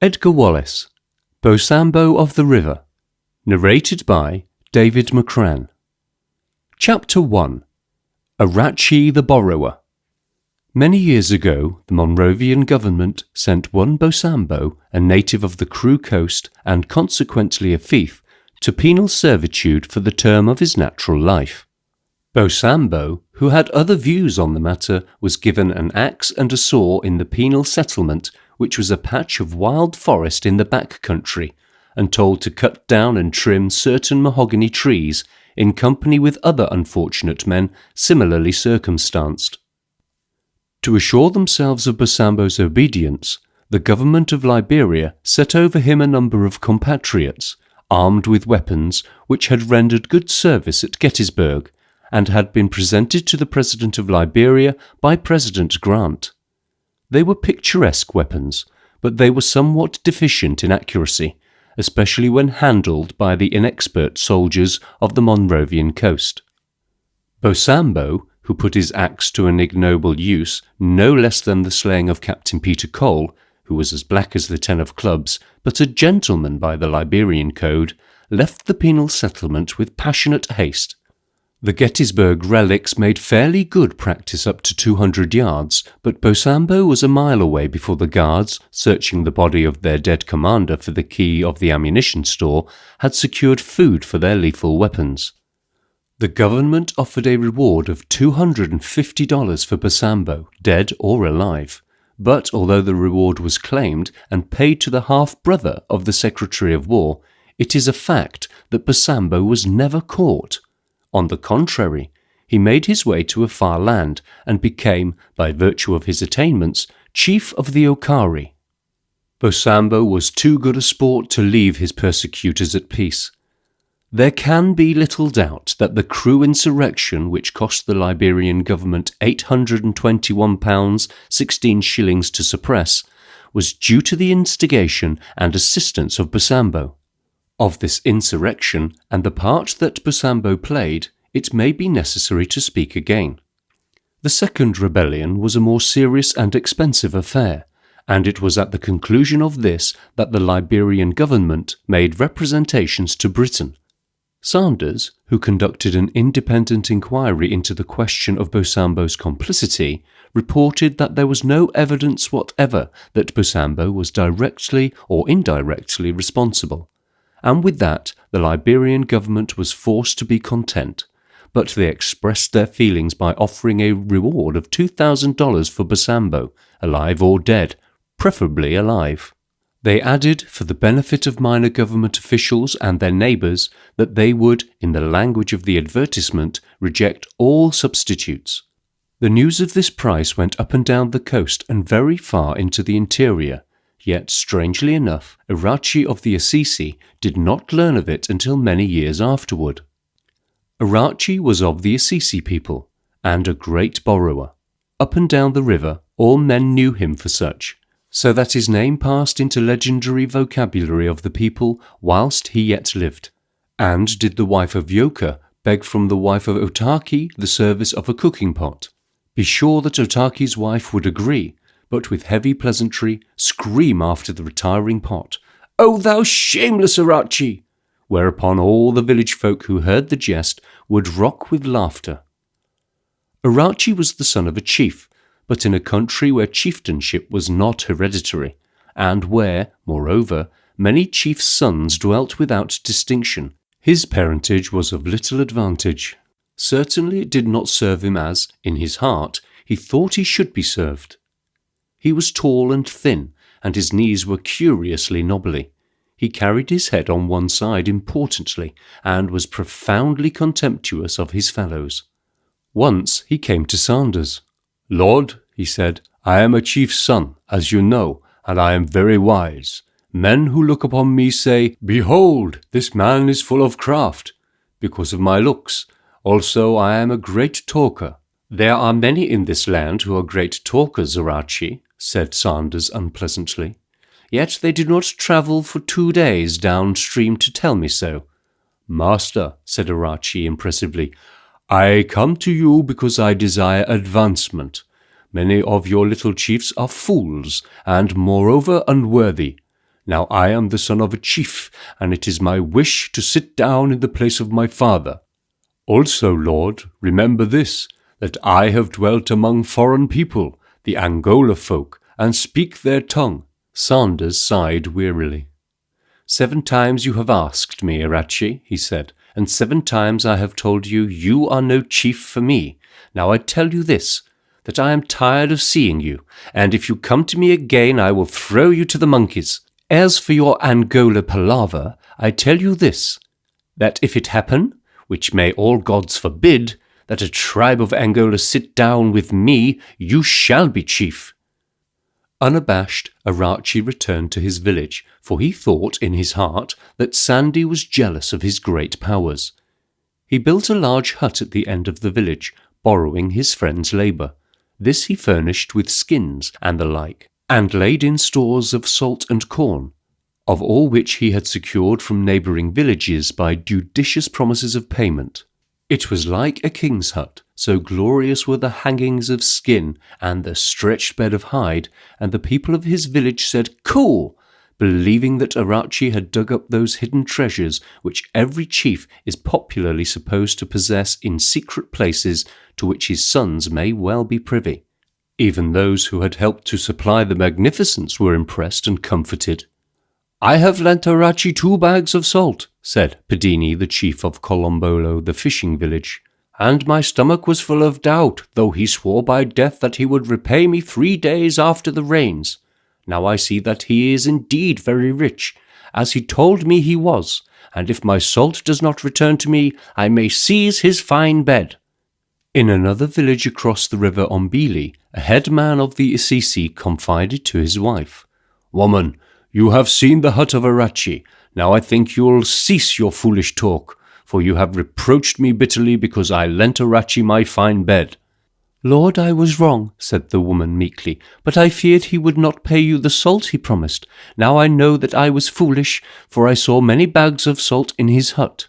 Edgar Wallace, Bosambo of the River, narrated by David McCran. Chapter 1. Arachi the Borrower. Many years ago, the Monrovian government sent one Bosambo, a native of the Crewe coast and consequently a thief, to penal servitude for the term of his natural life. Bosambo, who had other views on the matter, was given an axe and a saw in the penal settlement, which was a patch of wild forest in the back country, and told to cut down and trim certain mahogany trees in company with other unfortunate men similarly circumstanced. To assure themselves of Bosambo's obedience, the government of Liberia set over him a number of compatriots, armed with weapons which had rendered good service at Gettysburg, and had been presented to the President of Liberia by President Grant. They were picturesque weapons, but they were somewhat deficient in accuracy, especially when handled by the inexpert soldiers of the Monrovian coast. Bosambo, who put his axe to an ignoble use no less than the slaying of Captain Peter Cole, who was as black as the 10 of clubs, but a gentleman by the Liberian code, left the penal settlement with passionate haste. The Gettysburg relics made fairly good practice up to 200 yards, but Bosambo was a mile away before the guards, searching the body of their dead commander for the key of the ammunition store, had secured food for their lethal weapons. The government offered a reward of $250 for Bosambo, dead or alive, but although the reward was claimed and paid to the half-brother of the Secretary of War, it is a fact that Bosambo was never caught. On the contrary, he made his way to a far land and became, by virtue of his attainments, chief of the Okari. Bosambo was too good a sport to leave his persecutors at peace. There can be little doubt that the Crewe insurrection, which cost the Liberian government £821 16 shillings to suppress, was due to the instigation and assistance of Bosambo. Of this insurrection and the part that Bosambo played, it may be necessary to speak again. The second rebellion was a more serious and expensive affair, and it was at the conclusion of this that the Liberian government made representations to Britain. Sanders, who conducted an independent inquiry into the question of Bosambo's complicity, reported that there was no evidence whatever that Bosambo was directly or indirectly responsible. And with that, the Liberian government was forced to be content, but they expressed their feelings by offering a reward of $2,000 for Bosambo, alive or dead, preferably alive. They added, for the benefit of minor government officials and their neighbours, that they would, in the language of the advertisement, reject all substitutes. The news of this price went up and down the coast and very far into the interior. Yet, strangely enough, Arachi of the Assisi did not learn of it until many years afterward. Arachi was of the Assisi people, and a great borrower. Up and down the river, all men knew him for such, so that his name passed into legendary vocabulary of the people whilst he yet lived. And did the wife of Yoka beg from the wife of Otaki the service of a cooking pot? Be sure that Otaki's wife would agree, but with heavy pleasantry scream after the retiring pot, "O thou shameless Arachi!" whereupon all the village folk who heard the jest would rock with laughter. Arachi was the son of a chief, but in a country where chieftainship was not hereditary, and where, moreover, many chiefs' sons dwelt without distinction, his parentage was of little advantage. Certainly it did not serve him as, in his heart, he thought he should be served. He was tall and thin, and his knees were curiously knobbly. He carried his head on one side importantly, and was profoundly contemptuous of his fellows. Once he came to Sanders. "Lord," he said, "I am a chief's son, as you know, and I am very wise. Men who look upon me say, 'Behold, this man is full of craft,' because of my looks. Also, I am a great talker." "There are many in this land who are great talkers, Arachi," said Sanders unpleasantly. "Yet they do not travel for 2 days downstream to tell me so." "Master," said Arachi impressively, "I come to you because I desire advancement. Many of your little chiefs are fools, and moreover unworthy. Now I am the son of a chief, and it is my wish to sit down in the place of my father. Also, Lord, remember this, that I have dwelt among foreign people, the Angola folk, and speak their tongue." Sanders sighed wearily. "7 times you have asked me, Arachi," he said, "and 7 times I have told you you are no chief for me. Now I tell you this, that I am tired of seeing you, and if you come to me again I will throw you to the monkeys. As for your Angola palaver, I tell you this, that if it happen, which may all gods forbid, that a tribe of Angola sit down with me, you shall be chief." Unabashed, Arachi returned to his village, for he thought in his heart that Sandy was jealous of his great powers. He built a large hut at the end of the village, borrowing his friend's labour. This he furnished with skins and the like, and laid in stores of salt and corn, of all which he had secured from neighbouring villages by judicious promises of payment. It was like a king's hut, so glorious were the hangings of skin and the stretched bed of hide, and the people of his village said, "Cool!" believing that Arachi had dug up those hidden treasures which every chief is popularly supposed to possess in secret places to which his sons may well be privy. Even those who had helped to supply the magnificence were impressed and comforted. "I have lent Arachi 2 bags of salt," said Pedini, the chief of Colombolo, the fishing village, "and my stomach was full of doubt, though he swore by death that he would repay me 3 days after the rains. Now I see that he is indeed very rich, as he told me he was, and if my salt does not return to me, I may seize his fine bed." In another village across the river Ombili, a headman of the Assisi confided to his wife, "Woman, you have seen the hut of Arachi. Now I think you'll cease your foolish talk, for you have reproached me bitterly because I lent Arachi my fine bed." "Lord, I was wrong," said the woman meekly, "but I feared he would not pay you the salt he promised. Now I know that I was foolish, for I saw many bags of salt in his hut."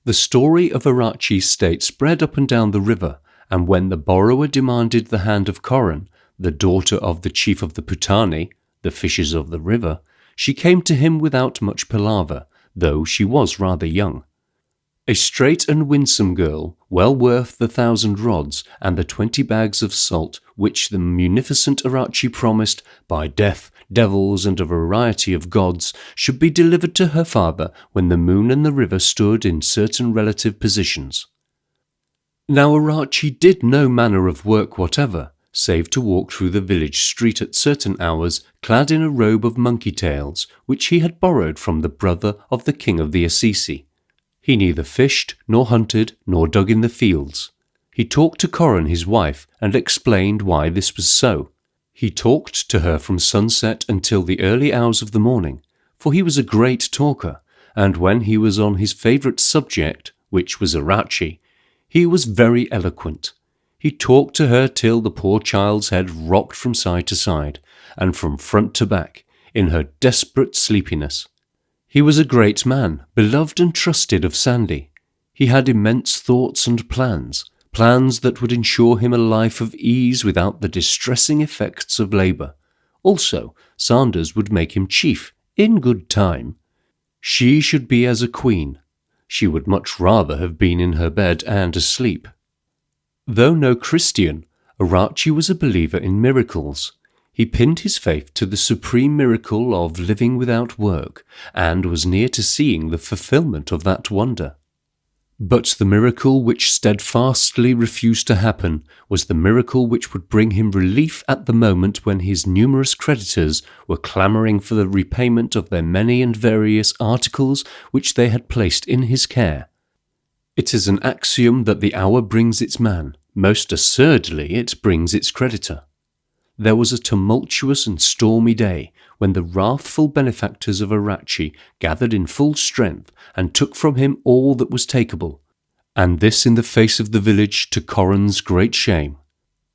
The story of Arachi's state spread up and down the river, and when the borrower demanded the hand of Corin, the daughter of the chief of the Putani, the fishers of the river, she came to him without much palaver, though she was rather young. A straight and winsome girl, well worth the 1,000 rods and the 20 bags of salt which the munificent Arachi promised, by death, devils, and a variety of gods, should be delivered to her father when the moon and the river stood in certain relative positions. Now Arachi did no manner of work whatever, save to walk through the village street at certain hours, clad in a robe of monkey tails, which he had borrowed from the brother of the king of the Assisi. He neither fished, nor hunted, nor dug in the fields. He talked to Corin his wife, and explained why this was so. He talked to her from sunset until the early hours of the morning, for he was a great talker, and when he was on his favourite subject, which was Arachi, he was very eloquent. He talked to her till the poor child's head rocked from side to side, and from front to back, in her desperate sleepiness. He was a great man, beloved and trusted of Sandy. He had immense thoughts and plans that would ensure him a life of ease without the distressing effects of labour. Also, Sanders would make him chief, in good time. She should be as a queen. She would much rather have been in her bed and asleep. Though no Christian, Arachi was a believer in miracles. He pinned his faith to the supreme miracle of living without work, and was near to seeing the fulfillment of that wonder. But the miracle which steadfastly refused to happen was the miracle which would bring him relief at the moment when his numerous creditors were clamouring for the repayment of their many and various articles which they had placed in his care. It is an axiom that the hour brings its man, most assuredly it brings its creditor. There was a tumultuous and stormy day when the wrathful benefactors of Arachi gathered in full strength and took from him all that was takeable, and this in the face of the village to Corin's great shame.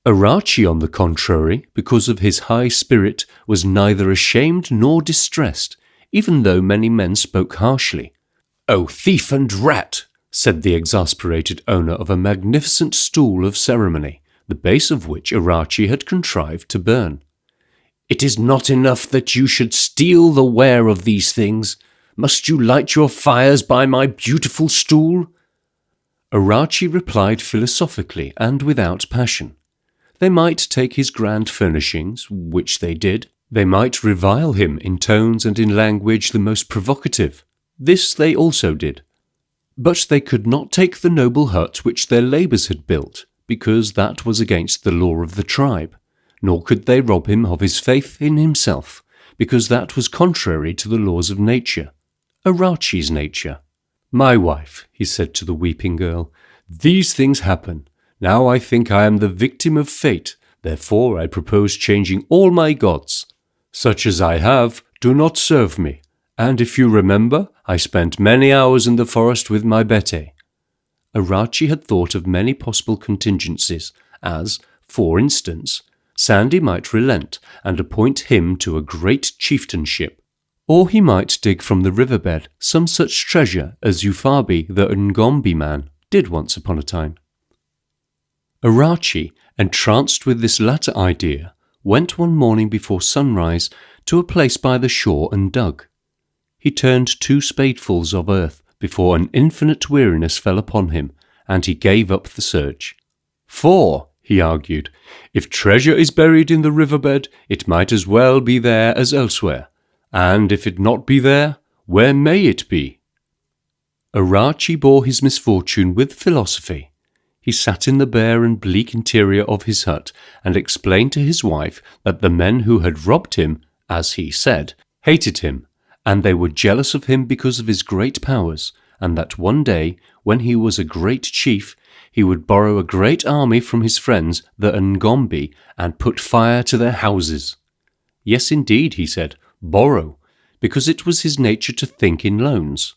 Arachi, on the contrary, because of his high spirit, was neither ashamed nor distressed, even though many men spoke harshly. "O thief and rat!" said the exasperated owner of a magnificent stool of ceremony, the base of which Arachi had contrived to burn. It is not enough that you should steal the wear of these things. Must you light your fires by my beautiful stool?" Arachi replied philosophically and without passion. They might take his grand furnishings, which they did. They might revile him in tones and in language the most provocative. This they also did. But they could not take the noble hut which their labours had built, because that was against the law of the tribe. Nor could they rob him of his faith in himself, because that was contrary to the laws of nature, Arachi's nature. "My wife," he said to the weeping girl, "these things happen. Now I think I am the victim of fate, therefore I propose changing all my gods. Such as I have do not serve me, and if you remember, I spent many hours in the forest with my Bete." Arachi had thought of many possible contingencies, as, for instance, Sandy might relent and appoint him to a great chieftainship, or he might dig from the riverbed some such treasure as Eufabi the Ngombi man did once upon a time. Arachi, entranced with this latter idea, went one morning before sunrise to a place by the shore and dug. He turned 2 spadefuls of earth before an infinite weariness fell upon him, and he gave up the search. "For," he argued, "if treasure is buried in the riverbed, it might as well be there as elsewhere, and if it not be there, where may it be?" Arachi bore his misfortune with philosophy. He sat in the bare and bleak interior of his hut and explained to his wife that the men who had robbed him, as he said, hated him, and they were jealous of him because of his great powers, and that one day, when he was a great chief, he would borrow a great army from his friends, the Ngombi, and put fire to their houses. Yes, indeed, he said, borrow, because it was his nature to think in loans.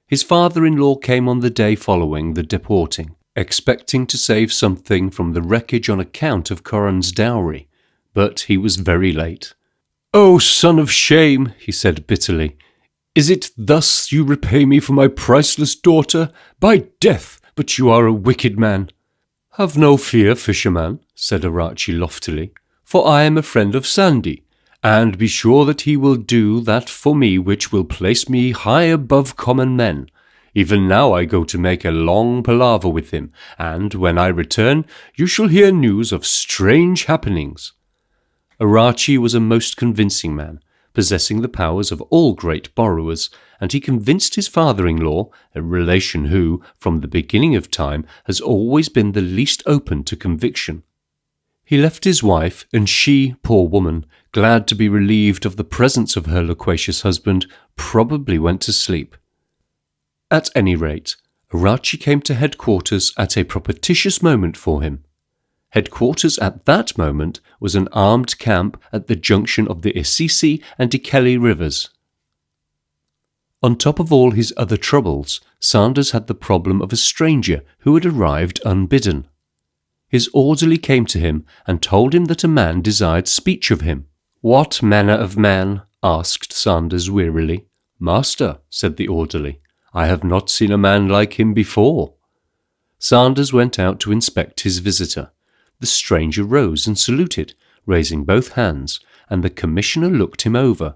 His father-in-law came on the day following the deporting, expecting to save something from the wreckage on account of Coran's dowry, but he was very late. "O son of shame," he said bitterly, "is it thus you repay me for my priceless daughter? By death, but you are a wicked man." "Have no fear, fisherman," said Arachi loftily, "for I am a friend of Sandy, and be sure that he will do that for me which will place me high above common men. Even now I go to make a long palaver with him, and when I return you shall hear news of strange happenings." Arachi was a most convincing man, possessing the powers of all great borrowers, and he convinced his father-in-law, a relation who, from the beginning of time, has always been the least open to conviction. He left his wife, and she, poor woman, glad to be relieved of the presence of her loquacious husband, probably went to sleep. At any rate, Arachi came to headquarters at a propitious moment for him. Headquarters at that moment was an armed camp at the junction of the Isisi and Ikeli rivers. On top of all his other troubles, Sanders had the problem of a stranger who had arrived unbidden. His orderly came to him and told him that a man desired speech of him. "What manner of man?" asked Sanders wearily. "Master," said the orderly, "I have not seen a man like him before." Sanders went out to inspect his visitor. The stranger rose and saluted, raising both hands, and the commissioner looked him over.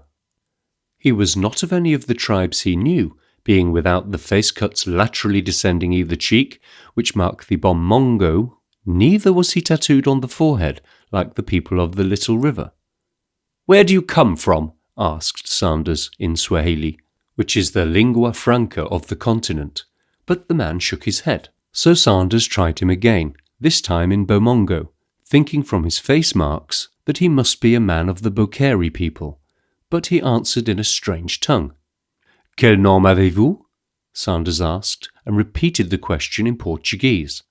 He was not of any of the tribes he knew, being without the face cuts laterally descending either cheek, which mark the Bomongo, neither was he tattooed on the forehead, like the people of the little river. "Where do you come from?" asked Sanders in Swahili, which is the lingua franca of the continent, but the man shook his head. So Sanders tried him again, this time in Bomongo, thinking from his face marks that he must be a man of the Bokeri people, but he answered in a strange tongue. "Quel nom avez-vous?" Sanders asked, and repeated the question in Portuguese.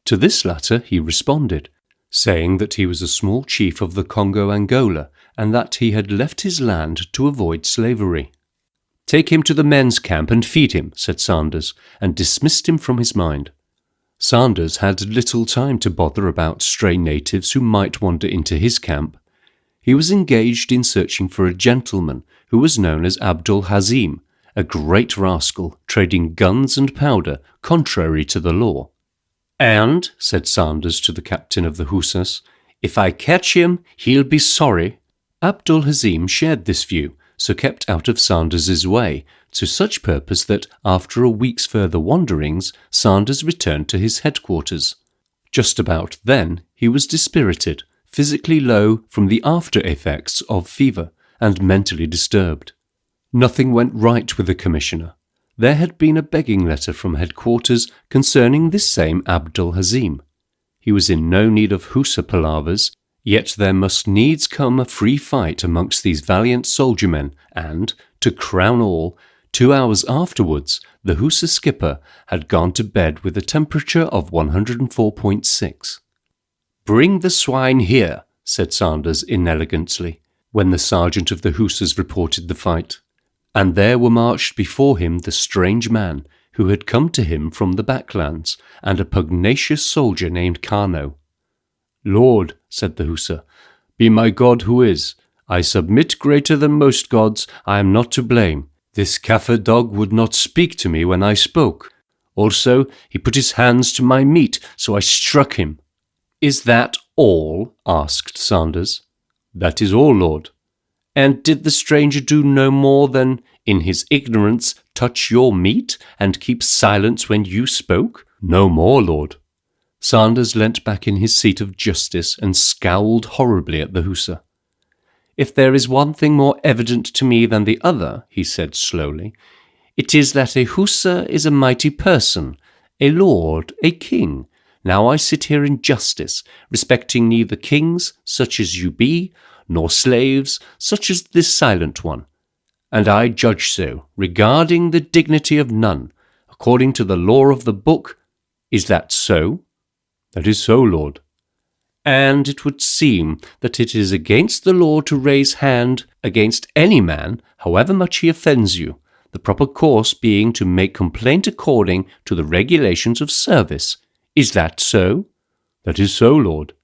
To this latter he responded, saying that he was a small chief of the Congo-Angola, and that he had left his land to avoid slavery. "Take him to the men's camp and feed him," said Sanders, and dismissed him from his mind. Sanders had little time to bother about stray natives who might wander into his camp. He was engaged in searching for a gentleman who was known as Abdul Hazim, a great rascal, trading guns and powder contrary to the law. "And," said Sanders to the captain of the Hussars, "if I catch him, he'll be sorry." Abdul-Hazim shared this view, so kept out of Sanders's way, to such purpose that, after a week's further wanderings, Sanders returned to his headquarters. Just about then, he was dispirited, physically low from the after-effects of fever, and mentally disturbed. Nothing went right with the commissioner. There had been a begging letter from headquarters concerning this same Abdul-Hazim. He was in no need of hussar palavers, yet there must needs come a free fight amongst these valiant soldiermen, and, to crown all, 2 hours afterwards, the hussar skipper had gone to bed with a temperature of 104.6. "Bring the swine here," said Sanders inelegantly, when the sergeant of the hussars reported the fight. And there were marched before him the strange man who had come to him from the backlands, and a pugnacious soldier named Carno. "Lord," said the hussar, "be my God who is, I submit greater than most gods, I am not to blame. This Kaffir dog would not speak to me when I spoke. Also, he put his hands to my meat, so I struck him." "Is that all?" asked Sanders. "That is all, Lord." "And did the stranger do no more than, in his ignorance, touch your meat, and keep silence when you spoke?" "No more, Lord." Sanders leant back in his seat of justice and scowled horribly at the hussar. "If there is one thing more evident to me than the other," he said slowly, "it is that a hussar is a mighty person, a lord, a king. Now I sit here in justice, respecting neither kings, such as you be, nor slaves, such as this silent one. And I judge so, regarding the dignity of none, according to the law of the book. Is that so?" "That is so, Lord." "And it would seem that it is against the law to raise hand against any man, however much he offends you, the proper course being to make complaint according to the regulations of service. Is that so?" "That is so, Lord."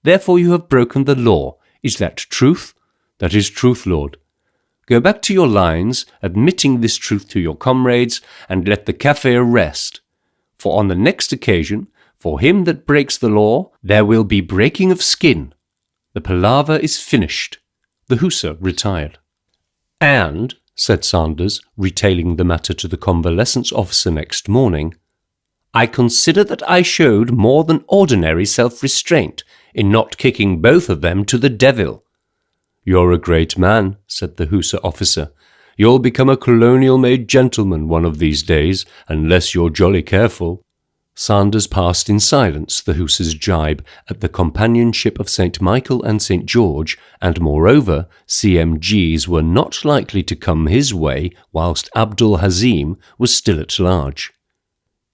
"Therefore you have broken the law. Is that truth?" "That is truth, Lord." "Go back to your lines, admitting this truth to your comrades, and let the Kaffir rest. For on the next occasion, for him that breaks the law, there will be breaking of skin. The palaver is finished." The hussar retired. "And," said Sanders, retailing the matter to the convalescence officer next morning, "I consider that I showed more than ordinary self-restraint in not kicking both of them to the devil." "You're a great man," said the hussar officer. "You'll become a colonial-made gentleman one of these days, unless you're jolly careful." Sanders passed in silence the hussar's jibe at the companionship of St. Michael and St. George, and moreover, CMGs were not likely to come his way whilst Abdul-Hazim was still at large.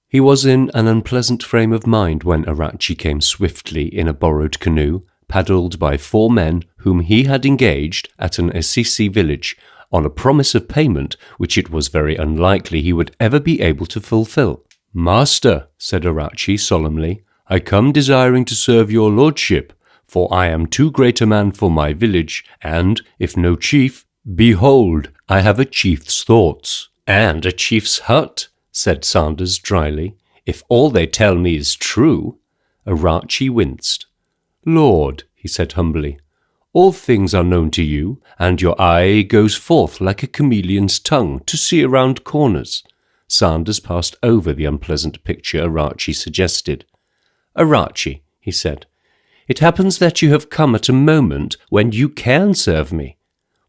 He was in an unpleasant frame of mind when Arachi came swiftly in a borrowed canoe, paddled by 4 men whom he had engaged at an Assisi village, on a promise of payment which it was very unlikely he would ever be able to fulfill. "Master," said Arachi solemnly, "I come desiring to serve your lordship, for I am too great a man for my village, and, if no chief, behold, I have a chief's thoughts." "And a chief's hut," said Sanders dryly, "if all they tell me is true." Arachi winced. "Lord," he said humbly, "all things are known to you, and your eye goes forth like a chameleon's tongue to see around corners." Sanders passed over the unpleasant picture Arachi suggested. "Arachi," he said, "it happens that you have come at a moment when you can serve me.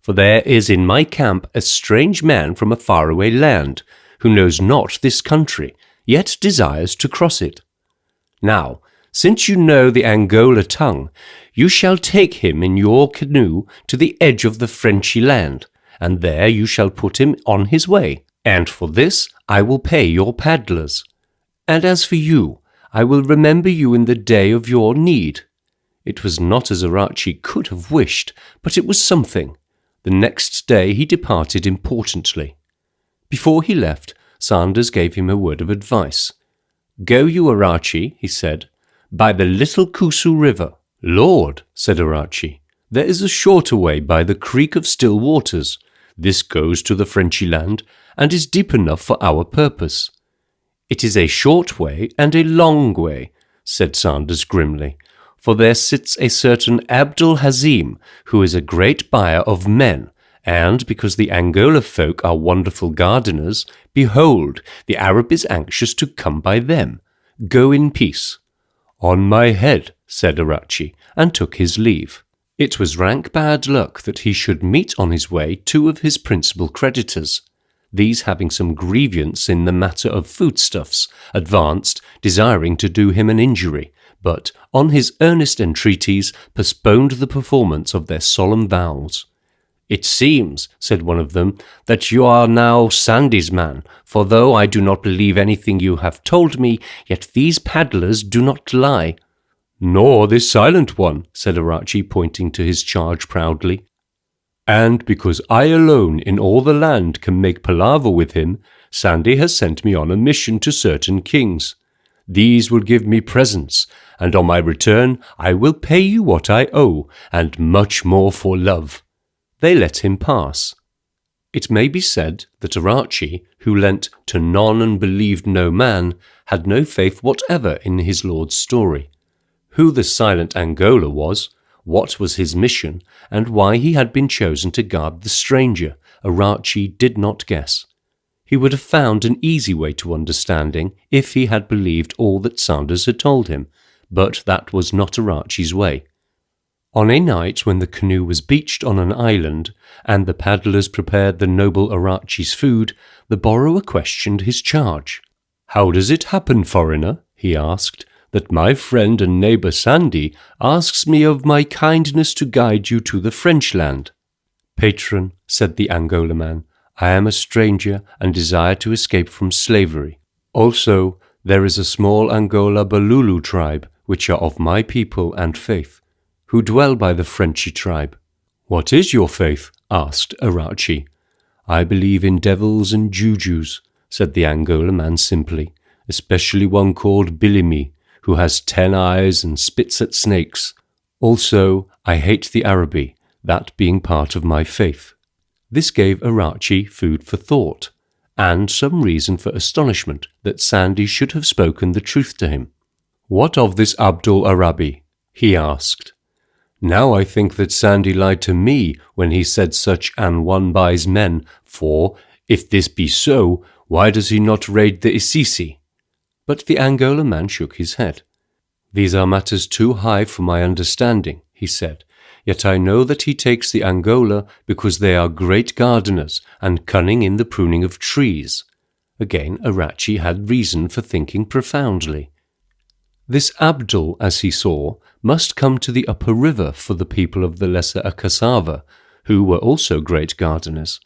For there is in my camp a strange man from a faraway land, who knows not this country, yet desires to cross it. Now, since you know the Angola tongue, you shall take him in your canoe to the edge of the Frenchy land, and there you shall put him on his way. And for this I will pay your paddlers. And as for you, I will remember you in the day of your need." It was not as Arachi could have wished, but it was something. The next day he departed importantly. Before he left, Sanders gave him a word of advice. "Go you, Arachi," he said, "by the little Kusu River." "Lord," said Arachi, "there is a shorter way by the Creek of Still Waters. This goes to the Frenchy land, and is deep enough for our purpose." "It is a short way and a long way," said Sanders grimly, for there sits a certain Abdul Hazim, who is a great buyer of men, and because the Angola folk are wonderful gardeners, behold, the Arab is anxious to come by them. Go in peace." "On my head," said Arachi, and took his leave. It was rank bad luck that he should meet on his way two of his principal creditors, these having some grievance in the matter of foodstuffs, advanced, desiring to do him an injury, but, on his earnest entreaties, postponed the performance of their solemn vows. "It seems," said one of them, "that you are now Sandy's man, for though I do not believe anything you have told me, yet these paddlers do not lie." "Nor this silent one," said Arachi, pointing to his charge proudly. "And because I alone in all the land can make palaver with him, Sandy has sent me on a mission to certain kings. These will give me presents, and on my return I will pay you what I owe, and much more for love." They let him pass. It may be said that Arachi, who lent to none and believed no man, had no faith whatever in his lord's story. Who the silent Angola was, what was his mission, and why he had been chosen to guard the stranger, Arachi did not guess. He would have found an easy way to understanding if he had believed all that Sanders had told him, but that was not Arachi's way. On a night when the canoe was beached on an island, and the paddlers prepared the noble Arachi's food, the borrower questioned his charge. "How does it happen, foreigner," he asked, "that my friend and neighbour Sandy asks me of my kindness to guide you to the French land?" "Patron," said the Angola man, "I am a stranger and desire to escape from slavery. Also, there is a small Angola Balulu tribe, which are of my people and faith, who dwell by the Frenchy tribe." "What is your faith?" asked Arachi. "I believe in devils and jujus," said the Angola man simply, "especially one called Bilimi, who has 10 eyes and spits at snakes. Also, I hate the Arabi, that being part of my faith." This gave Arachi food for thought, and some reason for astonishment that Sandy should have spoken the truth to him. "What of this Abdul Arabi?" he asked. "Now I think that Sandy lied to me when he said such an one buys men, for, if this be so, why does he not raid the Isisi?" But the Angola man shook his head. "These are matters too high for my understanding," he said, "yet I know that he takes the Angola because they are great gardeners and cunning in the pruning of trees." Again Arachi had reason for thinking profoundly. This Abdul, as he saw, must come to the upper river for the people of the Lesser Akasava, who were also great gardeners.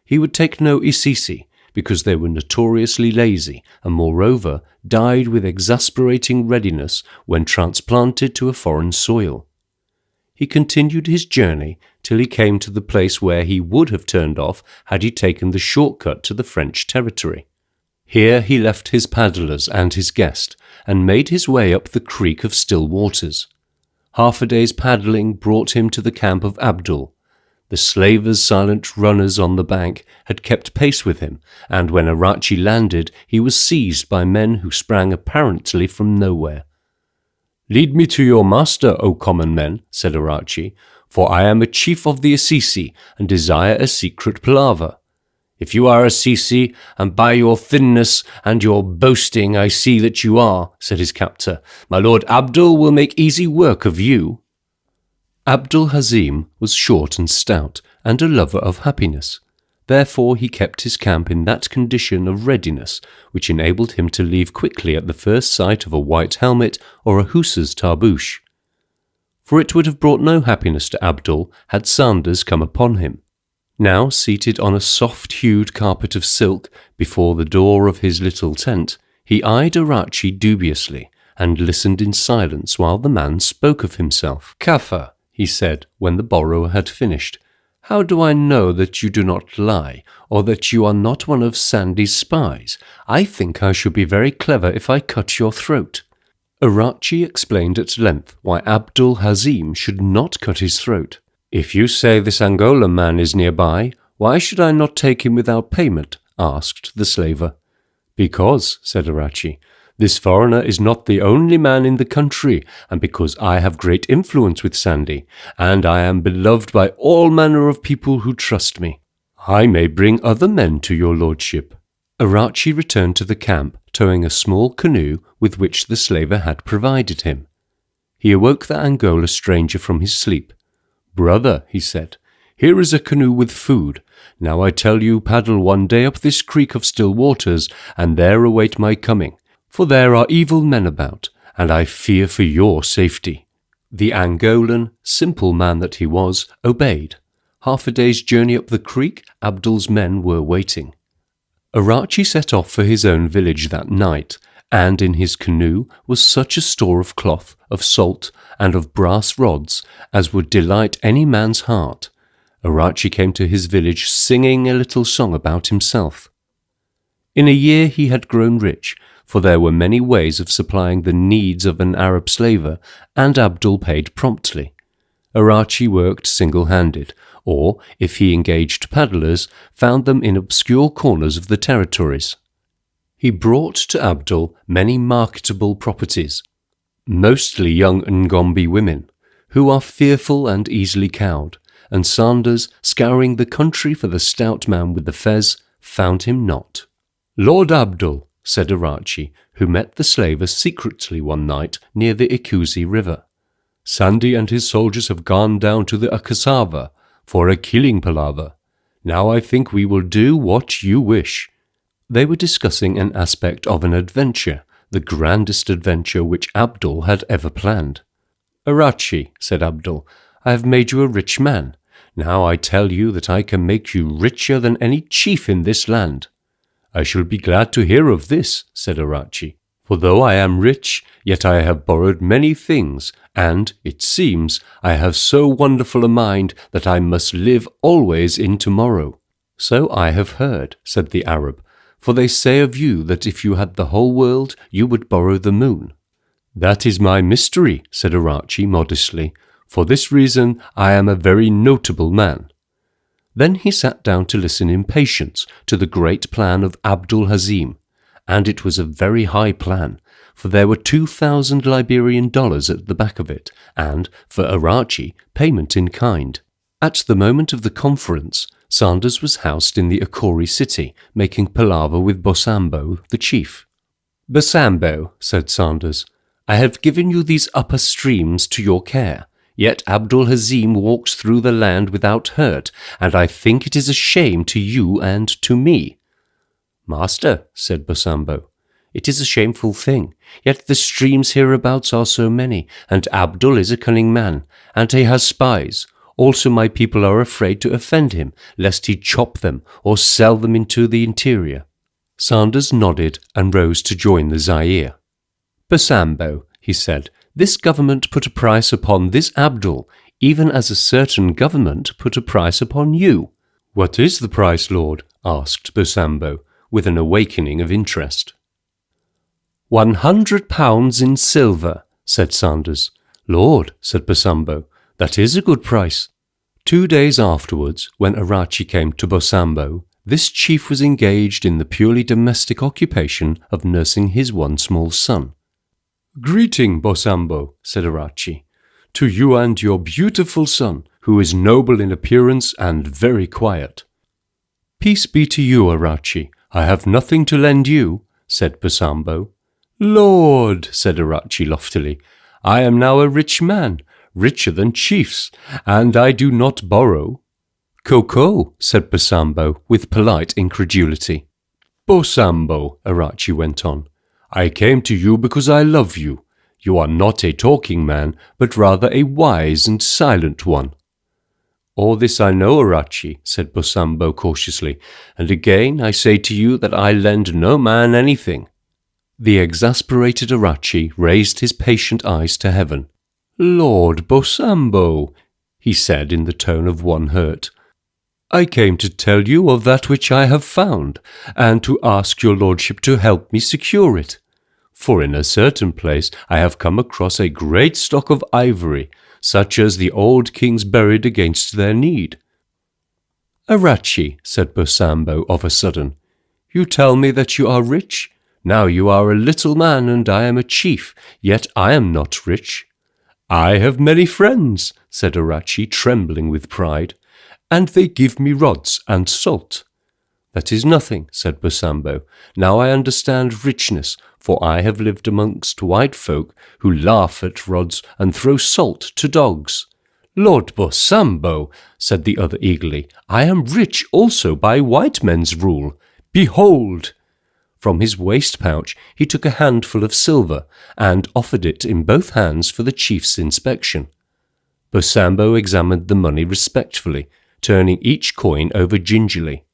He would take no Isisi, because they were notoriously lazy, and moreover died with exasperating readiness when transplanted to a foreign soil. He continued his journey till he came to the place where he would have turned off had he taken the shortcut to the French territory. Here he left his paddlers and his guest, and made his way up the creek of still waters. Half a day's paddling brought him to the camp of Abdul. The slavers' silent runners on the bank had kept pace with him, and when Arachi landed, he was seized by men who sprang apparently from nowhere. "Lead me to your master, O common men," said Arachi, "for I am a chief of the Assisi, and desire a secret palaver." "If you are Assisi, and by your thinness and your boasting I see that you are," said his captor, "my lord Abdul will make easy work of you." Abdul Hazim was short and stout, and a lover of happiness. Therefore he kept his camp in that condition of readiness which enabled him to leave quickly at the first sight of a white helmet or a hussar's tarbouche. For it would have brought no happiness to Abdul had Sanders come upon him. Now seated on a soft-hued carpet of silk before the door of his little tent, he eyed Arachi dubiously, and listened in silence while the man spoke of himself. "Kaffa," he said when the borrower had finished, "how do I know that you do not lie, or that you are not one of Sandy's spies? I think I should be very clever if I cut your throat." Arachi explained at length why Abdul Hazim should not cut his throat. "If you say this Angola man is nearby, why should I not take him without payment?" asked the slaver. "Because," said Arachi, This foreigner is not the only man in the country, and because I have great influence with Sandy, and I am beloved by all manner of people who trust me, I may bring other men to your lordship." Arachi returned to the camp, towing a small canoe with which the slaver had provided him. He awoke the Angola stranger from his sleep. "Brother," he said, "here is a canoe with food. Now I tell you, paddle one day up this creek of still waters, and there await my coming, for there are evil men about, and I fear for your safety." The Angolan, simple man that he was, obeyed. Half a day's journey up the creek, Abdul's men were waiting. Arachi set off for his own village that night, and in his canoe was such a store of cloth, of salt, and of brass rods as would delight any man's heart. Arachi came to his village singing a little song about himself. In a year he had grown rich, for there were many ways of supplying the needs of an Arab slaver, and Abdul paid promptly. Arachi worked single-handed, or, if he engaged paddlers, found them in obscure corners of the territories. He brought to Abdul many marketable properties, mostly young Ngombe women, who are fearful and easily cowed, and Sanders, scouring the country for the stout man with the fez, found him not. "Lord Abdul," said Arachi, who met the slaver secretly one night near the Ikusi River, "Sandy and his soldiers have gone down to the Akasava for a killing palaver. Now I think we will do what you wish." They were discussing an aspect of an adventure, the grandest adventure which Abdul had ever planned. "Arachi," said Abdul, "I have made you a rich man. Now I tell you that I can make you richer than any chief in this land." "I shall be glad to hear of this," said Arachi, "for though I am rich, yet I have borrowed many things, and, it seems, I have so wonderful a mind that I must live always in tomorrow." "So I have heard," said the Arab, "for they say of you that if you had the whole world, you would borrow the moon." "That is my mystery," said Arachi modestly. "For this reason I am a very notable man." Then he sat down to listen in patience to the great plan of Abdul Hazim, and it was a very high plan, for there were 2,000 Liberian dollars at the back of it, and, for Arachi, payment in kind. At the moment of the conference, Sanders was housed in the Akori city, making palaver with Bosambo, the chief. "Bosambo," said Sanders, "I have given you these upper streams to your care. Yet Abdul Hazim walks through the land without hurt, and I think it is a shame to you and to me." "Master," said Bosambo, "it is a shameful thing, yet the streams hereabouts are so many, and Abdul is a cunning man, and he has spies. Also my people are afraid to offend him, lest he chop them or sell them into the interior." Sanders nodded and rose to join the Zaire. "Bosambo," he said, "this government put a price upon this Abdul, even as a certain government put a price upon you." "What is the price, Lord?" asked Bosambo, with an awakening of interest. £100 in silver," said Sanders. "Lord," said Bosambo, "that is a good price." 2 days afterwards, when Arachi came to Bosambo, this chief was engaged in the purely domestic occupation of nursing his one small son. "Greeting, Bosambo," said Arachi, "to you and your beautiful son, who is noble in appearance and very quiet." "Peace be to you, Arachi. I have nothing to lend you," said Bosambo. "Lord," said Arachi loftily, "I am now a rich man, richer than chiefs, and I do not borrow." "Coco," said Bosambo with polite incredulity. "Bosambo," Arachi went on, "I came to you because I love you. You are not a talking man, but rather a wise and silent one." "All this I know, Arachi," said Bosambo cautiously, "and again I say to you that I lend no man anything." The exasperated Arachi raised his patient eyes to heaven. "Lord Bosambo," he said in the tone of one hurt, "I came to tell you of that which I have found, and to ask your lordship to help me secure it. For in a certain place I have come across a great stock of ivory, such as the old kings buried against their need." "Arachi," said Bosambo of a sudden, "you tell me that you are rich. Now you are a little man and I am a chief, yet I am not rich." "I have many friends," said Arachi, trembling with pride, "and they give me rods and salt." "That is nothing," said Bosambo. "Now I understand richness, for I have lived amongst white folk who laugh at rods and throw salt to dogs." "Lord Bosambo," said the other eagerly, "I am rich also by white men's rule. Behold!" From his waist pouch he took a handful of silver and offered it in both hands for the chief's inspection. Bosambo examined the money respectfully, turning each coin over gingerly.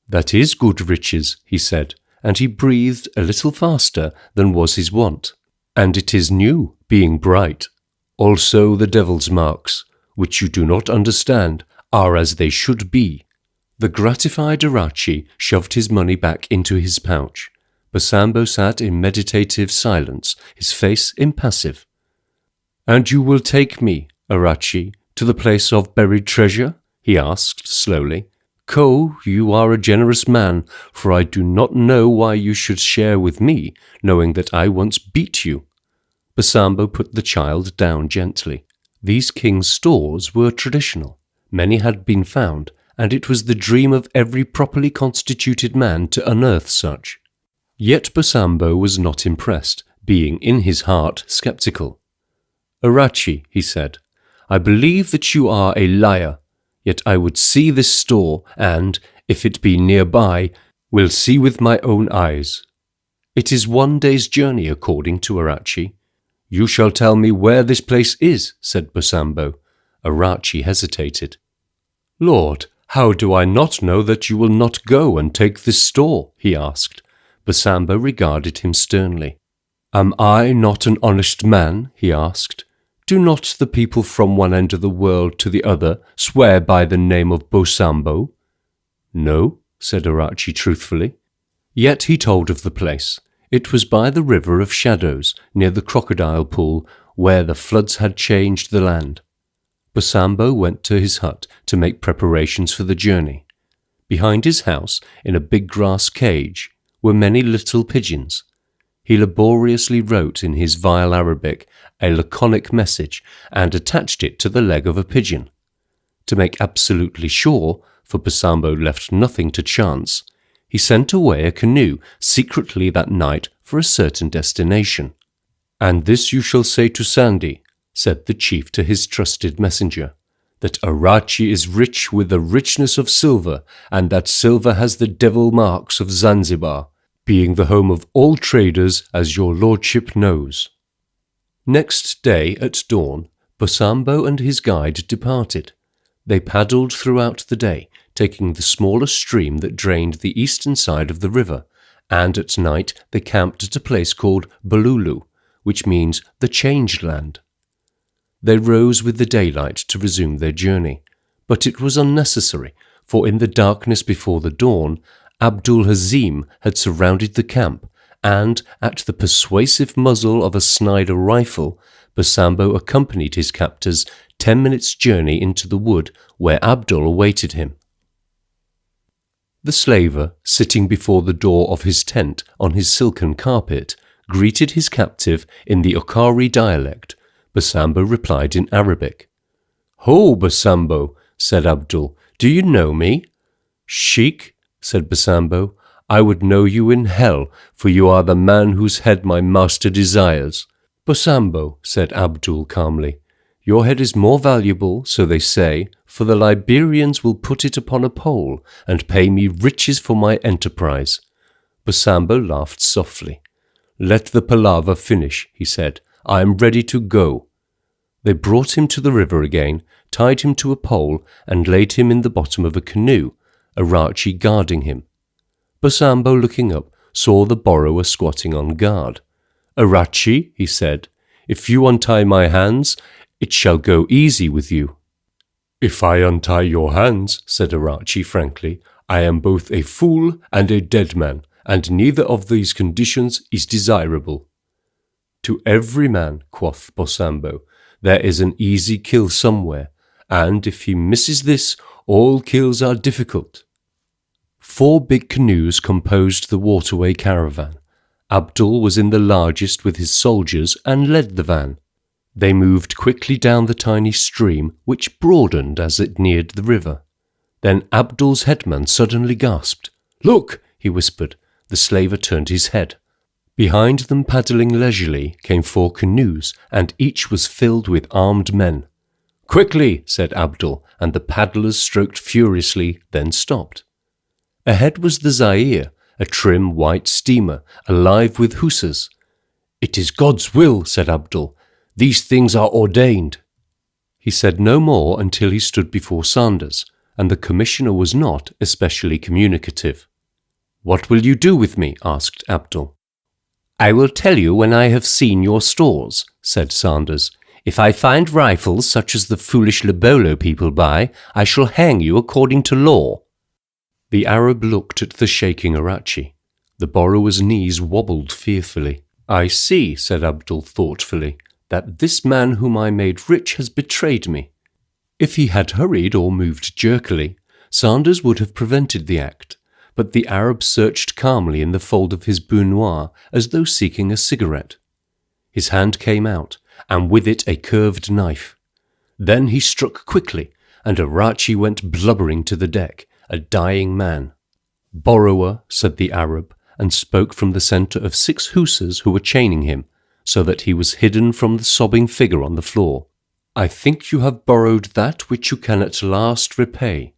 "That is good riches," he said, and he breathed a little faster than was his wont. "And it is new, being bright. Also the devil's marks, which you do not understand, are as they should be." The gratified Arachi shoved his money back into his pouch. Bosambo sat in meditative silence, his face impassive. "And you will take me, Arachi, to the place of buried treasure?" he asked slowly. "Ko, you are a generous man, for I do not know why you should share with me, knowing that I once beat you." Bosambo put the child down gently. These king's stores were traditional. Many had been found, and it was the dream of every properly constituted man to unearth such. Yet Bosambo was not impressed, being in his heart sceptical. "Arachi," he said, "I believe that you are a liar, yet I would see this store, and, if it be nearby, will see with my own eyes." "It is 1 day's journey according to Arachi." "You shall tell me where this place is," said Bosambo. Arachi hesitated. "Lord, how do I not know that you will not go and take this store?" he asked. Bosambo regarded him sternly. "Am I not an honest man?" he asked. "Do not the people from one end of the world to the other swear by the name of Bosambo?" "No," said Arachi truthfully. Yet he told of the place. It was by the River of Shadows, near the crocodile pool, where the floods had changed the land. Bosambo went to his hut to make preparations for the journey. Behind his house, in a big grass cage, were many little pigeons. He laboriously wrote in his vile Arabic a laconic message and attached it to the leg of a pigeon. To make absolutely sure, for Bosambo left nothing to chance, he sent away a canoe secretly that night for a certain destination. "And this you shall say to Sandy," said the chief to his trusted messenger, "that Arachi is rich with the richness of silver, and that silver has the devil marks of Zanzibar, being the home of all traders, as your lordship knows." Next day at dawn, Bosambo and his guide departed. They paddled throughout the day, taking the smaller stream that drained the eastern side of the river, and at night they camped at a place called Bululu, which means the changed land. They rose with the daylight to resume their journey, but it was unnecessary, for in the darkness before the dawn, Abdul Hazim had surrounded the camp, and at the persuasive muzzle of a Snider rifle, Bosambo accompanied his captors 10 minutes' journey into the wood where Abdul awaited him. The slaver, sitting before the door of his tent on his silken carpet, greeted his captive in the Okari dialect. Bosambo replied in Arabic. "Ho, Bosambo," said Abdul, "do you know me?" "Sheik," said Bosambo, "I would know you in hell, for you are the man whose head my master desires." "Bosambo," said Abdul calmly, "your head is more valuable, so they say, for the Liberians will put it upon a pole and pay me riches for my enterprise." Bosambo laughed softly. "Let the palaver finish," he said. "I am ready to go." They brought him to the river again, tied him to a pole, and laid him in the bottom of a canoe, Arachi guarding him. Bosambo, looking up, saw the borrower squatting on guard. "Arachi," he said, "if you untie my hands, it shall go easy with you." "If I untie your hands," said Arachi frankly, "I am both a fool and a dead man, and neither of these conditions is desirable." "To every man," quoth Bosambo, "there is an easy kill somewhere, and if he misses this, all kills are difficult." 4 big canoes composed the waterway caravan. Abdul was in the largest with his soldiers and led the van. They moved quickly down the tiny stream, which broadened as it neared the river. Then Abdul's headman suddenly gasped. "Look!" he whispered. The slaver turned his head. Behind them, paddling leisurely, came 4 canoes, and each was filled with armed men. "Quickly!" said Abdul, and the paddlers stroked furiously, then stopped. Ahead was the Zaire, a trim white steamer, alive with hussars. "It is God's will," said Abdul. "These things are ordained." He said no more until he stood before Sanders, and the commissioner was not especially communicative. "What will you do with me?" asked Abdul. "I will tell you when I have seen your stores," said Sanders. "If I find rifles such as the foolish Lebolo people buy, I shall hang you according to law." The Arab looked at the shaking Arachi. The borrower's knees wobbled fearfully. "I see," said Abdul thoughtfully, "that this man whom I made rich has betrayed me." If he had hurried or moved jerkily, Sanders would have prevented the act, but the Arab searched calmly in the fold of his peignoir as though seeking a cigarette. His hand came out, and with it a curved knife. Then he struck quickly, and Arachi went blubbering to the deck, a dying man. "Borrower," said the Arab, and spoke from the centre of 6 hussars who were chaining him, so that he was hidden from the sobbing figure on the floor. "I think you have borrowed that which you can at last repay.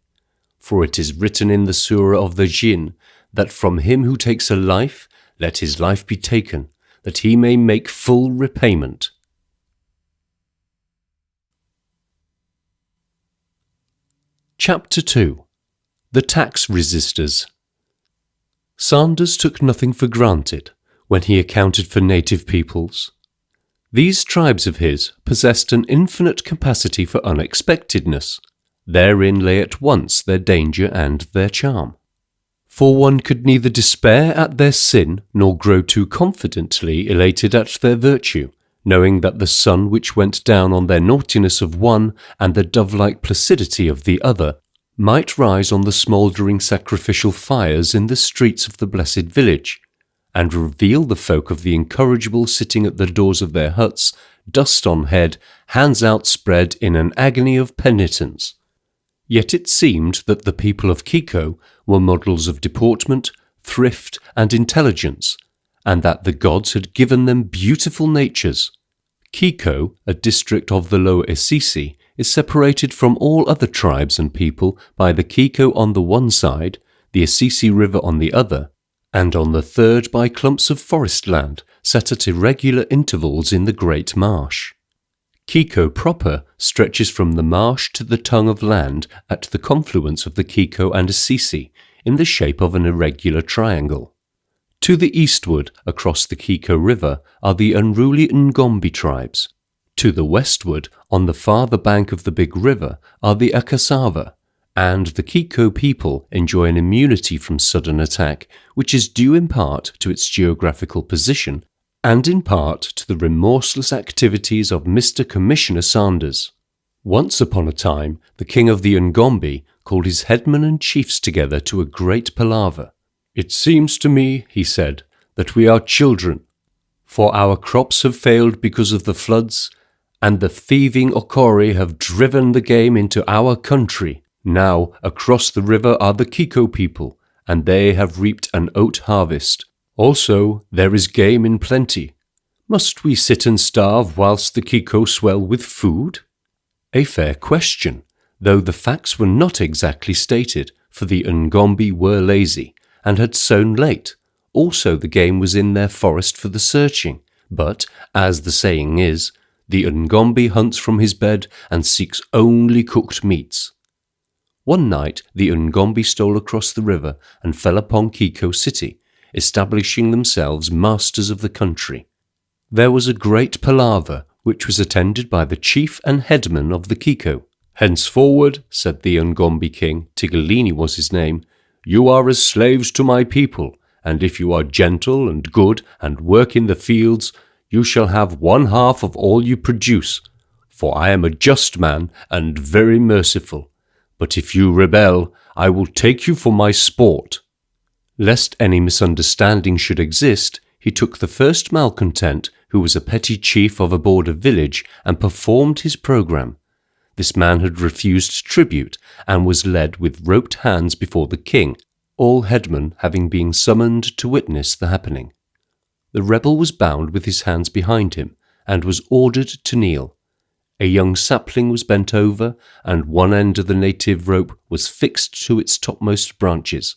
For it is written in the Surah of the Jinn, that from him who takes a life, let his life be taken, that he may make full repayment." Chapter 2. The Tax Resisters. Sanders took nothing for granted when he accounted for native peoples. These tribes of his possessed an infinite capacity for unexpectedness. Therein lay at once their danger and their charm. For one could neither despair at their sin nor grow too confidently elated at their virtue, knowing that the sun which went down on their naughtiness of one and the dove-like placidity of the other might rise on the smouldering sacrificial fires in the streets of the blessed village, and reveal the folk of the incorrigible sitting at the doors of their huts, dust on head, hands outspread in an agony of penitence. Yet it seemed that the people of Kiko were models of deportment, thrift, and intelligence, and that the gods had given them beautiful natures. Kiko, a district of the Lower Assisi, is separated from all other tribes and people by the Kiko on the one side, the Assisi River on the other, and on the third by clumps of forest land set at irregular intervals in the great marsh. Kiko proper stretches from the marsh to the tongue of land at the confluence of the Kiko and Assisi in the shape of an irregular triangle. To the eastward, across the Kiko River, are the unruly Ngombe tribes. To the westward, on the farther bank of the big river, are the Akasawa, and the Kiko people enjoy an immunity from sudden attack, which is due in part to its geographical position and in part to the remorseless activities of Mr. Commissioner Sanders. Once upon a time, the king of the Ngombe called his headmen and chiefs together to a great palaver. "It seems to me," he said, "that we are children, for our crops have failed because of the floods, and the thieving Okori have driven the game into our country. Now, across the river are the Kiko people, and they have reaped an oat harvest. Also, there is game in plenty. Must we sit and starve whilst the Kiko swell with food?" A fair question, though the facts were not exactly stated, for the Ngombe were lazy, and had sown late. Also the game was in their forest for the searching, but, as the saying is, the Ngombe hunts from his bed and seeks only cooked meats. One night the Ngombe stole across the river and fell upon Kiko city, establishing themselves masters of the country. There was a great palaver, which was attended by the chief and headman of the Kiko. "Henceforward," said the Ngombe king, Tigolini was his name, "you are as slaves to my people, and if you are gentle and good and work in the fields, you shall have 1/2 of all you produce, for I am a just man and very merciful. But if you rebel, I will take you for my sport." Lest any misunderstanding should exist, he took the first malcontent, who was a petty chief of a border village, and performed his programme. This man had refused tribute and was led with roped hands before the king, all headmen having been summoned to witness the happening. The rebel was bound with his hands behind him and was ordered to kneel. A young sapling was bent over, and one end of the native rope was fixed to its topmost branches,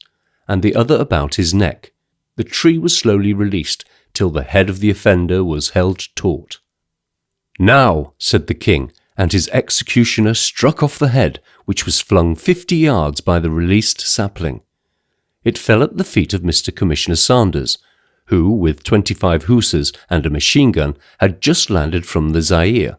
and the other about his neck. The tree was slowly released till the head of the offender was held taut. "Now," said the king, and his executioner struck off the head, which was flung 50 yards by the released sapling. It fell at the feet of Mr. Commissioner Sanders, who, with 25 hussars and a machine gun, had just landed from the Zaire.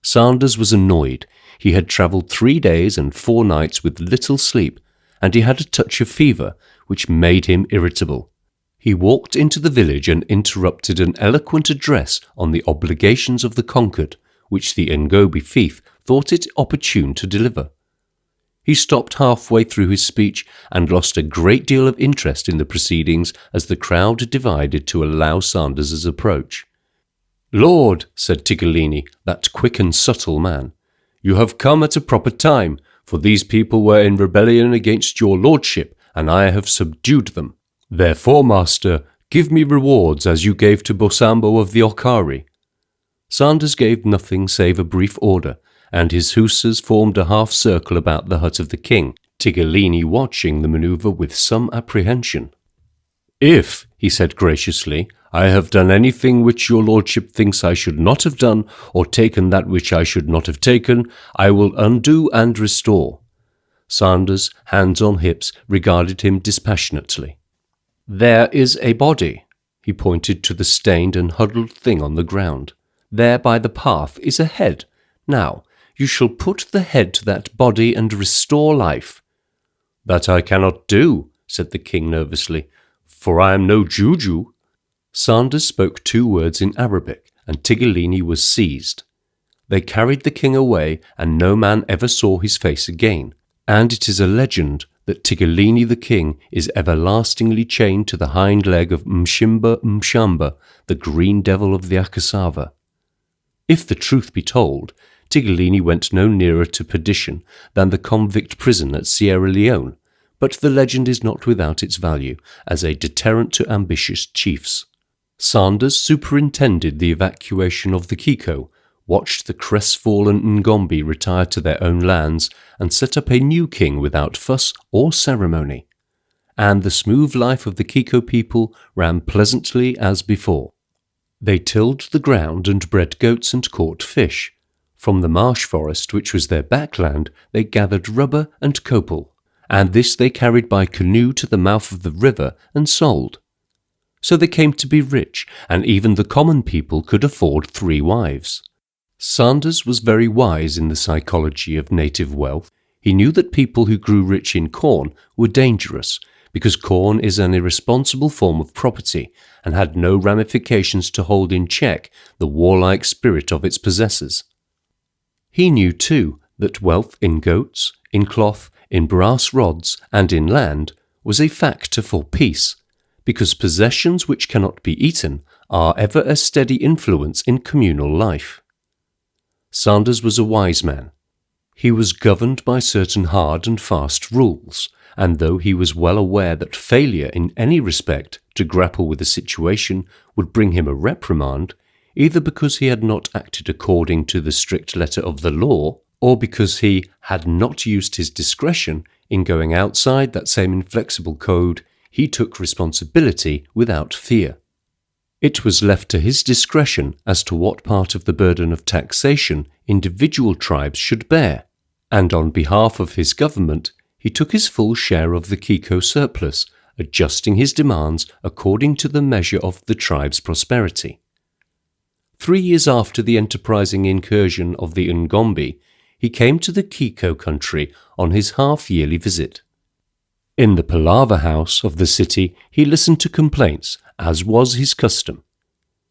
Sanders was annoyed. He had travelled 3 days and 4 nights with little sleep, and he had a touch of fever, which made him irritable. He walked into the village and interrupted an eloquent address on the obligations of the conquered, which the Ngobi fief thought it opportune to deliver. He stopped halfway through his speech and lost a great deal of interest in the proceedings as the crowd divided to allow Sanders's approach. "Lord," said Tigellini, that quick and subtle man, "you have come at a proper time, for these people were in rebellion against your lordship, and I have subdued them. Therefore, master, give me rewards as you gave to Bosambo of the Okari." Sanders gave nothing save a brief order, and his hussars formed a half-circle about the hut of the king, Tigellini watching the manoeuvre with some apprehension. "If," he said graciously, "I have done anything which your lordship thinks I should not have done, or taken that which I should not have taken, I will undo and restore." Sanders, hands on hips, regarded him dispassionately. "There is a body." He pointed to the stained and huddled thing on the ground. "There by the path is a head. Now, you shall put the head to that body and restore life." "That I cannot do," said the king nervously, "for I am no juju." Sanders spoke 2 words in Arabic, and Tigellini was seized. They carried the king away, and no man ever saw his face again, and it is a legend that Tigellini the king is everlastingly chained to the hind leg of Mshimba Mshamba, the green devil of the Akasava. If the truth be told, Tigellini went no nearer to perdition than the convict prison at Sierra Leone, but the legend is not without its value as a deterrent to ambitious chiefs. Sanders superintended the evacuation of the Kiko, watched the crestfallen Ngombi retire to their own lands, and set up a new king without fuss or ceremony. And the smooth life of the Kiko people ran pleasantly as before. They tilled the ground and bred goats and caught fish. From the marsh forest, which was their backland, they gathered rubber and copal, and this they carried by canoe to the mouth of the river and sold. So they came to be rich, and even the common people could afford 3 wives. Sanders was very wise in the psychology of native wealth. He knew that people who grew rich in corn were dangerous, because corn is an irresponsible form of property and had no ramifications to hold in check the warlike spirit of its possessors. He knew, too, that wealth in goats, in cloth, in brass rods, and in land was a factor for peace, because possessions which cannot be eaten are ever a steady influence in communal life. Sanders was a wise man. He was governed by certain hard and fast rules, and though he was well aware that failure in any respect to grapple with a situation would bring him a reprimand, either because he had not acted according to the strict letter of the law, or because he had not used his discretion in going outside that same inflexible code, he took responsibility without fear. It was left to his discretion as to what part of the burden of taxation individual tribes should bear, and on behalf of his government, he took his full share of the Kiko surplus, adjusting his demands according to the measure of the tribe's prosperity. 3 years after the enterprising incursion of the Ngombi, he came to the Kiko country on his half-yearly visit. In the palaver house of the city, he listened to complaints, as was his custom.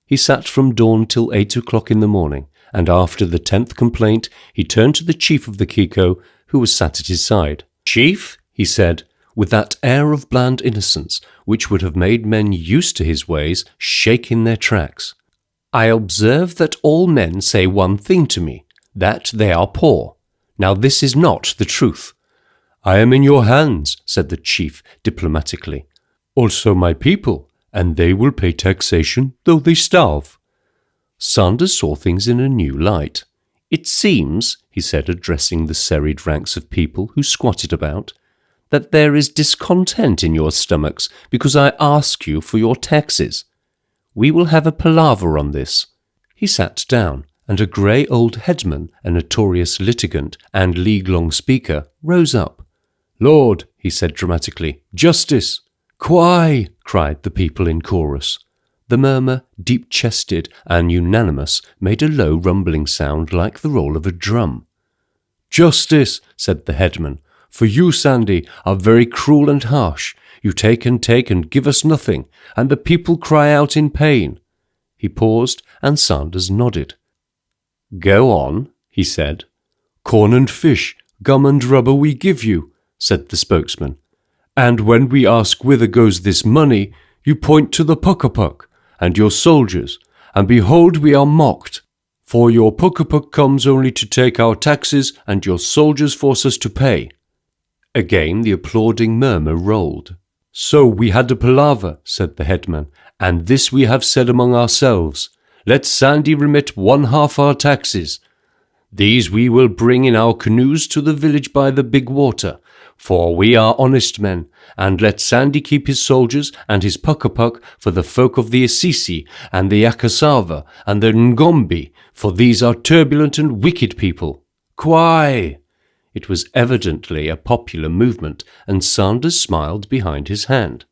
He sat from dawn till 8 o'clock in the morning, and after the 10th complaint, he turned to the chief of the Kiko, who was sat at his side. "Chief," he said, with that air of bland innocence which would have made men used to his ways shake in their tracks. "I observe that all men say one thing to me, that they are poor. Now this is not the truth." "I am in your hands," said the chief diplomatically. "Also my people, and they will pay taxation though they starve." Sanders saw things in a new light. "It seems," he said, addressing the serried ranks of people who squatted about, "that there is discontent in your stomachs because I ask you for your taxes. We will have a palaver on this." He sat down, and a grey old headman, a notorious litigant and league-long speaker, rose up. "Lord," he said dramatically, "justice!" "Quae!" cried the people in chorus. The murmur, deep-chested and unanimous, made a low rumbling sound like the roll of a drum. "Justice," said the headman, "for you, Sandy, are very cruel and harsh. You take and give us nothing, and the people cry out in pain." He paused, and Sanders nodded. "Go on," he said. "Corn and fish, gum and rubber we give you," said the spokesman. "And when we ask whither goes this money, you point to the Puckapuck and your soldiers, and behold we are mocked. For your Puckapuck comes only to take our taxes, and your soldiers force us to pay." Again the applauding murmur rolled. "So we had a palaver," said the headman, "and this we have said among ourselves. Let Sandy remit 1/2 our taxes. These we will bring in our canoes to the village by the big water, for we are honest men, and let Sandy keep his soldiers and his Puckapuck for the folk of the Assisi and the Akasava and the Ngombi, for these are turbulent and wicked people. Quae!" It was evidently a popular movement, and Sanders smiled behind his hand.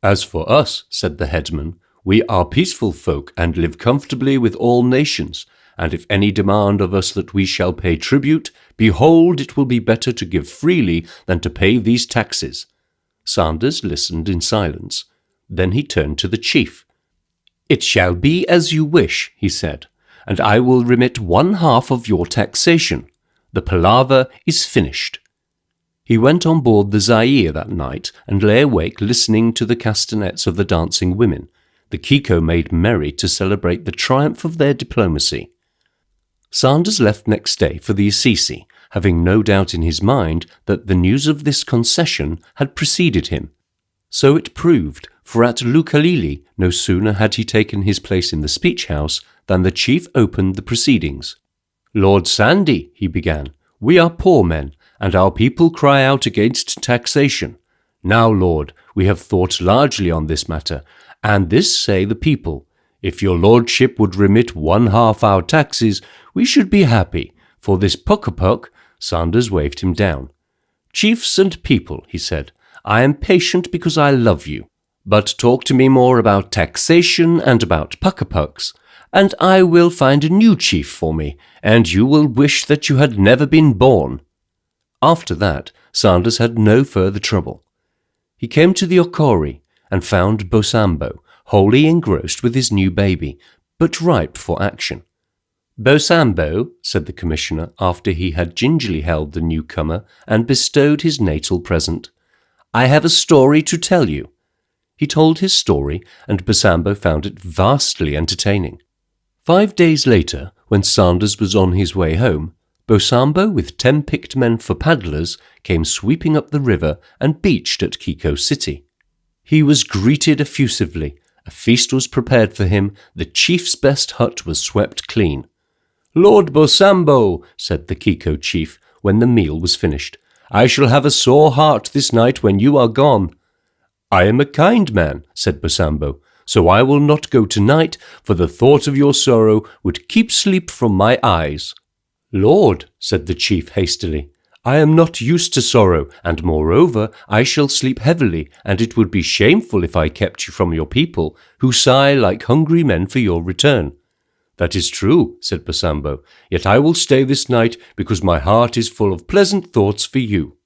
"As for us," said the headman, "we are peaceful folk and live comfortably with all nations, and if any demand of us that we shall pay tribute, behold, it will be better to give freely than to pay these taxes." Sanders listened in silence. Then he turned to the chief. "It shall be as you wish," he said, "and I will remit 1/2 of your taxation. The palaver is finished." He went on board the Zaire that night and lay awake listening to the castanets of the dancing women. The Kiko made merry to celebrate the triumph of their diplomacy. Sanders left next day for the Assisi, having no doubt in his mind that the news of this concession had preceded him. So it proved, for at Lukalili no sooner had he taken his place in the speech-house than the chief opened the proceedings. "Lord Sandy," he began, "we are poor men, and our people cry out against taxation. Now, Lord, we have thought largely on this matter, and this say the people. If your lordship would remit 1/2 our taxes, we should be happy, for this Puckapuck—" Sanders waved him down. "Chiefs and people," he said, "I am patient because I love you. But talk to me more about taxation and about Puckapucks, and I will find a new chief for me, and you will wish that you had never been born." After that, Sanders had no further trouble. He came to the Okori and found Bosambo, wholly engrossed with his new baby, but ripe for action. "Bosambo," said the commissioner after he had gingerly held the newcomer and bestowed his natal present, "I have a story to tell you." He told his story, and Bosambo found it vastly entertaining. 5 days later, when Sanders was on his way home, Bosambo, with 10 picked men for paddlers, came sweeping up the river and beached at Kiko City. He was greeted effusively. A feast was prepared for him. The chief's best hut was swept clean. "Lord Bosambo," said the Kiko chief, when the meal was finished, "I shall have a sore heart this night when you are gone." "I am a kind man," said Bosambo, "so I will not go tonight, for the thought of your sorrow would keep sleep from my eyes." "Lord," said the chief hastily, "I am not used to sorrow, and moreover I shall sleep heavily, and it would be shameful if I kept you from your people, who sigh like hungry men for your return." "That is true," said Bosambo, "yet I will stay this night because my heart is full of pleasant thoughts for you."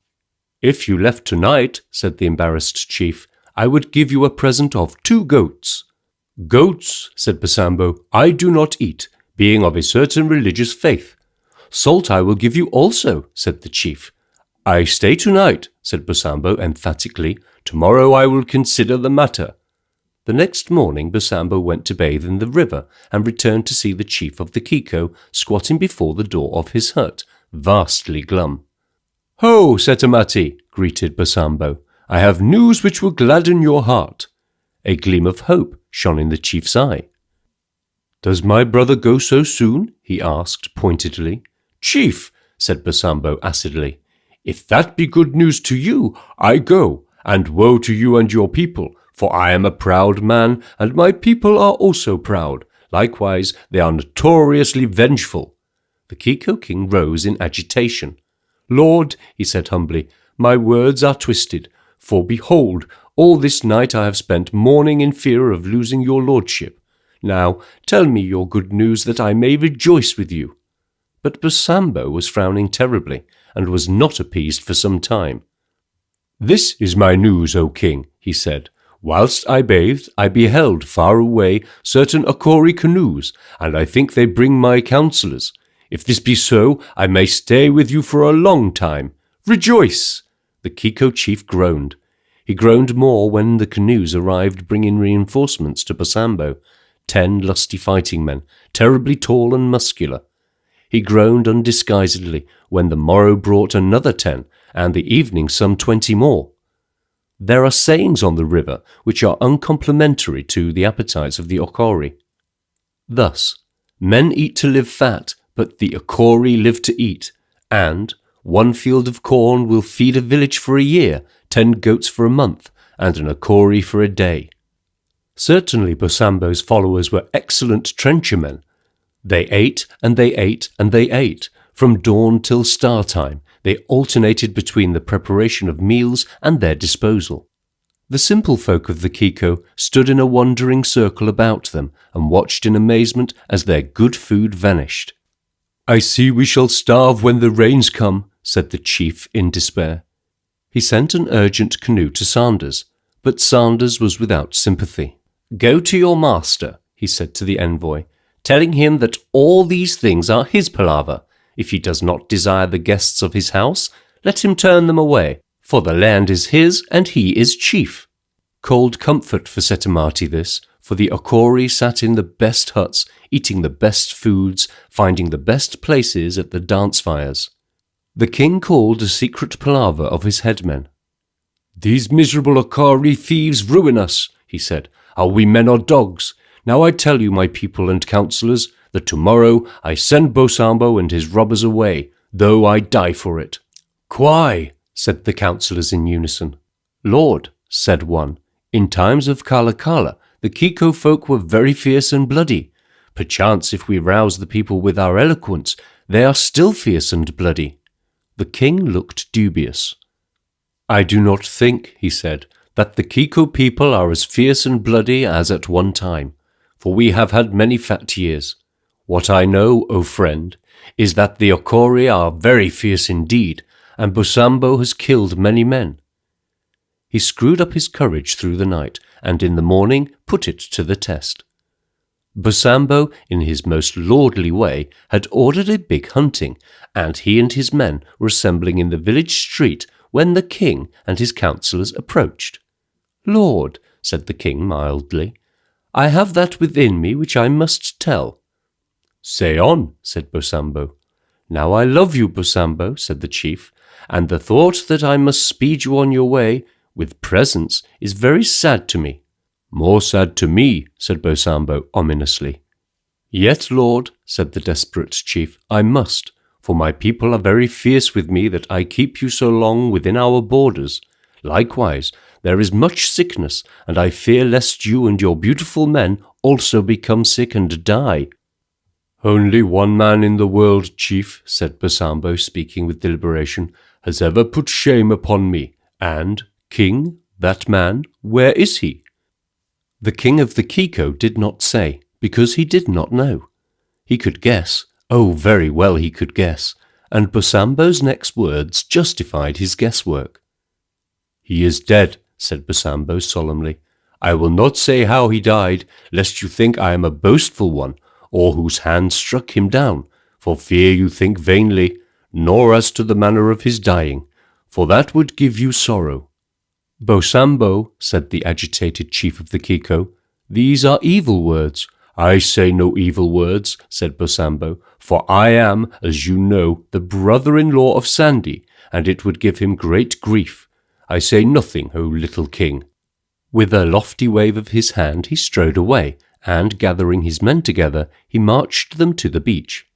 "If you left tonight," said the embarrassed chief, "I would give you a present of 2 goats." "Goats," said Bosambo, "I do not eat, being of a certain religious faith." "Salt I will give you also," said the chief. I stay tonight, said Bosambo emphatically. Tomorrow I will consider the matter. The next morning Bosambo went to bathe in the river and returned to see the chief of the Kiko squatting before the door of his hut, vastly glum. Ho, Setamati, greeted Bosambo. I have news which will gladden your heart. A gleam of hope shone in the chief's eye. Does my brother go so soon? He asked pointedly. Chief, said Bosambo acidly, if that be good news to you, I go, and woe to you and your people, for I am a proud man, and my people are also proud. Likewise, they are notoriously vengeful. The Kiko king rose in agitation. Lord, he said humbly, my words are twisted, for behold, all this night I have spent mourning in fear of losing your lordship. Now tell me your good news that I may rejoice with you. But Bosambo was frowning terribly, and was not appeased for some time. This is my news, O king, he said. Whilst I bathed, I beheld far away certain Akori canoes, and I think they bring my counsellors. If this be so, I may stay with you for a long time. Rejoice! The Kiko chief groaned. He groaned more when the canoes arrived bringing reinforcements to Bosambo, 10 lusty fighting men, terribly tall and muscular. He groaned undisguisedly when the morrow brought another 10, and the evening some 20 more. There are sayings on the river which are uncomplimentary to the appetites of the Akori. Thus, men eat to live fat, but the Akori live to eat, and one field of corn will feed a village for a year, 10 goats for a month, and an Akori for a day. Certainly Bosambo's followers were excellent trenchermen. They ate, and they ate, and they ate. From dawn till star time, they alternated between the preparation of meals and their disposal. The simple folk of the Kiko stood in a wondering circle about them and watched in amazement as their good food vanished. I see we shall starve when the rains come, said the chief in despair. He sent an urgent canoe to Sanders, but Sanders was without sympathy. Go to your master, he said to the envoy, telling him that all these things are his palaver. If he does not desire the guests of his house, let him turn them away, for the land is his and he is chief. Cold comfort for Setamati this, for the Akori sat in the best huts, eating the best foods, finding the best places at the dance fires. The king called a secret palaver of his headmen. These miserable Akori thieves ruin us, he said. Are we men or dogs? Now I tell you, my people and counsellors, that tomorrow I send Bosambo and his robbers away, though I die for it. Quai, said the counsellors in unison. Lord, said one, in times of Kala, the Kiko folk were very fierce and bloody. Perchance if we rouse the people with our eloquence, they are still fierce and bloody. The king looked dubious. I do not think, he said, that the Kiko people are as fierce and bloody as at one time, for we have had many fat years. What I know, O friend, is that the Akori are very fierce indeed, and Bosambo has killed many men. He screwed up his courage through the night, and in the morning put it to the test. Bosambo, in his most lordly way, had ordered a big hunting, and he and his men were assembling in the village street when the king and his counsellors approached. Lord, said the king mildly, I have that within me which I must tell. Say on, said Bosambo. Now I love you, Bosambo, said the chief, and the thought that I must speed you on your way with presents is very sad to me. More sad to me, said Bosambo ominously. Yet, Lord, said the desperate chief, I must, for my people are very fierce with me that I keep you so long within our borders. Likewise, there is much sickness, and I fear lest you and your beautiful men also become sick and die. Only one man in the world, chief, said Bosambo, speaking with deliberation, has ever put shame upon me, and, king, that man, where is he? The king of the Kiko did not say, because he did not know. He could guess, oh, very well he could guess, and Bosambo's next words justified his guesswork. He is dead, said Bosambo solemnly. I will not say how he died, lest you think I am a boastful one, or whose hand struck him down, for fear you think vainly, nor as to the manner of his dying, for that would give you sorrow." "Bosambo," said the agitated chief of the Kiko, "these are evil words." "I say no evil words," said Bosambo, "for I am, as you know, the brother-in-law of Sandy, and it would give him great grief. I say nothing, O little king." With a lofty wave of his hand he strode away, and gathering his men together, he marched them to the beach.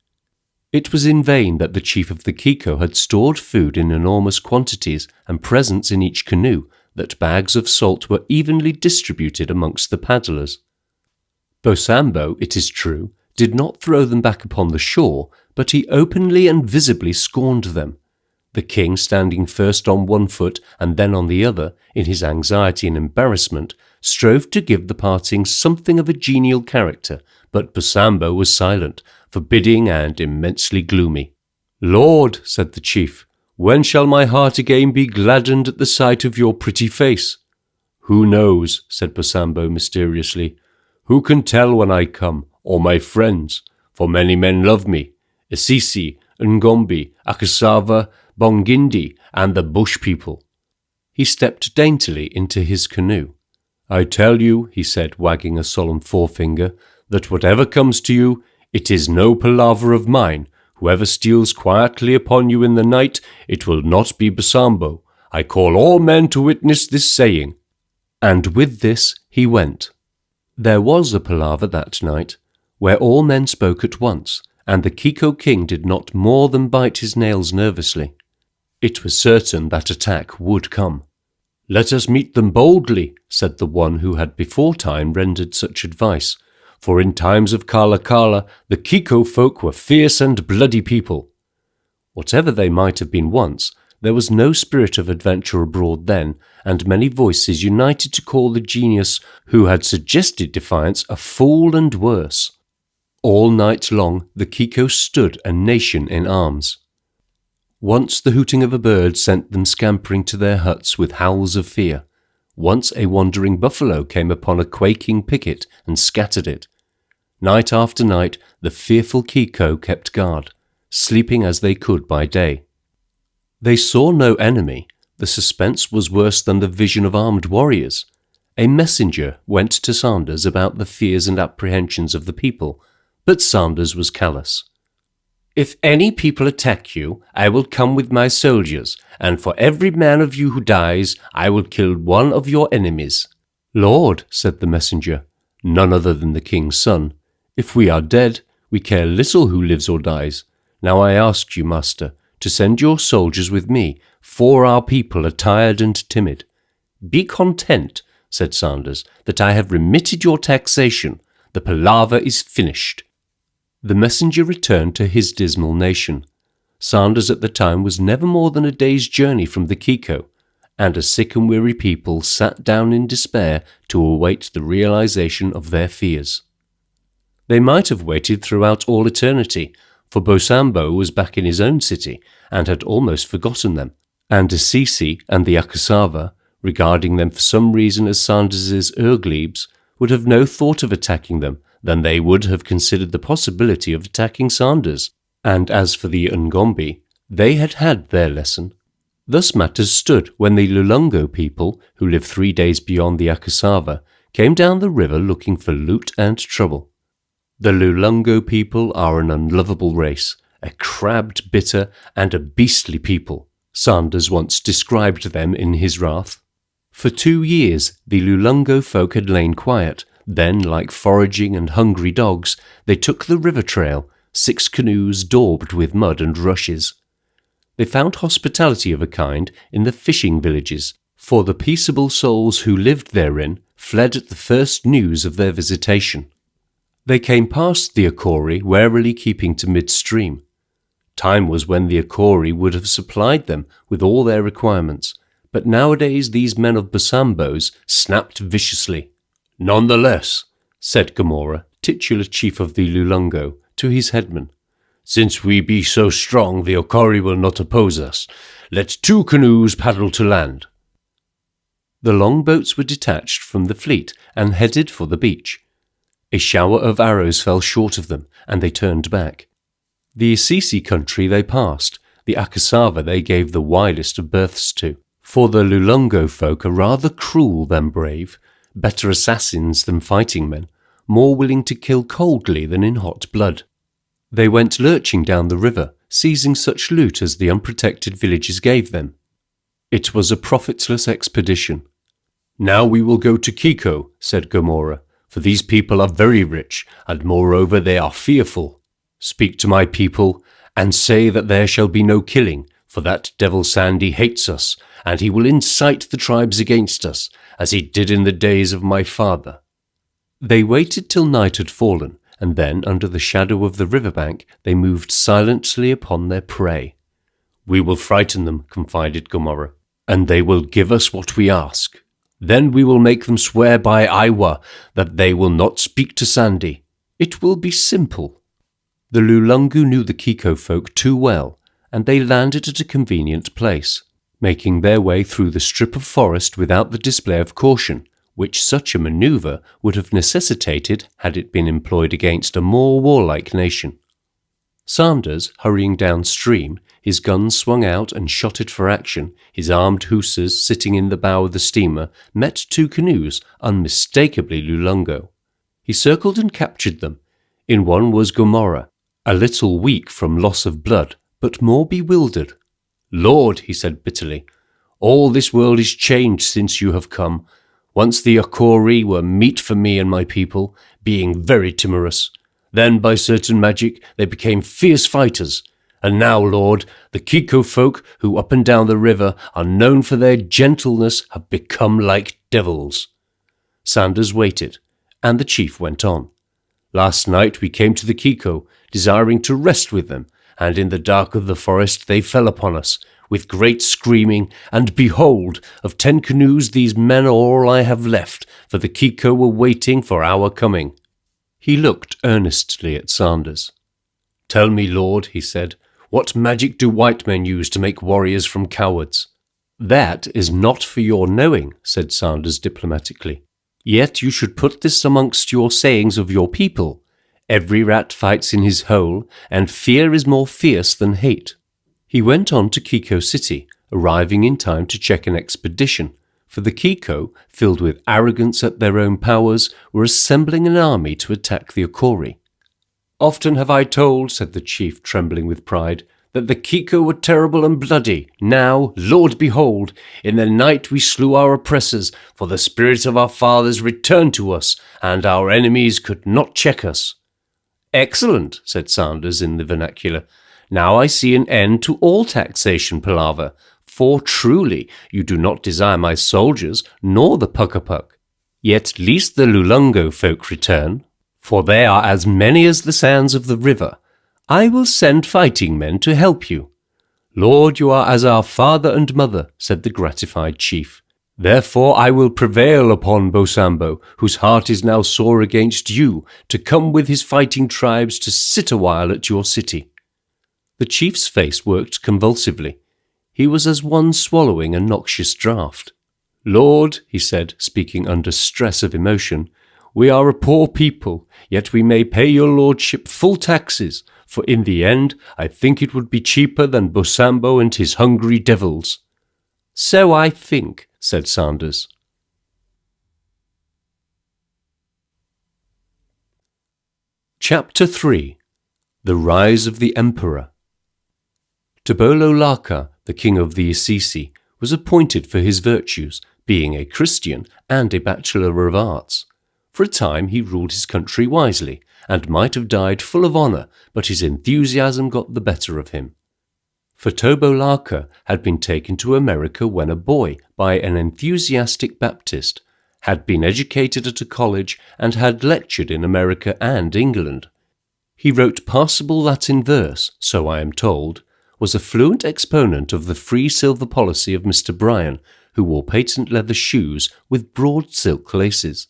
It was in vain that the chief of the Kiko had stored food in enormous quantities and presents in each canoe, that bags of salt were evenly distributed amongst the paddlers. Bosambo, it is true, did not throw them back upon the shore, but he openly and visibly scorned them. The king, standing first on one foot and then on the other, in his anxiety and embarrassment, strove to give the parting something of a genial character, but Bosambo was silent, forbidding and immensely gloomy. "Lord," said the chief, "when shall my heart again be gladdened at the sight of your pretty face?" "Who knows?" said Bosambo mysteriously. "Who can tell when I come, or my friends? For many men love me. Isisi, Ngombi, Akasava, Bongindi, and the bush people." He stepped daintily into his canoe. "I tell you," he said, wagging a solemn forefinger, "that whatever comes to you, it is no palaver of mine. Whoever steals quietly upon you in the night, it will not be Bosambo. I call all men to witness this saying." And with this he went. There was a palaver that night, where all men spoke at once, and the Kiko king did not more than bite his nails nervously. It was certain that attack would come. "Let us meet them boldly," said the one who had beforetime rendered such advice, "for in times of Kala Kala the Kiko folk were fierce and bloody people." Whatever they might have been once, there was no spirit of adventure abroad then, and many voices united to call the genius who had suggested defiance a fool and worse. All night long the Kiko stood a nation in arms. Once the hooting of a bird sent them scampering to their huts with howls of fear. Once a wandering buffalo came upon a quaking picket and scattered it. Night after night the fearful Kiko kept guard, sleeping as they could by day. They saw no enemy. The suspense was worse than the vision of armed warriors. A messenger went to Sanders about the fears and apprehensions of the people, but Sanders was callous. "If any people attack you, I will come with my soldiers, and for every man of you who dies, I will kill one of your enemies." "Lord," said the messenger, none other than the king's son, "if we are dead, we care little who lives or dies. Now I ask you, master, to send your soldiers with me, for our people are tired and timid." "Be content," said Sanders, "that I have remitted your taxation. The palaver is finished." The messenger returned to his dismal nation. Sanders at the time was never more than a day's journey from the Kiko, and a sick and weary people sat down in despair to await the realization of their fears. They might have waited throughout all eternity, for Bosambo was back in his own city and had almost forgotten them, and Assisi and the Akasava, regarding them for some reason as Sanders's Urglebes, would have no thought of attacking them than they would have considered the possibility of attacking Sanders. And as for the Ngombi, they had had their lesson. Thus matters stood when the Lulungo people, who live 3 days beyond the Akasava, came down the river looking for loot and trouble. The Lulungo people are an unlovable race, a crabbed, bitter, and a beastly people. Sanders once described them in his wrath. For 2 years the Lulungo folk had lain quiet. Then, like foraging and hungry dogs, they took the river trail, 6 canoes daubed with mud and rushes. They found hospitality of a kind in the fishing villages, for the peaceable souls who lived therein fled at the first news of their visitation. They came past the Akori, warily keeping to midstream. Time was when the Akori would have supplied them with all their requirements, but nowadays these men of Bosambo's snapped viciously. "Nonetheless," said Gamora, titular chief of the Lulungo, to his headman, "since we be so strong the Akori will not oppose us. Let 2 canoes paddle to land." The longboats were detached from the fleet and headed for the beach. A shower of arrows fell short of them, and they turned back. The Assisi country they passed, the Akasava they gave the wildest of births to. For the Lulungo folk are rather cruel than brave, better assassins than fighting men, more willing to kill coldly than in hot blood. They went lurching down the river, seizing such loot as the unprotected villages gave them. It was a profitless expedition. "Now we will go to Kiko," said Gomorrah, "for these people are very rich, and moreover they are fearful. Speak to my people, and say that there shall be no killing, for that devil Sandy hates us, and he will incite the tribes against us, as he did in the days of my father." They waited till night had fallen, and then, under the shadow of the riverbank, they moved silently upon their prey. "We will frighten them," confided Gomorrah, "and they will give us what we ask. Then we will make them swear by Iwa that they will not speak to Sandy. It will be simple." The Lulungu knew the Kiko folk too well, and they landed at a convenient place, making their way through the strip of forest without the display of caution, which such a manoeuvre would have necessitated had it been employed against a more warlike nation. Sanders, hurrying downstream, his guns swung out and shotted for action, his armed hussars sitting in the bow of the steamer, met two canoes, unmistakably Lulungo. He circled and captured them. In one was Gomorrah, a little weak from loss of blood, but more bewildered. "Lord," he said bitterly, "all this world is changed since you have come. Once the Akori were meat for me and my people, being very timorous. Then, by certain magic, they became fierce fighters. And now, Lord, the Kiko folk, who up and down the river are known for their gentleness, have become like devils." Sanders waited, and the chief went on. "Last night we came to the Kiko, desiring to rest with them, and in the dark of the forest they fell upon us, with great screaming, and behold, of 10 canoes these men are all I have left, for the Kiko were waiting for our coming." He looked earnestly at Sanders. "Tell me, Lord," he said, "what magic do white men use to make warriors from cowards?" "That is not for your knowing," said Sanders diplomatically. "Yet you should put this amongst your sayings of your people. Every rat fights in his hole, and fear is more fierce than hate." He went on to Kiko City, arriving in time to check an expedition, for the Kiko, filled with arrogance at their own powers, were assembling an army to attack the Akori. "Often have I told," said the chief, trembling with pride, "that the Kiko were terrible and bloody. Now, Lord, behold, in the night we slew our oppressors, for the spirit of our fathers returned to us, and our enemies could not check us." "Excellent," said Sanders in the vernacular. "Now I see an end to all taxation palaver, for truly you do not desire my soldiers, nor the Puckapuck. Yet least the Lulungo folk return, for they are as many as the sands of the river. I will send fighting men to help you." "Lord, you are as our father and mother," said the gratified chief. "Therefore I will prevail upon Bosambo, whose heart is now sore against you, to come with his fighting tribes to sit a while at your city." The chief's face worked convulsively. He was as one swallowing a noxious draught. "Lord," he said, speaking under stress of emotion, "we are a poor people, yet we may pay your lordship full taxes, for in the end I think it would be cheaper than Bosambo and his hungry devils." "So I think," said Sanders. Chapter 3. The Rise of the Emperor. Tobolo Laka, the king of the Isisi, was appointed for his virtues, being a Christian and a Bachelor of Arts. For a time he ruled his country wisely, and might have died full of honour, but his enthusiasm got the better of him. For Tobo Laka had been taken to America when a boy by an enthusiastic Baptist, had been educated at a college, and had lectured in America and England. He wrote passable Latin verse, so I am told, was a fluent exponent of the free silver policy of Mr. Bryan, who wore patent leather shoes with broad silk laces.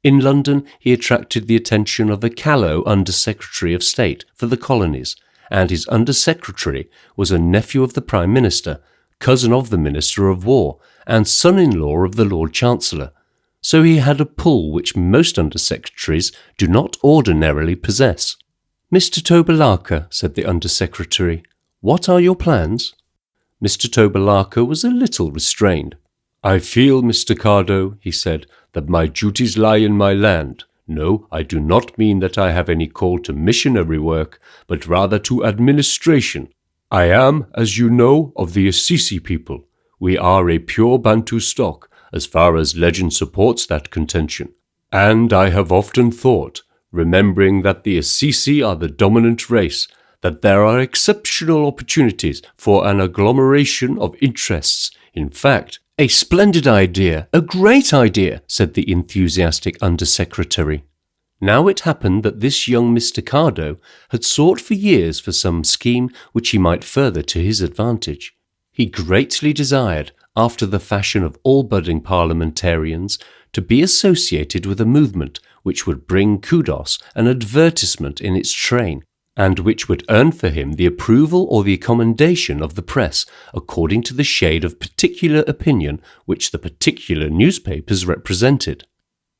In London he attracted the attention of a callow Under-Secretary of State for the colonies, and his Under-Secretary was a nephew of the Prime Minister, cousin of the Minister of War, and son-in-law of the Lord Chancellor, so he had a pull which most Under-Secretaries do not ordinarily possess. "Mr. Tobalaka," said the Under-Secretary, What are your plans?" Mr. Tobalaka was a little restrained. "I feel, Mr. Cardo," he said, "that my duties lie in my land. No, I do not mean that I have any call to missionary work, but rather to administration. I am, as you know, of the Assisi people. We are a pure Bantu stock, as far as legend supports that contention. And I have often thought, remembering that the Assisi are the dominant race, that there are exceptional opportunities for an agglomeration of interests. In fact, "A splendid idea, a great idea," said the enthusiastic Undersecretary. Now it happened that this young Mr. Cardo had sought for years for some scheme which he might further to his advantage. He greatly desired, after the fashion of all budding parliamentarians, to be associated with a movement which would bring kudos and advertisement in its train, and which would earn for him the approval or the commendation of the press, according to the shade of particular opinion which the particular newspapers represented.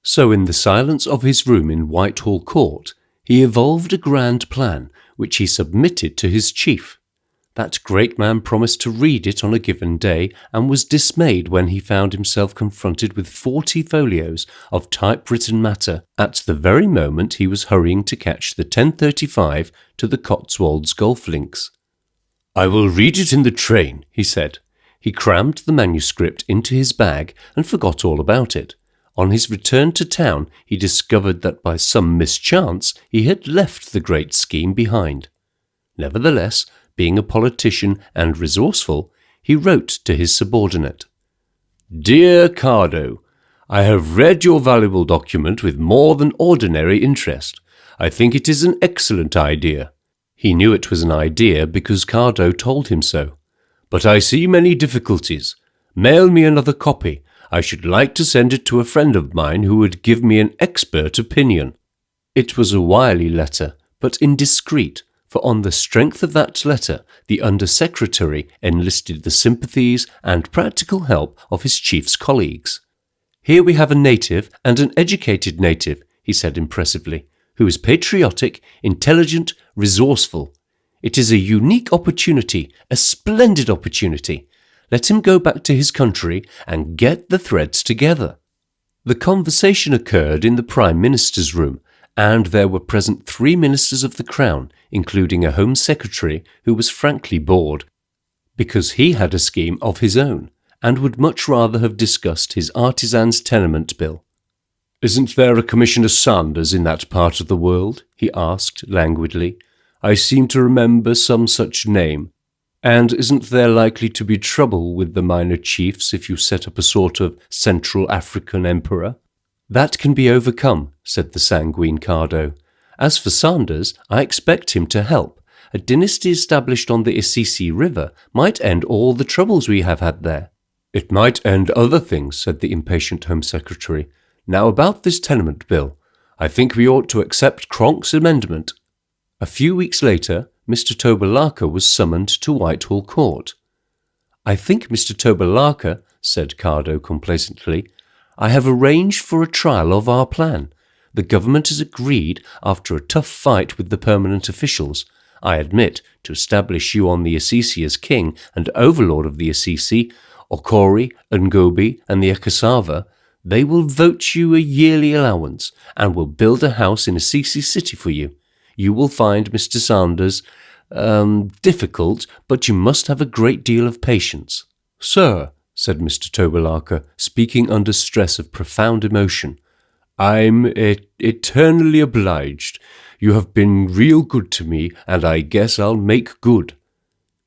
So in the silence of his room in Whitehall Court, he evolved a grand plan, which he submitted to his chief. That great man promised to read it on a given day, and was dismayed when he found himself confronted with 40 folios of typewritten matter at the very moment he was hurrying to catch the 10:35 to the Cotswolds golf links. "I will read it in the train," he said. He crammed the manuscript into his bag and forgot all about it. On his return to town, he discovered that by some mischance he had left the great scheme behind. Nevertheless, being a politician and resourceful, he wrote to his subordinate, "Dear Cardo, I have read your valuable document with more than ordinary interest. I think it is an excellent idea." He knew it was an idea because Cardo told him so. "But I see many difficulties. Mail me another copy. I should like to send it to a friend of mine who would give me an expert opinion." It was a wily letter, but indiscreet, for on the strength of that letter the Undersecretary enlisted the sympathies and practical help of his chief's colleagues. "Here we have a native, and an educated native," he said impressively, "who is patriotic, intelligent, resourceful. It is a unique opportunity, a splendid opportunity. Let him go back to his country and get the threads together." The conversation occurred in the Prime Minister's room, and there were present 3 ministers of the Crown, including a Home Secretary who was frankly bored, because he had a scheme of his own, and would much rather have discussed his artisan's tenement bill. "Isn't there a Commissioner Sanders in that part of the world?" he asked languidly. "I seem to remember some such name. And isn't there likely to be trouble with the minor chiefs if you set up a sort of Central African emperor?" "That can be overcome," said the sanguine Cardo. "As for Sanders, I expect him to help. A dynasty established on the Assisi River might end all the troubles we have had there." "It might end other things," said the impatient Home Secretary. "Now about this tenement bill. I think we ought to accept Cronk's amendment." A few weeks later, Mr. Tobalaka was summoned to Whitehall Court. "I think, Mr. Tobalaka," said Cardo complacently, "I have arranged for a trial of our plan. The government has agreed, after a tough fight with the permanent officials, I admit, to establish you on the Assisi as king and overlord of the Assisi, Okori, Ngobi, and the Ekasava. They will vote you a yearly allowance, and will build a house in Assisi City for you. You will find Mr. Sanders difficult, but you must have a great deal of patience." "Sir," said Mr. Tobalaka, speaking under stress of profound emotion, "I'm eternally obliged. You have been real good to me, and I guess I'll make good."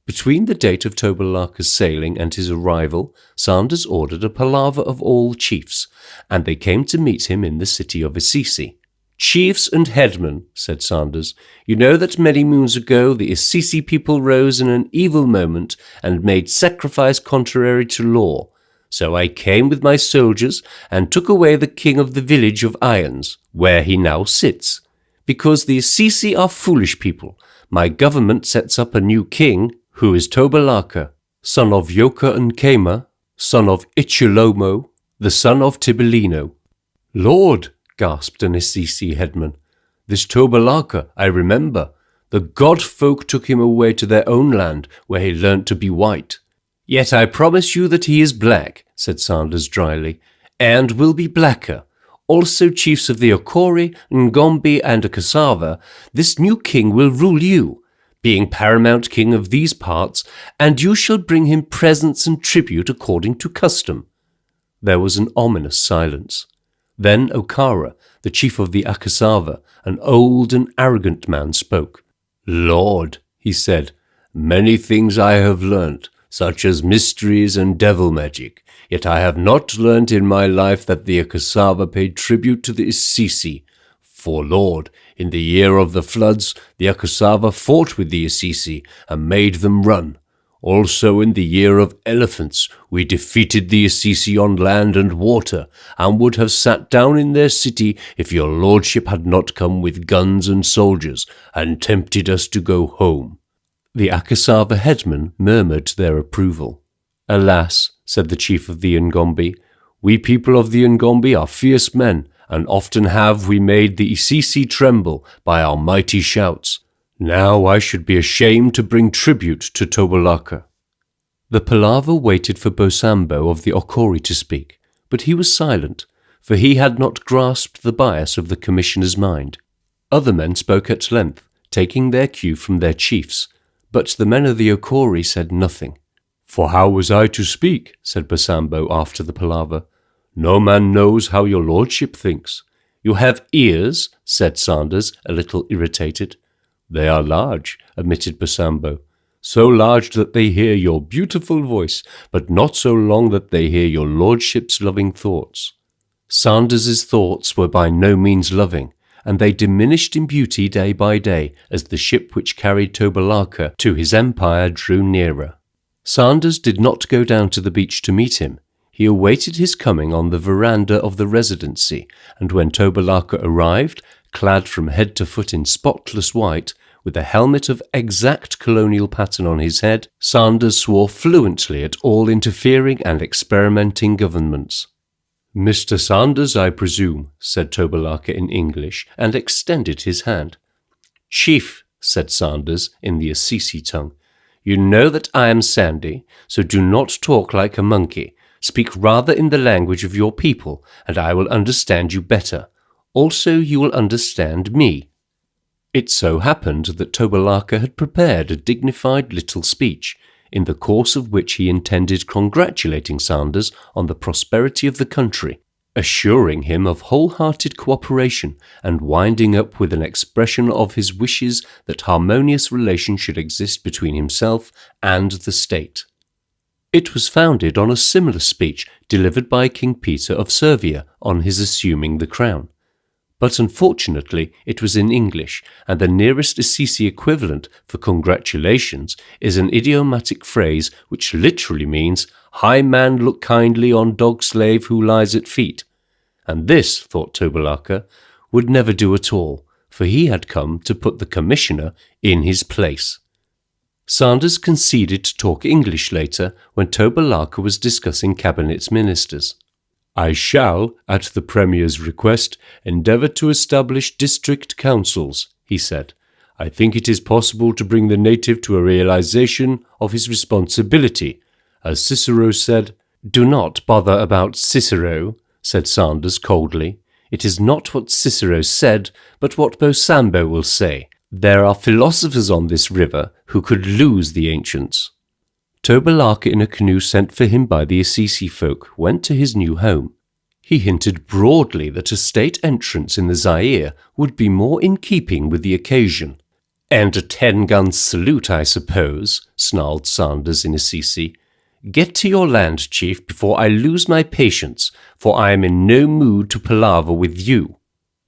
Between the date of Tobalaka's sailing and his arrival, Sanders ordered a palaver of all chiefs, and they came to meet him in the city of Assisi. "Chiefs and headmen," said Sanders, "you know that many moons ago the Assisi people rose in an evil moment and made sacrifice contrary to law. So I came with my soldiers and took away the king of the village of Irons, where he now sits. Because the Assisi are foolish people, my government sets up a new king, who is Tobalaka, son of Yoka and Kema, son of Ichilomo, the son of Tibolino." "Lord," gasped an Assisi headman, "this Tobalaka, I remember. The god folk took him away to their own land, where he learnt to be white. Yet I promise you that he is black, said Sanders dryly, and will be blacker. Also chiefs of the Okori, Ngombe and Akasava, this new king will rule you, being paramount king of these parts, and you shall bring him presents and tribute according to custom. There was an ominous silence. Then Okara, the chief of the Akasava, an old and arrogant man, spoke. Lord, he said, many things I have learnt, such as mysteries and devil magic, yet I have not learnt in my life that the Akasava paid tribute to the Isisi. For, Lord, in the year of the floods, the Akasava fought with the Isisi and made them run. Also in the year of elephants, we defeated the Isisi on land and water, and would have sat down in their city if your lordship had not come with guns and soldiers, and tempted us to go home. The Akasava headmen murmured their approval. Alas, said the chief of the Ngombe, we people of the Ngombe are fierce men, and often have we made the Isisi tremble by our mighty shouts. Now I should be ashamed to bring tribute to Tobalaka. The palaver waited for Bosambo of the Okori to speak, but he was silent, for he had not grasped the bias of the commissioner's mind. Other men spoke at length, taking their cue from their chiefs, but the men of the Okori said nothing. For how was I to speak? Said Bosambo after the palaver. No man knows how your lordship thinks. You have ears, said Sanders, a little irritated. They are large, admitted Bosambo, so large that they hear your beautiful voice, but not so long that they hear your lordship's loving thoughts. Sanders's thoughts were by no means loving, and they diminished in beauty day by day as the ship which carried Tobalaka to his empire drew nearer. Sanders did not go down to the beach to meet him. He awaited his coming on the veranda of the residency, and when Tobalaka arrived, clad from head to foot in spotless white, with a helmet of exact colonial pattern on his head, Sanders swore fluently at all interfering and experimenting governments. Mr. Sanders, I presume, said Tobalaka in English, and extended his hand. Chief, said Sanders in the Assisi tongue, you know that I am Sandy, so do not talk like a monkey. Speak rather in the language of your people, and I will understand you better. Also you will understand me. It so happened that Tobalaka had prepared a dignified little speech, in the course of which he intended congratulating Sanders on the prosperity of the country, assuring him of wholehearted cooperation, and winding up with an expression of his wishes that harmonious relations should exist between himself and the state. It was founded on a similar speech delivered by King Peter of Servia on his assuming the crown. But unfortunately it was in English, and the nearest Assisi equivalent for congratulations is an idiomatic phrase which literally means, "High man look kindly on dog slave who lies at feet." And this, thought Tobalaka, would never do at all, for he had come to put the commissioner in his place. Sanders conceded to talk English later when Tobalaka was discussing cabinet ministers. I shall, at the Premier's request, endeavour to establish district councils, he said. I think it is possible to bring the native to a realization of his responsibility. As Cicero said, Do not bother about Cicero, said Sanders coldly. It is not what Cicero said, but what Bosambo will say. There are philosophers on this river who could lose the ancients. Tobalaka in a canoe sent for him by the Assisi folk went to his new home. He hinted broadly that a state entrance in the Zaire would be more in keeping with the occasion. And a 10-gun salute, I suppose, snarled Sanders in Assisi. Get to your land, chief, before I lose my patience, for I am in no mood to palaver with you.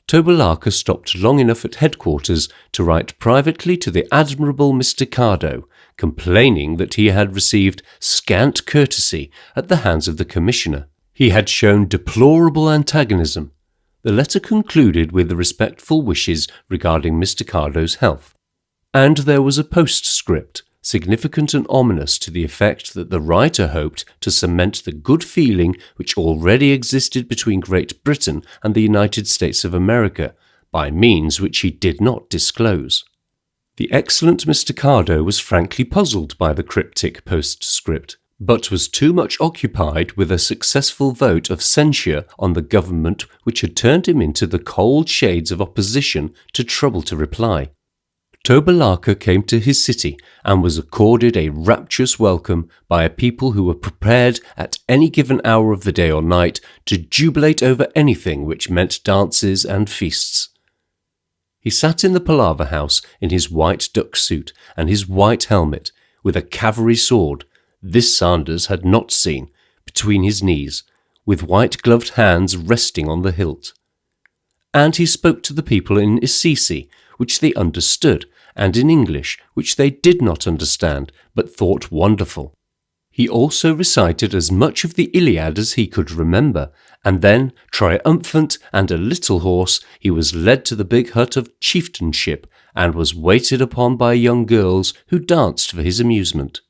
Tobalaka stopped long enough at headquarters to write privately to the admirable Mr. Cardo, complaining that he had received scant courtesy at the hands of the commissioner. He had shown deplorable antagonism. The letter concluded with the respectful wishes regarding Mr. Cardo's health. And there was a postscript, significant and ominous to the effect that the writer hoped to cement the good feeling which already existed between Great Britain and the United States of America, by means which he did not disclose. The excellent Mr. Cardo was frankly puzzled by the cryptic postscript, but was too much occupied with a successful vote of censure on the government which had turned him into the cold shades of opposition to trouble to reply. Tobalaka came to his city and was accorded a rapturous welcome by a people who were prepared at any given hour of the day or night to jubilate over anything which meant dances and feasts. He sat in the palaver house in his white duck suit and his white helmet, with a cavalry sword, this Sanders had not seen, between his knees, with white-gloved hands resting on the hilt. And he spoke to the people in Assisi, which they understood, and in English, which they did not understand, but thought wonderful. He also recited as much of the Iliad as he could remember, and then, triumphant and a little hoarse, he was led to the big hut of chieftainship, and was waited upon by young girls who danced for his amusement.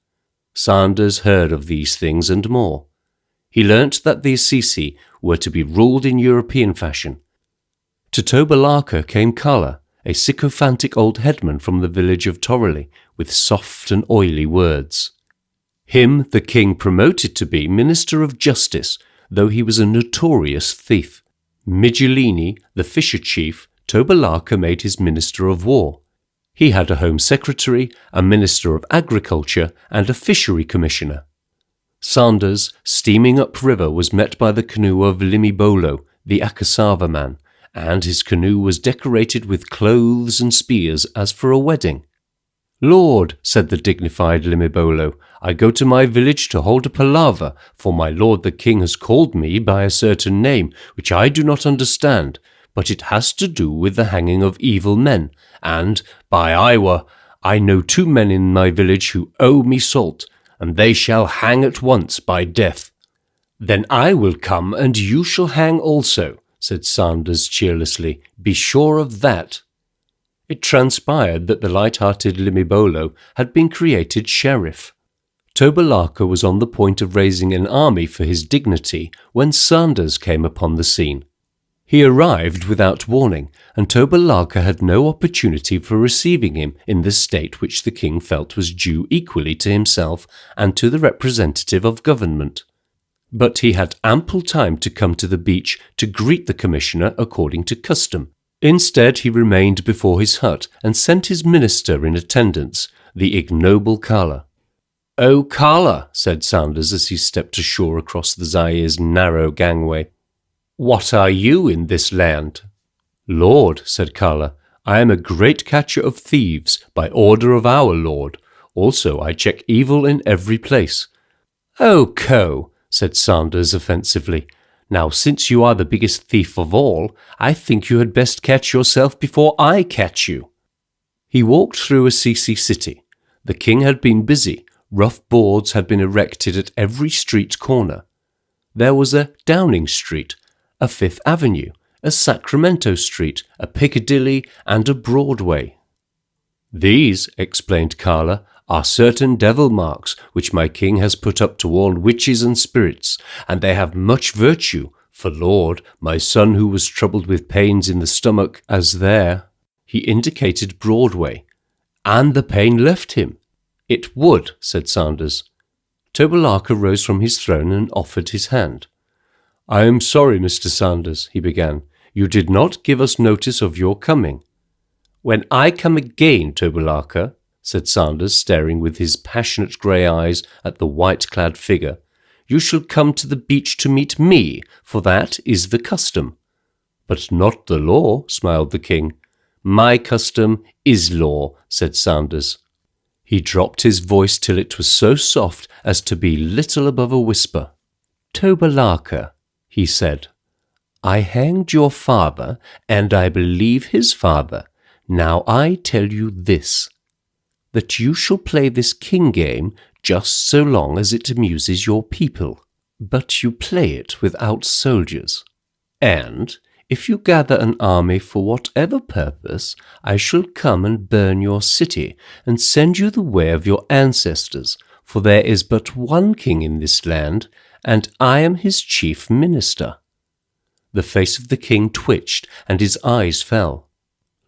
Sanders heard of these things and more. He learnt that the Assisi were to be ruled in European fashion. To Tobalaka came Kala, a sycophantic old headman from the village of Torrelly, with soft and oily words. Him the king promoted to be Minister of Justice, though he was a notorious thief. Migilini, the fisher chief, Tobalaka made his Minister of War. He had a Home Secretary, a Minister of Agriculture, and a Fishery Commissioner. Sanders, steaming upriver, was met by the canoe of Limibolo, the Akasava man, and his canoe was decorated with clothes and spears as for a wedding. "Lord," said the dignified Limibolo, "I go to my village to hold a palaver, for my lord the king has called me by a certain name, which I do not understand, but it has to do with the hanging of evil men, and, by Iwa, I know 2 men in my village who owe me salt, and they shall hang at once by death." "Then I will come, and you shall hang also," said Sanders cheerlessly. "Be sure of that." It transpired that the light-hearted Limibolo had been created sheriff. Tobalaka was on the point of raising an army for his dignity when Sanders came upon the scene. He arrived without warning, and Tobalaka had no opportunity for receiving him in the state which the king felt was due equally to himself and to the representative of government. But he had ample time to come to the beach to greet the commissioner according to custom. Instead, he remained before his hut and sent his minister in attendance, the ignoble Kala. "O Kala," said Sanders as he stepped ashore across the Zaire's narrow gangway, "what are you in this land?" "Lord," said Kala, "I am a great catcher of thieves by order of our lord. Also I check evil in every place." "Oh, Co," said Sanders offensively, "now since you are the biggest thief of all, I think you had best catch yourself before I catch you." He walked through Assisi city. The king had been busy. Rough boards had been erected at every street corner. There was a Downing Street, a Fifth Avenue, a Sacramento Street, a Piccadilly, and a Broadway. "These," explained Kala, "are certain devil marks which my king has put up to warn witches and spirits, and they have much virtue, for Lord, my son who was troubled with pains in the stomach, as there," he indicated Broadway, "and the pain left him." "It would," said Sanders. Tobalaka rose from his throne and offered his hand. "I am sorry, Mr. Sanders," he began. "You did not give us notice of your coming." "When I come again, Tobalaka," said Sanders, staring with his passionate grey eyes at the white-clad figure, "you shall come to the beach to meet me, for that is the custom." "But not the law," smiled the king. "My custom is law," said Sanders. He dropped his voice till it was so soft as to be little above a whisper. "Tobalaka," he said, "I hanged your father, and I believe his father. Now I tell you this, that you shall play this king game just so long as it amuses your people, but you play it without soldiers. And if you gather an army for whatever purpose, I shall come and burn your city and send you the way of your ancestors, for there is but one king in this land, and I am his chief minister." The face of the king twitched and his eyes fell.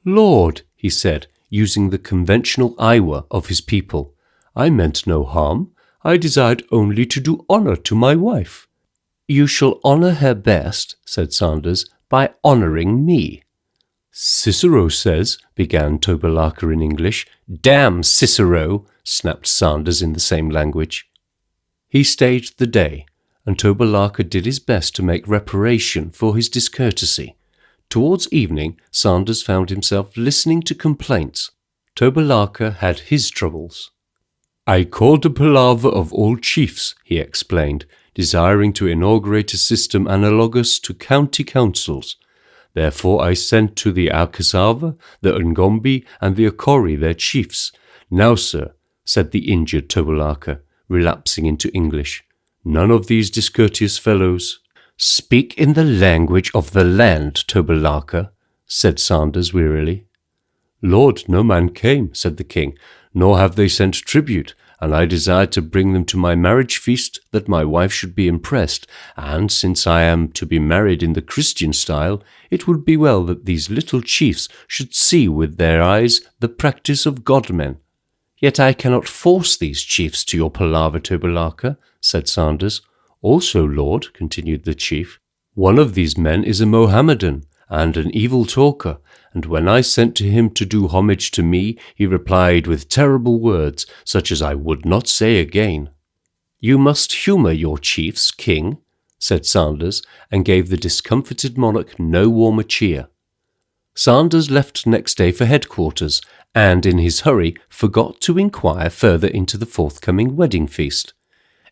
"Lord," he said, using the conventional Iowa of his people. "I meant no harm. I desired only to do honour to my wife." "You shall honour her best," said Sanders, "by honouring me." "Cicero says," began Tobalaka in English. "Damn Cicero," snapped Sanders in the same language. He stayed the day, and Tobalaka did his best to make reparation for his discourtesy. Towards evening, Sanders found himself listening to complaints. Tobalaka had his troubles. "I called a palaver of all chiefs," he explained, desiring to inaugurate a system analogous to county councils. "Therefore I sent to the Akasava, the Ngombe, and the Akori their chiefs. Now, sir," said the injured Tobalaka, relapsing into English, "none of these discourteous fellows—" "Speak in the language of the land, Tobalaka," said Sanders wearily. "Lord, no man came," said the king, "nor have they sent tribute, and I desired to bring them to my marriage feast, that my wife should be impressed, and since I am to be married in the Christian style, it would be well that these little chiefs should see with their eyes the practice of godmen." "Yet I cannot force these chiefs to your palaver, Tobalaka," said Sanders. "Also, Lord," continued the chief, "one of these men is a Mohammedan and an evil talker, and when I sent to him to do homage to me, he replied with terrible words, such as I would not say again." "You must humour your chiefs, king," said Sanders, and gave the discomfited monarch no warmer cheer. Sanders left next day for headquarters, and in his hurry forgot to inquire further into the forthcoming wedding feast.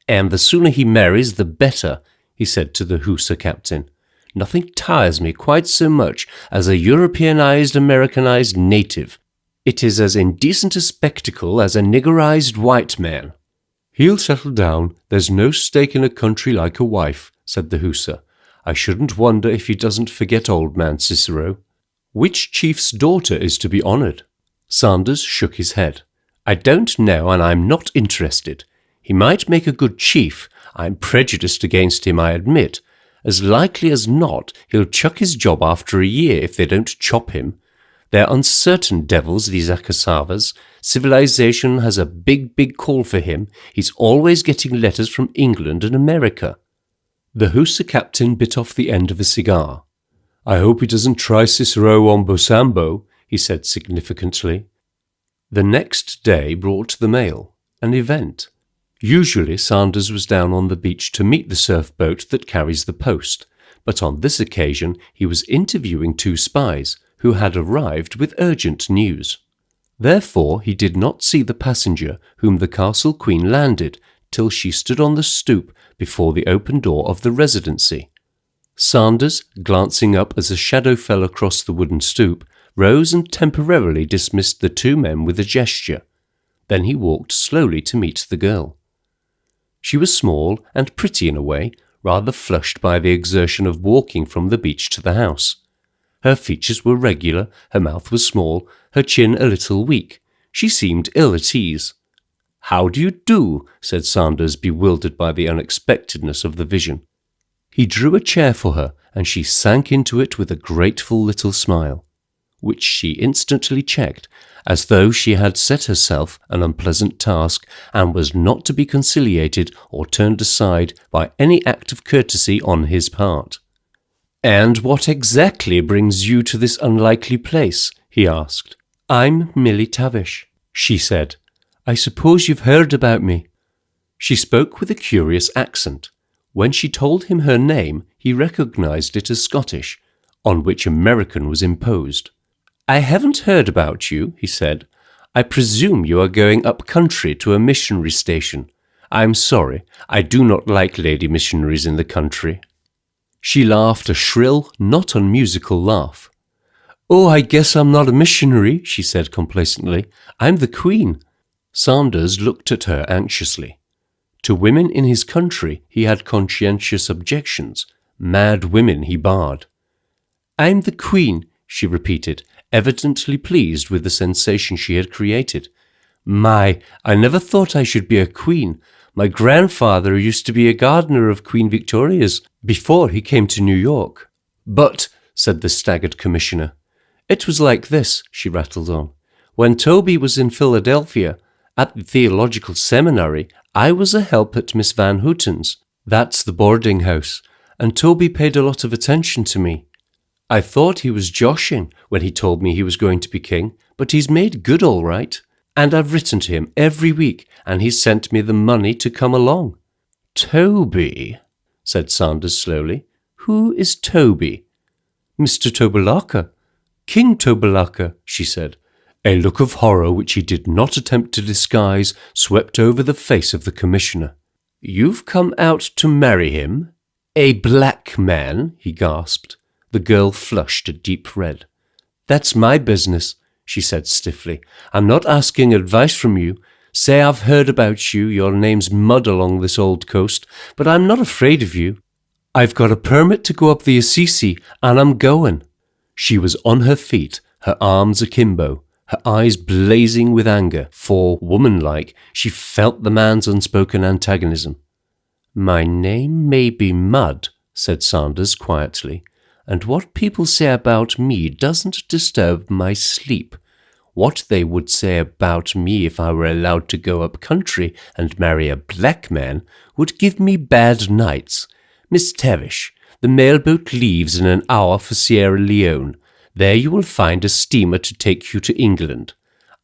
"And the sooner he marries, the better," he said to the Hussar captain. "Nothing tires me quite so much as a Europeanized, Americanized native. It is as indecent a spectacle as a niggerized white man." "He'll settle down. There's no stake in a country like a wife," said the Hussar. "I shouldn't wonder if he doesn't forget old man Cicero." "Which chief's daughter is to be honoured?" Sanders shook his head. "I don't know, and I'm not interested. He might make a good chief. I'm prejudiced against him, I admit. As likely as not, he'll chuck his job after a year if they don't chop him. They're uncertain devils, these Akasavas. Civilization has a big call for him. He's always getting letters from England and America." The Hussar captain bit off the end of a cigar. "I hope he doesn't try Cicero on Bosambo," he said significantly. The next day brought the mail, an event. Usually Sanders was down on the beach to meet the surf boat that carries the post, but on this occasion he was interviewing 2 spies who had arrived with urgent news. Therefore he did not see the passenger whom the castle queen landed till she stood on the stoop before the open door of the residency. Sanders, glancing up as a shadow fell across the wooden stoop, rose and temporarily dismissed the 2 men with a gesture. Then he walked slowly to meet the girl. She was small and pretty in a way, rather flushed by the exertion of walking from the beach to the house. Her features were regular, her mouth was small, her chin a little weak. She seemed ill at ease. "How do you do?" said Sanders, bewildered by the unexpectedness of the vision. He drew a chair for her, and she sank into it with a grateful little smile, which she instantly checked, as though she had set herself an unpleasant task, and was not to be conciliated or turned aside by any act of courtesy on his part. "And what exactly brings you to this unlikely place?" he asked. "I'm Milly Tavish," she said. "I suppose you've heard about me." She spoke with a curious accent. When she told him her name, he recognized it as Scottish, on which American was imposed. "I haven't heard about you," he said. "I presume you are going up country to a missionary station. I'm sorry, I do not like lady missionaries in the country." She laughed a shrill, not unmusical laugh. "Oh, I guess I'm not a missionary," she said complacently. "I'm the Queen." Sanders looked at her anxiously. To women in his country he had conscientious objections. Mad women he barred. "I'm the Queen," she repeated, evidently pleased with the sensation she had created. "My, I never thought I should be a queen. My grandfather used to be a gardener of Queen Victoria's before he came to New York." "But," said the staggered commissioner. "It was like this," she rattled on. When Toby was in Philadelphia, at the theological seminary, I was a help at Miss Van Houten's. That's the boarding house, and Toby paid a lot of attention to me. I thought he was joshing when he told me he was going to be king, but he's made good all right. And I've written to him every week, and he's sent me the money to come along." "Toby," said Sanders slowly. "Who is Toby?" "Mr. Tobalaka. King Tobalaka," she said. A look of horror which he did not attempt to disguise swept over the face of the commissioner. "You've come out to marry him? A black man?" he gasped. The girl flushed a deep red. "That's my business," she said stiffly. "I'm not asking advice from you. Say I've heard about you, your name's mud along this old coast, but I'm not afraid of you. I've got a permit to go up the Assisi, and I'm going." She was on her feet, her arms akimbo, her eyes blazing with anger, for, womanlike, she felt the man's unspoken antagonism. "My name may be Mud," said Sanders quietly, "and what people say about me doesn't disturb my sleep. What they would say about me if I were allowed to go up country and marry a black man would give me bad nights. Miss Tavish, the mailboat leaves in an hour for Sierra Leone. There you will find a steamer to take you to England.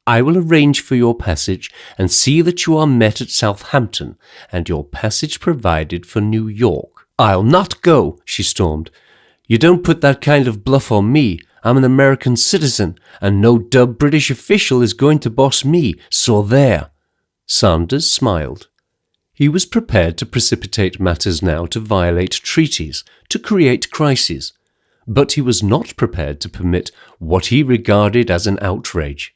I will arrange for your passage and see that you are met at Southampton and your passage provided for New York." "I'll not go," she stormed. "You don't put that kind of bluff on me. I'm an American citizen, and no dub British official is going to boss me, so there." Sanders smiled. He was prepared to precipitate matters now to violate treaties, to create crises, but he was not prepared to permit what he regarded as an outrage.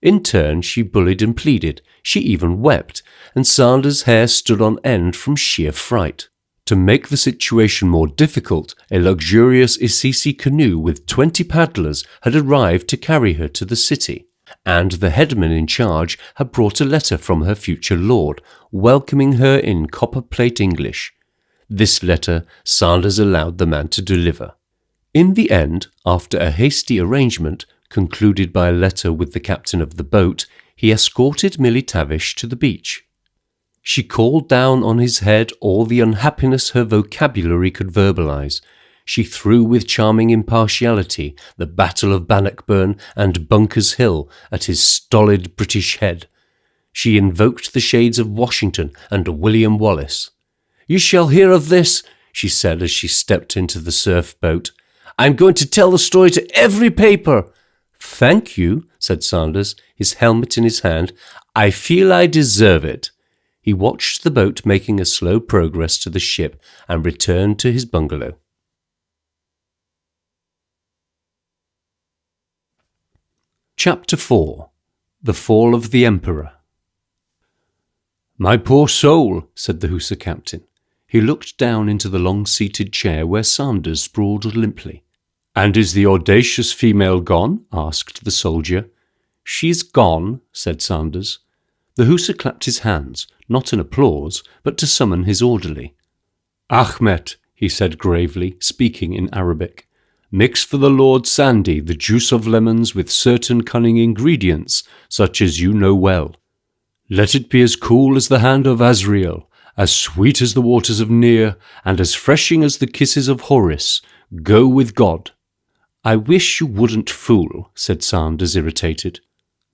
In turn, she bullied and pleaded. She even wept, and Sanders' hair stood on end from sheer fright. To make the situation more difficult, a luxurious Assisi canoe with 20 paddlers had arrived to carry her to the city, and the headman in charge had brought a letter from her future lord, welcoming her in copper-plate English. This letter Sanders allowed the man to deliver. In the end, after a hasty arrangement, concluded by a letter with the captain of the boat, he escorted Milly Tavish to the beach. She called down on his head all the unhappiness her vocabulary could verbalize. She threw with charming impartiality the Battle of Bannockburn and Bunker's Hill at his stolid British head. She invoked the shades of Washington and William Wallace. "You shall hear of this," she said as she stepped into the surf boat. "I'm going to tell the story to every paper." "Thank you," said Sanders, his helmet in his hand. "I feel I deserve it." He watched the boat making a slow progress to the ship and returned to his bungalow. Chapter 4. The Fall of the Emperor. "My poor soul," said the Hussar captain. He looked down into the long-seated chair where Sanders sprawled limply. "And is the audacious female gone?" asked the soldier. "She's gone," said Sanders. The Hussar clapped his hands, not in applause, but to summon his orderly. "Achmet," he said gravely, speaking in Arabic, "mix for the Lord Sandy the juice of lemons with certain cunning ingredients, such as you know well. Let it be as cool as the hand of Azrael, as sweet as the waters of Ner, and as freshing as the kisses of Horus. Go with God." "I wish you wouldn't fool," said Sanders, irritated.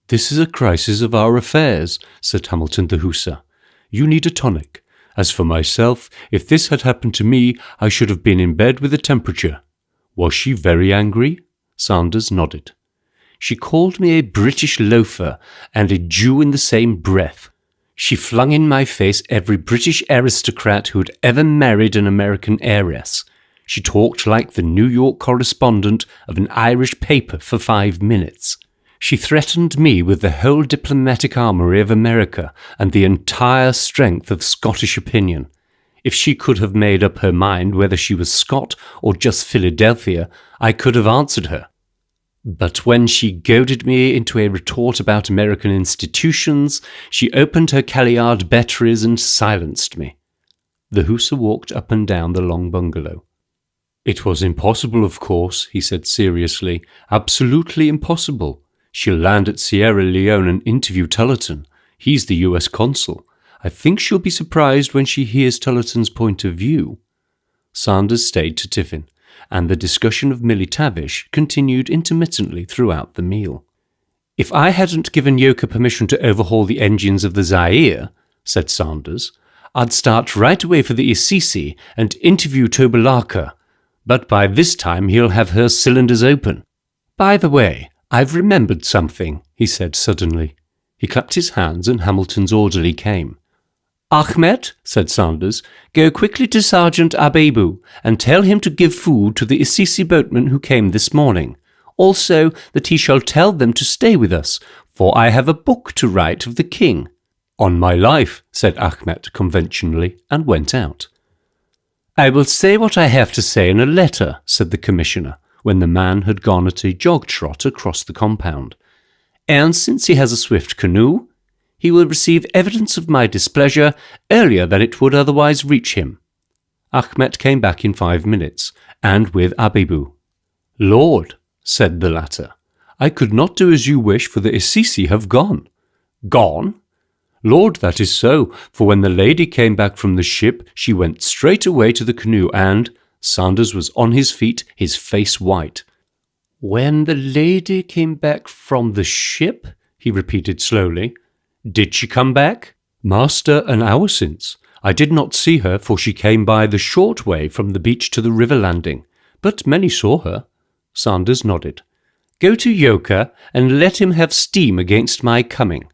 "This is a crisis of our affairs," said Hamilton the Hussar. "You need a tonic. As for myself, if this had happened to me, I should have been in bed with a temperature." "Was she very angry?" Sanders nodded. "She called me a British loafer and a Jew in the same breath. She flung in my face every British aristocrat who had ever married an American heiress. She talked like the New York correspondent of an Irish paper for 5 minutes. She threatened me with the whole diplomatic armoury of America and the entire strength of Scottish opinion. If she could have made up her mind whether she was Scot or just Philadelphia, I could have answered her. But when she goaded me into a retort about American institutions, she opened her Calliard batteries and silenced me." The Hussar walked up and down the long bungalow. "It was impossible, of course," he said seriously. "Absolutely impossible. She'll land at Sierra Leone and interview Tullerton. He's the US consul. I think she'll be surprised when she hears Tullerton's point of view." Sanders stayed to tiffin, and the discussion of Millie Tavish continued intermittently throughout the meal. "If I hadn't given Yoka permission to overhaul the engines of the Zaire," said Sanders, "I'd start right away for the Assisi and interview Tobalaka, but by this time he'll have her cylinders open. By the way, I've remembered something," he said suddenly. He clapped his hands and Hamilton's orderly came. "Ahmed," said Sanders, "go quickly to Sergeant Abebu and tell him to give food to the Assisi boatman who came this morning. Also that he shall tell them to stay with us, for I have a book to write of the king." "On my life," said Ahmed conventionally, and went out. "I will say what I have to say in a letter," said the commissioner, when the man had gone at a jog-trot across the compound. "And since he has a swift canoe, he will receive evidence of my displeasure earlier than it would otherwise reach him." Ahmed came back in 5 minutes, and with Abebu. "Lord," said the latter, "I could not do as you wish, for the Assisi have gone." "Gone?" "Lord, that is so, for when the lady came back from the ship, she went straight away to the canoe, and—" Sanders was on his feet, his face white. "When the lady came back from the ship?" he repeated slowly. "Did she come back?" "Master, an hour since. I did not see her, for she came by the short way from the beach to the river landing, but many saw her." Sanders nodded. "Go to Yoka and let him have steam against my coming."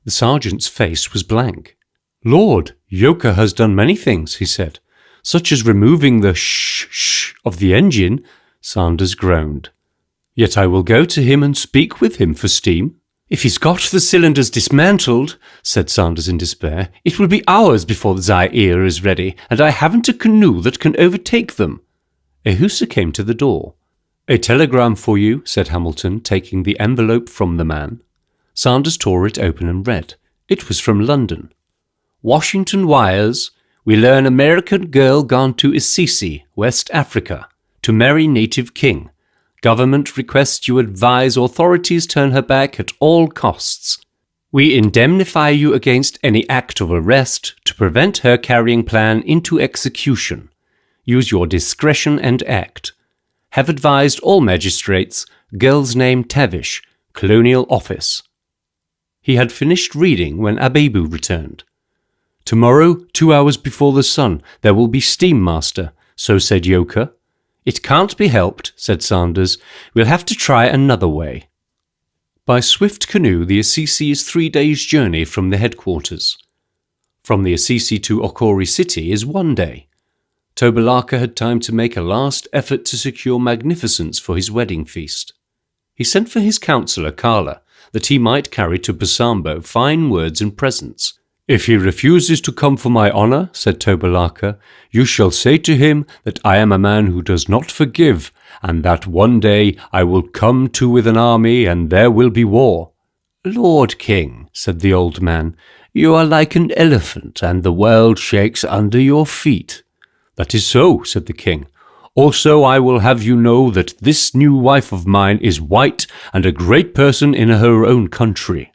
The sergeant's face was blank. "Lord, Yoka has done many things," he said, "such as removing the shh of the engine." Sanders groaned. "Yet I will go to him and speak with him for steam." "If he's got the cylinders dismantled," said Sanders in despair, "it will be hours before the Zaire is ready, and I haven't a canoe that can overtake them." A hussar came to the door. "A telegram for you," said Hamilton, taking the envelope from the man. Sanders tore it open and read. It was from London. "Washington wires, we learn American girl gone to Assisi, West Africa, to marry native king. Government requests you advise authorities turn her back at all costs. We indemnify you against any act of arrest to prevent her carrying plan into execution. Use your discretion and act. Have advised all magistrates, girl's name Tavish, Colonial Office." He had finished reading when Abebu returned. "Tomorrow, 2 hours before the sun, there will be steam, master," so said Yoka. "It can't be helped," said Sanders. "We'll have to try another way." By swift canoe, the Assisi is 3 days' journey from the headquarters. From the Assisi to Okori City is 1 day. Tobalaka had time to make a last effort to secure magnificence for his wedding feast. He sent for his counsellor, Carla, that he might carry to Bosambo fine words and presents. "If he refuses to come for my honour," said Tobalaka, "you shall say to him that I am a man who does not forgive, and that one day I will come to with an army, and there will be war." "Lord King," said the old man, "you are like an elephant, and the world shakes under your feet." "That is so," said the king. "Also I will have you know that this new wife of mine is white and a great person in her own country."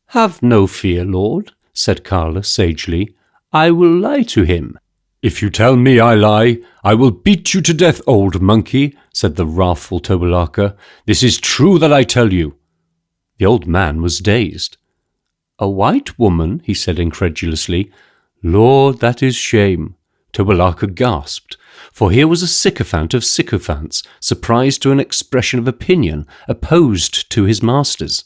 "Have no fear, lord," said Carla sagely. "I will lie to him." "If you tell me I lie, I will beat you to death, old monkey," said the wrathful Tobalaka. "This is true that I tell you." The old man was dazed. "A white woman?" he said incredulously. "Lord, that is shame." Tobalaka gasped, for here was a sycophant of sycophants, surprised to an expression of opinion, opposed to his masters.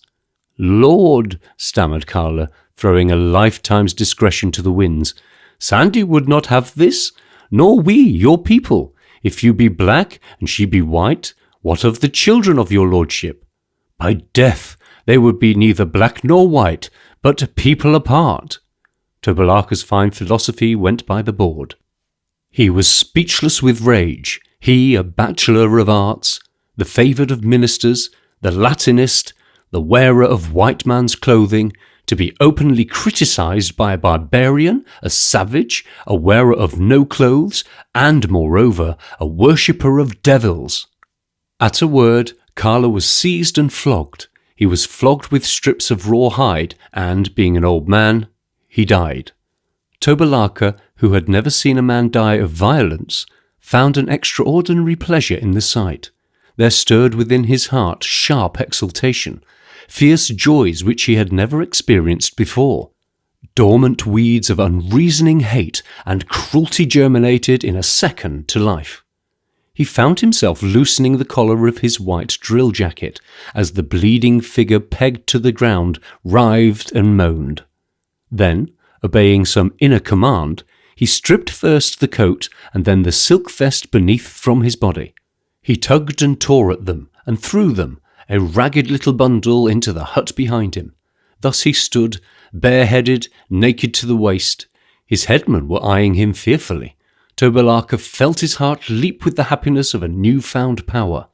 "Lord," stammered Carla, throwing a lifetime's discretion to the winds, "Sandy would not have this, nor we, your people. If you be black, and she be white, what of the children of your lordship? By death, they would be neither black nor white, but people apart." Tobalaka's fine philosophy went by the board. He was speechless with rage, he, a bachelor of arts, the favoured of ministers, the Latinist, the wearer of white man's clothing, to be openly criticised by a barbarian, a savage, a wearer of no clothes, and, moreover, a worshipper of devils. At a word, Carla was seized and flogged. He was flogged with strips of raw hide, and, being an old man, he died. Tobalaka, who had never seen a man die of violence, found an extraordinary pleasure in the sight. There stirred within his heart sharp exultation, fierce joys which he had never experienced before. Dormant weeds of unreasoning hate and cruelty germinated in a second to life. He found himself loosening the collar of his white drill jacket as the bleeding figure pegged to the ground writhed and moaned. Then, obeying some inner command, he stripped first the coat and then the silk vest beneath from his body. He tugged and tore at them and threw them, a ragged little bundle, into the hut behind him. Thus he stood, bareheaded, naked to the waist. His headmen were eyeing him fearfully. Tobalaka felt his heart leap with the happiness of a new-found power.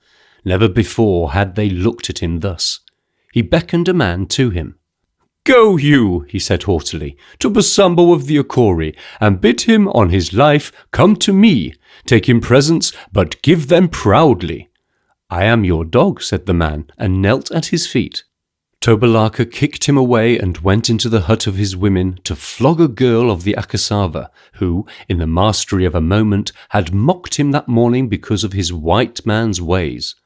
Never before had they looked at him thus. He beckoned a man to him. "Go you," he said haughtily, "to Bosambo of the Akori, and bid him on his life come to me. Take him presents, but give them proudly." "I am your dog," said the man, and knelt at his feet. Tobalaka kicked him away and went into the hut of his women to flog a girl of the Akasava, who, in the mastery of a moment, had mocked him that morning because of his white man's ways.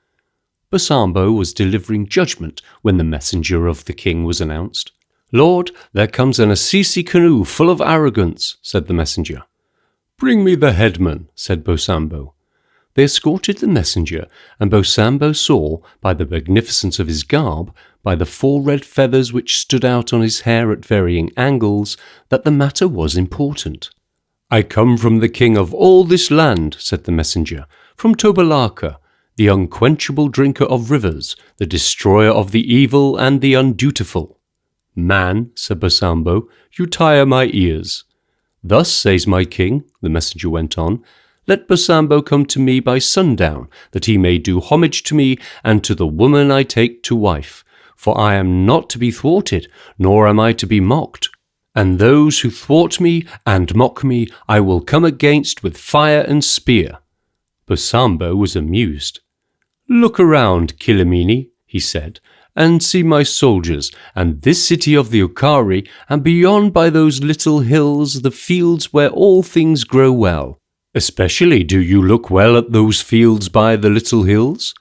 Bosambo was delivering judgment when the messenger of the king was announced. "Lord, there comes an Assisi canoe full of arrogance," said the messenger. "Bring me the headman," said Bosambo. They escorted the messenger, and Bosambo saw, by the magnificence of his garb, by the 4 red feathers which stood out on his hair at varying angles, that the matter was important. "I come from the king of all this land," said the messenger, "from Tobalaka, the unquenchable drinker of rivers, the destroyer of the evil and the undutiful." "Man," said Bosambo, "you tire my ears." "Thus says my king," the messenger went on, "let Bosambo come to me by sundown, that he may do homage to me and to the woman I take to wife. For I am not to be thwarted, nor am I to be mocked. And those who thwart me and mock me I will come against with fire and spear." Bosambo was amused. "Look around, Kilimini," he said, "and see my soldiers, and this city of the Okari, and beyond by those little hills the fields where all things grow well. Especially do you look well at those fields by the little hills?"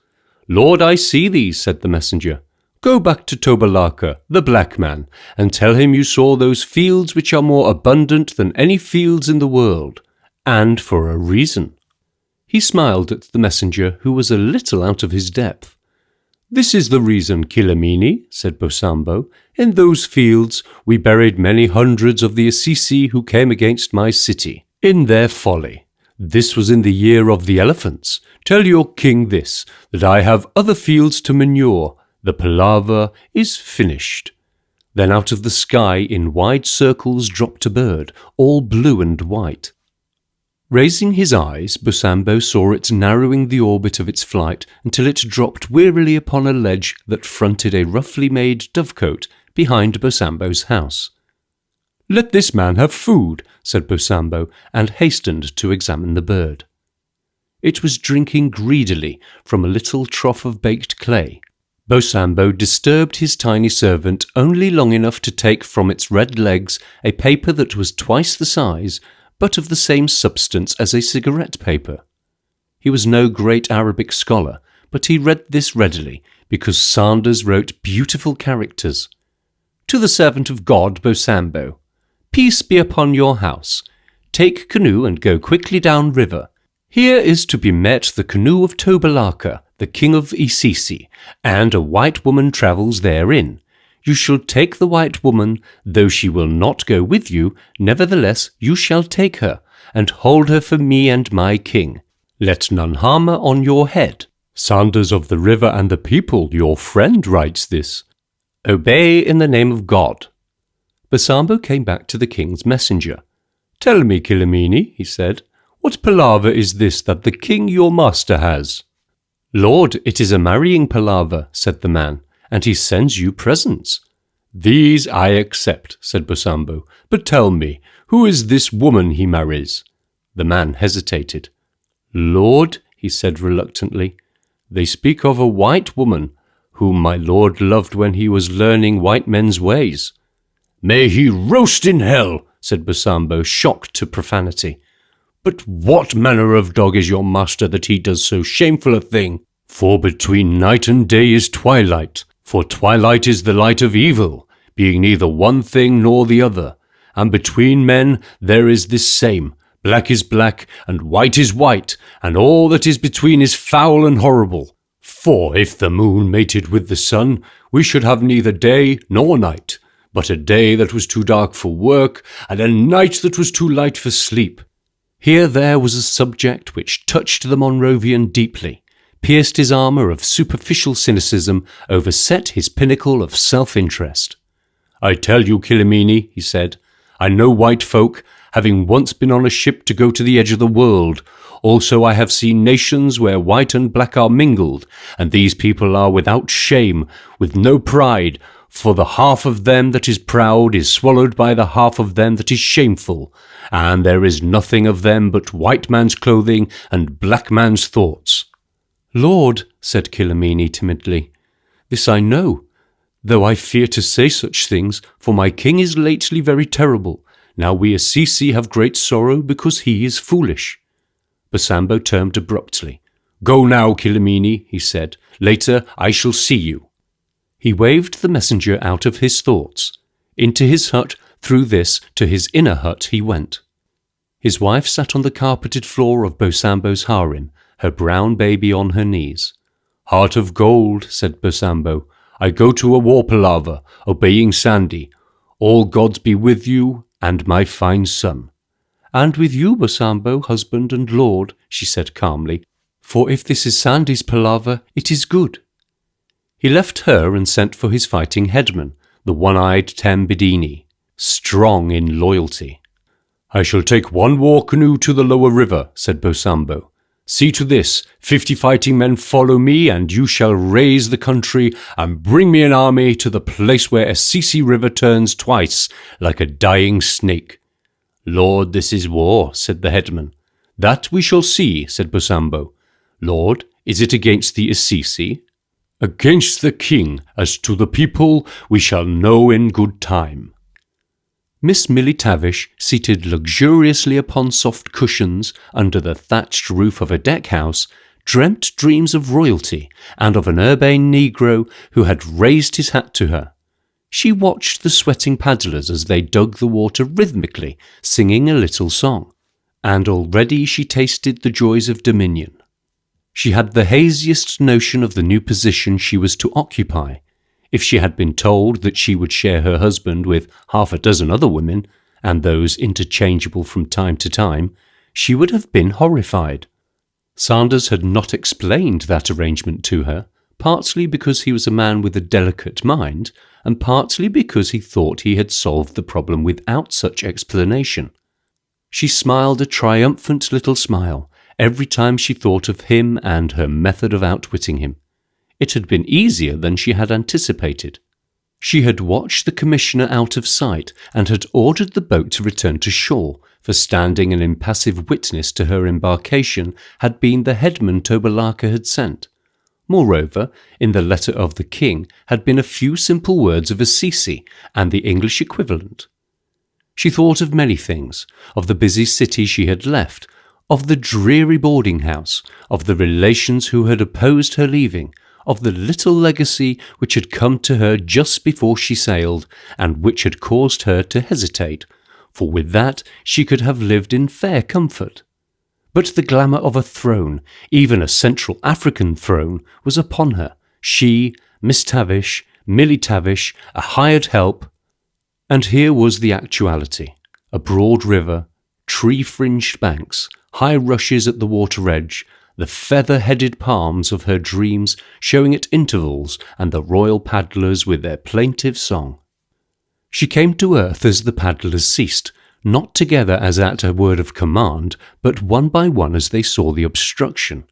"Lord, I see these," said the messenger. "Go back to Tobalaka, the black man, and tell him you saw those fields which are more abundant than any fields in the world, and for a reason." He smiled at the messenger, who was a little out of his depth. "This is the reason, Kilimini," said Bosambo. "In those fields we buried many hundreds of the Assisi who came against my city, in their folly. This was in the year of the elephants. Tell your king this, that I have other fields to manure. The palaver is finished." Then out of the sky in wide circles dropped a bird, all blue and white. Raising his eyes, Bosambo saw it narrowing the orbit of its flight until it dropped wearily upon a ledge that fronted a roughly made dovecote behind Bosambo's house. "Let this man have food," said Bosambo, and hastened to examine the bird. It was drinking greedily from a little trough of baked clay. Bosambo disturbed his tiny servant only long enough to take from its red legs a paper that was twice the size, but of the same substance as a cigarette paper. He was no great Arabic scholar, but he read this readily, because Sanders wrote beautiful characters. "To the servant of God, Bosambo. Peace be upon your house. Take canoe and go quickly down river. Here is to be met the canoe of Tobalaka, the king of Assisi, and a white woman travels therein. You shall take the white woman, though she will not go with you, nevertheless you shall take her, and hold her for me and my king. Let none harm her on your head. Sanders of the river and the people, your friend, writes this. Obey in the name of God." Bosambo came back to the king's messenger. "Tell me, Kilimini," he said, "what palaver is this that the king your master has?" "Lord, it is a marrying palaver," said the man, "and he sends you presents." "These I accept," said Bosambo, "but tell me, who is this woman he marries?" The man hesitated. "Lord," he said reluctantly, "they speak of a white woman, whom my lord loved when he was learning white men's ways." "May he roast in hell," said Bosambo, shocked to profanity. "But what manner of dog is your master that he does so shameful a thing? For between night and day is twilight, for twilight is the light of evil, being neither one thing nor the other. And between men there is this same, black is black, and white is white, and all that is between is foul and horrible. For if the moon mated with the sun, we should have neither day nor night, but a day that was too dark for work, and a night that was too light for sleep." Here there was a subject which touched the Monrovian deeply, pierced his armour of superficial cynicism, overset his pinnacle of self-interest. "I tell you, Killimini," he said, "I know white folk, having once been on a ship to go to the edge of the world. Also I have seen nations where white and black are mingled, and these people are without shame, with no pride, for the half of them that is proud is swallowed by the half of them that is shameful, and there is nothing of them but white man's clothing and black man's thoughts." "Lord," said Killimini timidly, "this I know, though I fear to say such things, for my king is lately very terrible. Now we Assisi have great sorrow because he is foolish." Bosambo turned abruptly. "Go now, Killimini," he said. "Later I shall see you." He waved the messenger out of his thoughts. Into his hut, through this, to his inner hut he went. His wife sat on the carpeted floor of Bosambo's harem, her brown baby on her knees. "Heart of gold," said Bosambo, "I go to a war palaver, obeying Sandy. All gods be with you, and my fine son." "And with you, Bosambo, husband and lord," she said calmly, "for if this is Sandy's palaver, it is good." He left her and sent for his fighting headman, the one-eyed Tambidini, strong in loyalty. "I shall take one war canoe to the lower river," said Bosambo. "See to this, 50 fighting men follow me, and you shall raise the country and bring me an army to the place where Assisi River turns twice, like a dying snake." "Lord, this is war," said the headman. "That we shall see," said Bosambo. "Lord, is it against the Assisi?" "Against the king. As to the people, we shall know in good time." Miss Milly Tavish, seated luxuriously upon soft cushions under the thatched roof of a deck-house, dreamt dreams of royalty and of an urbane negro who had raised his hat to her. She watched the sweating paddlers as they dug the water rhythmically, singing a little song, and already she tasted the joys of dominion. She had the haziest notion of the new position she was to occupy. If she had been told that she would share her husband with half a dozen other women, and those interchangeable from time to time, she would have been horrified. Sanders had not explained that arrangement to her, partly because he was a man with a delicate mind, and partly because he thought he had solved the problem without such explanation. She smiled a triumphant little smile every time she thought of him and her method of outwitting him. It had been easier than she had anticipated. She had watched the commissioner out of sight and had ordered the boat to return to shore, for standing an impassive witness to her embarkation had been the headman Tobalaka had sent. Moreover, in the letter of the king had been a few simple words of Assisi and the English equivalent. She thought of many things, of the busy city she had left, of the dreary boarding-house, of the relations who had opposed her leaving, of the little legacy which had come to her just before she sailed, and which had caused her to hesitate, for with that she could have lived in fair comfort. But the glamour of a throne, even a Central African throne, was upon her. She, Miss Tavish, Milly Tavish, a hired help. And here was the actuality. A broad river, tree-fringed banks, high rushes at the water edge, the feather-headed palms of her dreams showing at intervals, and the royal paddlers with their plaintive song. She came to earth as the paddlers ceased, not together as at a word of command, but one by one as they saw the obstruction.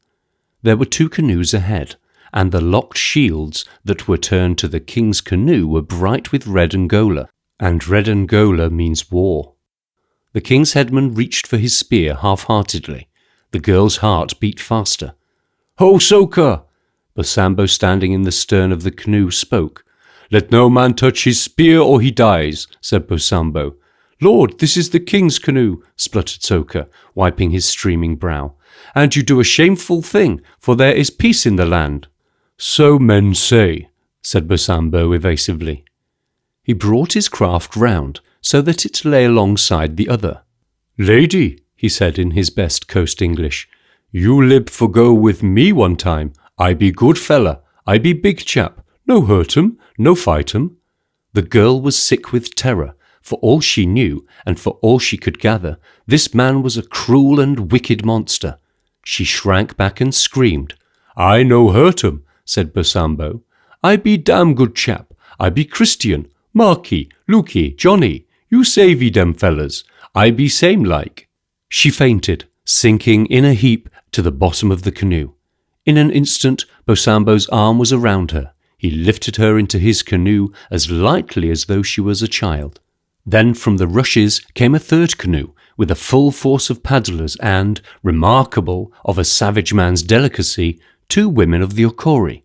There were 2 canoes ahead, and the locked shields that were turned to the king's canoe were bright with red Angola, and red Angola means war. The king's headman reached for his spear half-heartedly. The girl's heart beat faster. "Ho, Soka! Bosambo, standing in the stern of the canoe, spoke. "Let no man touch his spear or he dies," said Bosambo. "Lord, this is the king's canoe," spluttered Soka, wiping his streaming brow. "And you do a shameful thing, for there is peace in the land." "So men say," said Bosambo evasively. He brought his craft round, so that it lay alongside the other. "Lady," he said in his best coast English, "you lib for go with me one time. I be good fella, I be big chap, no hurt 'em, no fight 'em." The girl was sick with terror. For all she knew, and for all she could gather, this man was a cruel and wicked monster. She shrank back and screamed. "I no hurt 'em," said Bosambo. "I be damn good chap. I be Christian. Marky, Lukey, Johnny, you savey dem fellas. I be same like." She fainted, sinking in a heap to the bottom of the canoe. In an instant, Bosambo's arm was around her. He lifted her into his canoe as lightly as though she was a child. Then from the rushes came a third canoe, with a full force of paddlers and, remarkable of a savage man's delicacy, 2 women of the Okori.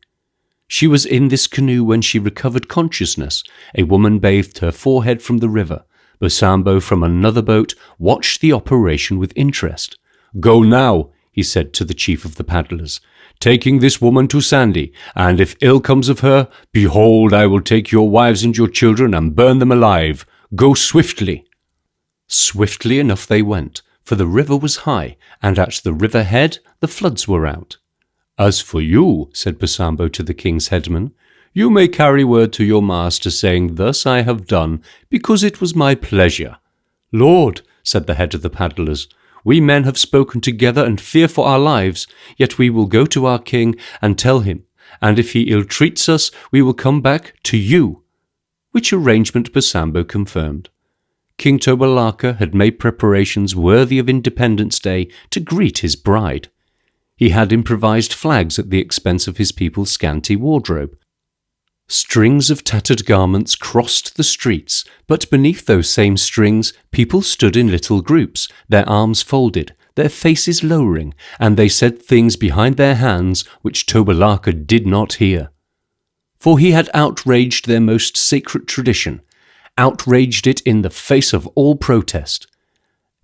She was in this canoe when she recovered consciousness. A woman bathed her forehead from the river. Bosambo from another boat watched the operation with interest. "Go now," he said to the chief of the paddlers, "taking this woman to Sandy, and if ill comes of her, behold, I will take your wives and your children and burn them alive. Go swiftly." Swiftly enough they went, for the river was high, and at the river head the floods were out. "As for you," said Bosambo to the king's headman, "you may carry word to your master, saying, thus I have done, because it was my pleasure." "Lord," said the head of the paddlers, "we men have spoken together and fear for our lives, yet we will go to our king and tell him, and if he ill-treats us, we will come back to you." Which arrangement Bosambo confirmed. King Tobalaka had made preparations worthy of Independence Day to greet his bride. He had improvised flags at the expense of his people's scanty wardrobe. Strings of tattered garments crossed the streets, but beneath those same strings people stood in little groups, their arms folded, their faces lowering, and they said things behind their hands which Tobalaka did not hear. For he had outraged their most sacred tradition, outraged it in the face of all protest.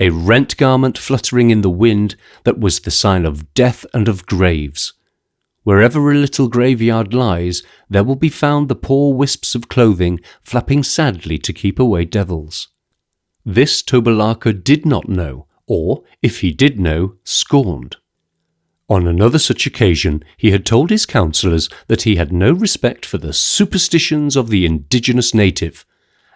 A rent garment fluttering in the wind that was the sign of death and of graves. Wherever a little graveyard lies, there will be found the poor wisps of clothing flapping sadly to keep away devils. This Tobalaka did not know, or, if he did know, scorned. On another such occasion, he had told his counsellors that he had no respect for the superstitions of the indigenous native,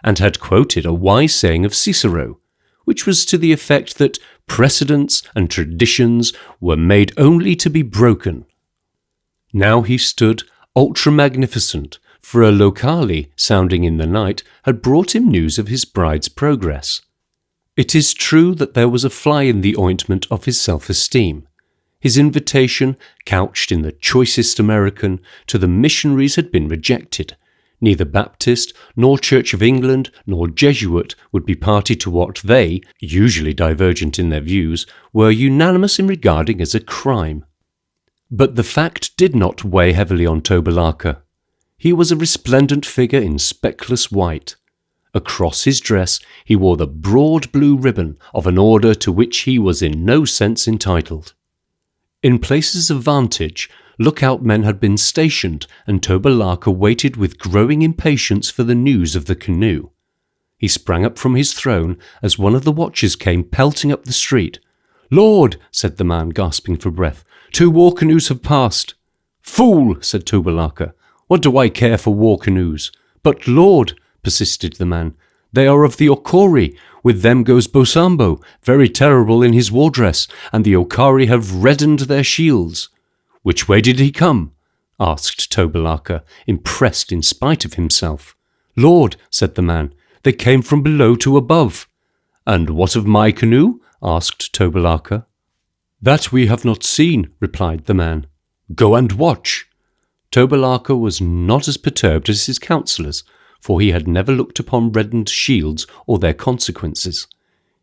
and had quoted a wise saying of Cicero, which was to the effect that precedents and traditions were made only to be broken. Now he stood ultra-magnificent, for a locale sounding in the night had brought him news of his bride's progress. It is true that there was a fly in the ointment of his self-esteem. His invitation, couched in the choicest American, to the missionaries had been rejected. Neither Baptist, nor Church of England, nor Jesuit would be party to what they, usually divergent in their views, were unanimous in regarding as a crime. But the fact did not weigh heavily on Tobalaka. He was a resplendent figure in speckless white. Across his dress he wore the broad blue ribbon of an order to which he was in no sense entitled. In places of vantage, lookout men had been stationed, and Tobalaka waited with growing impatience for the news of the canoe. He sprang up from his throne as one of the watchers came pelting up the street. "Lord," said the man, gasping for breath, "2 war canoes have passed." "Fool," said Tobalaka, "what do I care for war canoes?" "But, Lord," persisted the man, "they are of the Okori. With them goes Bosambo, very terrible in his war dress, and the Okari have reddened their shields." "Which way did he come?" asked Tobalaka, impressed in spite of himself. "Lord," said the man, "they came from below to above." "And what of my canoe?" asked Tobalaka. "That we have not seen," replied the man. "Go and watch." Tobalaka was not as perturbed as his counsellors, for he had never looked upon reddened shields or their consequences.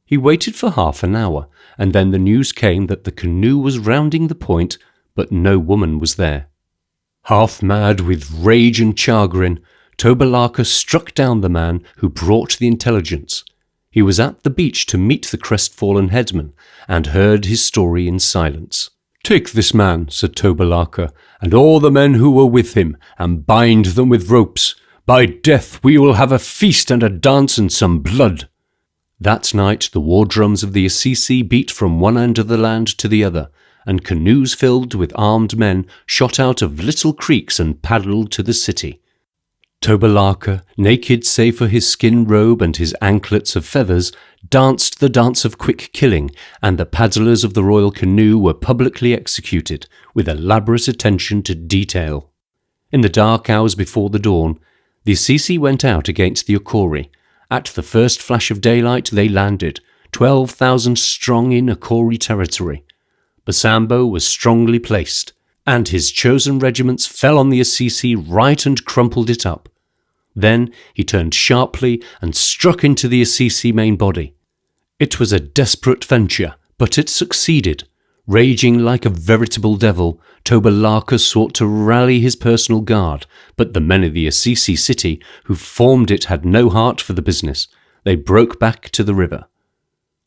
He waited for half an hour, and then the news came that the canoe was rounding the point, but no woman was there. Half mad with rage and chagrin, Tobalarka struck down the man who brought the intelligence. He was at the beach to meet the crestfallen headman, and heard his story in silence. "Take this man," said Tobalarka, "and all the men who were with him, and bind them with ropes. By death, we will have a feast and a dance and some blood." That night the war drums of the Assisi beat from one end of the land to the other, and canoes filled with armed men shot out of little creeks and paddled to the city. Tobalarka, naked save for his skin robe and his anklets of feathers, danced the dance of quick killing, and the paddlers of the royal canoe were publicly executed, with elaborate attention to detail. In the dark hours before the dawn, the Assisi went out against the Akori. At the first flash of daylight they landed, 12,000 strong in Akori territory. Bosambo was strongly placed, and his chosen regiments fell on the Assisi right and crumpled it up. Then he turned sharply and struck into the Assisi main body. It was a desperate venture, but it succeeded. Raging like a veritable devil, Tobalarka sought to rally his personal guard, but the men of the Assisi city who formed it had no heart for the business. They broke back to the river.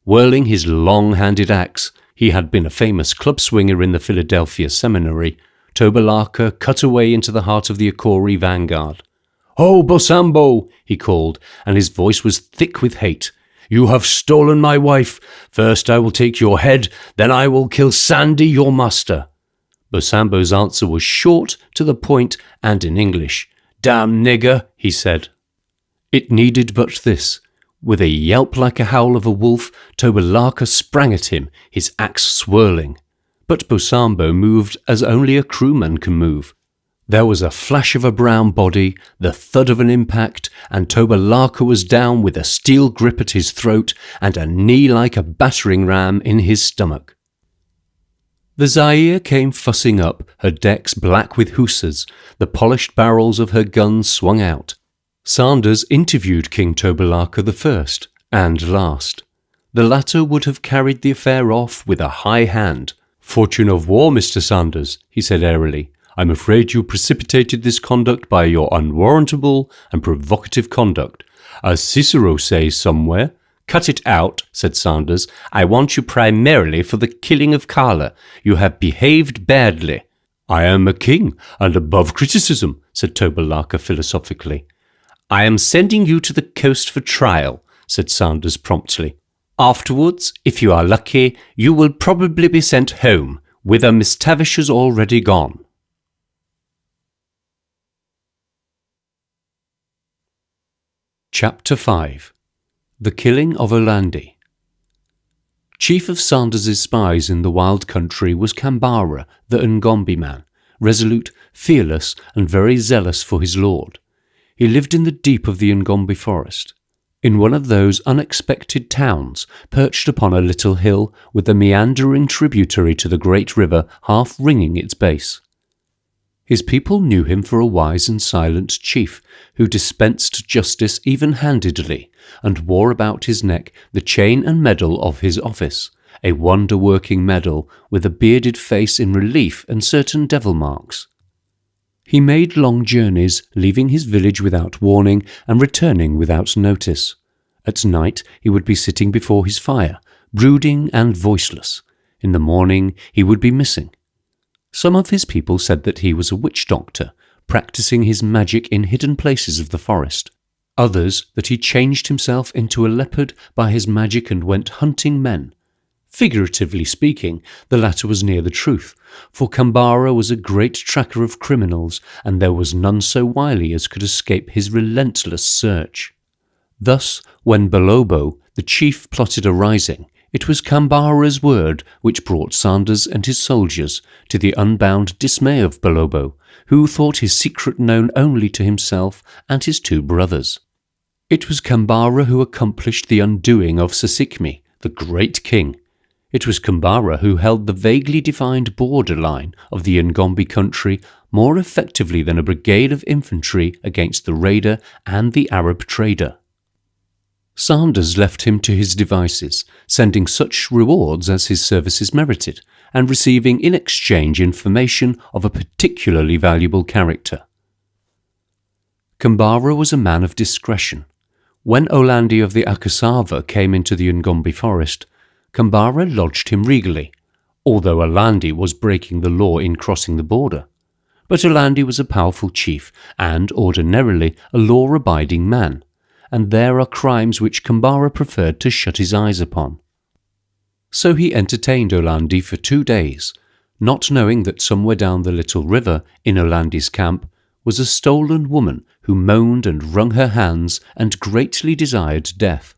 Whirling his long-handed axe, he had been a famous club swinger in the Philadelphia seminary, Tobalarka cut away into the heart of the Akori vanguard. "Ho, Bosambo!" he called, and his voice was thick with hate. "You have stolen my wife. First I will take your head, then I will kill Sandy, your master." Bosambo's answer was short, to the point, and in English. "Damn nigger," he said. It needed but this. With a yelp like a howl of a wolf, Tobalarka sprang at him, his axe swirling. But Bosambo moved as only a crewman can move. There was a flash of a brown body, the thud of an impact, and Tobalarka was down with a steel grip at his throat and a knee like a battering ram in his stomach. The Zaire came fussing up, her decks black with hussars, the polished barrels of her guns swung out. Sanders interviewed King Tobalarka the first and last. The latter would have carried the affair off with a high hand. "Fortune of war, Mr. Sanders," he said airily. "I'm afraid you precipitated this conduct by your unwarrantable and provocative conduct. As Cicero says somewhere—" "Cut it out," said Sanders. "I want you primarily for the killing of Carla. You have behaved badly." "I am a king, and above criticism," said Tobalarka philosophically. "I am sending you to the coast for trial," said Sanders promptly. "Afterwards, if you are lucky, you will probably be sent home, whither Miss Tavish has already gone." Chapter 5. The Killing of Orlandi. Chief of Sanders's spies in the wild country was Kambara, the Ngombe man, resolute, fearless, and very zealous for his lord. He lived in the deep of the Ngombe forest, in one of those unexpected towns, perched upon a little hill with a meandering tributary to the great river half ringing its base. His people knew him for a wise and silent chief, who dispensed justice even-handedly, and wore about his neck the chain and medal of his office, a wonder-working medal with a bearded face in relief and certain devil marks. He made long journeys, leaving his village without warning and returning without notice. At night he would be sitting before his fire, brooding and voiceless. In the morning he would be missing. Some of his people said that he was a witch doctor, practicing his magic in hidden places of the forest. Others that he changed himself into a leopard by his magic and went hunting men. Figuratively speaking, the latter was near the truth, for Kambara was a great tracker of criminals, and there was none so wily as could escape his relentless search. Thus, when Balobo, the chief, plotted a rising, it was Kambara's word which brought Sanders and his soldiers, to the unbound dismay of Balobo, who thought his secret known only to himself and his two brothers. It was Kambara who accomplished the undoing of Sasikmi, the great king. It was Kambara who held the vaguely defined border line of the Ngombe country more effectively than a brigade of infantry against the raider and the Arab trader. Sanders left him to his devices, sending such rewards as his services merited, and receiving in exchange information of a particularly valuable character. Kambara was a man of discretion. When Olandi of the Akasava came into the Ngombe forest, Kambara lodged him regally, although Olandi was breaking the law in crossing the border. But Olandi was a powerful chief and ordinarily a law-abiding man, and there are crimes which Kambara preferred to shut his eyes upon. So he entertained Olandi for 2 days, not knowing that somewhere down the little river in Olandi's camp was a stolen woman who moaned and wrung her hands and greatly desired death.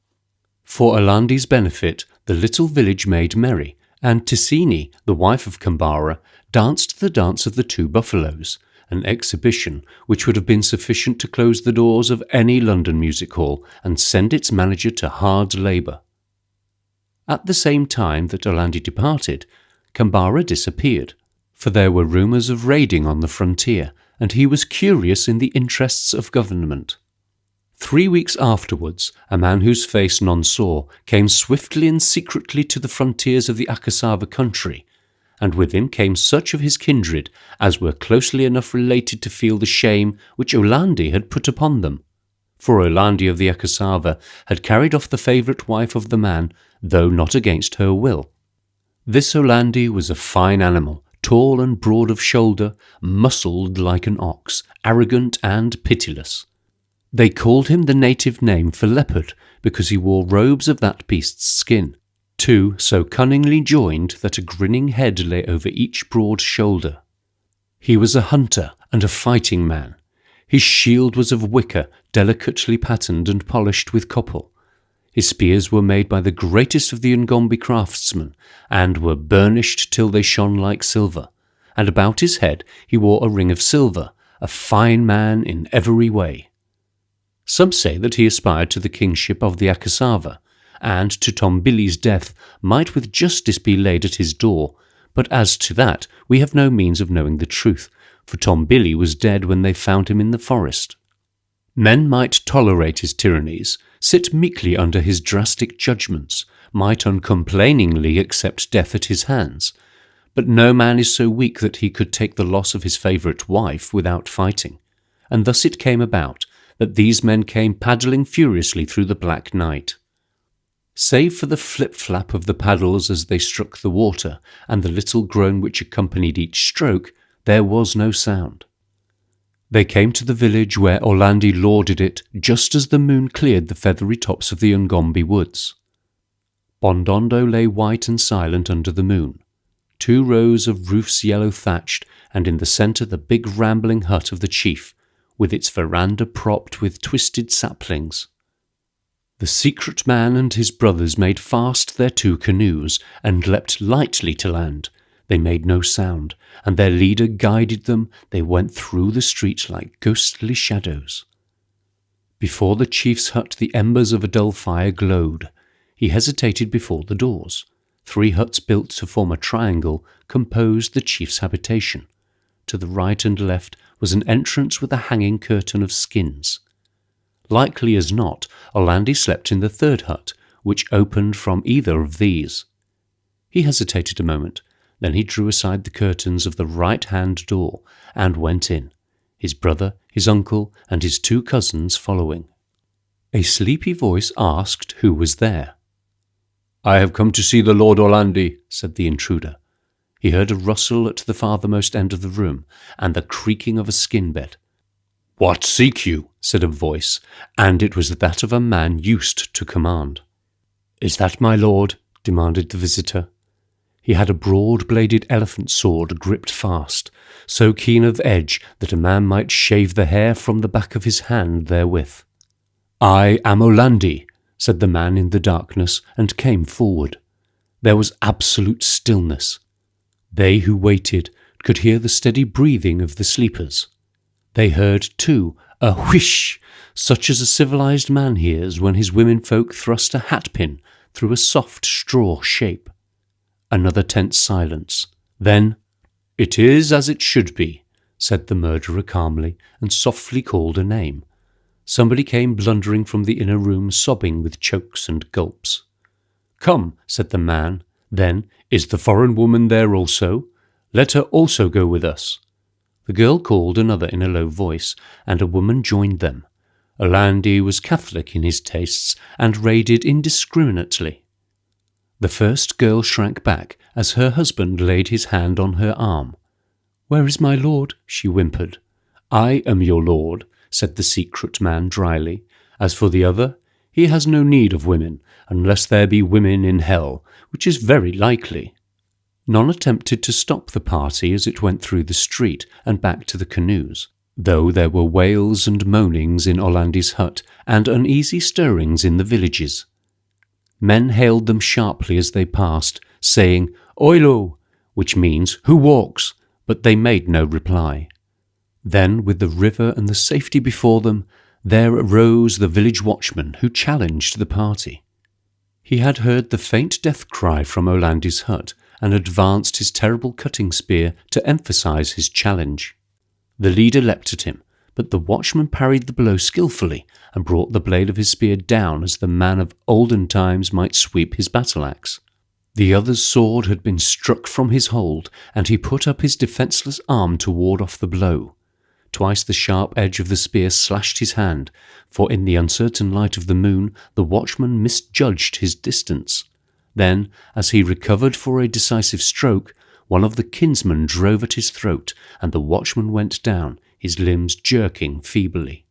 For Olandi's benefit, the little village made merry, and Ticini, the wife of Kambara, danced the dance of the 2 buffaloes, an exhibition which would have been sufficient to close the doors of any London music hall and send its manager to hard labour. At the same time that Olandi departed, Kambara disappeared, for there were rumours of raiding on the frontier, and he was curious in the interests of government. 3 weeks afterwards, a man whose face none saw came swiftly and secretly to the frontiers of the Akasava country, and with him came such of his kindred as were closely enough related to feel the shame which Olandi had put upon them. For Olandi of the Akasava had carried off the favourite wife of the man, though not against her will. This Olandi was a fine animal, tall and broad of shoulder, muscled like an ox, arrogant and pitiless. They called him the native name for leopard, because he wore robes of that beast's skin, 2 so cunningly joined that a grinning head lay over each broad shoulder. He was a hunter and a fighting man. His shield was of wicker, delicately patterned and polished with copper. His spears were made by the greatest of the Ngombe craftsmen, and were burnished till they shone like silver, and about his head he wore a ring of silver, a fine man in every way. Some say that he aspired to the kingship of the Akasava, and to Tom Billy's death might with justice be laid at his door, but as to that we have no means of knowing the truth, for Tom Billy was dead when they found him in the forest. Men might tolerate his tyrannies, sit meekly under his drastic judgments, might uncomplainingly accept death at his hands, but no man is so weak that he could take the loss of his favourite wife without fighting, and thus it came about that these men came paddling furiously through the black night. Save for the flip-flap of the paddles as they struck the water, and the little groan which accompanied each stroke, there was no sound. They came to the village where Olandi lauded it just as the moon cleared the feathery tops of the Ngombe woods. Bondondo lay white and silent under the moon, 2 rows of roofs yellow thatched, and in the centre the big rambling hut of the chief, with its veranda propped with twisted saplings. The secret man and his brothers made fast their 2 canoes, and leapt lightly to land. They made no sound, and their leader guided them. They went through the street like ghostly shadows. Before the chief's hut the embers of a dull fire glowed. He hesitated before the doors. 3 huts built to form a triangle composed the chief's habitation. To the right and left was an entrance with a hanging curtain of skins. Likely as not, Olandi slept in the 3rd hut, which opened from either of these. He hesitated a moment. Then he drew aside the curtains of the right-hand door and went in, his brother, his uncle, and his 2 cousins following. A sleepy voice asked who was there. "I have come to see the Lord Olandi," said the intruder. He heard a rustle at the farthermost end of the room, and the creaking of a skin bed. "What seek you?" said a voice, and it was that of a man used to command. "Is that my lord?" demanded the visitor. He had a broad-bladed elephant sword gripped fast, so keen of edge that a man might shave the hair from the back of his hand therewith. "I am Olandi," said the man in the darkness, and came forward. There was absolute stillness. They who waited could hear the steady breathing of the sleepers. They heard, too, a whish, such as a civilized man hears when his womenfolk thrust a hatpin through a soft straw shape. Another tense silence. Then, "It is as it should be," said the murderer calmly, and softly called a name. Somebody came blundering from the inner room, sobbing with chokes and gulps. "Come," said the man. Then, is the foreign woman there also? Let her also go with us. The girl called another in a low voice, and a woman joined them. Orlandi was Catholic in his tastes, and raided indiscriminately. The first girl shrank back as her husband laid his hand on her arm. "Where is my lord?" she whimpered. "I am your lord," said the secret man dryly. "As for the other, he has no need of women, unless there be women in hell, which is very likely." None attempted to stop the party as it went through the street and back to the canoes, though there were wails and moanings in Orlandi's hut and uneasy stirrings in the villages. Men hailed them sharply as they passed, saying, "Oilo," which means, "Who walks?" but they made no reply. Then, with the river and the safety before them, there arose the village watchman who challenged the party. He had heard the faint death cry from Orlandi's hut, and advanced his terrible cutting spear to emphasize his challenge. The leader leapt at him, but the watchman parried the blow skillfully, and brought the blade of his spear down as the man of olden times might sweep his battle-axe. The other's sword had been struck from his hold, and he put up his defenceless arm to ward off the blow. Twice the sharp edge of the spear slashed his hand, for in the uncertain light of the moon the watchman misjudged his distance. Then, as he recovered for a decisive stroke, one of the kinsmen drove at his throat, and the watchman went down, his limbs jerking feebly.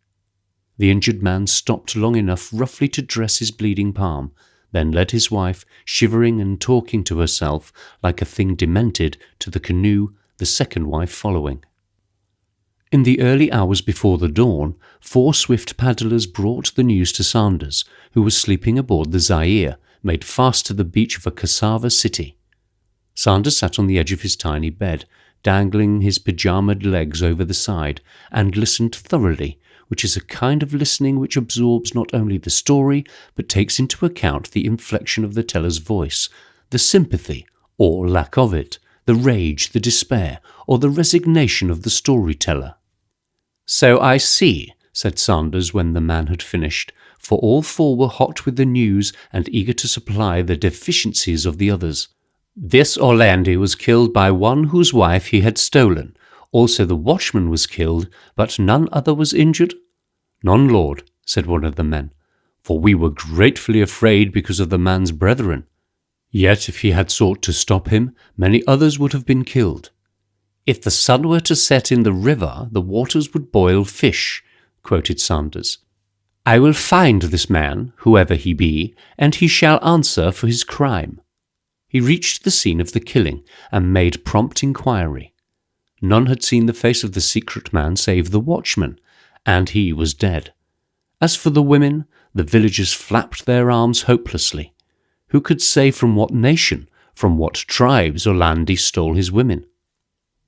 The injured man stopped long enough roughly to dress his bleeding palm, then led his wife, shivering and talking to herself like a thing demented, to the canoe, the second wife following. In the early hours before the dawn, 4 swift paddlers brought the news to Sanders, who was sleeping aboard the Zaire, made fast to the beach of a cassava city. Sanders sat on the edge of his tiny bed, dangling his pyjamaed legs over the side, and listened thoroughly, which is a kind of listening which absorbs not only the story, but takes into account the inflection of the teller's voice, the sympathy, or lack of it, the rage, the despair, or the resignation of the storyteller. "So I see," said Sanders when the man had finished, for all 4 were hot with the news and eager to supply the deficiencies of the others. "This Orlandi was killed by one whose wife he had stolen. Also the watchman was killed, but none other was injured?" "None, lord," said one of the men, "for we were gratefully afraid because of the man's brethren. Yet if he had sought to stop him, many others would have been killed." "If the sun were to set in the river, the waters would boil fish," quoted Sanders. "I will find this man, whoever he be, and he shall answer for his crime." He reached the scene of the killing and made prompt inquiry. None had seen the face of the secret man save the watchman, and he was dead. As for the women, the villagers flapped their arms hopelessly. Who could say from what nation, from what tribes Orlandi stole his women?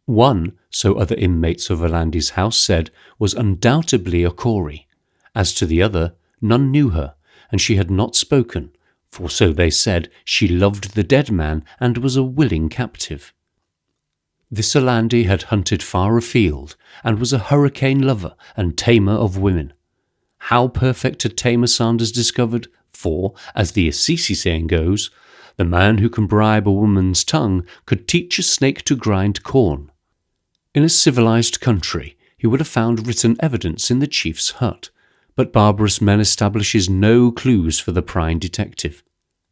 One, so other inmates of Orlandi's house said, was undoubtedly a Corey. As to the other, none knew her, and she had not spoken, for so they said she loved the dead man and was a willing captive. This Orlandi had hunted far afield, and was a hurricane lover and tamer of women. How perfect a tamer Sanders discovered, for, as the Assisi saying goes, the man who can bribe a woman's tongue could teach a snake to grind corn. In a civilized country, he would have found written evidence in the chief's hut, but barbarous men establishes no clues for the prying detective,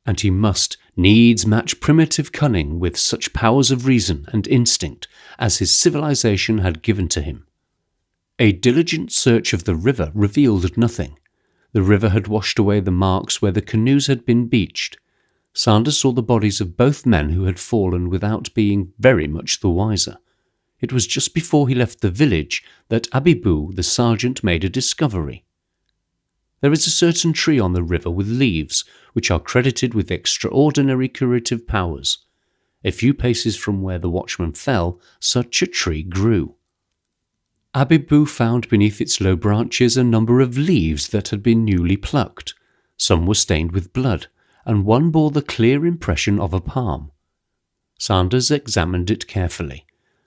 and he must needs match primitive cunning with such powers of reason and instinct as his civilization had given to him. A diligent search of the river revealed nothing. The river had washed away the marks where the canoes had been beached. Sanders saw the bodies of both men who had fallen without being very much the wiser. It was just before he left the village that Abibou, the sergeant, made a discovery. There is a certain tree on the river with leaves, which are credited with extraordinary curative powers. A few paces from where the watchman fell, such a tree grew. Abibou found beneath its low branches a number of leaves that had been newly plucked. Some were stained with blood, and one bore the clear impression of a palm. Sanders examined it carefully.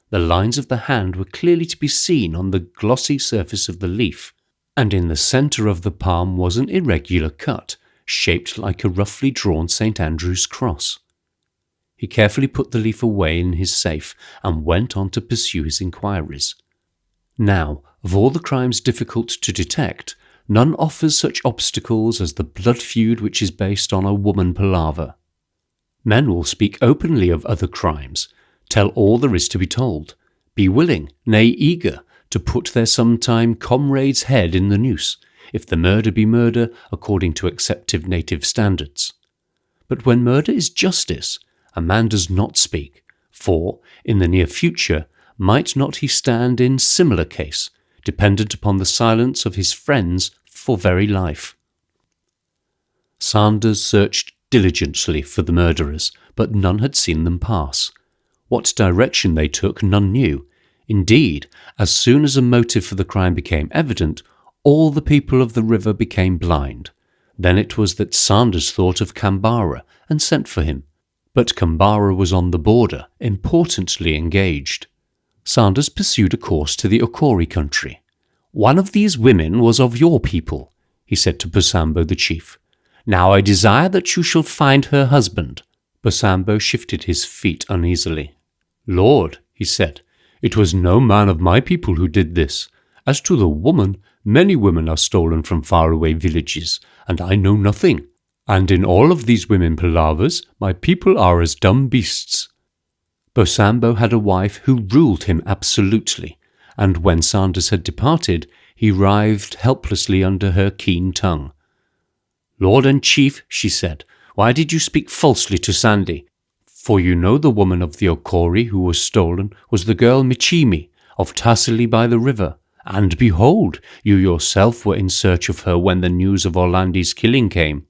The lines of the hand were clearly to be seen on the glossy surface of the leaf, and in the centre of the palm was an irregular cut, shaped like a roughly drawn St. Andrew's cross. He carefully put the leaf away in his safe and went on to pursue his inquiries. Now, of all the crimes difficult to detect, none offers such obstacles as the blood feud which is based on a woman palaver. Men will speak openly of other crimes, tell all there is to be told, be willing, nay eager, to put their sometime comrade's head in the noose, if the murder be murder according to accepted native standards. But when murder is justice, a man does not speak, for, in the near future, might not he stand in similar case, dependent upon the silence of his friends for very life? Sanders searched diligently for the murderers, but none had seen them pass. What direction they took none knew. Indeed, as soon as a motive for the crime became evident, all the people of the river became blind. Then it was that Sanders thought of Kambara and sent for him. But Kambara was on the border, importantly engaged. Sanders pursued a course to the Okori country. "One of these women was of your people," he said to Bosambo the chief. "Now I desire that you shall find her husband." Bosambo shifted his feet uneasily. "Lord," he said, "it was no man of my people who did this. As to the woman, many women are stolen from faraway villages, and I know nothing. And in all of these women palavers, my people are as dumb beasts." Bosambo had a wife who ruled him absolutely, and when Sanders had departed, he writhed helplessly under her keen tongue. "Lord and chief," she said, "why did you speak falsely to Sandy? For you know the woman of the Okori who was stolen was the girl Michimi of Tassili by the river. And behold, you yourself were in search of her when the news of Orlandi's killing came."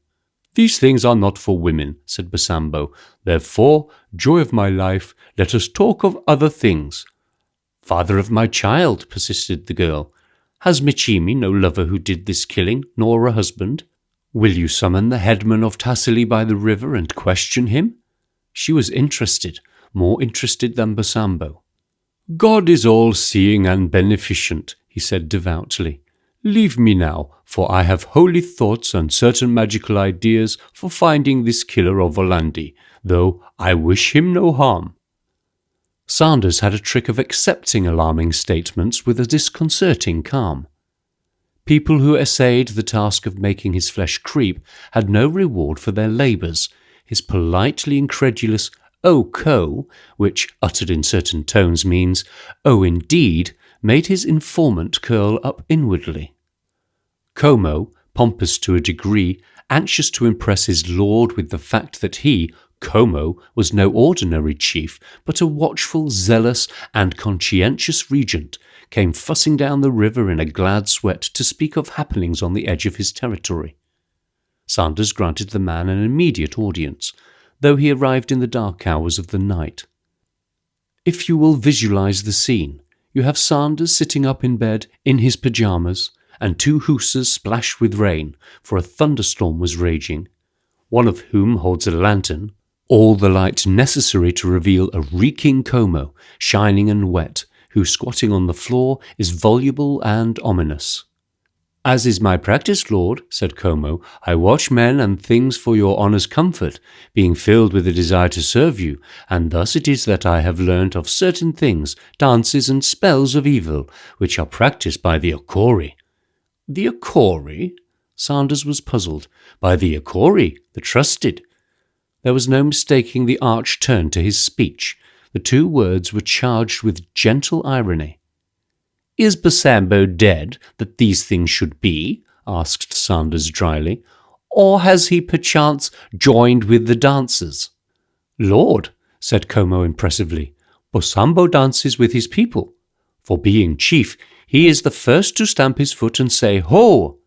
"These things are not for women," said Bosambo. "Therefore, joy of my life, let us talk of other things." "Father of my child," persisted the girl, "has Michimi no lover who did this killing, nor a husband? Will you summon the headman of Tassili by the river and question him?" She was interested, more interested than Bosambo. "God is all-seeing and beneficent," he said devoutly. "Leave me now, for I have holy thoughts and certain magical ideas for finding this killer of Orlandi, though I wish him no harm." Sanders had a trick of accepting alarming statements with a disconcerting calm. People who essayed the task of making his flesh creep had no reward for their labours. His politely incredulous "Oh, Co," which, uttered in certain tones, means "Oh, indeed," made his informant curl up inwardly. Como, pompous to a degree, anxious to impress his lord with the fact that he, Como, was no ordinary chief, but a watchful, zealous, and conscientious regent, came fussing down the river in a glad sweat to speak of happenings on the edge of his territory. Sanders granted the man an immediate audience, though he arrived in the dark hours of the night. If you will visualize the scene, you have Sanders sitting up in bed in his pyjamas, and two hussars splashed with rain, for a thunderstorm was raging, one of whom holds a lantern, all the light necessary to reveal a reeking Como, shining and wet, who, squatting on the floor, is voluble and ominous. "As is my practice, Lord," said Como, "I watch men and things for your honour's comfort, being filled with a desire to serve you, and thus it is that I have learnt of certain things, dances and spells of evil, which are practised by the Okori." "The Okori?" Sanders was puzzled. "By the Okori, the trusted." There was no mistaking the arch turn to his speech. The two words were charged with gentle irony. "Is Bosambo dead, that these things should be?" asked Sanders dryly. "Or has he perchance joined with the dancers?" "Lord," said Como impressively, "Bosambo dances with his people. For being chief, he is the first to stamp his foot and say, 'Ho!'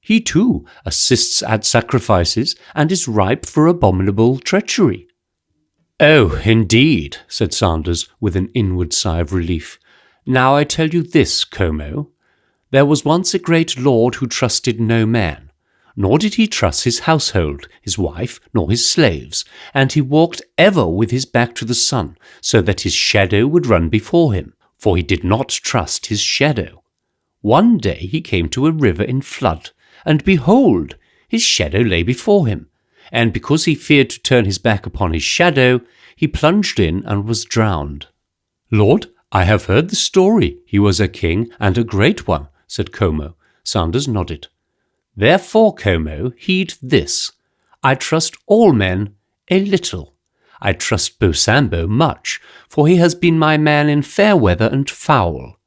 He, too, assists at sacrifices and is ripe for abominable treachery." "Oh, indeed," said Sanders with an inward sigh of relief. "Now I tell you this, Como. There was once a great lord who trusted no man, nor did he trust his household, his wife, nor his slaves, and he walked ever with his back to the sun, so that his shadow would run before him, for he did not trust his shadow. One day he came to a river in flood, and behold, his shadow lay before him, and because he feared to turn his back upon his shadow, he plunged in and was drowned. "Lord, I have heard the story. He was a king, and a great one," said Como. Sanders nodded. "Therefore, Como, heed this. I trust all men a little. I trust Bosambo much, for he has been my man in fair weather and foul."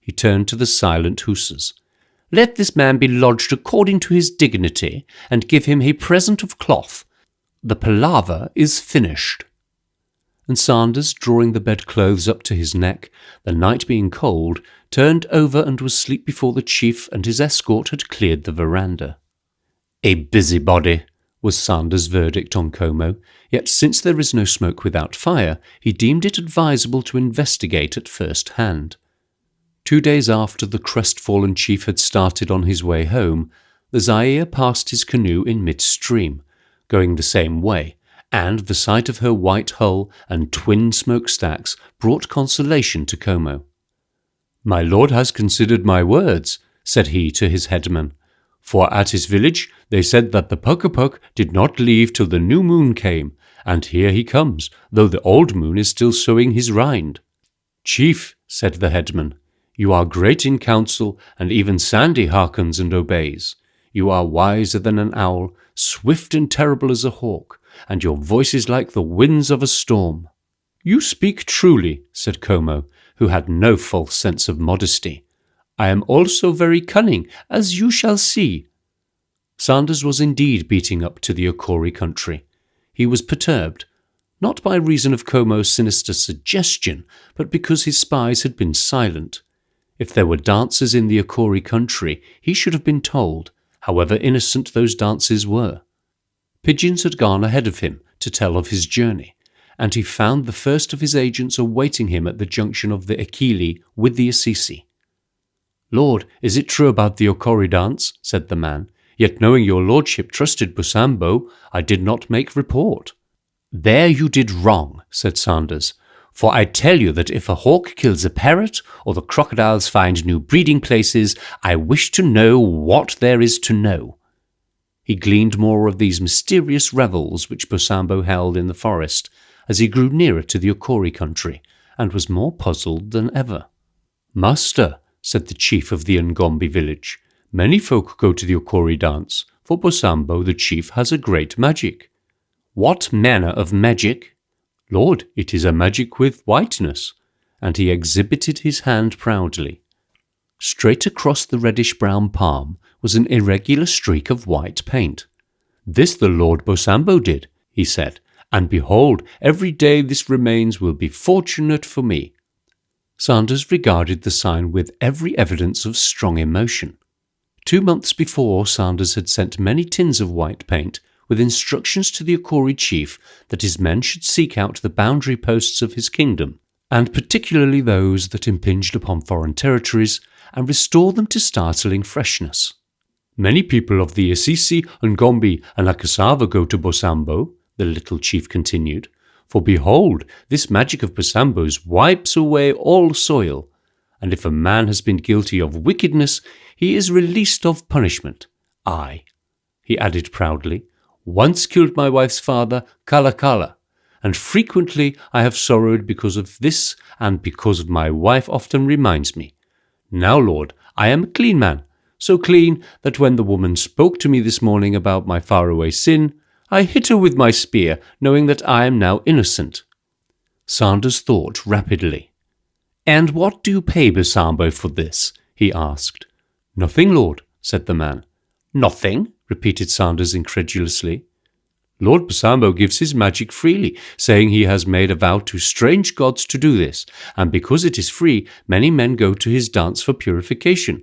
He turned to the silent Hussars. "Let this man be lodged according to his dignity, and give him a present of cloth. The palaver is finished." And Sanders, drawing the bedclothes up to his neck, the night being cold, turned over and was asleep before the chief and his escort had cleared the veranda. "A busybody," was Sanders' verdict on Como, yet since there is no smoke without fire, he deemed it advisable to investigate at first hand. 2 days after the crestfallen chief had started on his way home, the Zaire passed his canoe in mid-stream, going the same way, and the sight of her white hull and twin smokestacks brought consolation to Como. "My lord has considered my words," said he to his headman, "for at his village they said that the Puck did not leave till the new moon came, and here he comes, though the old moon is still sowing his rind." "Chief," said the headman, "you are great in council, and even Sandy hearkens and obeys. You are wiser than an owl, swift and terrible as a hawk, and your voice is like the winds of a storm." "You speak truly," said Como, who had no false sense of modesty. "I am also very cunning, as you shall see." Sanders was indeed beating up to the Okori country. He was perturbed, not by reason of Como's sinister suggestion, but because his spies had been silent. If there were dances in the Okori country, he should have been told, however innocent those dances were. Pigeons had gone ahead of him to tell of his journey, and he found the first of his agents awaiting him at the junction of the Ekili with the Assisi. "Lord, is it true about the Okori dance?" said the man. "Yet knowing your lordship trusted Bosambo, I did not make report." "There you did wrong," said Sanders, "for I tell you that if a hawk kills a parrot, or the crocodiles find new breeding places, I wish to know what there is to know." He gleaned more of these mysterious revels which Bosambo held in the forest as he grew nearer to the Okori country, and was more puzzled than ever. "Master," said the chief of the Ngombe village, "many folk go to the Okori dance, for Bosambo the chief has a great magic." "What manner of magic?" "Lord, it is a magic with whiteness," and he exhibited his hand proudly. Straight across the reddish-brown palm was an irregular streak of white paint. "This the Lord Bosambo did," he said, "and behold, every day this remains will be fortunate for me." Sanders regarded the sign with every evidence of strong emotion. 2 months before, Sanders had sent many tins of white paint with instructions to the Okori chief that his men should seek out the boundary posts of his kingdom, and particularly those that impinged upon foreign territories, and restore them to startling freshness. "Many people of the Assisi, Ngombe, and Akasawa go to Bosambo," the little chief continued, "for behold, this magic of Bosambo's wipes away all soil, and if a man has been guilty of wickedness, he is released of punishment. I," he added proudly, "once killed my wife's father, Kalakala, and frequently I have sorrowed because of this, and because of my wife often reminds me. Now, Lord, I am a clean man, so clean that when the woman spoke to me this morning about my faraway sin, I hit her with my spear, knowing that I am now innocent." Sanders thought rapidly. "And what do you pay Bosambo for this?" he asked. "Nothing, Lord," said the man. "Nothing?" repeated Sanders incredulously. "Lord Bosambo gives his magic freely, saying he has made a vow to strange gods to do this, and because it is free, many men go to his dance for purification.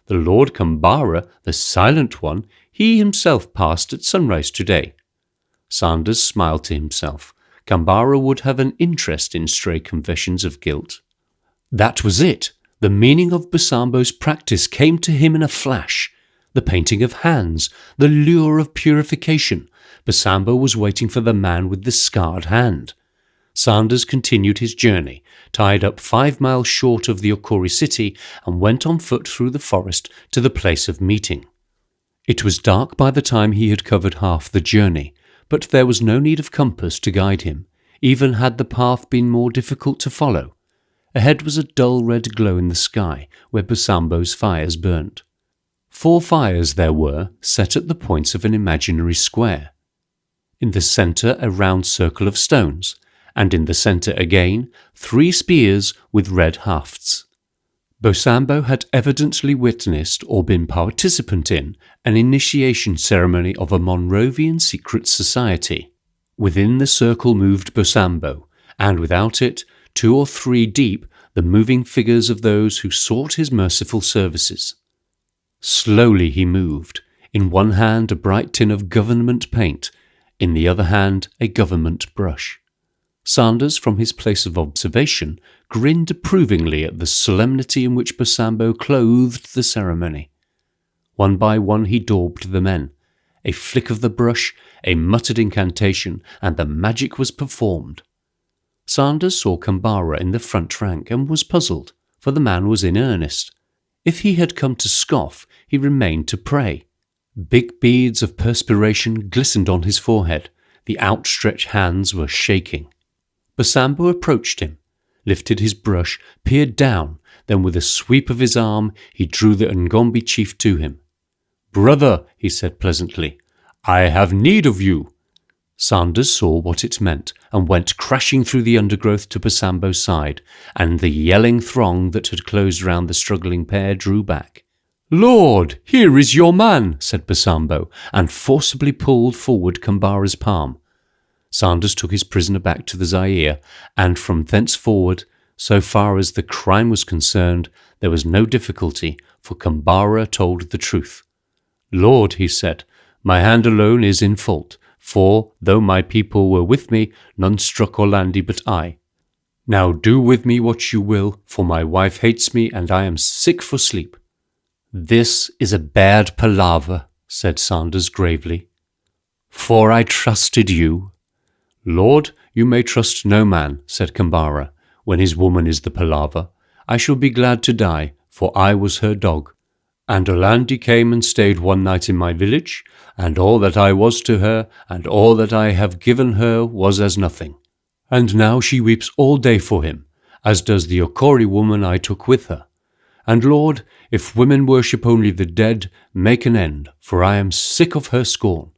The Lord Kambara, the Silent One, he himself passed at sunrise today." Sanders smiled to himself. Kambara would have an interest in stray confessions of guilt. That was it. The meaning of Bosambo's practice came to him in a flash. The painting of hands, the lure of purification. Bosambo was waiting for the man with the scarred hand. Sanders continued his journey, tied up 5 miles short of the Okori city, and went on foot through the forest to the place of meeting. It was dark by the time he had covered half the journey, but there was no need of compass to guide him, even had the path been more difficult to follow. Ahead was a dull red glow in the sky where Bosambo's fires burnt. 4 fires there were, set at the points of an imaginary square. In the centre a round circle of stones, and in the centre again 3 spears with red hafts. Bosambo had evidently witnessed or been participant in an initiation ceremony of a Monrovian secret society. Within the circle moved Bosambo, and without it, 2 or 3 deep, the moving figures of those who sought his merciful services. Slowly he moved, in one hand a bright tin of government paint, in the other hand a government brush. Sanders, from his place of observation, grinned approvingly at the solemnity in which Bosambo clothed the ceremony. One by one he daubed the men. A flick of the brush, a muttered incantation, and the magic was performed. Sanders saw Kambara in the front rank and was puzzled, for the man was in earnest. If he had come to scoff, he remained to pray. Big beads of perspiration glistened on his forehead. The outstretched hands were shaking. Bosambo approached him, lifted his brush, peered down, then with a sweep of his arm he drew the Ngombe chief to him. "Brother," he said pleasantly, "I have need of you." Sanders saw what it meant and went crashing through the undergrowth to Bosambo's side, and the yelling throng that had closed round the struggling pair drew back. "Lord, here is your man," said Bosambo, and forcibly pulled forward Kambara's palm. Sanders took his prisoner back to the Zaire, and from thenceforward, so far as the crime was concerned, there was no difficulty, for Kambara told the truth. "Lord," he said, "my hand alone is in fault, for, though my people were with me, none struck Orlandi but I. Now do with me what you will, for my wife hates me, and I am sick for sleep." "This is a bad palaver," said Sanders gravely, "for I trusted you." "Lord, you may trust no man," said Kambara, "when his woman is the palaver. I shall be glad to die, for I was her dog. And Orlandi came and stayed one night in my village, and all that I was to her, and all that I have given her was as nothing. And now she weeps all day for him, as does the Okori woman I took with her. And Lord, if women worship only the dead, make an end, for I am sick of her scorn."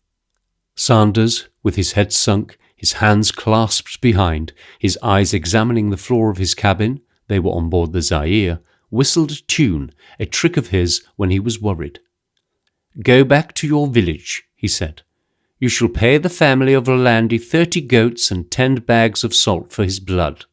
Sanders, with his head sunk, his hands clasped behind, his eyes examining the floor of his cabin, they were on board the Zaire, whistled a tune, a trick of his when he was worried. "Go back to your village," he said. "You shall pay the family of Orlandi 30 goats and 10 bags of salt for his blood."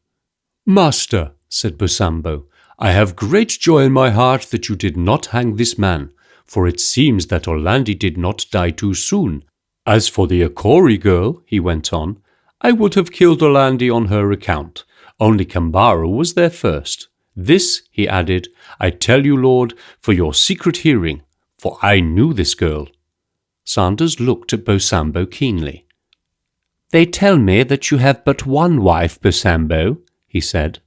"Master," said Bosambo, "I have great joy in my heart that you did not hang this man, for it seems that Orlandi did not die too soon. As for the Okori girl," he went on, "I would have killed Orlandi on her account, only Kambara was there first. This," he added, "I tell you, Lord, for your secret hearing, for I knew this girl." Sanders looked at Bosambo keenly. "They tell me that you have but one wife, Bosambo," he said.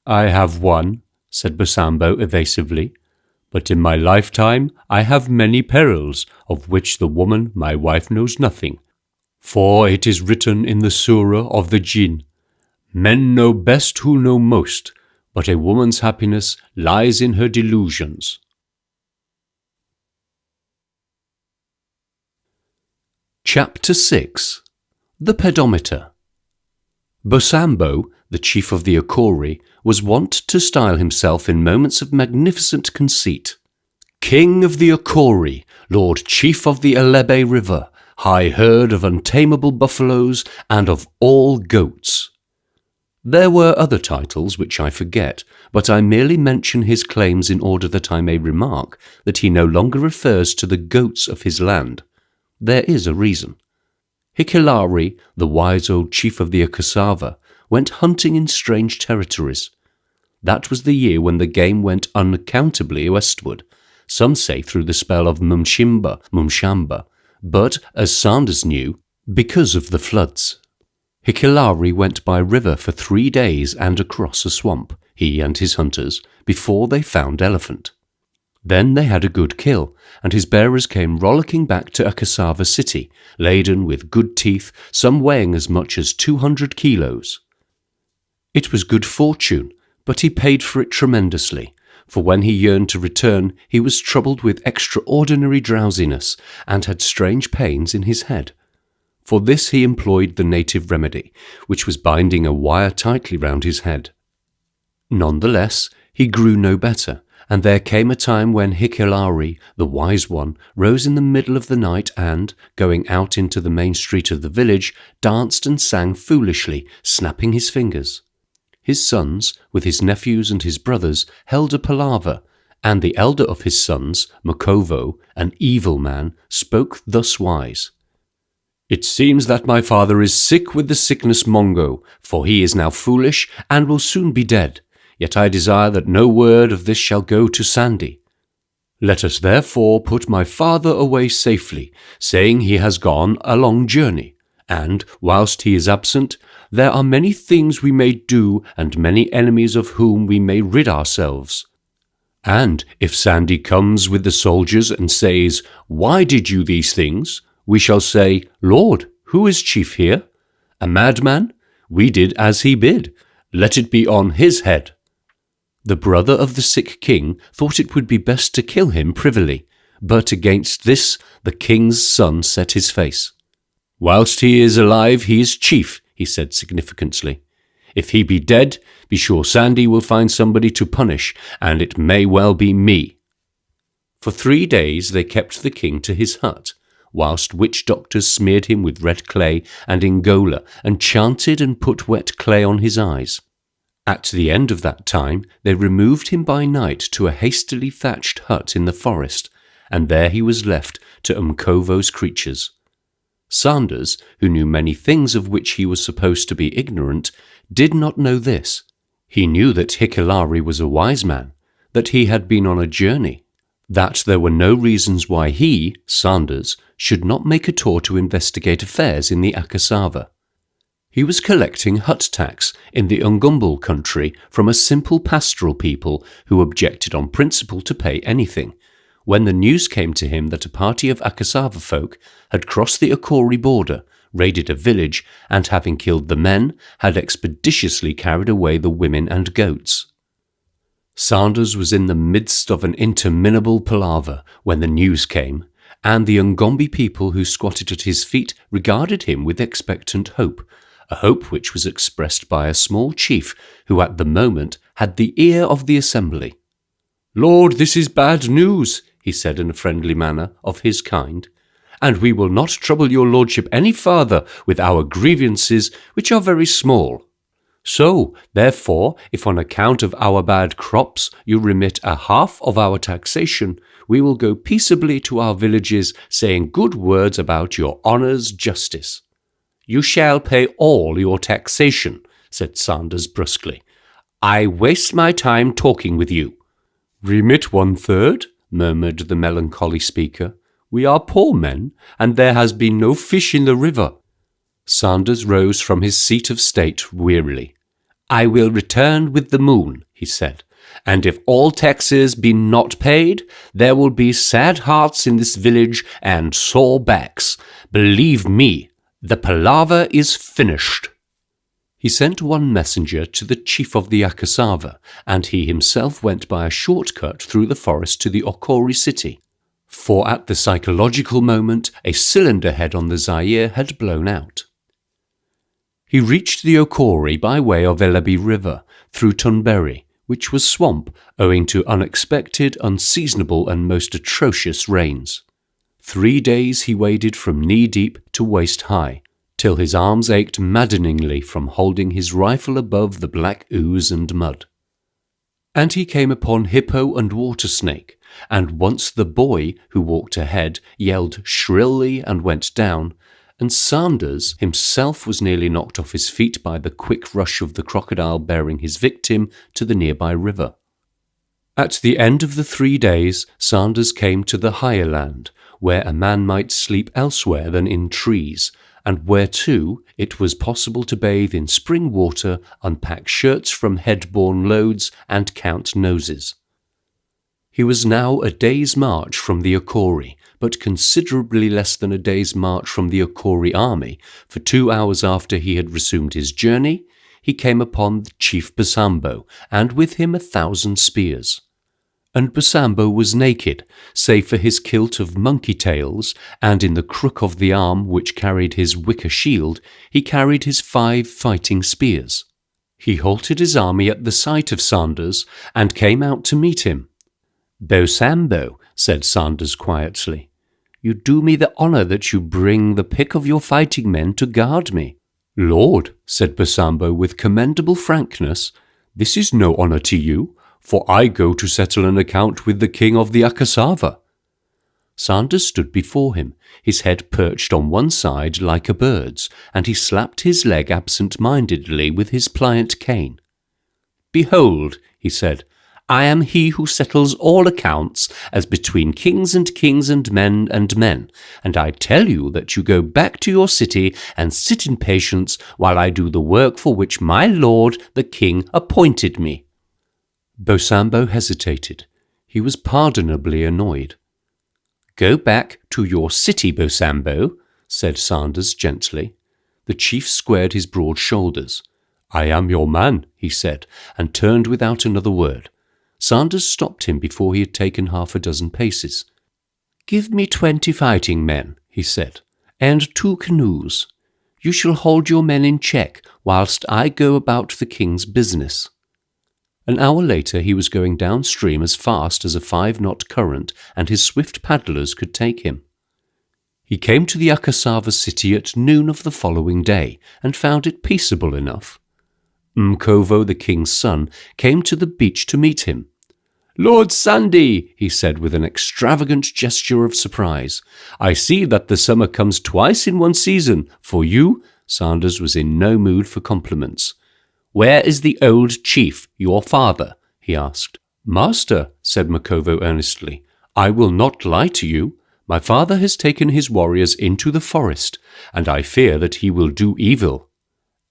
"I have one," said Bosambo evasively, "but in my lifetime I have many perils, of which the woman, my wife, knows nothing. For it is written in the Surah of the Jinn, 'Men know best who know most, but a woman's happiness lies in her delusions.'" Chapter 6. The Pedometer. Bosambo, the chief of the Okori, was wont to style himself in moments of magnificent conceit, "King of the Okori, Lord Chief of the Elebe River, High Herd of untamable buffaloes, and of all goats." There were other titles which I forget, but I merely mention his claims in order that I may remark that he no longer refers to the goats of his land. There is a reason. Hikilari, the wise old chief of the Akasava, went hunting in strange territories. That was the year when the game went unaccountably westward, some say through the spell of Mumshamba, but, as Sanders knew, because of the floods. Hikilari went by river for 3 days and across a swamp, he and his hunters, before they found elephant. Then they had a good kill, and his bearers came rollicking back to a cassava city, laden with good teeth, some weighing as much as 200 kilos. It was good fortune, but he paid for it tremendously, for when he yearned to return, he was troubled with extraordinary drowsiness, and had strange pains in his head. For this he employed the native remedy, which was binding a wire tightly round his head. None the less, he grew no better, and there came a time when Hikelari, the wise one, rose in the middle of the night and, going out into the main street of the village, danced and sang foolishly, snapping his fingers. His sons, with his nephews and his brothers, held a palaver, and the elder of his sons, Makovo, an evil man, spoke thus wise. "It seems that my father is sick with the sickness mongo, for he is now foolish and will soon be dead. Yet I desire that no word of this shall go to Sandy. Let us therefore put my father away safely, saying he has gone a long journey, and, whilst he is absent, there are many things we may do and many enemies of whom we may rid ourselves. And if Sandy comes with the soldiers and says, 'Why did you these things?' we shall say, 'Lord, who is chief here? A madman? We did as he bid. Let it be on his head.' The brother of the sick king thought it would be best to kill him privily, but against this the king's son set his face. 'Whilst he is alive he is chief,' he said significantly. 'If he be dead, be sure Sandy will find somebody to punish, and it may well be me.' For 3 days they kept the king to his hut, whilst witch doctors smeared him with red clay and ingola, and chanted and put wet clay on his eyes. At the end of that time they removed him by night to a hastily thatched hut in the forest, and there he was left to Umkovo's creatures. Sanders, who knew many things of which he was supposed to be ignorant, did not know this. He knew that Hikelari was a wise man, that he had been on a journey, that there were no reasons why he, Sanders, should not make a tour to investigate affairs in the Akasava. He was collecting hut tax in the Ungumbul country from a simple pastoral people who objected on principle to pay anything, when the news came to him that a party of Akasava folk had crossed the Akori border, raided a village, and having killed the men, had expeditiously carried away the women and goats. Sanders was in the midst of an interminable palaver when the news came, and the Ngombe people who squatted at his feet regarded him with expectant hope, a hope which was expressed by a small chief who at the moment had the ear of the assembly. "Lord, this is bad news," he said in a friendly manner, of his kind, "and we will not trouble your lordship any farther with our grievances, which are very small. So, therefore, if on account of our bad crops you remit a half of our taxation, we will go peaceably to our villages, saying good words about your honour's justice." "You shall pay all your taxation," said Sanders brusquely. "I waste my time talking with you." "Remit 1/3, murmured the melancholy speaker. "We are poor men, and there has been no fish in the river." Sanders rose from his seat of state wearily. "I will return with the moon," he said, "and if all taxes be not paid, there will be sad hearts in this village and sore backs. Believe me, the palaver is finished." He sent one messenger to the chief of the Akasava, and he himself went by a shortcut through the forest to the Okori city. For at the psychological moment, a cylinder head on the Zaire had blown out. He reached the Okori by way of Elebi River, through Tunberi, which was swamp owing to unexpected, unseasonable and most atrocious rains. 3 days he waded from knee-deep to waist-high, till his arms ached maddeningly from holding his rifle above the black ooze and mud. And he came upon hippo and water snake, and once the boy, who walked ahead, yelled shrilly and went down, and Sanders himself was nearly knocked off his feet by the quick rush of the crocodile bearing his victim to the nearby river. At the end of the 3 days, Sanders came to the higher land, where a man might sleep elsewhere than in trees, and where, too, it was possible to bathe in spring water, unpack shirts from head-borne loads, and count noses. He was now a day's march from the Akori, but considerably less than a day's march from the Akori army, for 2 hours after he had resumed his journey, he came upon the chief Bosambo, and with him 1,000 spears. And Bosambo was naked, save for his kilt of monkey tails, and in the crook of the arm which carried his wicker shield, he carried his 5 fighting spears. He halted his army at the sight of Sanders, and came out to meet him. "Bosambo," said Sanders quietly, "you do me the honour that you bring the pick of your fighting men to guard me." "Lord," said Bosambo with commendable frankness, "this is no honour to you, for I go to settle an account with the king of the Akasava." Sanders stood before him, his head perched on one side like a bird's, and he slapped his leg absent-mindedly with his pliant cane. "Behold," he said, "I am he who settles all accounts as between kings and men, and I tell you that you go back to your city and sit in patience while I do the work for which my lord the king appointed me." Bosambo hesitated. He was pardonably annoyed. "Go back to your city, Bosambo," said Sanders gently. The chief squared his broad shoulders. "I am your man," he said, and turned without another word. Sanders stopped him before he had taken 6 paces. "Give me 20 fighting men," he said, "and 2 canoes. You shall hold your men in check whilst I go about the king's business." An hour later he was going downstream as fast as a 5-knot current and his swift paddlers could take him. He came to the Akasava city at noon of the following day, and found it peaceable enough. Mkovo, the king's son, came to the beach to meet him. "Lord Sandy," he said with an extravagant gesture of surprise, "I see that the summer comes twice in one season. For you," Sanders was in no mood for compliments. "Where is the old chief, your father?" he asked. "Master," said Mkovo earnestly, "I will not lie to you. My father has taken his warriors into the forest, and I fear that he will do evil."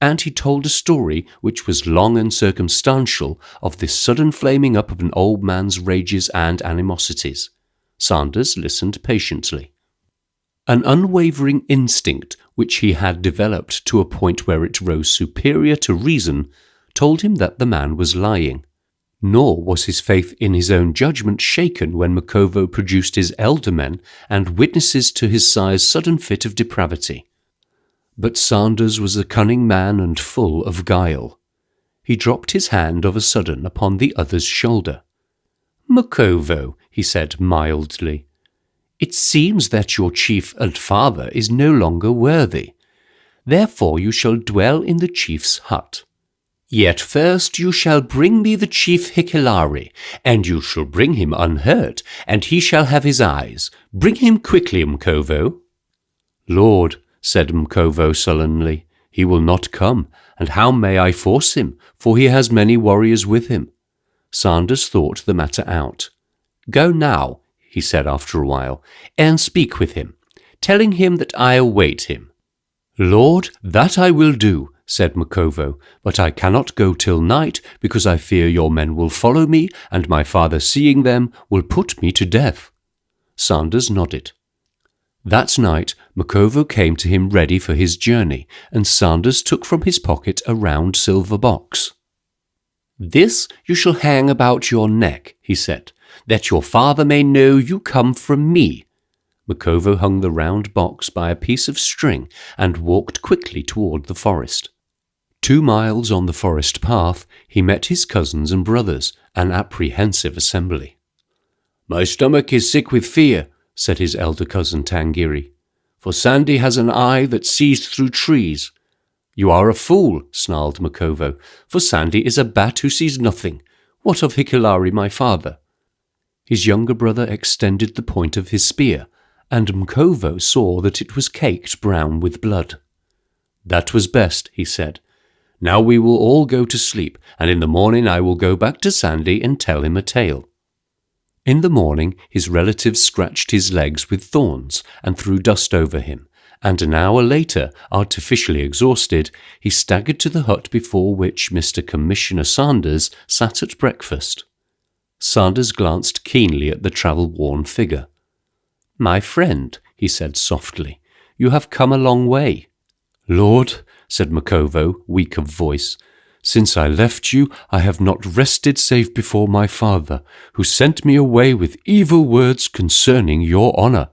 And he told a story which was long and circumstantial of this sudden flaming up of an old man's rages and animosities. Sanders listened patiently. An unwavering instinct, which he had developed to a point where it rose superior to reason, told him that the man was lying. Nor was his faith in his own judgment shaken when Mkovo produced his elder men and witnesses to his sire's sudden fit of depravity. But Sanders was a cunning man and full of guile. He dropped his hand of a sudden upon the other's shoulder. "Mkovo," he said mildly, "it seems that your chief and father is no longer worthy. Therefore you shall dwell in the chief's hut. Yet first you shall bring me the chief Hikilari, and you shall bring him unhurt, and he shall have his eyes. Bring him quickly, Mkovo." "Lord," said Mkovo sullenly, "he will not come, and how may I force him, for he has many warriors with him?" Sanders thought the matter out. "Go now," he said after a while, "and speak with him, telling him that I await him." "Lord, that I will do," said Mkovo, "but I cannot go till night, because I fear your men will follow me, and my father, seeing them, will put me to death." Sanders nodded. That night Mkovo came to him ready for his journey, and Sanders took from his pocket a round silver box. "This you shall hang about your neck," he said, "that your father may know you come from me." Mkovo hung the round box by a piece of string and walked quickly toward the forest. 2 miles on the forest path he met his cousins and brothers, an apprehensive assembly. "My stomach is sick with fear," said his elder cousin Tangiri, "for Sandy has an eye that sees through trees." "You are a fool," snarled Mkovo, "for Sandy is a bat who sees nothing. What of Hikilari, my father?" His younger brother extended the point of his spear, and Mkovo saw that it was caked brown with blood. "That was best," he said. "Now we will all go to sleep, and in the morning I will go back to Sandy and tell him a tale." In the morning his relatives scratched his legs with thorns and threw dust over him, and an hour later, artificially exhausted, he staggered to the hut before which Mr. Commissioner Sanders sat at breakfast. Sanders glanced keenly at the travel-worn figure. "My friend," he said softly, "you have come a long way." "Lord," said Makovo, weak of voice, "since I left you, I have not rested save before my father, who sent me away with evil words concerning your honour."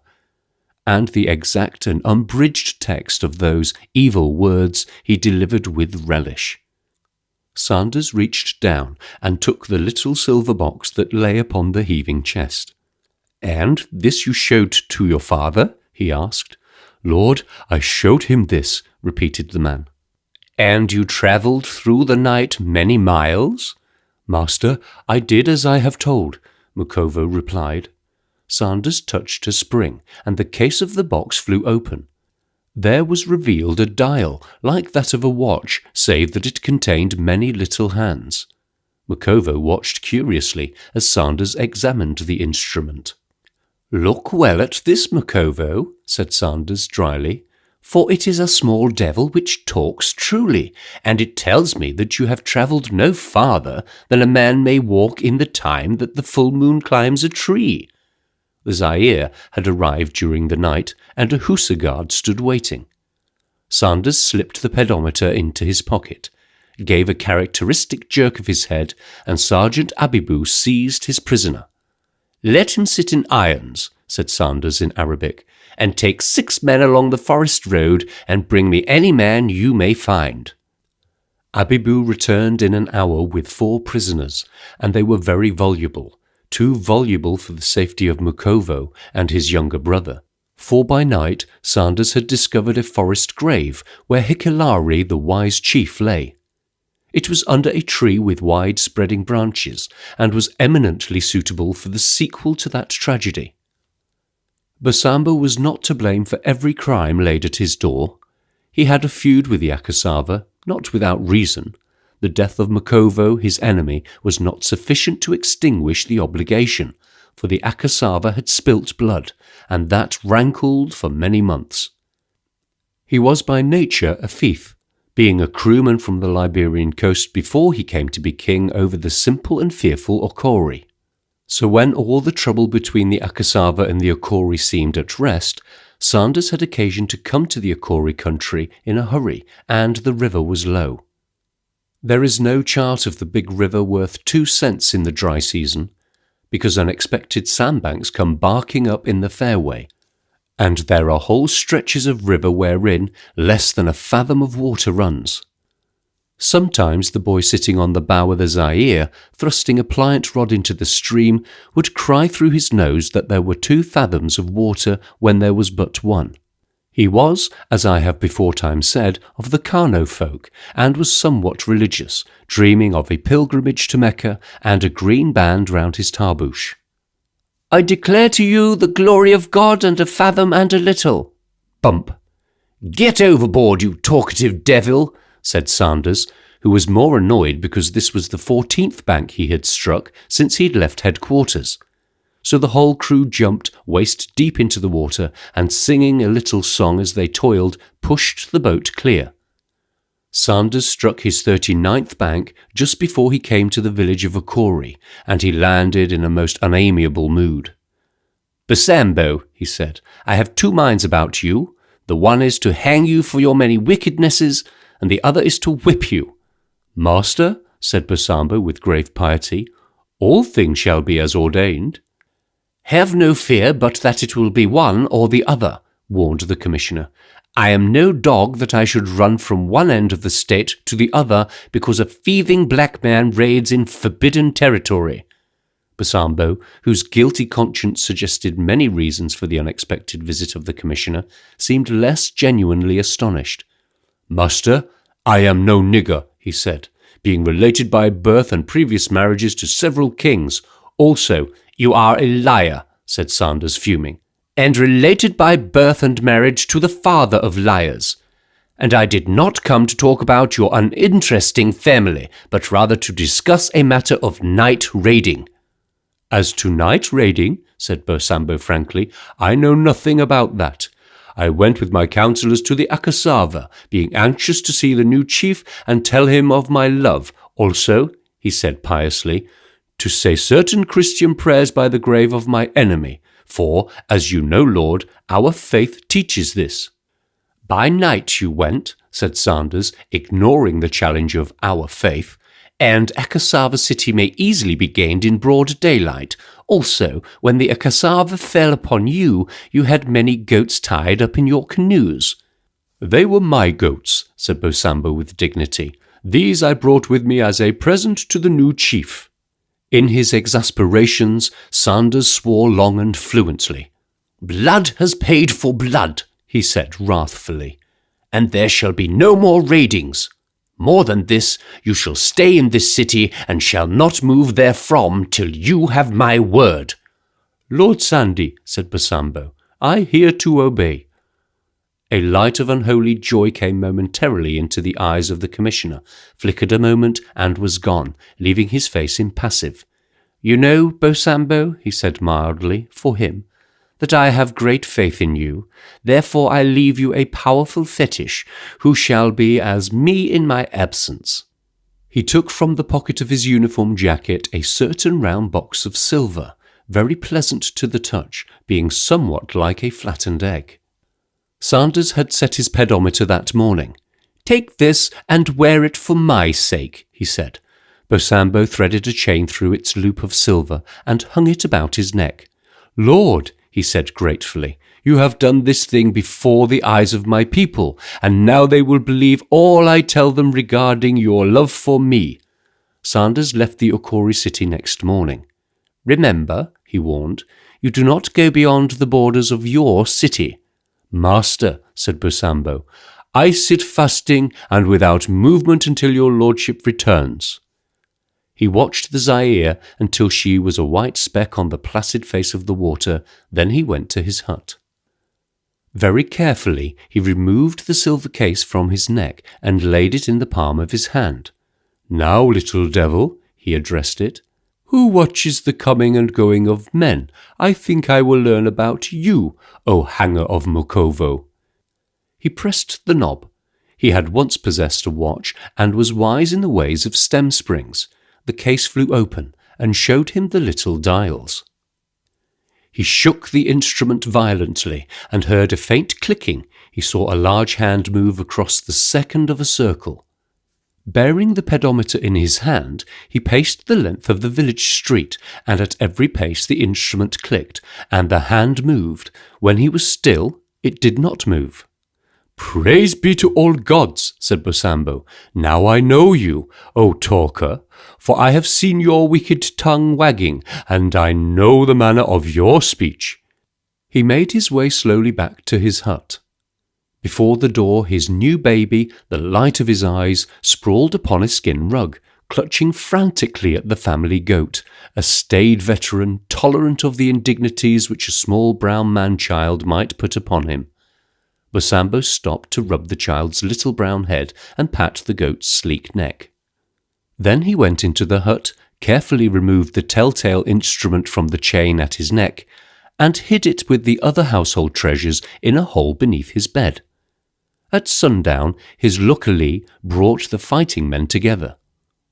And the exact and unbridged text of those evil words he delivered with relish. Sanders reached down and took the little silver box that lay upon the heaving chest. "And this you showed to your father?" he asked. "Lord, I showed him this," repeated the man. "And you travelled through the night many miles?" "Master, I did as I have told," Makovo replied. Sanders touched a spring, and the case of the box flew open. There was revealed a dial, like that of a watch, save that it contained many little hands. Makovo watched curiously as Sanders examined the instrument. "Look well at this, Makovo," said Sanders dryly, "for it is a small devil which talks truly, and it tells me that you have travelled no farther than a man may walk in the time that the full moon climbs a tree." The Zaire had arrived during the night, and a hussar guard stood waiting. Sanders slipped the pedometer into his pocket, gave a characteristic jerk of his head, and Sergeant Abibou seized his prisoner. "Let him sit in irons," said Sanders in Arabic, "and take 6 men along the forest road and bring me any man you may find." Abibou returned in an hour with 4 prisoners, and they were very voluble, too voluble for the safety of Makovo and his younger brother. For by night Sanders had discovered a forest grave where Hikalari, the wise chief, lay. It was under a tree with wide-spreading branches, and was eminently suitable for the sequel to that tragedy. Bosambo was not to blame for every crime laid at his door. He had a feud with the Akasava, not without reason. The death of Makovo, his enemy, was not sufficient to extinguish the obligation, for the Akasava had spilt blood, and that rankled for many months. He was by nature a fief, being a crewman from the Liberian coast before he came to be king over the simple and fearful Okori. So when all the trouble between the Akasava and the Okori seemed at rest, Sanders had occasion to come to the Okori country in a hurry, and the river was low. There is no chart of the big river worth 2 cents in the dry season, because unexpected sandbanks come barking up in the fairway, and there are whole stretches of river wherein less than a fathom of water runs. Sometimes the boy sitting on the bow of the Zaire, thrusting a pliant rod into the stream, would cry through his nose that there were 2 fathoms of water when there was but 1. He was, as I have beforetime said, of the Kano folk, and was somewhat religious, dreaming of a pilgrimage to Mecca and a green band round his tarboosh. "I declare to you the glory of God and a fathom and a little." Bump. "Get overboard, you talkative devil," said Sanders, who was more annoyed because this was the 14th bank he had struck since he'd left headquarters. So the whole crew jumped waist deep into the water, and singing a little song as they toiled, pushed the boat clear. Sanders struck his 39th bank just before he came to the village of Okori, and he landed in a most unamiable mood. "Bosambo," he said, "I have 2 minds about you. The one is to hang you for your many wickednesses, and the other is to whip you." "Master," said Bosambo with grave piety, "all things shall be as ordained." "Have no fear but that it will be one or the other," warned the commissioner. "I am no dog that I should run from one end of the state to the other because a thieving black man raids in forbidden territory." Bosambo, whose guilty conscience suggested many reasons for the unexpected visit of the commissioner, seemed less genuinely astonished. "Master, I am no nigger," he said, "being related by birth and previous marriages to several kings. Also, you are a liar," said Sanders, fuming, "and related by birth and marriage to the father of liars. And I did not come to talk about your uninteresting family, but rather to discuss a matter of night raiding." "As to night raiding," said Bosambo frankly, "I know nothing about that. I went with my councillors to the Akasava, being anxious to see the new chief and tell him of my love. Also," he said piously, to say certain Christian prayers by the grave of my enemy, for, as you know, Lord, our faith teaches this." "By night you went," said Sanders, ignoring the challenge of our faith, "and Akasava city may easily be gained in broad daylight. Also, when the Akasava fell upon you, you had many goats tied up in your canoes." "They were my goats," said Bosambo with dignity. "These I brought with me as a present to the new chief." In his exasperations, Sanders swore long and fluently. "Blood has paid for blood," he said wrathfully, "and there shall be no more raidings. More than this, you shall stay in this city and shall not move therefrom till you have my word." "Lord Sandy," said Bosambo, "I hear to obey." A light of unholy joy came momentarily into the eyes of the commissioner, flickered a moment, and was gone, leaving his face impassive. "You know, Bosambo," he said mildly, for him, "that I have great faith in you. Therefore I leave you a powerful fetish, who shall be as me in my absence." He took from the pocket of his uniform jacket a certain round box of silver, very pleasant to the touch, being somewhat like a flattened egg. Sanders had set his pedometer that morning. "Take this and wear it for my sake," he said. Bosambo threaded a chain through its loop of silver and hung it about his neck. "Lord," he said gratefully, "you have done this thing before the eyes of my people, and now they will believe all I tell them regarding your love for me." Sanders left the Okori city next morning. "Remember," he warned, "you do not go beyond the borders of your city." "Master," said Bosambo, "I sit fasting and without movement until your lordship returns." He watched the Zaire until she was a white speck on the placid face of the water, then he went to his hut. Very carefully he removed the silver case from his neck and laid it in the palm of his hand. "Now, little devil," he addressed it, "who watches the coming and going of men? I think I will learn about you, O hanger of Mokovo." He pressed the knob. He had once possessed a watch and was wise in the ways of stem springs. The case flew open and showed him the little dials. He shook the instrument violently and heard a faint clicking. He saw a large hand move across the second of a circle. Bearing the pedometer in his hand, he paced the length of the village street, and at every pace the instrument clicked, and the hand moved. When he was still, it did not move. "Praise be to all gods," said Bosambo. "Now I know you, O talker, for I have seen your wicked tongue wagging, and I know the manner of your speech." He made his way slowly back to his hut. Before the door, his new baby, the light of his eyes, sprawled upon a skin rug, clutching frantically at the family goat, a staid veteran, tolerant of the indignities which a small brown man-child might put upon him. Bosambo stopped to rub the child's little brown head and pat the goat's sleek neck. Then he went into the hut, carefully removed the telltale instrument from the chain at his neck, and hid it with the other household treasures in a hole beneath his bed. At sundown, his lukali brought the fighting men together.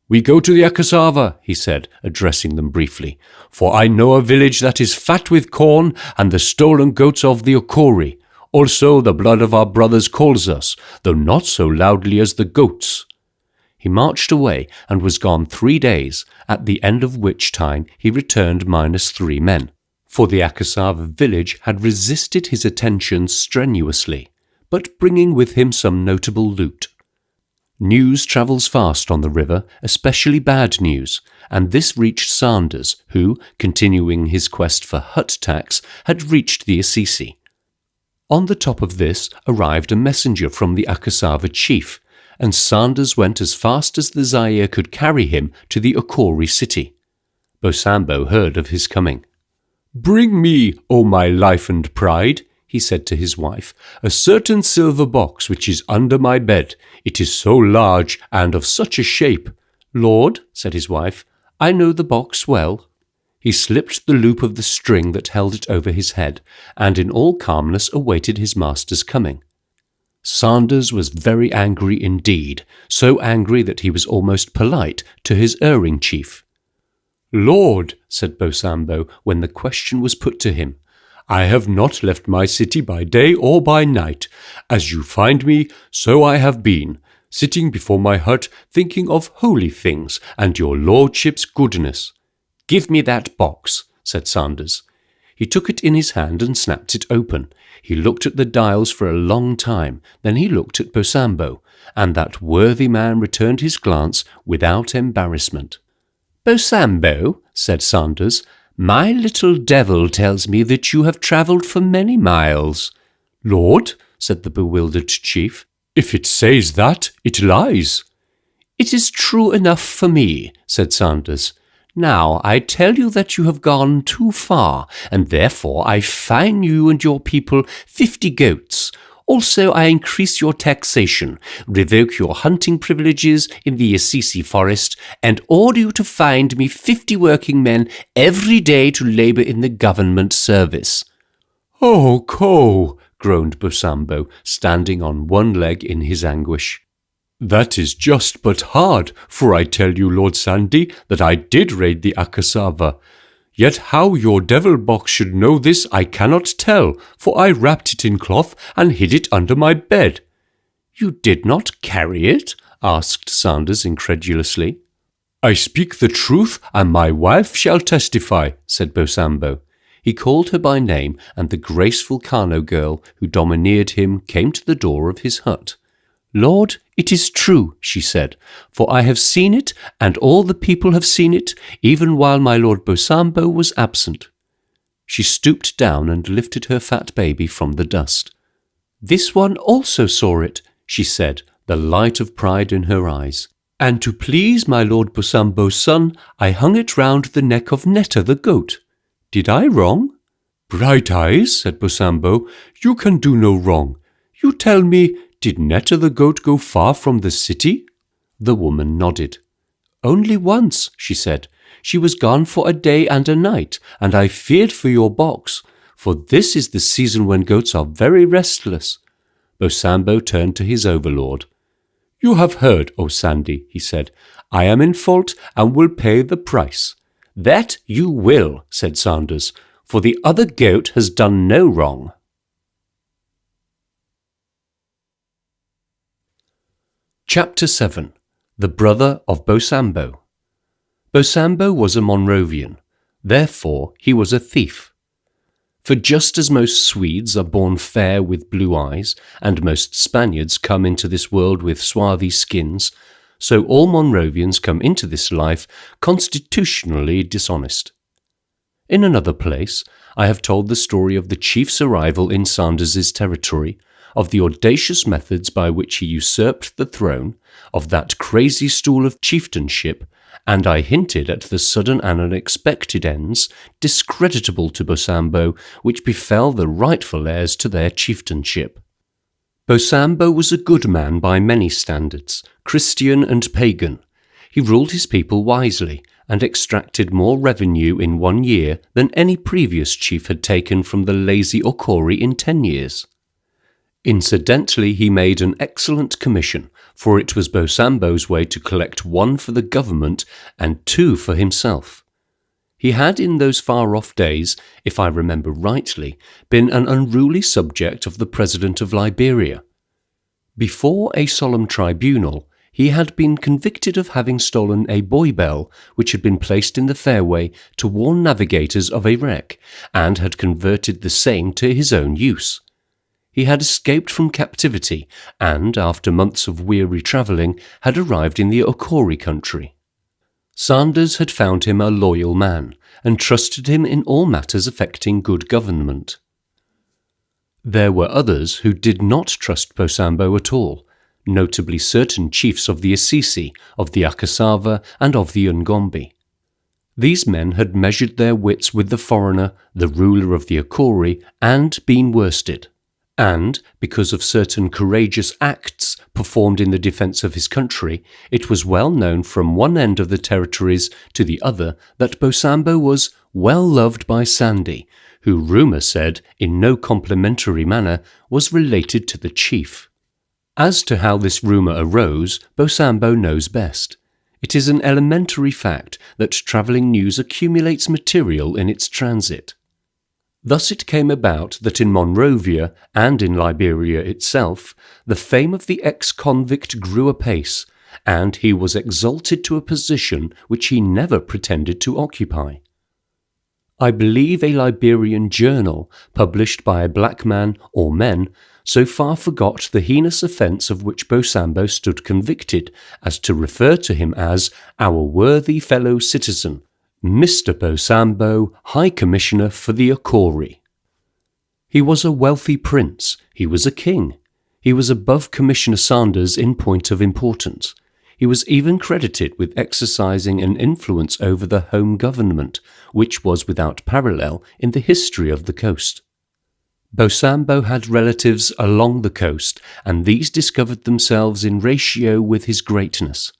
"We go to the Akasava," he said, addressing them briefly, "for I know a village that is fat with corn and the stolen goats of the Okori. Also the blood of our brothers calls us, though not so loudly as the goats." He marched away and was gone 3 days, at the end of which time he returned -3 men, for the Akasava village had resisted his attentions strenuously, but bringing with him some notable loot. News travels fast on the river, especially bad news, and this reached Sanders, who, continuing his quest for hut tax, had reached the Assisi. On the top of this arrived a messenger from the Akasava chief, and Sanders went as fast as the Zaire could carry him to the Okori city. Bosambo heard of his coming. "Bring me, O my life and pride," he said to his wife, "a certain silver box which is under my bed. It is so large and of such a shape." "Lord," said his wife, "I know the box well." He slipped the loop of the string that held it over his head, and in all calmness awaited his master's coming. Sanders was very angry indeed, so angry that he was almost polite to his erring chief. "Lord," said Bosambo, when the question was put to him, "I have not left my city by day or by night. As you find me, so I have been, sitting before my hut, thinking of holy things and your lordship's goodness." "Give me that box," said Sanders. He took it in his hand and snapped it open. He looked at the dials for a long time, then he looked at Bosambo, and that worthy man returned his glance without embarrassment. "Bosambo," said Sanders, "my little devil tells me that you have travelled for many miles." "Lord," said the bewildered chief, "if it says that, it lies." "It is true enough for me," said Sanders. "Now I tell you that you have gone too far, and therefore I fine you and your people 50 goats. Also I increase your taxation, revoke your hunting privileges in the Assisi forest, and order you to find me 50 working men every day to labour in the government service." "Oh, Ko!" groaned Bosambo, standing on one leg in his anguish. "That is just but hard, for I tell you, Lord Sandy, that I did raid the Akasava. Yet how your devil box should know this I cannot tell, for I wrapped it in cloth and hid it under my bed." "You did not carry it?" asked Sanders incredulously. "I speak the truth, and my wife shall testify," said Bosambo. He called her by name, and the graceful Kano girl who domineered him came to the door of his hut. "Lord, it is true," she said, "for I have seen it, and all the people have seen it, even while my Lord Bosambo was absent." She stooped down and lifted her fat baby from the dust. "This one also saw it," she said, the light of pride in her eyes. "And to please my Lord Bosambo's son, I hung it round the neck of Netta the goat. Did I wrong?" "Bright eyes," said Bosambo, "you can do no wrong. You tell me, did Netta the goat go far from the city?" The woman nodded. "Only once," she said. "She was gone for a day and a night, and I feared for your box, for this is the season when goats are very restless." Bosambo turned to his overlord. "You have heard, O Sandy," he said. "I am in fault and will pay the price." "That you will," said Sanders, "for the other goat has done no wrong." Chapter 7. The Brother of Bosambo. Bosambo was a Monrovian, therefore he was a thief. For just as most Swedes are born fair with blue eyes, and most Spaniards come into this world with swarthy skins, so all Monrovians come into this life constitutionally dishonest. In another place, I have told the story of the chief's arrival in Sanders's territory, of the audacious methods by which he usurped the throne, of that crazy stool of chieftainship, and I hinted at the sudden and unexpected ends, discreditable to Bosambo, which befell the rightful heirs to their chieftainship. Bosambo was a good man by many standards, Christian and pagan. He ruled his people wisely, and extracted more revenue in 1 year than any previous chief had taken from the lazy Okori in 10 years. Incidentally, he made an excellent commission, for it was Bosambo's way to collect 1 for the government and 2 for himself. He had in those far-off days, if I remember rightly, been an unruly subject of the President of Liberia. Before a solemn tribunal, he had been convicted of having stolen a buoy bell which had been placed in the fairway to warn navigators of a wreck, and had converted the same to his own use. He had escaped from captivity, and, after months of weary travelling, had arrived in the Okori country. Sanders had found him a loyal man, and trusted him in all matters affecting good government. There were others who did not trust Bosambo at all, notably certain chiefs of the Assisi, of the Akasava, and of the Ngombe. These men had measured their wits with the foreigner, the ruler of the Okori, and been worsted. And, because of certain courageous acts performed in the defence of his country, it was well known from one end of the territories to the other that Bosambo was well loved by Sandy, who rumour said, in no complimentary manner, was related to the chief. As to how this rumour arose, Bosambo knows best. It is an elementary fact that travelling news accumulates material in its transit. Thus it came about that in Monrovia and in Liberia itself, the fame of the ex-convict grew apace, and he was exalted to a position which he never pretended to occupy. I believe a Liberian journal, published by a black man or men, so far forgot the heinous offence of which Bosambo stood convicted as to refer to him as our worthy fellow citizen, Mr. Bosambo, High Commissioner for the Akori. He was a wealthy prince, he was a king, he was above Commissioner Sanders in point of importance. He was even credited with exercising an influence over the home government, which was without parallel in the history of the coast. Bosambo had relatives along the coast, and these discovered themselves in ratio with his greatness.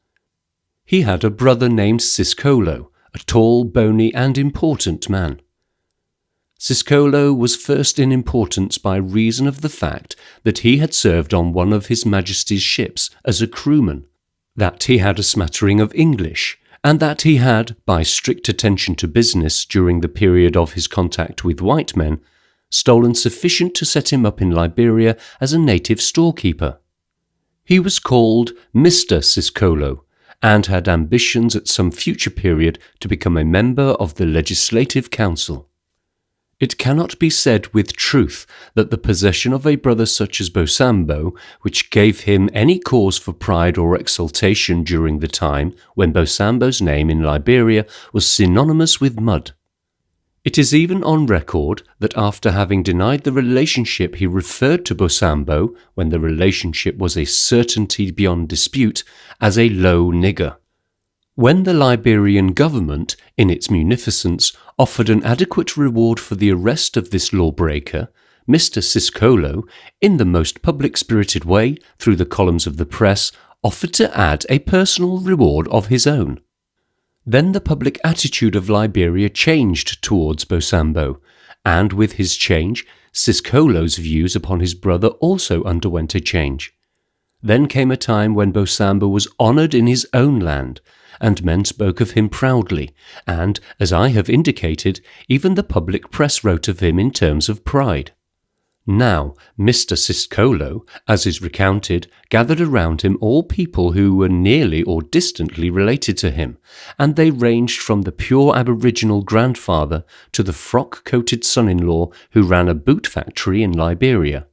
He had a brother named Siscolo, a tall, bony, and important man. Siscolo was first in importance by reason of the fact that he had served on one of His Majesty's ships as a crewman, that he had a smattering of English, and that he had, by strict attention to business during the period of his contact with white men, stolen sufficient to set him up in Liberia as a native storekeeper. He was called Mr. Siscolo, and had ambitions at some future period to become a member of the Legislative Council. It cannot be said with truth that the possession of a brother such as Bosambo, which gave him any cause for pride or exultation during the time when Bosambo's name in Liberia was synonymous with mud. It is even on record that after having denied the relationship he referred to Bosambo, when the relationship was a certainty beyond dispute, as a low nigger. When the Liberian government, in its munificence, offered an adequate reward for the arrest of this lawbreaker, Mr. Siscolo, in the most public-spirited way, through the columns of the press, offered to add a personal reward of his own. Then the public attitude of Liberia changed towards Bosambo, and with his change, Siscolo's views upon his brother also underwent a change. Then came a time when Bosambo was honoured in his own land, and men spoke of him proudly, and, as I have indicated, even the public press wrote of him in terms of pride. Now, Mr. Siscolo, as is recounted, gathered around him all people who were nearly or distantly related to him, and they ranged from the pure aboriginal grandfather to the frock-coated son-in-law who ran a boot factory in Liberia.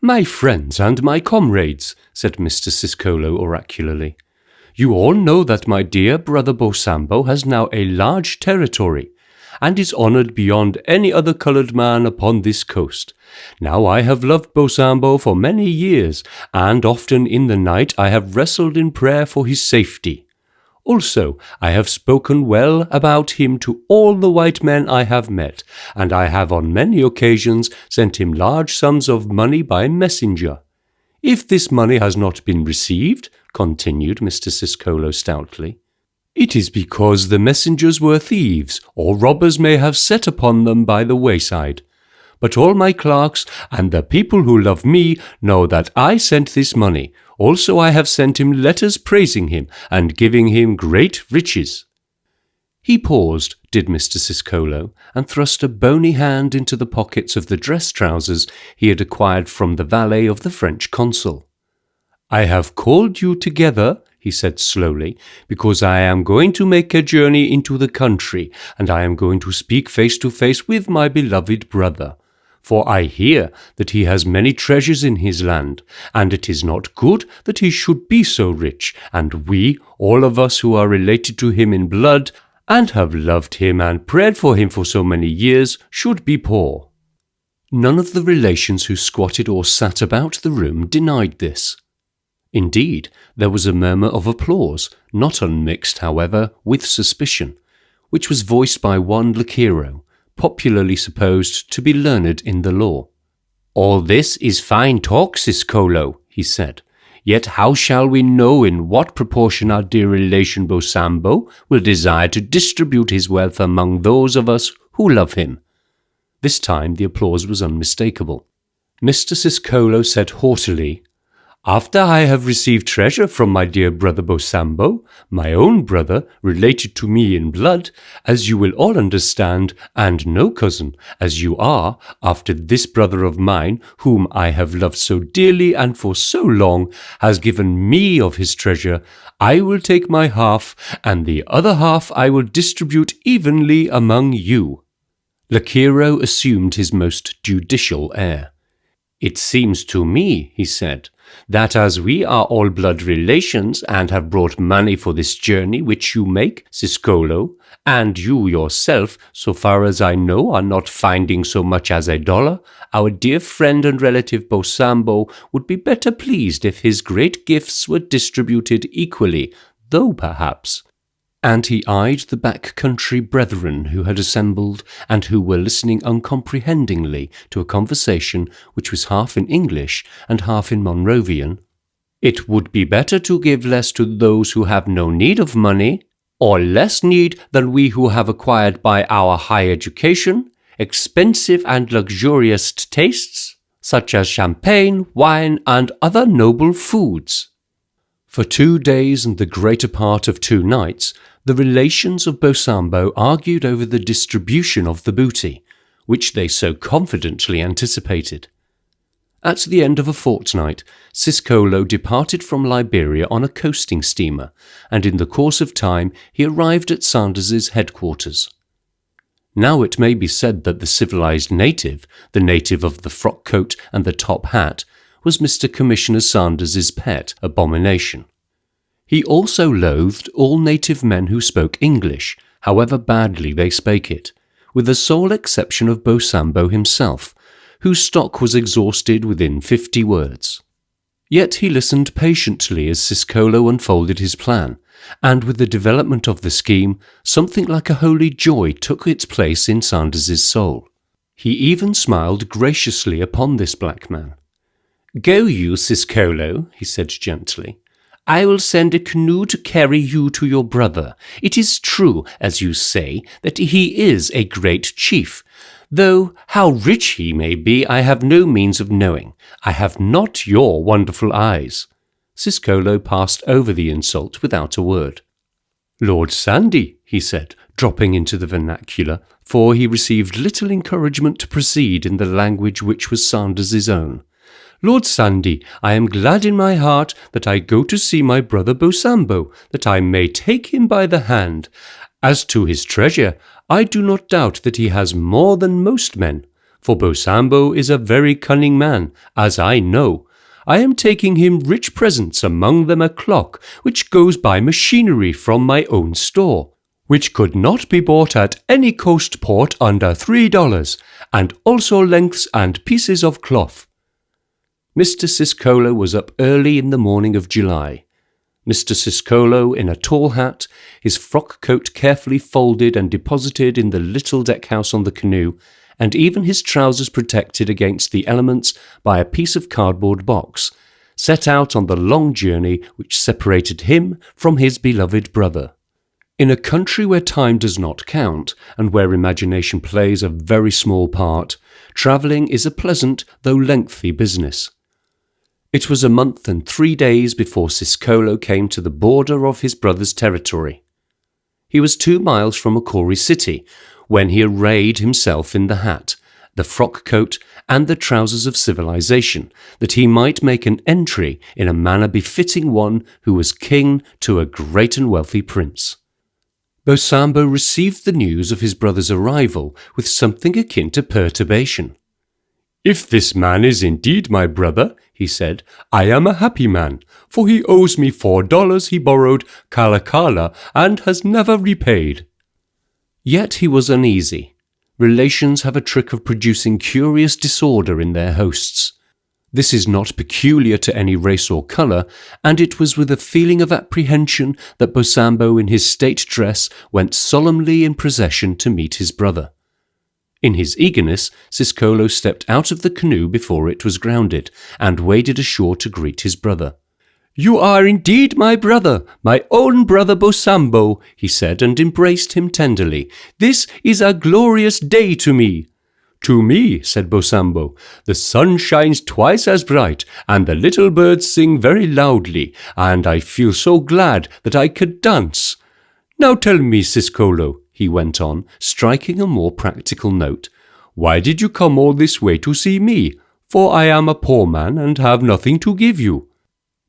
"My friends and my comrades," said Mr. Siscolo oracularly, "you all know that my dear brother Bosambo has now a large territory, and is honoured beyond any other coloured man upon this coast. Now I have loved Bosambo for many years, and often in the night I have wrestled in prayer for his safety. Also, I have spoken well about him to all the white men I have met, and I have on many occasions sent him large sums of money by messenger. If this money has not been received," continued Mr. Siscolo stoutly, "it is because the messengers were thieves, or robbers may have set upon them by the wayside. But all my clerks and the people who love me know that I sent this money. Also I have sent him letters praising him and giving him great riches." He paused, did Mr. Siscolo, and thrust a bony hand into the pockets of the dress trousers he had acquired from the valet of the French consul. "I have called you together," he said slowly, "because I am going to make a journey into the country, and I am going to speak face to face with my beloved brother. For I hear that he has many treasures in his land, and it is not good that he should be so rich, and we, all of us who are related to him in blood, and have loved him and prayed for him for so many years, should be poor." None of the relations who squatted or sat about the room denied this. Indeed, there was a murmur of applause, not unmixed, however, with suspicion, which was voiced by one Lacero, popularly supposed to be learned in the law. "All this is fine talk, Siscolo," he said. "Yet how shall we know in what proportion our dear relation Bosambo will desire to distribute his wealth among those of us who love him?" This time the applause was unmistakable. Mr. Siscolo said haughtily, After I have received treasure from my dear brother Bosambo, my own brother, related to me in blood, as you will all understand, and no cousin, as you are, after this brother of mine, whom I have loved so dearly and for so long, has given me of his treasure, I will take my half, and the other half I will distribute evenly among you." Lakiro assumed his most judicial air. "It seems to me," he said, "that as we are all blood relations and have brought money for this journey which you make, Siscolo, and you yourself, so far as I know, are not finding so much as $1, our dear friend and relative Bosambo would be better pleased if his great gifts were distributed equally, though perhaps—" and he eyed the back-country brethren who had assembled and who were listening uncomprehendingly to a conversation which was half in English and half in Monrovian. "It would be better to give less to those who have no need of money, or less need than we who have acquired by our high education expensive and luxurious tastes, such as champagne, wine, and other noble foods." For 2 days and the greater part of 2 nights, the relations of Bosambo argued over the distribution of the booty, which they so confidently anticipated. At the end of a fortnight, Siscolo departed from Liberia on a coasting steamer, and in the course of time he arrived at Sanders's headquarters. Now it may be said that the civilized native, the native of the frock coat and the top hat, was Mr. Commissioner Sanders's pet abomination. He also loathed all native men who spoke English, however badly they spake it, with the sole exception of Bosambo himself, whose stock was exhausted within 50 words. Yet he listened patiently as Siscolo unfolded his plan, and with the development of the scheme, something like a holy joy took its place in Sanders's soul. He even smiled graciously upon this black man. "Go you, Siscolo," he said gently. "I will send a canoe to carry you to your brother. It is true, as you say, that he is a great chief, though how rich he may be I have no means of knowing. I have not your wonderful eyes." Siscolo passed over the insult without a word. "Lord Sandy," he said, dropping into the vernacular, for he received little encouragement to proceed in the language which was Sanders's own. "Lord Sandy, I am glad in my heart that I go to see my brother Bosambo, that I may take him by the hand. As to his treasure, I do not doubt that he has more than most men, for Bosambo is a very cunning man, as I know. I am taking him rich presents, among them a clock, which goes by machinery from my own store, which could not be bought at any coast port under $3, and also lengths and pieces of cloth." Mr. Siscolo was up early in the morning of July. Mr. Siscolo, in a tall hat, his frock coat carefully folded and deposited in the little deck-house on the canoe, and even his trousers protected against the elements by a piece of cardboard box, set out on the long journey which separated him from his beloved brother. In a country where time does not count, and where imagination plays a very small part, travelling is a pleasant though lengthy business. It was a month and 3 days before Siscolo came to the border of his brother's territory. He was 2 miles from Akori City, when he arrayed himself in the hat, the frock coat, and the trousers of civilization, that he might make an entry in a manner befitting one who was king to a great and wealthy prince. Bosambo received the news of his brother's arrival with something akin to perturbation. "If this man is indeed my brother," he said, "I am a happy man, for he owes me $4 he borrowed Kalakala and has never repaid." Yet he was uneasy. Relations have a trick of producing curious disorder in their hosts. This is not peculiar to any race or colour, and it was with a feeling of apprehension that Bosambo in his state dress went solemnly in procession to meet his brother. In his eagerness, Siscolo stepped out of the canoe before it was grounded, and waded ashore to greet his brother. "You are indeed my brother, my own brother Bosambo," he said, and embraced him tenderly. "This is a glorious day to me." "To me," said Bosambo, "the sun shines twice as bright, and the little birds sing very loudly, and I feel so glad that I could dance. Now tell me, Siscolo," he went on, striking a more practical note, "why did you come all this way to see me? For I am a poor man and have nothing to give you."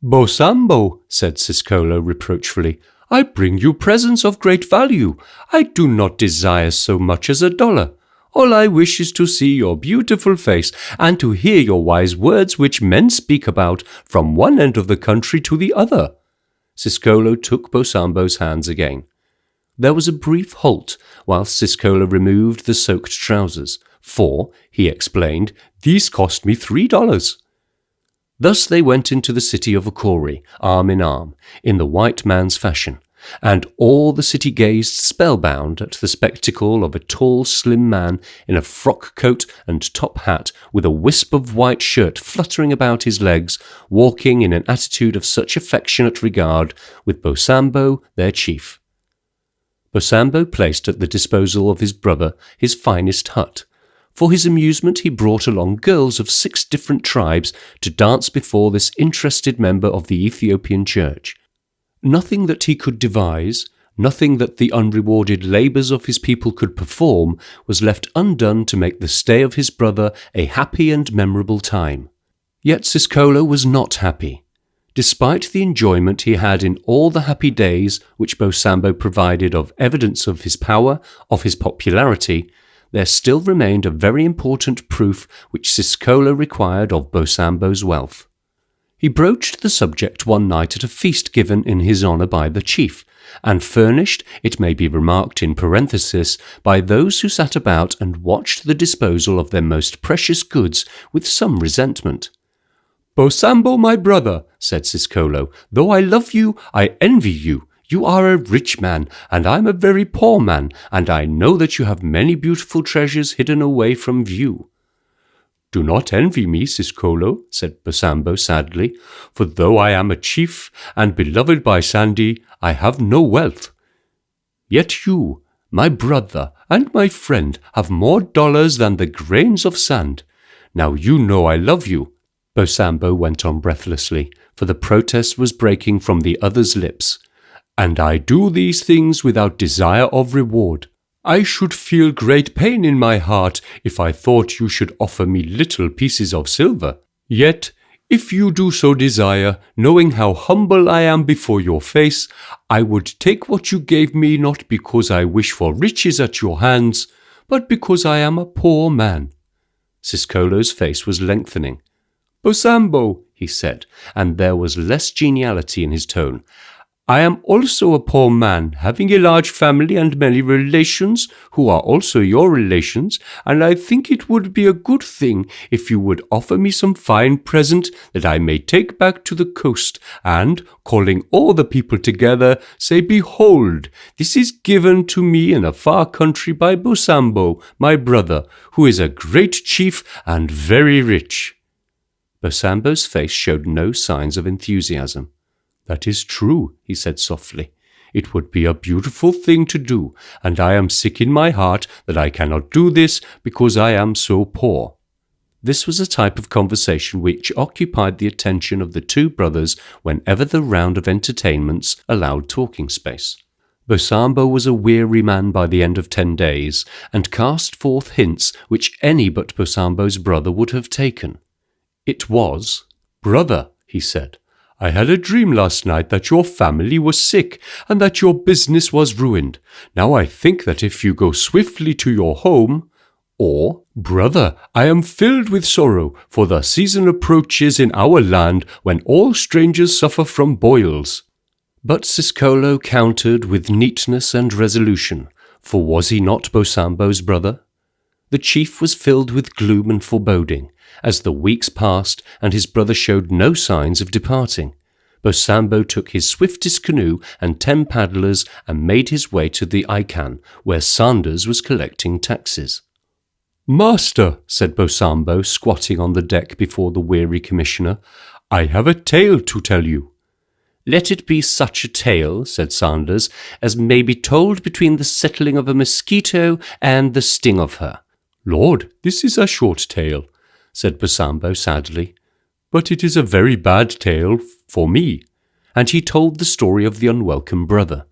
"Bosambo," said Siscolo reproachfully, "I bring you presents of great value. I do not desire so much as $1. All I wish is to see your beautiful face, and to hear your wise words which men speak about from one end of the country to the other." Siscolo took Bosambo's hands again. There was a brief halt while Siscolo removed the soaked trousers, for, he explained, "these cost me $3. Thus they went into the city of Akori, arm in arm, in the white man's fashion, and all the city gazed spellbound at the spectacle of a tall, slim man in a frock coat and top hat, with a wisp of white shirt fluttering about his legs, walking in an attitude of such affectionate regard with Bosambo, their chief. Bosambo placed at the disposal of his brother his finest hut. For his amusement he brought along girls of 6 different tribes to dance before this interested member of the Ethiopian church. Nothing that he could devise, nothing that the unrewarded labours of his people could perform, was left undone to make the stay of his brother a happy and memorable time. Yet Siscolo was not happy. Despite the enjoyment he had in all the happy days which Bosambo provided of evidence of his power, of his popularity, there still remained a very important proof which Siscolo required of Bosambo's wealth. He broached the subject one night at a feast given in his honour by the chief, and furnished, it may be remarked in parenthesis, by those who sat about and watched the disposal of their most precious goods with some resentment. "Bosambo, my brother," said Siscolo, "though I love you, I envy you. You are a rich man, and I am a very poor man, and I know that you have many beautiful treasures hidden away from view." "Do not envy me, Siscolo," said Bosambo sadly, "for though I am a chief and beloved by Sandy, I have no wealth. Yet you, my brother and my friend, have more dollars than the grains of sand. Now you know I love you." Bosambo went on breathlessly, for the protest was breaking from the other's lips. "And I do these things without desire of reward. I should feel great pain in my heart if I thought you should offer me little pieces of silver. Yet, if you do so desire, knowing how humble I am before your face, I would take what you gave me not because I wish for riches at your hands, but because I am a poor man." Siscolo's face was lengthening. "Bosambo," he said, and there was less geniality in his tone, "I am also a poor man, having a large family and many relations, who are also your relations, and I think it would be a good thing if you would offer me some fine present that I may take back to the coast, and, calling all the people together, say, 'Behold, this is given to me in a far country by Bosambo, my brother, who is a great chief and very rich.'" Bosambo's face showed no signs of enthusiasm. "That is true," he said softly. "It would be a beautiful thing to do, and I am sick in my heart that I cannot do this because I am so poor." This was a type of conversation which occupied the attention of the 2 brothers whenever the round of entertainments allowed talking space. Bosambo was a weary man by the end of 10 days, and cast forth hints which any but Bosambo's brother would have taken. It was, "Brother," he said, "I had a dream last night that your family was sick and that your business was ruined. Now I think that if you go swiftly to your home—" Or, "Brother, I am filled with sorrow, for the season approaches in our land when all strangers suffer from boils." But Siscolo countered with neatness and resolution, for was he not Bosambo's brother? The chief was filled with gloom and foreboding, as the weeks passed and his brother showed no signs of departing. Bosambo took his swiftest canoe and 10 paddlers and made his way to the Ican, where Sanders was collecting taxes. "Master," said Bosambo, squatting on the deck before the weary commissioner, "I have a tale to tell you." "Let it be such a tale," said Sanders, "as may be told between the settling of a mosquito and the sting of her." "Lord, this is a short tale," said Bosambo sadly, "but it is a very bad tale for me." And he told the story of the unwelcome brother.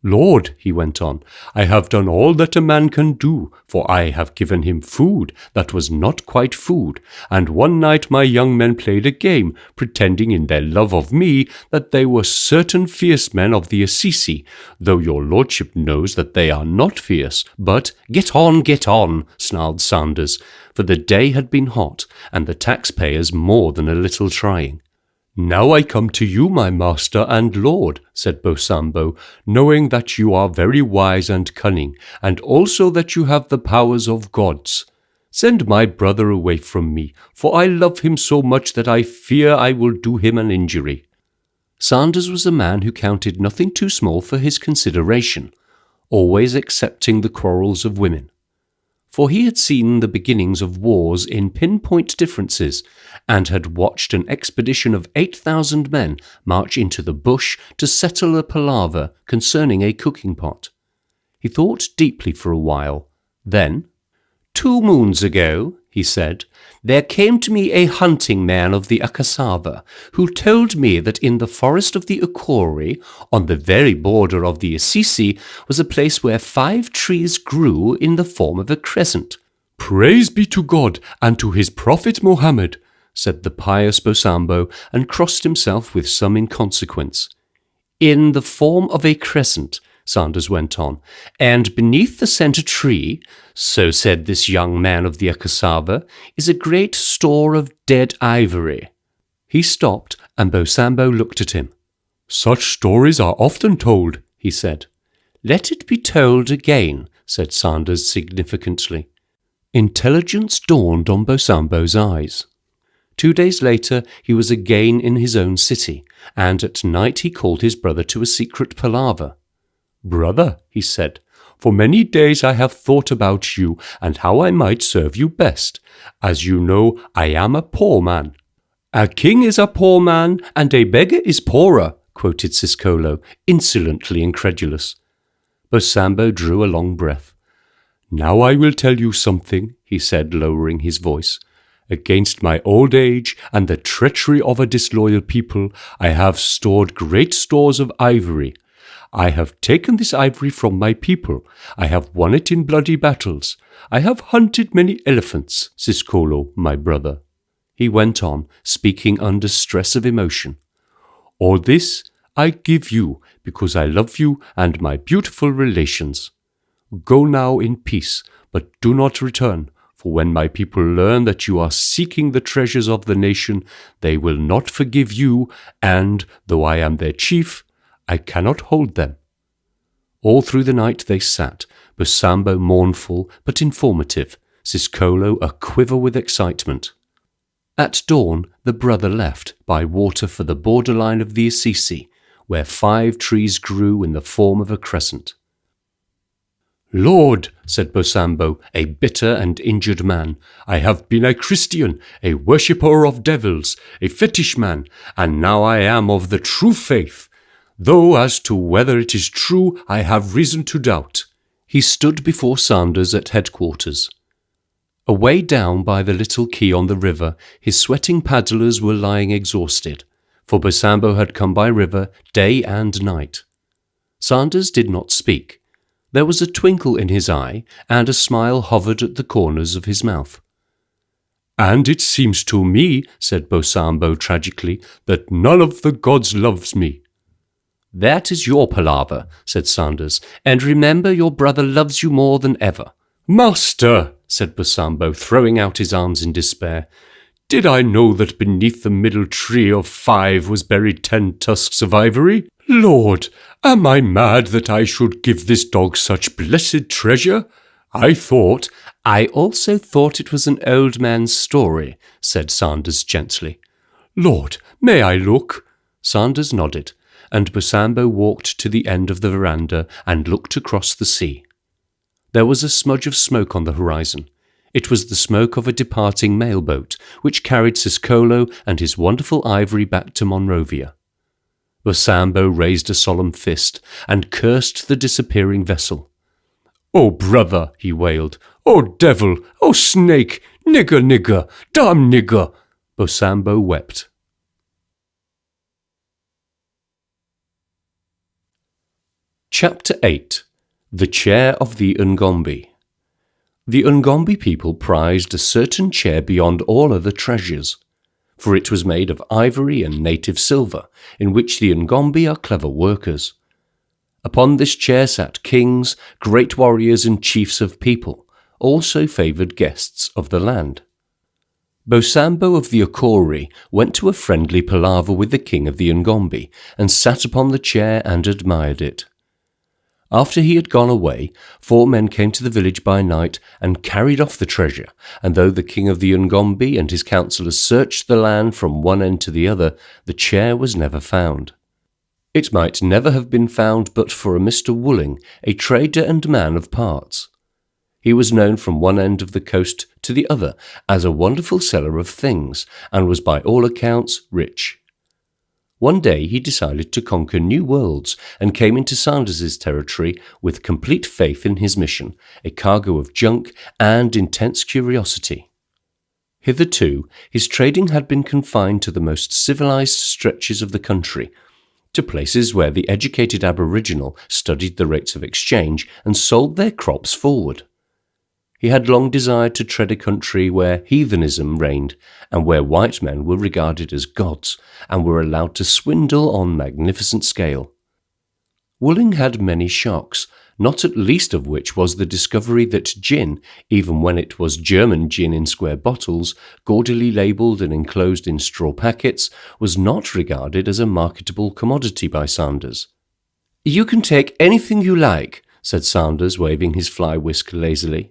"Lord," he went on, "I have done all that a man can do, for I have given him food that was not quite food, and one night my young men played a game, pretending in their love of me that they were certain fierce men of the Assisi, though your lordship knows that they are not fierce, but—" Get on, snarled Sanders, for the day had been hot, and the taxpayers more than a little trying. "Now I come to you, my master and lord," said Bosambo, "knowing that you are very wise and cunning, and also that you have the powers of gods. Send my brother away from me, for I love him so much that I fear I will do him an injury." Sanders was a man who counted nothing too small for his consideration, always accepting the quarrels of women. For he had seen the beginnings of wars in pinpoint differences, and had watched an expedition of 8,000 men march into the bush to settle a palaver concerning a cooking pot. He thought deeply for a while. Then, "2 moons ago," he said, "there came to me a hunting man of the Akasava, who told me that in the forest of the Ukori, on the very border of the Assisi, was a place where 5 trees grew in the form of a crescent." "Praise be to God and to his prophet Mohammed," said the pious Bosambo, and crossed himself with some inconsequence. "In the form of a crescent," Sanders went on, "and beneath the centre tree, so said this young man of the Akasava, is a great store of dead ivory." He stopped, and Bosambo looked at him. "Such stories are often told," he said. "Let it be told again," said Sanders significantly. Intelligence dawned on Bosambo's eyes. 2 days later he was again in his own city, and at night he called his brother to a secret palaver. "Brother," he said, "for many days I have thought about you and how I might serve you best. As you know, I am a poor man." "A king is a poor man, and a beggar is poorer," quoted Siscolo, insolently incredulous. Bosambo drew a long breath. "Now I will tell you something," he said, lowering his voice. "Against my old age and the treachery of a disloyal people, I have stored great stores of ivory. I have taken this ivory from my people. I have won it in bloody battles. I have hunted many elephants, Siscolo, my brother." He went on, speaking under stress of emotion. "All this I give you because I love you and my beautiful relations. Go now in peace, but do not return, for when my people learn that you are seeking the treasures of the nation, they will not forgive you, and, though I am their chief, I cannot hold them." All through the night they sat, Bosambo mournful but informative, Siscolo a-quiver with excitement. At dawn the brother left by water for the borderline of the Assisi, where 5 trees grew in the form of a crescent. "Lord," said Bosambo, a bitter and injured man, "I have been a Christian, a worshipper of devils, a fetish man, and now I am of the true faith, though as to whether it is true I have reason to doubt." He stood before Sanders at headquarters. Away down by the little quay on the river, his sweating paddlers were lying exhausted, for Bosambo had come by river day and night. Sanders did not speak. There was a twinkle in his eye, and a smile hovered at the corners of his mouth. "And it seems to me," said Bosambo tragically, "that none of the gods loves me." "That is your palaver," said Sanders, "and remember your brother loves you more than ever." "Master," said Bosambo, throwing out his arms in despair, "did I know that beneath the middle tree of 5 was buried 10 tusks of ivory? Lord, am I mad that I should give this dog such blessed treasure? I also thought it was an old man's story," said Sanders gently. "Lord, may I look?" Sanders nodded, and Bosambo walked to the end of the veranda and looked across the sea. There was a smudge of smoke on the horizon. It was the smoke of a departing mailboat, which carried Siscolo and his wonderful ivory back to Monrovia. Bosambo raised a solemn fist and cursed the disappearing vessel. "Oh, brother," he wailed, "Oh devil! Oh snake! Nigger, nigger! Damn nigger!" Bosambo wept. Chapter 8. The Chair of the Ngombe. The Ngombe people prized a certain chair beyond all other treasures, for it was made of ivory and native silver, in which the Ngombe are clever workers. Upon this chair sat kings, great warriors and chiefs of people, also favoured guests of the land. Bosambo of the Akori went to a friendly palaver with the king of the Ngombe, and sat upon the chair and admired it. After he had gone away, 4 men came to the village by night and carried off the treasure, and though the king of the Ngombe and his councillors searched the land from one end to the other, the chair was never found. It might never have been found but for a Mr. Wooling, a trader and man of parts. He was known from one end of the coast to the other as a wonderful seller of things, and was by all accounts rich. One day he decided to conquer new worlds, and came into Sanders's territory with complete faith in his mission, a cargo of junk, and intense curiosity. Hitherto, his trading had been confined to the most civilized stretches of the country, to places where the educated aboriginal studied the rates of exchange and sold their crops forward. He had long desired to tread a country where heathenism reigned, and where white men were regarded as gods, and were allowed to swindle on magnificent scale. Wooling had many shocks, not at least of which was the discovery that gin, even when it was German gin in square bottles, gaudily labelled and enclosed in straw packets, was not regarded as a marketable commodity by Sanders. "You can take anything you like," said Sanders, waving his fly whisk lazily.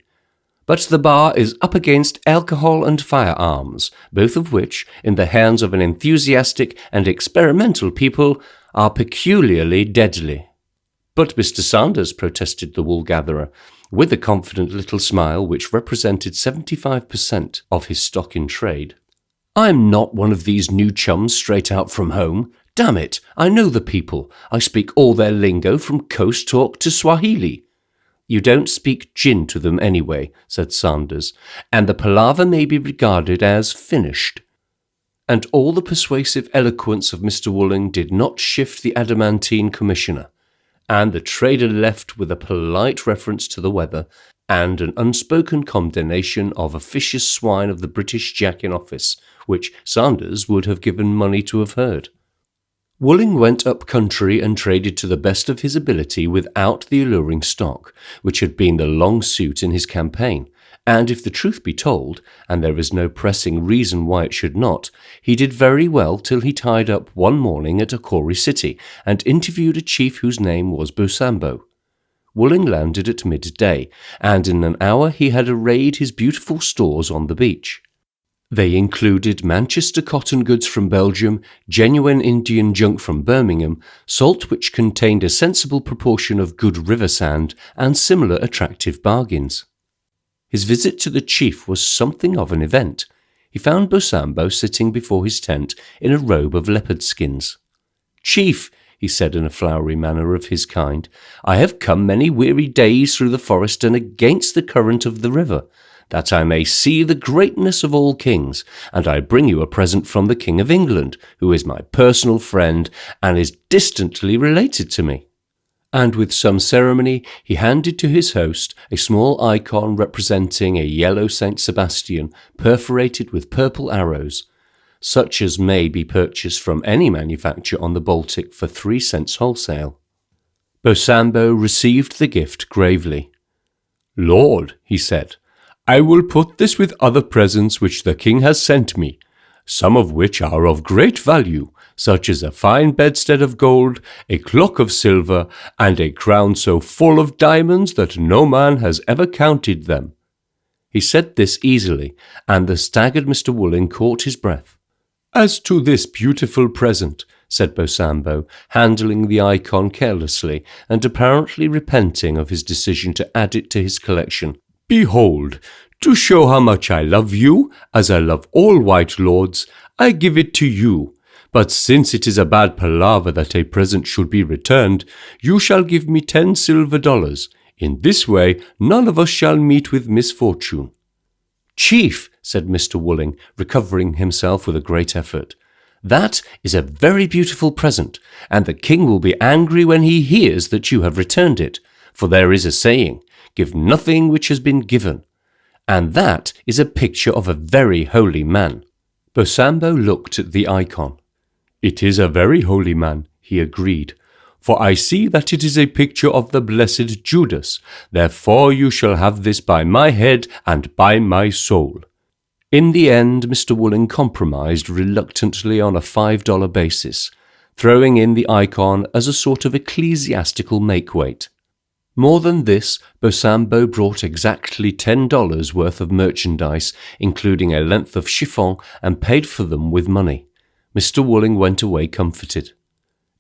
"But the bar is up against alcohol and firearms, both of which, in the hands of an enthusiastic and experimental people, are peculiarly deadly." "But Mr. Sanders," protested the wool-gatherer, with a confident little smile which represented 75% of his stock in trade, "I'm not one of these new chums straight out from home. Damn it, I know the people. I speak all their lingo from coast talk to Swahili." "You don't speak gin to them anyway," said Sanders, "and the palaver may be regarded as finished." And all the persuasive eloquence of Mr. Wooling did not shift the adamantine commissioner, and the trader left with a polite reference to the weather, and an unspoken condemnation of officious swine of the British Jack in office, which Sanders would have given money to have heard. Wooling went up country and traded to the best of his ability without the alluring stock, which had been the long suit in his campaign, and if the truth be told, and there is no pressing reason why it should not, he did very well till he tied up one morning at Akori City, and interviewed a chief whose name was Bosambo. Wooling landed at midday, and in an hour he had arrayed his beautiful stores on the beach. They included Manchester cotton goods from Belgium, genuine Indian junk from Birmingham, salt which contained a sensible proportion of good river sand, and similar attractive bargains. His visit to the chief was something of an event. He found Bosambo sitting before his tent in a robe of leopard skins. "Chief," he said in a flowery manner of his kind, "I have come many weary days through the forest and against the current of the river, that I may see the greatness of all kings, and I bring you a present from the King of England, who is my personal friend, and is distantly related to me." And with some ceremony he handed to his host a small icon representing a yellow Saint Sebastian perforated with purple arrows, such as may be purchased from any manufacturer on the Baltic for 3 cents wholesale. Bosambo received the gift gravely. "Lord," he said, "I will put this with other presents which the king has sent me, some of which are of great value, such as a fine bedstead of gold, a clock of silver, and a crown so full of diamonds that no man has ever counted them." He said this easily, and the staggered Mr. Wooling caught his breath. "As to this beautiful present," said Bosambo, handling the icon carelessly, and apparently repenting of his decision to add it to his collection, "behold, to show how much I love you, as I love all white lords, I give it to you. But since it is a bad palaver that a present should be returned, you shall give me 10 silver dollars, In this way, none of us shall meet with misfortune." "Chief," said Mr. Wooling, recovering himself with a great effort, "that is a very beautiful present, and the king will be angry when he hears that you have returned it, for there is a saying, 'Give nothing which has been given,' and that is a picture of a very holy man." Bosambo looked at the icon. "It is a very holy man," he agreed, "for I see that it is a picture of the blessed Judas. Therefore you shall have this by my head and by my soul." In the end, Mr. Wooling compromised reluctantly on a $5 basis, throwing in the icon as a sort of ecclesiastical make-weight. More than this, Bosambo brought exactly $10 worth of merchandise, including a length of chiffon, and paid for them with money. Mr. Wooling went away comforted.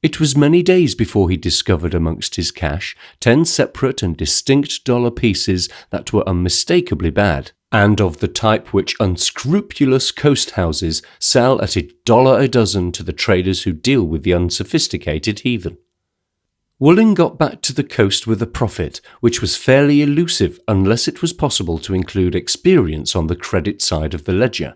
It was many days before he discovered amongst his cash 10 separate and distinct dollar pieces that were unmistakably bad, and of the type which unscrupulous coast houses sell at $1 a dozen to the traders who deal with the unsophisticated heathen. Wooling got back to the coast with a profit, which was fairly elusive unless it was possible to include experience on the credit side of the ledger.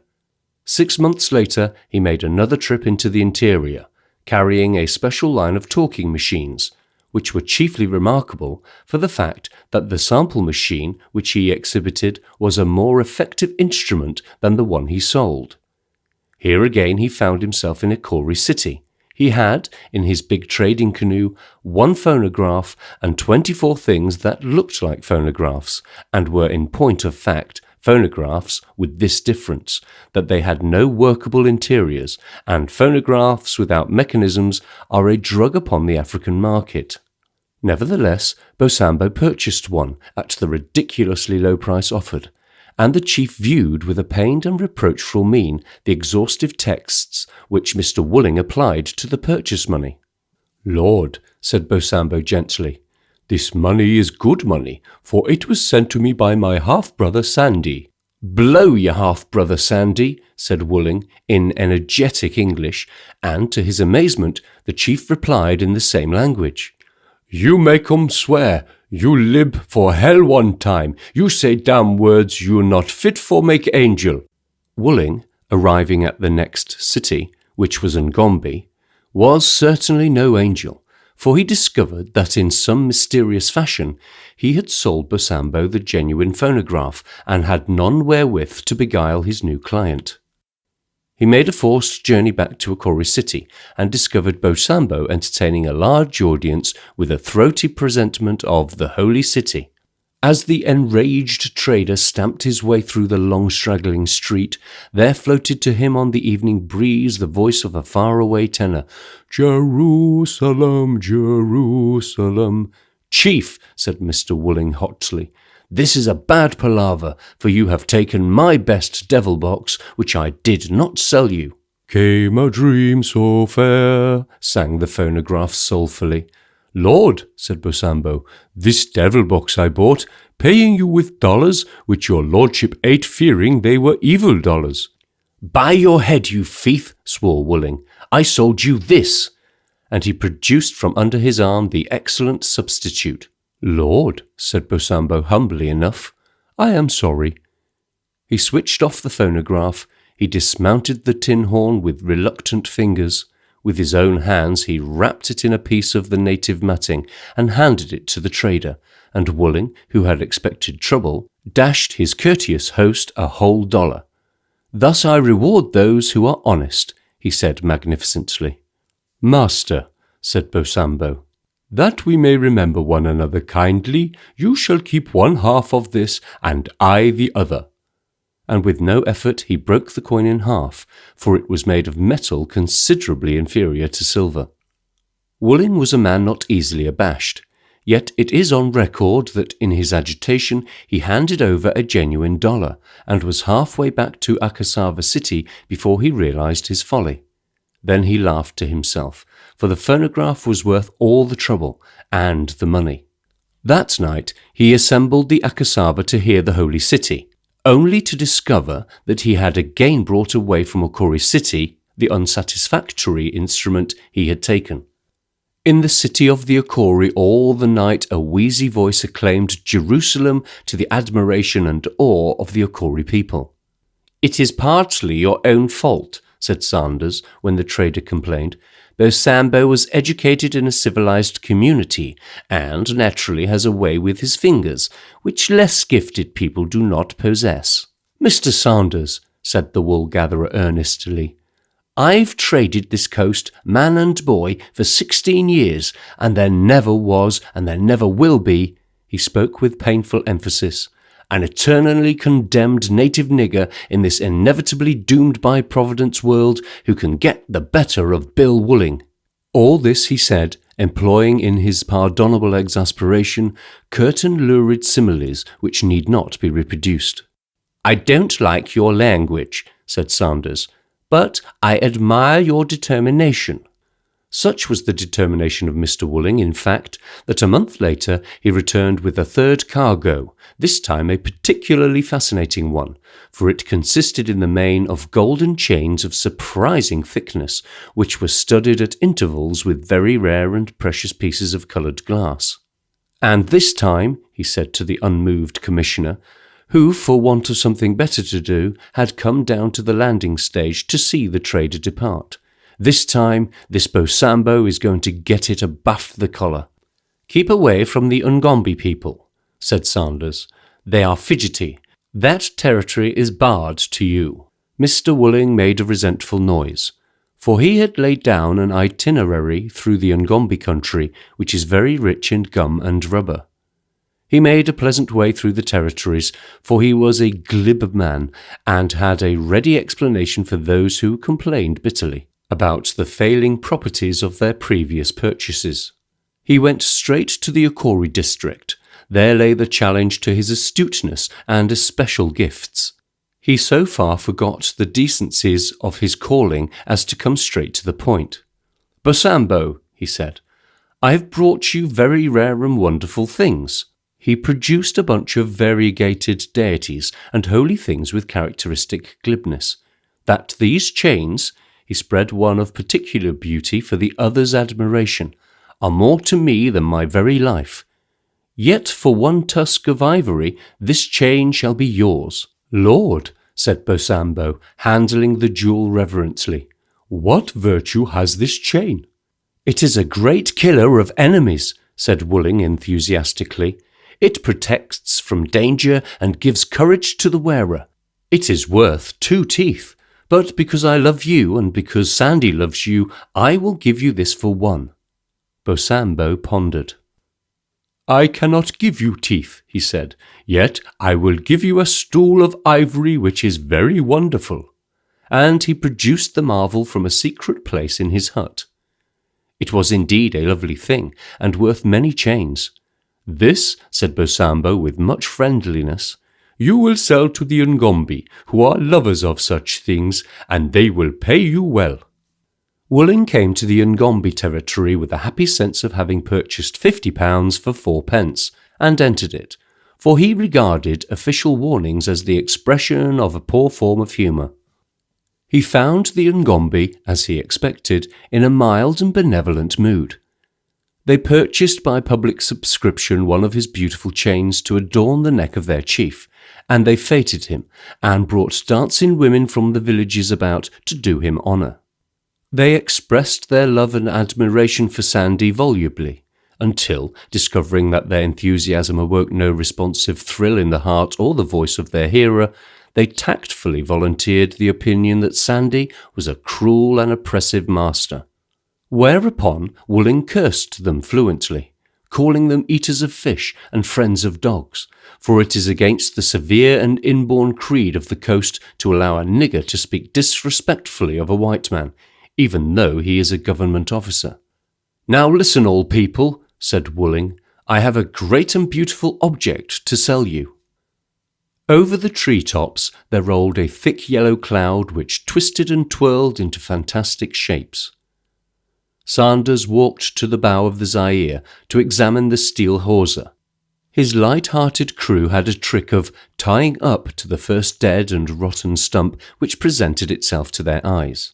6 months later, he made another trip into the interior, carrying a special line of talking machines, which were chiefly remarkable for the fact that the sample machine which he exhibited was a more effective instrument than the one he sold. Here again he found himself in a Corey city. He had, in his big trading canoe, 1 phonograph and 24 things that looked like phonographs, and were in point of fact phonographs, with this difference, that they had no workable interiors, and phonographs without mechanisms are a drug upon the African market. Nevertheless, Bosambo purchased one at the ridiculously low price offered, and the chief viewed with a pained and reproachful mien the exhaustive texts which Mr. Wooling applied to the purchase money. "Lord," said Bosambo gently, "this money is good money, for it was sent to me by my half-brother Sandy." "Blow your half-brother Sandy," said Wooling in energetic English, and to his amazement the chief replied in the same language. "You make 'em swear. You lib for hell one time. You say damn words you not fit for make angel." Wooling, arriving at the next city, which was Ngombe, was certainly no angel, for he discovered that in some mysterious fashion he had sold Bosambo the genuine phonograph, and had none wherewith to beguile his new client. He made a forced journey back to Akori City, and discovered Bosambo entertaining a large audience with a throaty presentment of the Holy City. As the enraged trader stamped his way through the long straggling street, there floated to him on the evening breeze the voice of a faraway tenor. "Jerusalem, Jerusalem." "Chief," said Mr. Wooling hotly, "this is a bad palaver, for you have taken my best devil box, which I did not sell you." "Came a dream so fair," sang the phonograph soulfully. "Lord," said Bosambo, "this devil box I bought, paying you with dollars, which your lordship ate, fearing they were evil dollars." "By your head, you thief," swore Wooling, "I sold you this." And he produced from under his arm the excellent substitute. "Lord," said Bosambo humbly enough, "I am sorry." He switched off the phonograph. He dismounted the tin horn with reluctant fingers. With his own hands he wrapped it in a piece of the native matting and handed it to the trader, and Wooling, who had expected trouble, dashed his courteous host a whole $1. "Thus I reward those who are honest," he said magnificently. "Master," said Bosambo, "that we may remember one another kindly, you shall keep 1/2 of this, and I the other." And with no effort he broke the coin in half, for it was made of metal considerably inferior to silver. Wooling was a man not easily abashed, yet it is on record that in his agitation he handed over a genuine $1, and was halfway back to Akasava City before he realized his folly. Then he laughed to himself, for the phonograph was worth all the trouble and the money. That night he assembled the Akasava to hear the Holy City, only to discover that he had again brought away from Akori City the unsatisfactory instrument he had taken. In the city of the Akori all the night a wheezy voice acclaimed Jerusalem to the admiration and awe of the Akori people. "It is partly your own fault," said Sanders when the trader complained. "Bosambo was educated in a civilized community and naturally has a way with his fingers, which less gifted people do not possess." "Mr. Sanders," said the wool-gatherer earnestly, "I've traded this coast, man and boy, for 16 years, and there never was, and there never will be," he spoke with painful emphasis, "an eternally condemned native nigger in this inevitably doomed by Providence world who can get the better of Bill Wooling." All this he said, employing in his pardonable exasperation curt and lurid similes which need not be reproduced. "I don't like your language," said Sanders, "but I admire your determination." Such was the determination of Mr. Wooling, in fact, that a month later he returned with a third cargo, this time a particularly fascinating one, for it consisted in the main of golden chains of surprising thickness, which were studded at intervals with very rare and precious pieces of coloured glass. "And this time," he said to the unmoved commissioner, who, for want of something better to do, had come down to the landing stage to see the trader depart, "this time, this Bosambo is going to get it abaft the collar." "Keep away from the Ngombe people," said Sanders. "They are fidgety. That territory is barred to you." Mr. Wooling made a resentful noise, for he had laid down an itinerary through the Ngombe country, which is very rich in gum and rubber. He made a pleasant way through the territories, for he was a glib man, and had a ready explanation for those who complained bitterly about the failing properties of their previous purchases. He went straight to the Akori district. There lay the challenge to his astuteness and especial gifts. He so far forgot the decencies of his calling as to come straight to the point. "Bosambo," he said, "I have brought you very rare and wonderful things." He produced a bunch of variegated deities and holy things with characteristic glibness. "That these chains," he spread one of particular beauty for the other's admiration, "are more to me than my very life. Yet for one tusk of ivory this chain shall be yours." "Lord," said Bosambo, handling the jewel reverently, "what virtue has this chain?" "It is a great killer of enemies," said Wooling enthusiastically. "It protects from danger and gives courage to the wearer. It is worth 2 teeth, but because I love you and because Sandy loves you, I will give you this for 1. Bosambo pondered. "I cannot give you teeth," he said, "yet I will give you a stool of ivory which is very wonderful." And he produced the marvel from a secret place in his hut. It was indeed a lovely thing, and worth many chains. "This," said Bosambo with much friendliness, "you will sell to the Ngombe, who are lovers of such things, and they will pay you well." Wooling came to the Ngombe territory with a happy sense of having purchased £50 for 4 pence, and entered it, for he regarded official warnings as the expression of a poor form of humour. He found the Ngombe, as he expected, in a mild and benevolent mood. They purchased by public subscription one of his beautiful chains to adorn the neck of their chief, and they feted him, and brought dancing women from the villages about to do him honour. They expressed their love and admiration for Sandy volubly, until, discovering that their enthusiasm awoke no responsive thrill in the heart or the voice of their hearer, they tactfully volunteered the opinion that Sandy was a cruel and oppressive master. Whereupon Wooling cursed them fluently, calling them eaters of fish and friends of dogs, for it is against the severe and inborn creed of the coast to allow a nigger to speak disrespectfully of a white man, even though he is a government officer. "Now listen, all people," said Wooling, "I have a great and beautiful object to sell you." Over the tree-tops there rolled a thick yellow cloud which twisted and twirled into fantastic shapes. Sanders walked to the bow of the Zaire to examine the steel hawser. His light-hearted crew had a trick of tying up to the first dead and rotten stump which presented itself to their eyes.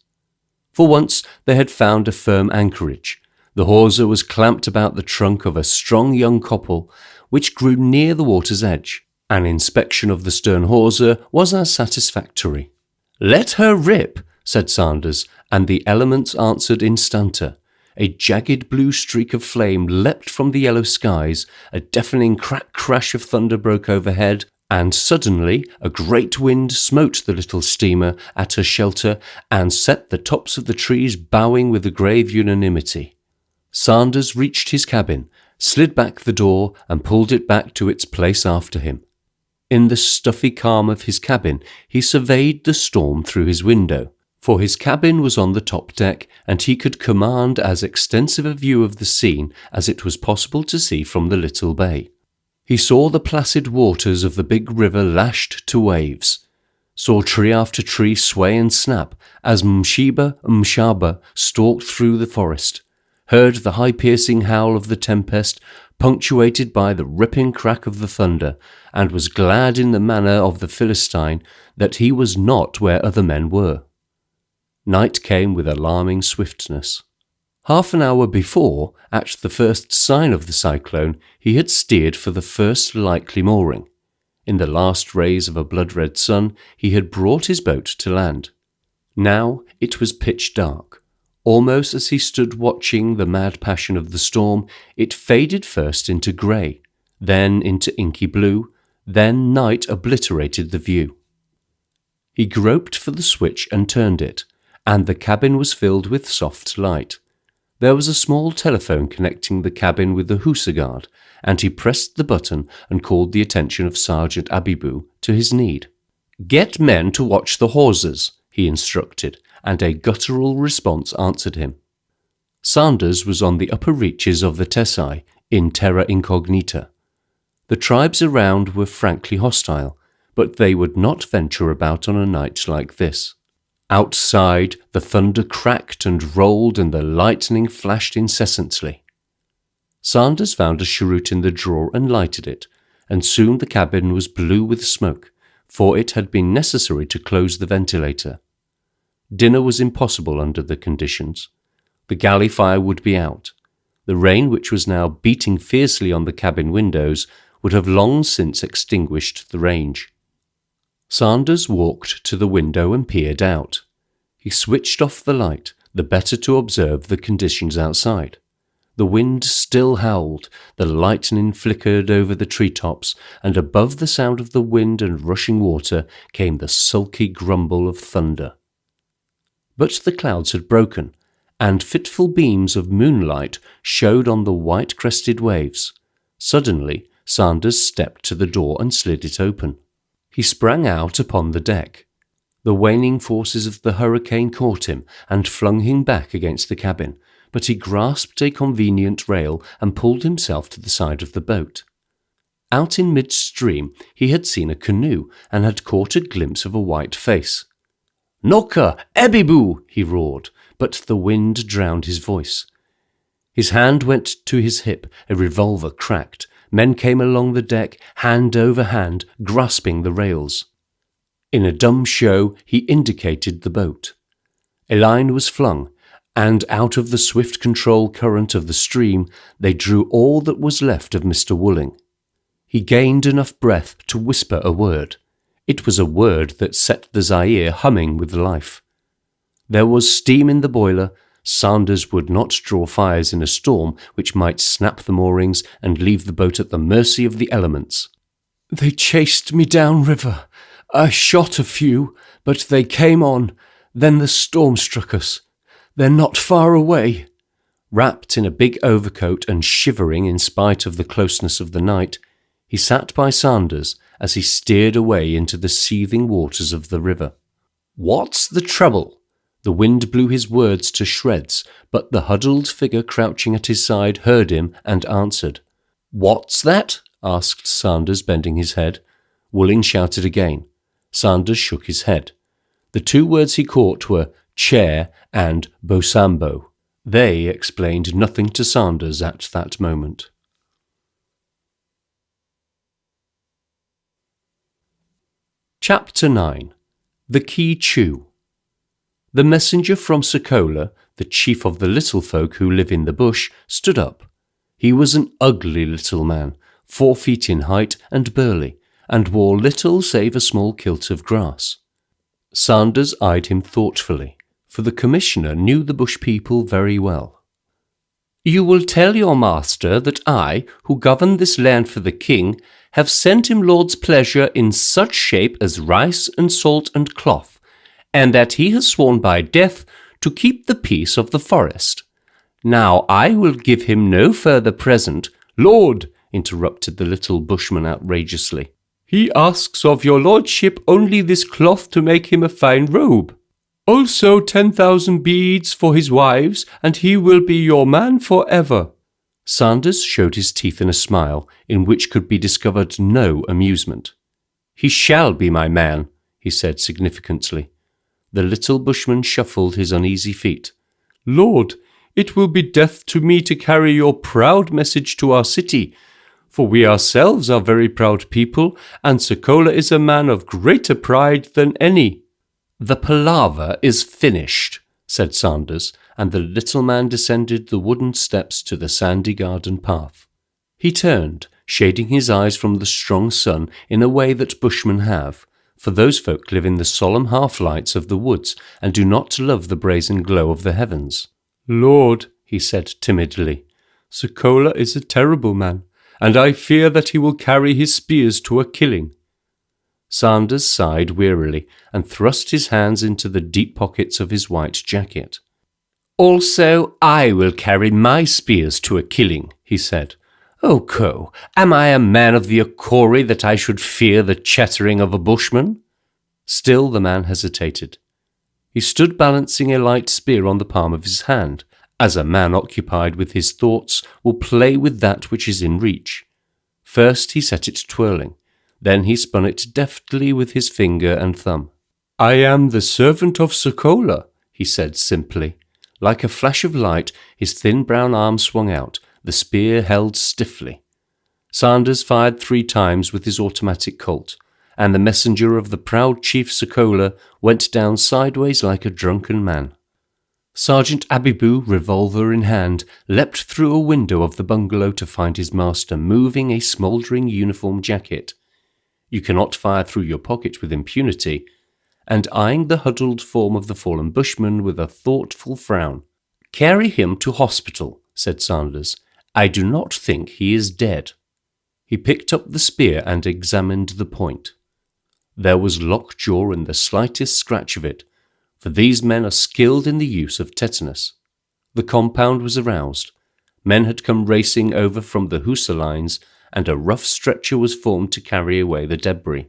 For once they had found a firm anchorage. The hawser was clamped about the trunk of a strong young copple which grew near the water's edge. An inspection of the stern hawser was as satisfactory. "Let her rip," said Sanders, and the elements answered instanter. A jagged blue streak of flame leapt from the yellow skies, a deafening crash of thunder broke overhead, and suddenly a great wind smote the little steamer at her shelter and set the tops of the trees bowing with a grave unanimity. Sanders reached his cabin, slid back the door, and pulled it back to its place after him. In the stuffy calm of his cabin, he surveyed the storm through his window, for his cabin was on the top deck, and he could command as extensive a view of the scene as it was possible to see from the little bay. He saw the placid waters of the big river lashed to waves, saw tree after tree sway and snap as Mshaba stalked through the forest, heard the high-piercing howl of the tempest, punctuated by the ripping crack of the thunder, and was glad in the manner of the Philistine that he was not where other men were. Night came with alarming swiftness. Half an hour before, at the first sign of the cyclone, he had steered for the first likely mooring. In the last rays of a blood-red sun, he had brought his boat to land. Now it was pitch dark. Almost as he stood watching the mad passion of the storm, it faded first into grey, then into inky blue, then night obliterated the view. He groped for the switch and turned it, and the cabin was filled with soft light. There was a small telephone connecting the cabin with the hooser guard, and he pressed the button and called the attention of Sergeant Abibu to his need. "Get men to watch the hawsers," he instructed, and a guttural response answered him. Sanders was on the upper reaches of the Tessai, in terra incognita. The tribes around were frankly hostile, but they would not venture about on a night like this. Outside, the thunder cracked and rolled and the lightning flashed incessantly. Sanders found a cheroot in the drawer and lighted it, and soon the cabin was blue with smoke, for it had been necessary to close the ventilator. Dinner was impossible under the conditions. The galley fire would be out. The rain, which was now beating fiercely on the cabin windows, would have long since extinguished the range. Sanders walked to the window and peered out. He switched off the light, the better to observe the conditions outside. The wind still howled, the lightning flickered over the treetops, and above the sound of the wind and rushing water came the sulky grumble of thunder. But the clouds had broken, and fitful beams of moonlight showed on the white-crested waves. Suddenly, Sanders stepped to the door and slid it open. He sprang out upon the deck. The waning forces of the hurricane caught him and flung him back against the cabin, but he grasped a convenient rail and pulled himself to the side of the boat. Out in midstream he had seen a canoe and had caught a glimpse of a white face. "Noka, Ebibu!" he roared, but the wind drowned his voice. His hand went to his hip, a revolver cracked. Men came along the deck, hand over hand, grasping the rails. In a dumb show, he indicated the boat. A line was flung, and out of the swift control current of the stream, they drew all that was left of Mr. Woolling. He gained enough breath to whisper a word. It was a word that set the Zaire humming with life. There was steam in the boiler. Sanders would not draw fires in a storm which might snap the moorings and leave the boat at the mercy of the elements. "They chased me down river. I shot a few, but they came on. Then the storm struck us. They're not far away." Wrapped in a big overcoat and shivering in spite of the closeness of the night, he sat by Sanders as he steered away into the seething waters of the river. "What's the trouble?" The wind blew his words to shreds, but the huddled figure crouching at his side heard him and answered. "What's that?" asked Sanders, bending his head. Woolling shouted again. Sanders shook his head. The two words he caught were chair and Bosambo. They explained nothing to Sanders at that moment. Chapter 9. The Key Chew. The messenger from Sokola, the chief of the little folk who live in the bush, stood up. He was an ugly little man, 4 feet in height and burly, and wore little save a small kilt of grass. Sanders eyed him thoughtfully, for the commissioner knew the bush people very well. "You will tell your master that I, who govern this land for the king, have sent him Lord's pleasure in such shape as rice and salt and cloth, and that he has sworn by death to keep the peace of the forest. Now I will give him no further present." "Lord," interrupted the little bushman outrageously, "he asks of your lordship only this cloth to make him a fine robe. Also 10,000 beads for his wives, and he will be your man forever." Sanders showed his teeth in a smile, in which could be discovered no amusement. "He shall be my man," he said significantly. The little bushman shuffled his uneasy feet. "Lord, it will be death to me to carry your proud message to our city, for we ourselves are very proud people, and Sokola is a man of greater pride than any." "The palaver is finished," said Sanders, and the little man descended the wooden steps to the sandy garden path. He turned, shading his eyes from the strong sun in a way that bushmen have, for those folk live in the solemn half-lights of the woods and do not love the brazen glow of the heavens. "Lord," he said timidly, "Sokola is a terrible man, and I fear that he will carry his spears to a killing." Sanders sighed wearily and thrust his hands into the deep pockets of his white jacket. "Also I will carry my spears to a killing," he said. "Oh, Co, am I a man of the Akori that I should fear the chattering of a bushman?" Still the man hesitated. He stood balancing a light spear on the palm of his hand, as a man occupied with his thoughts will play with that which is in reach. First he set it twirling, then he spun it deftly with his finger and thumb. "I am the servant of Sokola," he said simply. Like a flash of light, his thin brown arm swung out, the spear held stiffly. Sanders fired 3 times with his automatic Colt, and the messenger of the proud chief Sokola went down sideways like a drunken man. Sergeant Abibu, revolver in hand, leapt through a window of the bungalow to find his master moving a smouldering uniform jacket. You cannot fire through your pocket with impunity, and eyeing the huddled form of the fallen bushman with a thoughtful frown. "Carry him to hospital," said Sanders. "I do not think he is dead." He picked up the spear and examined the point. There was lockjaw in the slightest scratch of it, for these men are skilled in the use of tetanus. The compound was aroused. Men had come racing over from the Hussar lines, and a rough stretcher was formed to carry away the debris.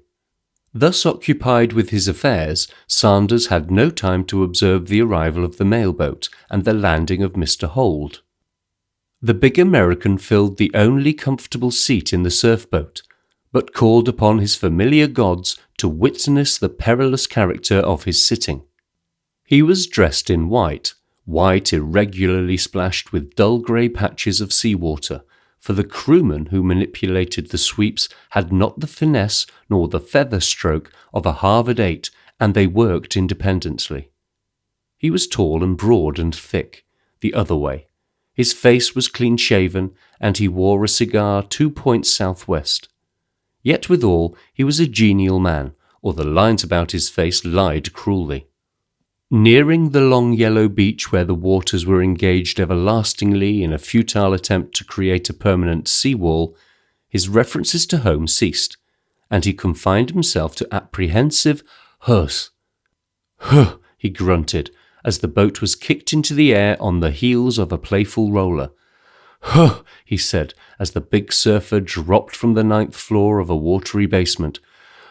Thus occupied with his affairs, Sanders had no time to observe the arrival of the mailboat and the landing of Mr. Hold. The big American filled the only comfortable seat in the surf-boat, but called upon his familiar gods to witness the perilous character of his sitting. He was dressed in white irregularly splashed with dull grey patches of sea-water, for the crewmen who manipulated the sweeps had not the finesse nor the feather stroke of a Harvard 8, and they worked independently. He was tall and broad and thick, the other way. His face was clean-shaven, and he wore a cigar 2 points southwest. Yet withal he was a genial man, or the lines about his face lied cruelly. Nearing the long yellow beach where the waters were engaged everlastingly in a futile attempt to create a permanent sea-wall, his references to home ceased, and he confined himself to apprehensive "Huss." "Huh," he grunted, as the boat was kicked into the air on the heels of a playful roller. "Huh," he said, as the big surfer dropped from the 9th floor of a watery basement.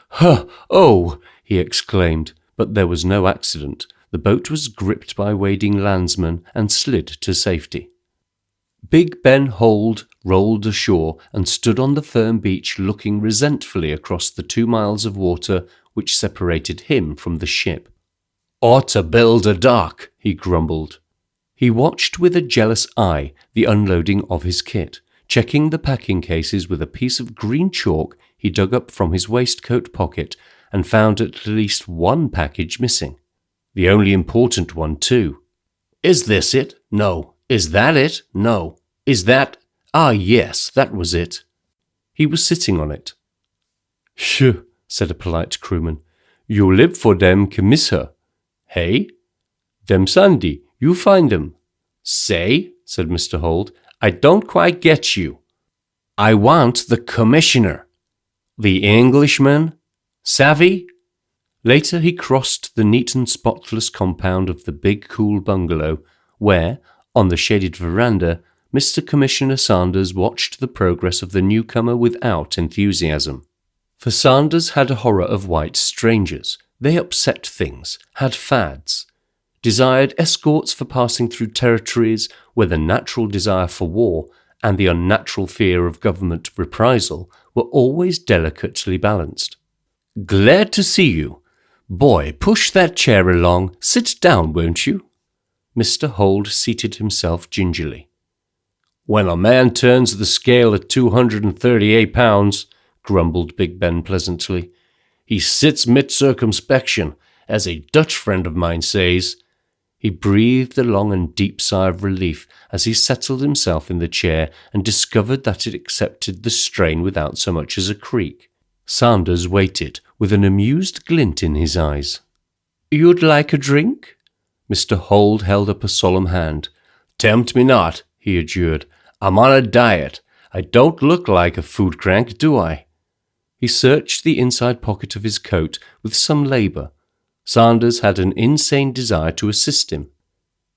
"Huh, oh," he exclaimed, but there was no accident. The boat was gripped by wading landsmen and slid to safety. Big Ben Hold rolled ashore and stood on the firm beach looking resentfully across the 2 miles of water which separated him from the ship. "Ought to build a dock," he grumbled. He watched with a jealous eye the unloading of his kit, checking the packing cases with a piece of green chalk he dug up from his waistcoat pocket and found at least 1 package missing. The only important one, too. Is this it? No. Is that it? No. Is that? Ah, yes, that was it. He was sitting on it. Shoo, said a polite crewman. You live for dem Commissar. Hey? Dem Sandy, you find them. Say, said Mr. Hold, I don't quite get you. I want the Commissioner. The Englishman? Savvy? Later he crossed the neat and spotless compound of the big, cool bungalow, where, on the shaded veranda, Mr. Commissioner Sanders watched the progress of the newcomer without enthusiasm. For Sanders had a horror of white strangers. They upset things, had fads, desired escorts for passing through territories where the natural desire for war and the unnatural fear of government reprisal were always delicately balanced. Glad to see you. Boy, push that chair along. Sit down, won't you? Mr. Hold seated himself gingerly. When a man turns the scale at 238 pounds, grumbled Big Ben pleasantly, he sits mid-circumspection, as a Dutch friend of mine says. He breathed a long and deep sigh of relief as he settled himself in the chair and discovered that it accepted the strain without so much as a creak. Sanders waited, with an amused glint in his eyes. You'd like a drink? Mr. Hold held up a solemn hand. Tempt me not, he adjured. I'm on a diet. I don't look like a food crank, do I? He searched the inside pocket of his coat with some labour. Sanders had an insane desire to assist him.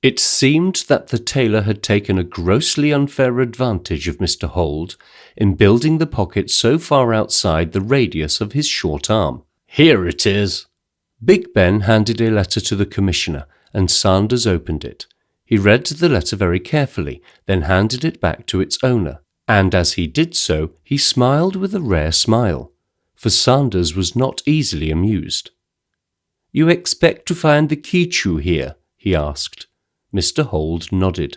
It seemed that the tailor had taken a grossly unfair advantage of Mr. Hold in building the pocket so far outside the radius of his short arm. Here it is. Big Ben handed a letter to the Commissioner, and Sanders opened it. He read the letter very carefully, then handed it back to its owner, and as he did so, he smiled with a rare smile, for Sanders was not easily amused. You expect to find the Quichu here? He asked. Mr. Hold nodded.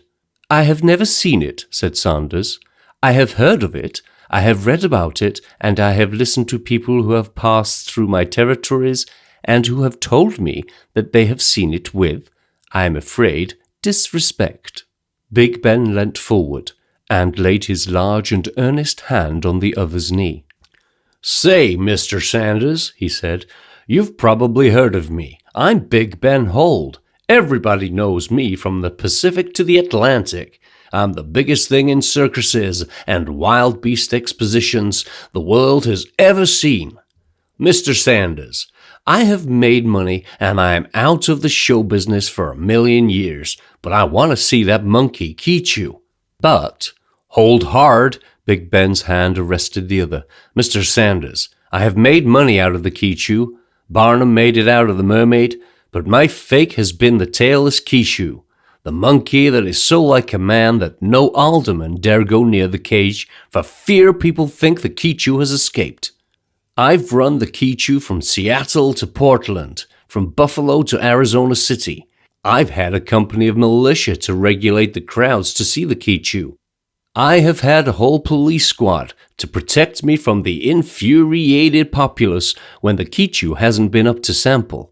I have never seen it, said Sanders. I have heard of it, I have read about it, and I have listened to people who have passed through my territories and who have told me that they have seen it with, I am afraid, disrespect. Big Ben leant forward and laid his large and earnest hand on the other's knee. Say, Mr. Sanders, he said, you've probably heard of me. I'm Big Ben Hold. Everybody knows me from the Pacific to the Atlantic. I'm the biggest thing in circuses and wild beast expositions the world has ever seen. Mr. Sanders, I have made money and I am out of the show business for 1,000,000 years, but I want to see that monkey Quichu. But, hold hard, Big Ben's hand arrested the other. Mr. Sanders, I have made money out of the Quichu. Barnum made it out of the mermaid, but my fake has been the tailless Quichu, the monkey that is so like a man that no alderman dare go near the cage for fear people think the Quichu has escaped. I've run the Quichu from Seattle to Portland, from Buffalo to Arizona City. I've had a company of militia to regulate the crowds to see the Quichu. I have had a whole police squad to protect me from the infuriated populace when the Quichu hasn't been up to sample.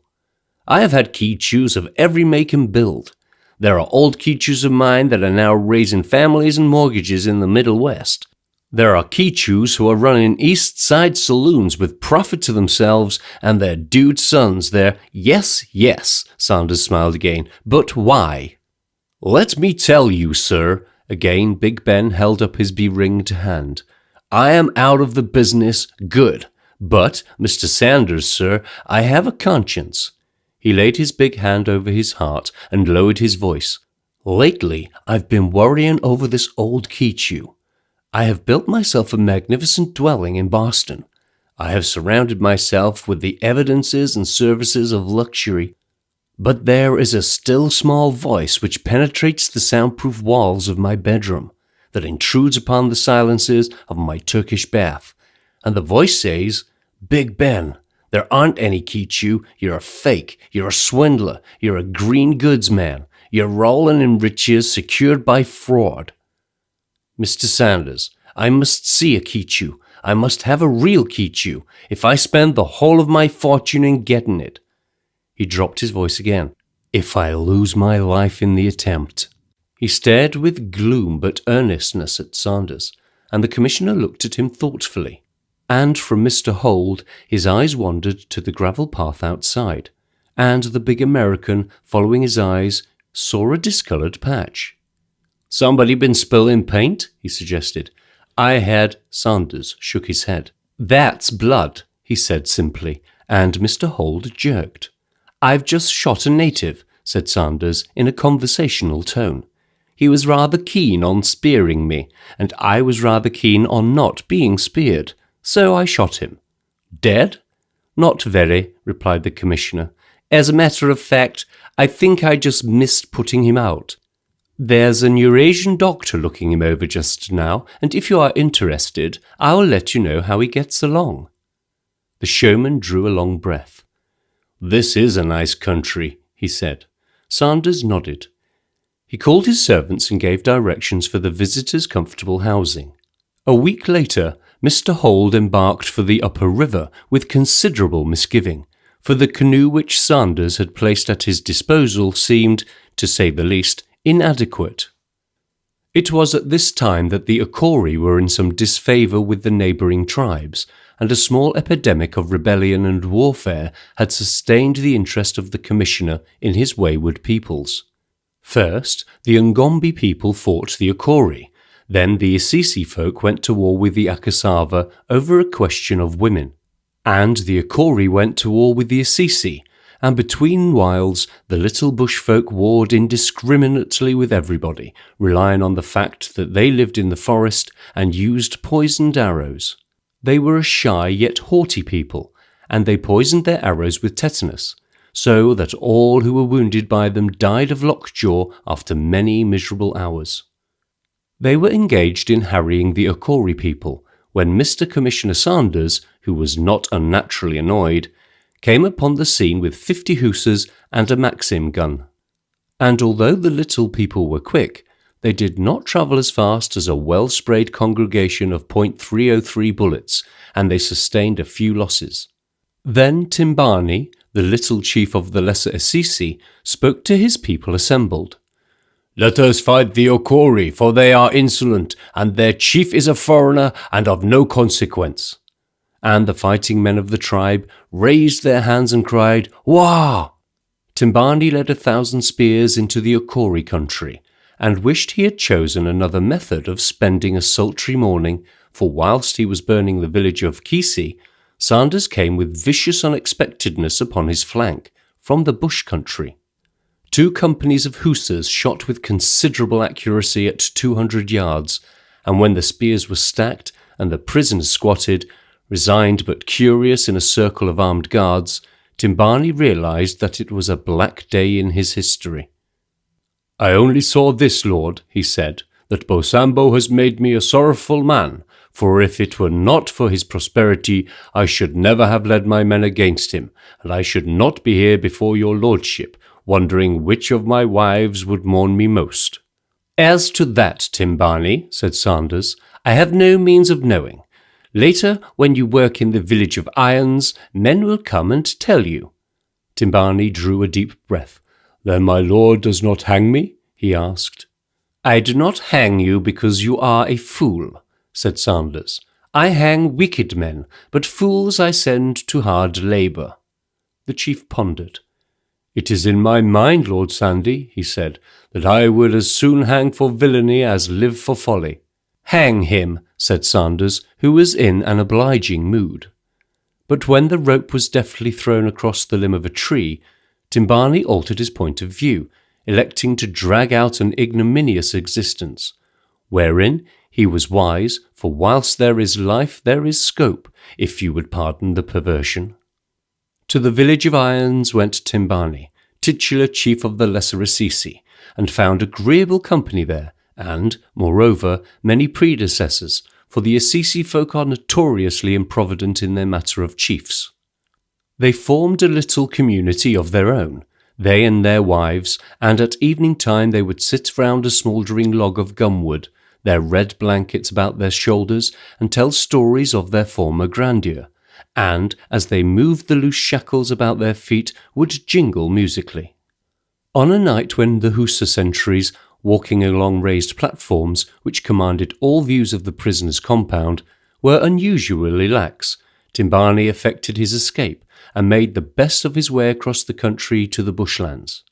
I have had Quichus of every make and build. There are old Quichus of mine that are now raising families and mortgages in the Middle West. There are Quichus who are running East Side saloons with profit to themselves and their dude sons there. Yes, Sanders smiled again. But why? Let me tell you, sir. Again, Big Ben held up his beringed hand. I am out of the business, good. But, Mr. Sanders, sir, I have a conscience. He laid his big hand over his heart and lowered his voice. Lately, I've been worrying over this old Quichu. I have built myself a magnificent dwelling in Boston. I have surrounded myself with the evidences and services of luxury. But there is a still small voice which penetrates the soundproof walls of my bedroom, that intrudes upon the silences of my Turkish bath. And the voice says, Big Ben, there aren't any Quichu, you're a fake, you're a swindler, you're a green goods man, you're rolling in riches secured by fraud. Mr. Sanders, I must see a Quichu. I must have a real Quichu, if I spend the whole of my fortune in getting it. He dropped his voice again. if I lose my life in the attempt." He stared with gloom but earnestness at Sanders, and the Commissioner looked at him thoughtfully. And from Mr. Hold his eyes wandered to the gravel path outside, and the big American, following his eyes, saw a discoloured patch. "Somebody been spilling paint?" he suggested. "I had—" Sanders shook his head. "That's blood," he said simply, and Mr. Hold jerked. "I've just shot a native," said Sanders in a conversational tone. "He was rather keen on spearing me, and I was rather keen on not being speared, so I shot him." "Dead?" "Not very," replied the Commissioner. "As a matter of fact, I think I just missed putting him out. There's an Eurasian doctor looking him over just now, and if you are interested, I'll let you know how he gets along." The showman drew a long breath. "This is a nice country," he said. Sanders nodded. He called his servants and gave directions for the visitors' comfortable housing. A week later, Mr. Hold embarked for the upper river with considerable misgiving, for the canoe which Sanders had placed at his disposal seemed, to say the least, inadequate. It was at this time that the Akori were in some disfavour with the neighbouring tribes, and a small epidemic of rebellion and warfare had sustained the interest of the Commissioner in his wayward peoples. First, the Ngombe people fought the Akori. Then the Assisi folk went to war with the Akasava over a question of women. And the Akori went to war with the Assisi, and between whiles the little bush folk warred indiscriminately with everybody, relying on the fact that they lived in the forest and used poisoned arrows. They were a shy yet haughty people, and they poisoned their arrows with tetanus, so that all who were wounded by them died of lockjaw after many miserable hours. They were engaged in harrying the Akori people, when Mr. Commissioner Sanders, who was not unnaturally annoyed, came upon the scene with 50 hussars and a Maxim gun. And although the little people were quick, they did not travel as fast as a well-sprayed congregation of .303 bullets, and they sustained a few losses. Then Timbani, the little chief of the Lesser Assisi, spoke to his people assembled. "Let us fight the Akori, for they are insolent, and their chief is a foreigner and of no consequence." And the fighting men of the tribe raised their hands and cried, "Wah!" Timbani led 1,000 spears into the Akori country, and wished he had chosen another method of spending a sultry morning, for whilst he was burning the village of Kisi, Sanders came with vicious unexpectedness upon his flank, from the bush country. 2 companies of hussars shot with considerable accuracy at 200 yards, and when the spears were stacked and the prisoners squatted, resigned but curious in a circle of armed guards, Timbani realized that it was a black day in his history. "I only saw this, Lord," he said, "that Bosambo has made me a sorrowful man, for if it were not for his prosperity, I should never have led my men against him, and I should not be here before your lordship, wondering which of my wives would mourn me most." "As to that, Timbani," said Sanders, "I have no means of knowing. Later, when you work in the village of Irons, men will come and tell you." Timbani drew a deep breath. "Then my lord does not hang me?" he asked. "I do not hang you because you are a fool," said Sanders. "I hang wicked men, but fools I send to hard labour." The chief pondered. "It is in my mind, Lord Sandy," he said, "that I would as soon hang for villainy as live for folly." "Hang him," said Sanders, who was in an obliging mood. But when the rope was deftly thrown across the limb of a tree, Timbani altered his point of view, electing to drag out an ignominious existence, wherein he was wise, for whilst there is life there is scope, if you would pardon the perversion. To the village of Irons went Timbani, titular chief of the Lesser Assisi, and found agreeable company there, and, moreover, many predecessors, for the Assisi folk are notoriously improvident in their matter of chiefs. They formed a little community of their own, they and their wives, and at evening time they would sit round a smouldering log of gumwood, their red blankets about their shoulders, and tell stories of their former grandeur, and, as they moved the loose shackles about their feet, would jingle musically. On a night when the hussar sentries, walking along raised platforms which commanded all views of the prisoners' compound, were unusually lax, Timbani effected his escape and made the best of his way across the country to the bushlands.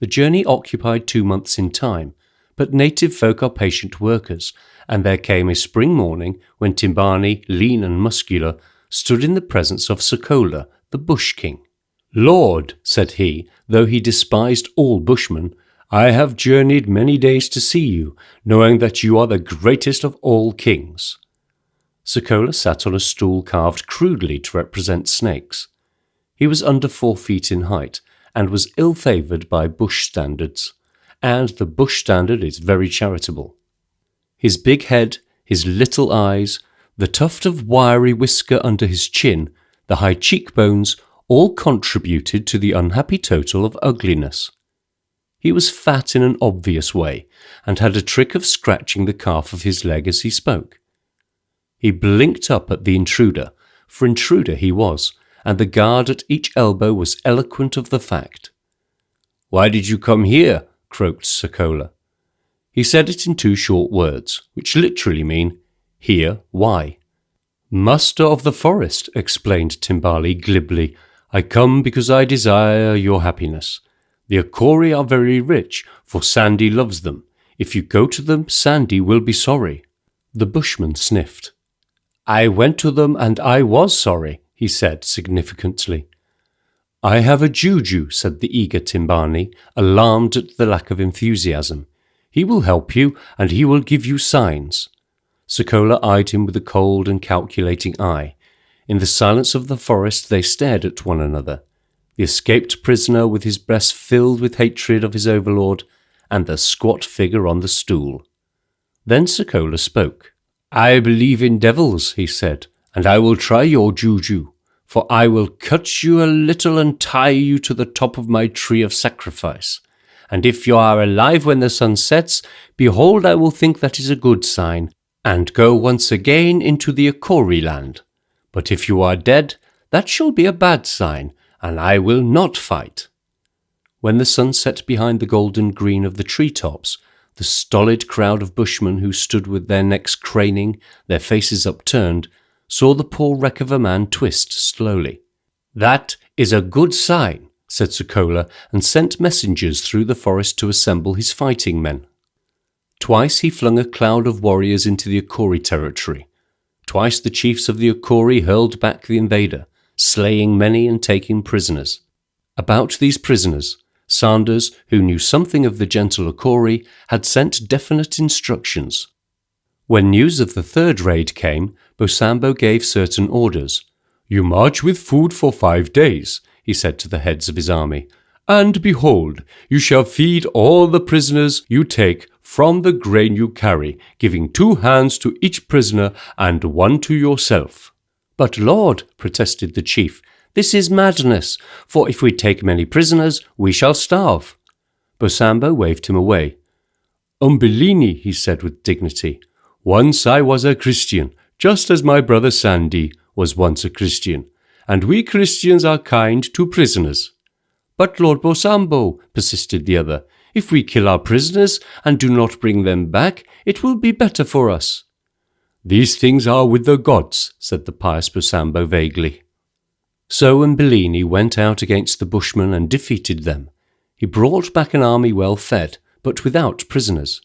The journey occupied 2 months in time, but native folk are patient workers, and there came a spring morning when Timbani, lean and muscular, stood in the presence of Sokola, the bush king. "Lord," said he, though he despised all bushmen, "I have journeyed many days to see you, knowing that you are the greatest of all kings." Sokola sat on a stool carved crudely to represent snakes. He was under 4 feet in height, and was ill-favoured by bush standards, and the bush standard is very charitable. His big head, his little eyes, the tuft of wiry whisker under his chin, the high cheekbones, all contributed to the unhappy total of ugliness. He was fat in an obvious way, and had a trick of scratching the calf of his leg as he spoke. He blinked up at the intruder, for intruder he was, and the guard at each elbow was eloquent of the fact. "Why did you come here?" croaked Sokola. He said it in 2 short words, which literally mean, "Here, why?" "Master of the forest," explained Timbali glibly, "I come because I desire your happiness. The Akori are very rich, for Sandy loves them. If you go to them, Sandy will be sorry." The bushman sniffed. "I went to them and I was sorry," he said significantly. "I have a juju," said the eager Timbani, alarmed at the lack of enthusiasm. "He will help you, and he will give you signs." Sokola eyed him with a cold and calculating eye. In the silence of the forest they stared at one another, the escaped prisoner with his breast filled with hatred of his overlord, and the squat figure on the stool. Then Sokola spoke. "I believe in devils," he said, "and I will try your juju, for I will cut you a little and tie you to the top of my tree of sacrifice. And if you are alive when the sun sets, behold, I will think that is a good sign, and go once again into the Akori land. But if you are dead, that shall be a bad sign, and I will not fight." When the sun set behind the golden green of the tree-tops, the stolid crowd of bushmen who stood with their necks craning, their faces upturned, saw the poor wreck of a man twist slowly. "That is a good sign," said Sokola, and sent messengers through the forest to assemble his fighting men. Twice he flung a cloud of warriors into the Akori territory. Twice the chiefs of the Akori hurled back the invader, slaying many and taking prisoners. About these prisoners, Sanders, who knew something of the gentle Akori, had sent definite instructions. When news of the 3rd raid came, Bosambo gave certain orders. "You march with food for 5 days, he said to the heads of his army, "and behold, you shall feed all the prisoners you take from the grain you carry, giving 2 hands to each prisoner and 1 to yourself." "But Lord," protested the chief, "this is madness, for if we take many prisoners, we shall starve." Bosambo waved him away. "Umbelini," he said with dignity, "once I was a Christian, just as my brother Sandy was once a Christian, and we Christians are kind to prisoners." "But Lord Bosambo," persisted the other, "if we kill our prisoners and do not bring them back, it will be better for us." "These things are with the gods," said the pious Bosambo vaguely. So Umbelini went out against the Bushmen and defeated them. He brought back an army well fed, but without prisoners.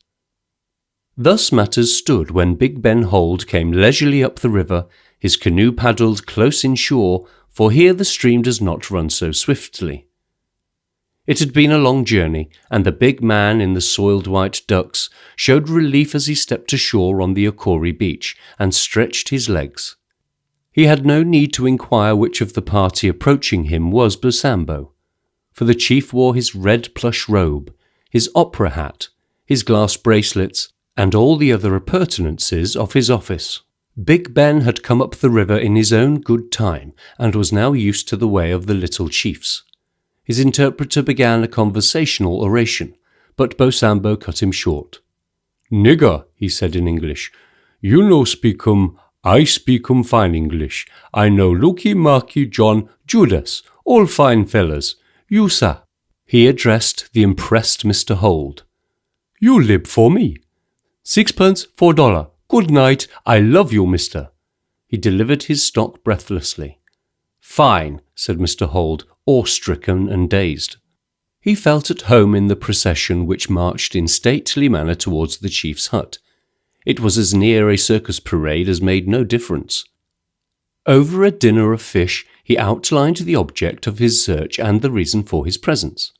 Thus matters stood when Big Ben Hold came leisurely up the river, his canoe paddled close inshore, for here the stream does not run so swiftly. It had been a long journey, and the big man in the soiled white ducks showed relief as he stepped ashore on the Akori beach and stretched his legs. He had no need to inquire which of the party approaching him was Bosambo, for the chief wore his red plush robe, his opera hat, his glass bracelets, and all the other appurtenances of his office. Big Ben had come up the river in his own good time, and was now used to the way of the little chiefs. His interpreter began a conversational oration, but Bosambo cut him short. "Nigger," he said in English, "you no speak I speak fine English. I know Lucky, Marky, John, Judas, all fine fellas. You, sir." He addressed the impressed Mr. Hold. "You lib for me. 6 pence, $4. Good night. I love you, mister." He delivered his stock breathlessly. "Fine," said Mr. Hold, awe-stricken and dazed. He felt at home in the procession which marched in stately manner towards the chief's hut. It was as near a circus parade as made no difference. Over a dinner of fish, he outlined the object of his search and the reason for his presence.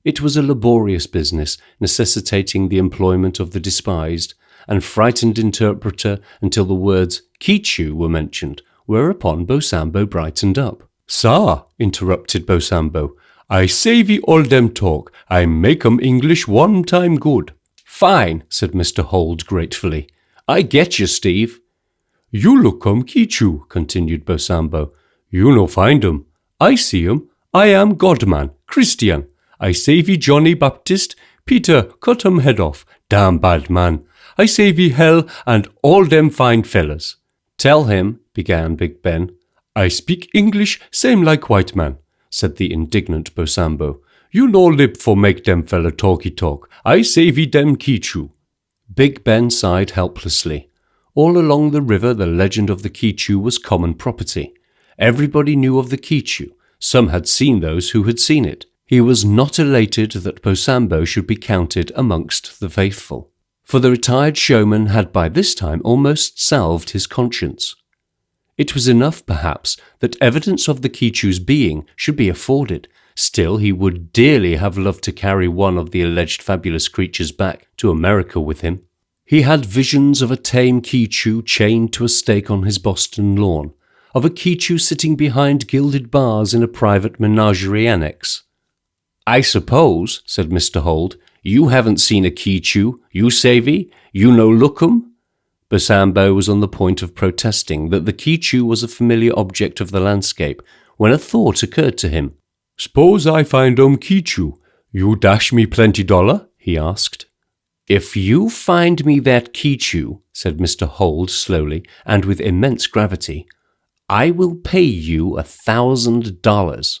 It was a laborious business, necessitating the employment of the despised and frightened interpreter until the words "Kichu" were mentioned, whereupon Bosambo brightened up. "Sir," interrupted Bosambo, "I savey all dem talk. I make 'em English one time good." "Fine," said Mr. Hold gratefully. "I get you, Steve." "You look 'em Kichu," continued Bosambo. "You no find 'em. I see 'em. I am Godman, Christian. I savey Johnny Baptist. Peter, cut 'em head off. Damn bad man. I savey hell and all dem fine fellas." "Tell him," began Big Ben. "I speak English same like white man," said the indignant Bosambo. "You no lib for make dem fella talky talk. I savey dem Kichu." Big Ben sighed helplessly. All along the river the legend of the Kichu was common property. Everybody knew of the Kichu. Some had seen those who had seen it. He was not elated that Bosambo should be counted amongst the faithful, for the retired showman had by this time almost salved his conscience. It was enough, perhaps, that evidence of the Kichu's being should be afforded. Still, he would dearly have loved to carry one of the alleged fabulous creatures back to America with him. He had visions of a tame Kichu chained to a stake on his Boston lawn, of a Kichu sitting behind gilded bars in a private menagerie annex. "I suppose," said Mr. Hold, "you haven't seen a Kichu, you savey? You no look 'em?" Bosambo was on the point of protesting that the Kichu was a familiar object of the landscape, when a thought occurred to him. "S'pose I find 'em Kichu, you dash me plenty $, he asked. "If you find me that Kichu," said Mr. Hold slowly and with immense gravity, "I will pay you $1,000.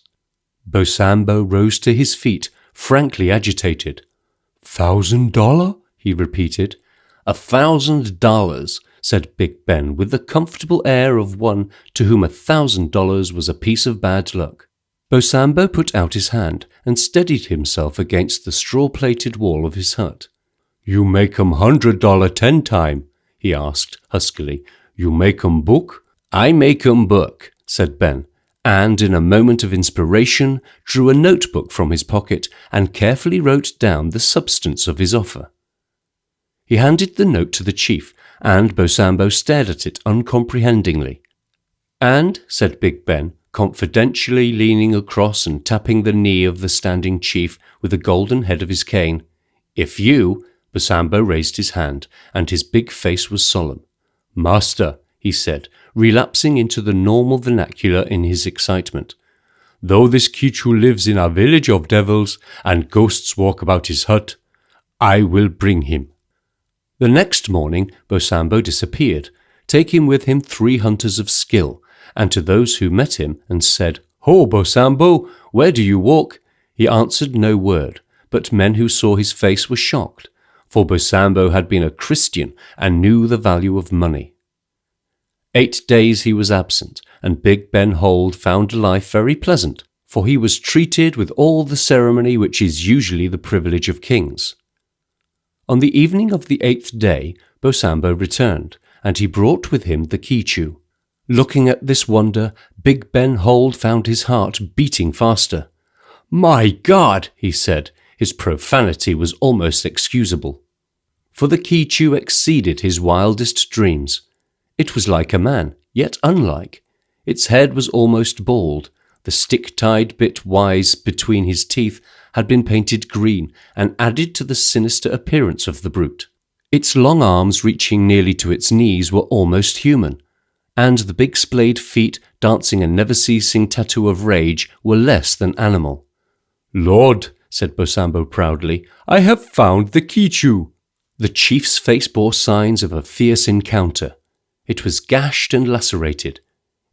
Bosambo rose to his feet, frankly agitated. $1,000? he repeated. $1,000, said Big Ben with the comfortable air of one to whom $1,000 was a piece of bad luck. Bosambo put out his hand and steadied himself against the straw-plated wall of his hut. "You make 'em $100 10 time?" he asked huskily. "You make 'em book?" "I make 'em book," said Ben, and in a moment of inspiration drew a notebook from his pocket and carefully wrote down the substance of his offer. He handed the note to the chief, and Bosambo stared at it uncomprehendingly. "And," said Big Ben, confidentially leaning across and tapping the knee of the standing chief with the golden head of his cane, "if you—" Bosambo raised his hand, and his big face was solemn. "Master," he said, relapsing into the normal vernacular in his excitement, "though this Kichu lives in a village of devils, and ghosts walk about his hut, I will bring him." The next morning Bosambo disappeared, taking with him 3 hunters of skill, and to those who met him and said, "Ho, Bosambo, where do you walk?" he answered no word, but men who saw his face were shocked, for Bosambo had been a Christian and knew the value of money. 8 days he was absent, and Big Ben Hold found life very pleasant, for he was treated with all the ceremony which is usually the privilege of kings. On the evening of the 8th day, Bosambo returned, and he brought with him the Kichu. Looking at this wonder, Big Ben Hold found his heart beating faster. "My God!" he said. His profanity was almost excusable, for the Kichu exceeded his wildest dreams. It was like a man, yet unlike. Its head was almost bald. The stick-tied bit wise between his teeth had been painted green and added to the sinister appearance of the brute. Its long arms, reaching nearly to its knees, were almost human, and the big splayed feet, dancing a never-ceasing tattoo of rage, were less than animal. "Lord," said Bosambo proudly, "I have found the Kichu." The chief's face bore signs of a fierce encounter. It was gashed and lacerated.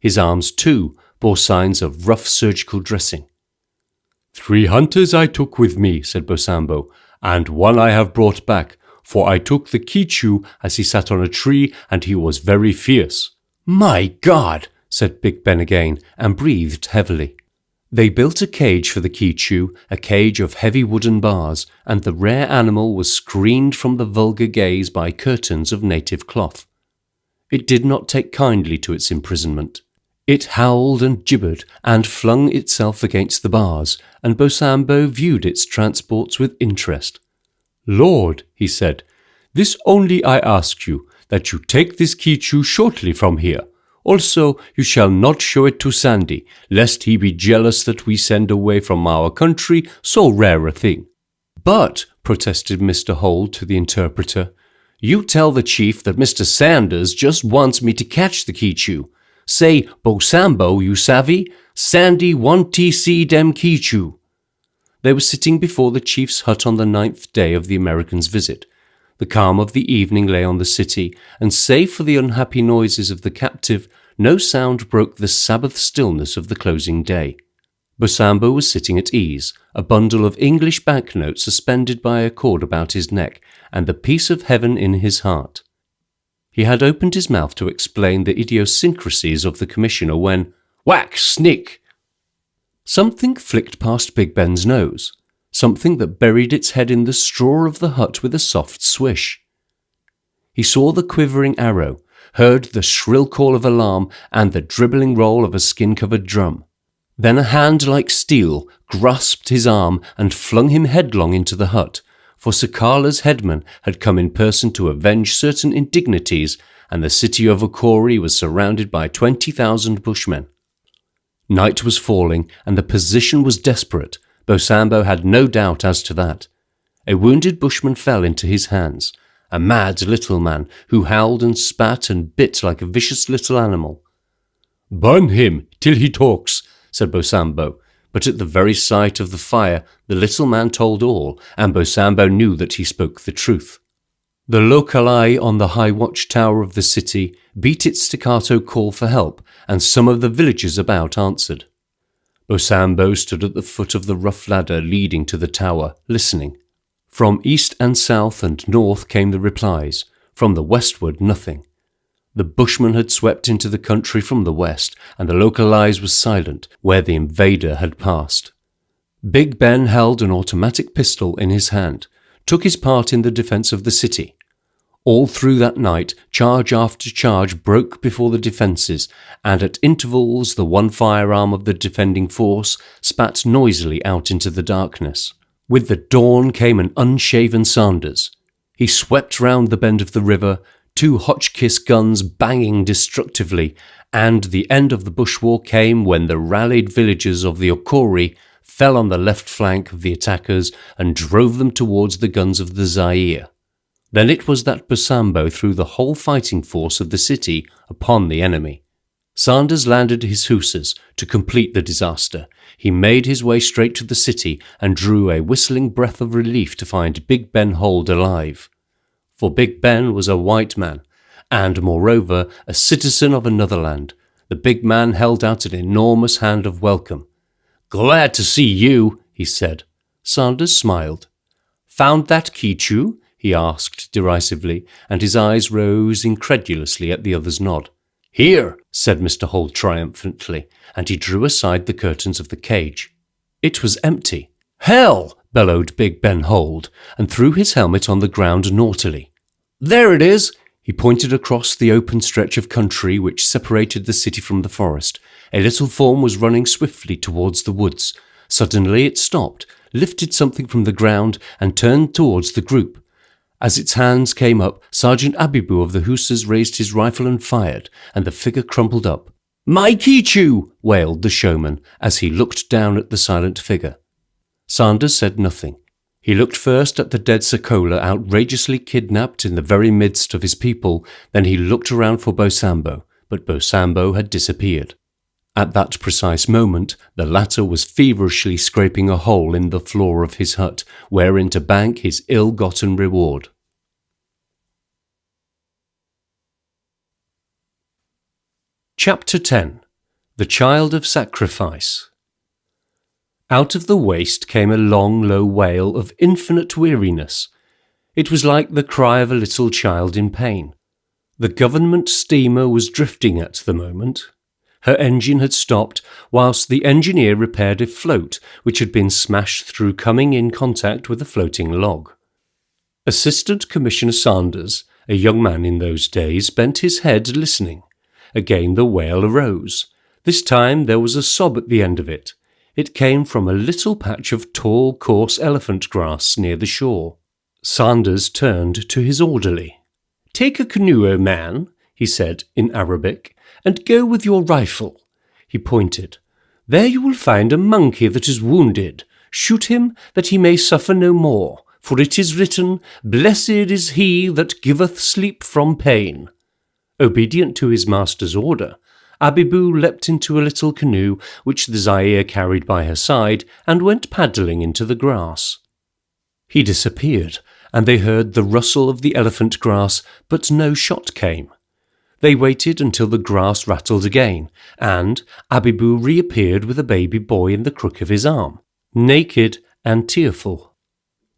His arms, too, bore signs of rough surgical dressing. 3 hunters I took with me, said Bosambo, and one I have brought back, for I took the Kichu as he sat on a tree, and he was very fierce. My God, said Big Ben again, and breathed heavily. They built a cage for the Kichu, a cage of heavy wooden bars, and the rare animal was screened from the vulgar gaze by curtains of native cloth. It did not take kindly to its imprisonment. It howled and gibbered and flung itself against the bars, and Bosambo viewed its transports with interest. Lord, he said, this only I ask you, that you take this Kichu shortly from here. Also, you shall not show it to Sandy, lest he be jealous that we send away from our country so rare a thing. But, protested Mr. Holt to the interpreter, you tell the chief that Mr. Sanders just wants me to catch the Kichu. Say, Bosambo, you savvy? Sandy wanty see dem Kichu. They were sitting before the chief's hut on the 9th day of the American's visit. The calm of the evening lay on the city, and save for the unhappy noises of the captive, no sound broke the Sabbath stillness of the closing day. Bosambo was sitting at ease, a bundle of English banknotes suspended by a cord about his neck, and the peace of heaven in his heart. He had opened his mouth to explain the idiosyncrasies of the commissioner when, whack, snick! Something flicked past Big Ben's nose, something that buried its head in the straw of the hut with a soft swish. He saw the quivering arrow, heard the shrill call of alarm and the dribbling roll of a skin-covered drum. Then a hand like steel grasped his arm and flung him headlong into the hut, for Sakala's headman had come in person to avenge certain indignities, and the city of Okori was surrounded by 20,000 bushmen. Night was falling, and the position was desperate. Bosambo had no doubt as to that. A wounded bushman fell into his hands, a mad little man who howled and spat and bit like a vicious little animal. "Burn him till he talks," said Bosambo, but at the very sight of the fire the little man told all, and Bosambo knew that he spoke the truth. The localai on the high watchtower of the city beat its staccato call for help, and some of the villagers about answered. Bosambo stood at the foot of the rough ladder leading to the tower, listening. From east and south and north came the replies, from the westward nothing. The Bushmen had swept into the country from the west, and the localais was silent where the invader had passed. Big Ben held an automatic pistol in his hand, took his part in the defence of the city. All through that night, charge after charge broke before the defences, and at intervals the one firearm of the defending force spat noisily out into the darkness. With the dawn came an unshaven Sanders. He swept round the bend of the river, 2 Hotchkiss guns banging destructively, and the end of the bush war came when the rallied villagers of the Okori fell on the left flank of the attackers and drove them towards the guns of the Zaire. Then it was that Bosambo threw the whole fighting force of the city upon the enemy. Sanders landed his hussars to complete the disaster. He made his way straight to the city and drew a whistling breath of relief to find Big Ben Hold alive. For Big Ben was a white man, and moreover a citizen of another land. The big man held out an enormous hand of welcome. "Glad to see you," he said. Sanders smiled. "Found that Kichu?" he asked derisively, and his eyes rose incredulously at the other's nod. "Here," said Mr. Holt triumphantly, and he drew aside the curtains of the cage. It was empty. "Hell!" bellowed Big Ben Hold, and threw his helmet on the ground naughtily. "There it is!" He pointed across the open stretch of country which separated the city from the forest. A little form was running swiftly towards the woods. Suddenly it stopped, lifted something from the ground, and turned towards the group. As its hands came up, Sergeant Abibu of the Hussars raised his rifle and fired, and the figure crumpled up. "My Kichu!" wailed the showman, as he looked down at the silent figure. Sanders said nothing. He looked first at the dead Sakola outrageously kidnapped in the very midst of his people, then he looked around for Bosambo, but Bosambo had disappeared. At that precise moment, the latter was feverishly scraping a hole in the floor of his hut, wherein to bank his ill-gotten reward. Chapter 10. The Child of Sacrifice. Out of the waste came a long, low wail of infinite weariness. It was like the cry of a little child in pain. The government steamer was drifting at the moment. Her engine had stopped whilst the engineer repaired a float which had been smashed through coming in contact with a floating log. Assistant Commissioner Sanders, a young man in those days, bent his head listening. Again the wail arose. This time there was a sob at the end of it. It came from a little patch of tall, coarse elephant grass near the shore. Sanders turned to his orderly. "Take a canoe, O man," he said in Arabic, "and go with your rifle." He pointed. "There you will find a monkey that is wounded. Shoot him, that he may suffer no more. For it is written, Blessed is he that giveth sleep from pain." Obedient to his master's order, Abibu leapt into a little canoe which the Zaire carried by her side and went paddling into the grass. He disappeared, and they heard the rustle of the elephant grass, but no shot came. They waited until the grass rattled again, and Abibu reappeared with a baby boy in the crook of his arm, naked and tearful.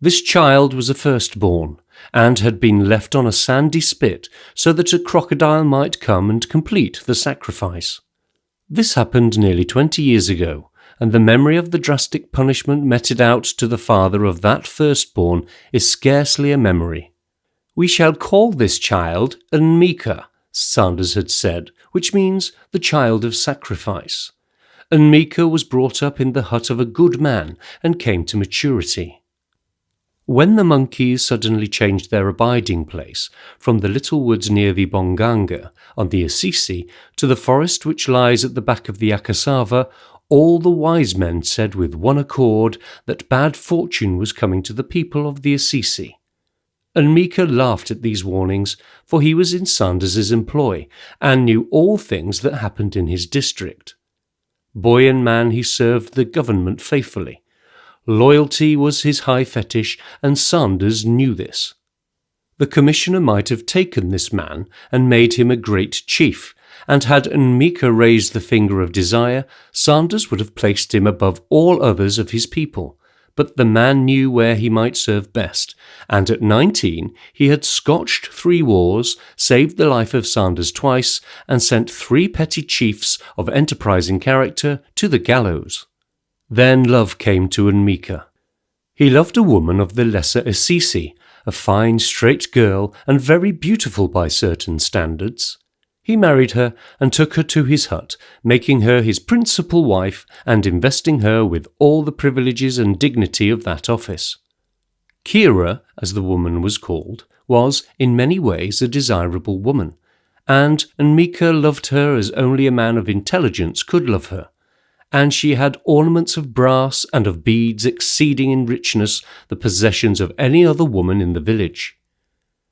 This child was a firstborn, and had been left on a sandy spit so that a crocodile might come and complete the sacrifice. This happened nearly 20 years ago, and the memory of the drastic punishment meted out to the father of that firstborn is scarcely a memory. "We shall call this child Anmika," Sanders had said, which means the child of sacrifice. Anmika was brought up in the hut of a good man and came to maturity. When the monkeys suddenly changed their abiding place from the little woods near the Bonganga on the Assisi to the forest which lies at the back of the Akasava, all the wise men said with one accord that bad fortune was coming to the people of the Assisi. And Mika laughed at these warnings, for he was in Sanders's employ and knew all things that happened in his district. Boy and man, he served the government faithfully. Loyalty was his high fetish, and Sanders knew this. The commissioner might have taken this man and made him a great chief, and had Nmika raised the finger of desire, Sanders would have placed him above all others of his people. But the man knew where he might serve best, and at 19 he had scotched 3 wars, saved the life of Sanders twice, and sent 3 petty chiefs of enterprising character to the gallows. Then love came to Nmika. He loved a woman of the Lesser Assisi, a fine straight girl and very beautiful by certain standards. He married her and took her to his hut, making her his principal wife and investing her with all the privileges and dignity of that office. Kira, as the woman was called, was in many ways a desirable woman, and Nmika loved her as only a man of intelligence could love her. And she had ornaments of brass and of beads exceeding in richness the possessions of any other woman in the village.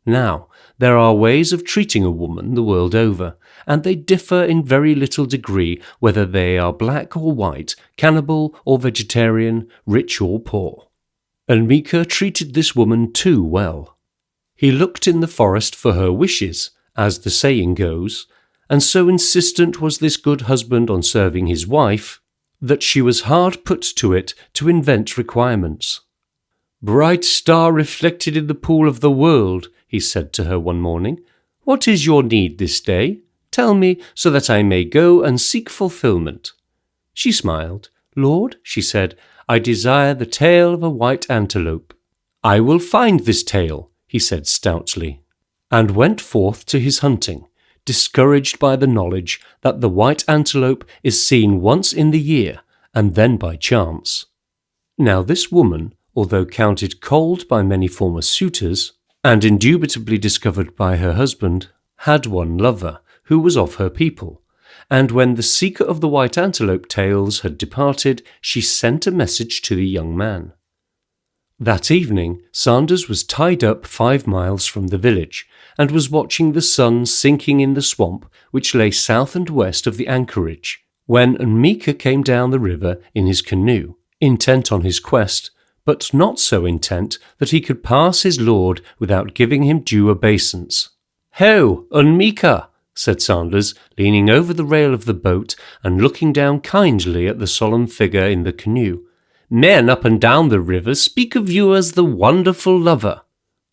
Now, there are ways of treating a woman the world over, and they differ in very little degree whether they are black or white, cannibal or vegetarian, rich or poor. And Mika treated this woman too well. He looked in the forest for her wishes, as the saying goes, and so insistent was this good husband on serving his wife, that she was hard put to it to invent requirements. "Bright star reflected in the pool of the world," he said to her one morning, "what is your need this day? Tell me, so that I may go and seek fulfillment." She smiled. "Lord," she said, "I desire the tail of a white antelope." "I will find this tail," he said stoutly, and went forth to his hunting, discouraged by the knowledge that the white antelope is seen once in the year, and then by chance. Now this woman, although counted cold by many former suitors, and indubitably discovered by her husband, had one lover, who was of her people, and when the seeker of the white antelope tails had departed, she sent a message to the young man. That evening, Sanders was tied up 5 miles from the village, and was watching the sun sinking in the swamp which lay south and west of the anchorage, when Nmika came down the river in his canoe, intent on his quest, but not so intent that he could pass his lord without giving him due obeisance. "Ho, Nmika!" said Sanders, leaning over the rail of the boat and looking down kindly at the solemn figure in the canoe. Men up and down the river speak of you as the wonderful lover."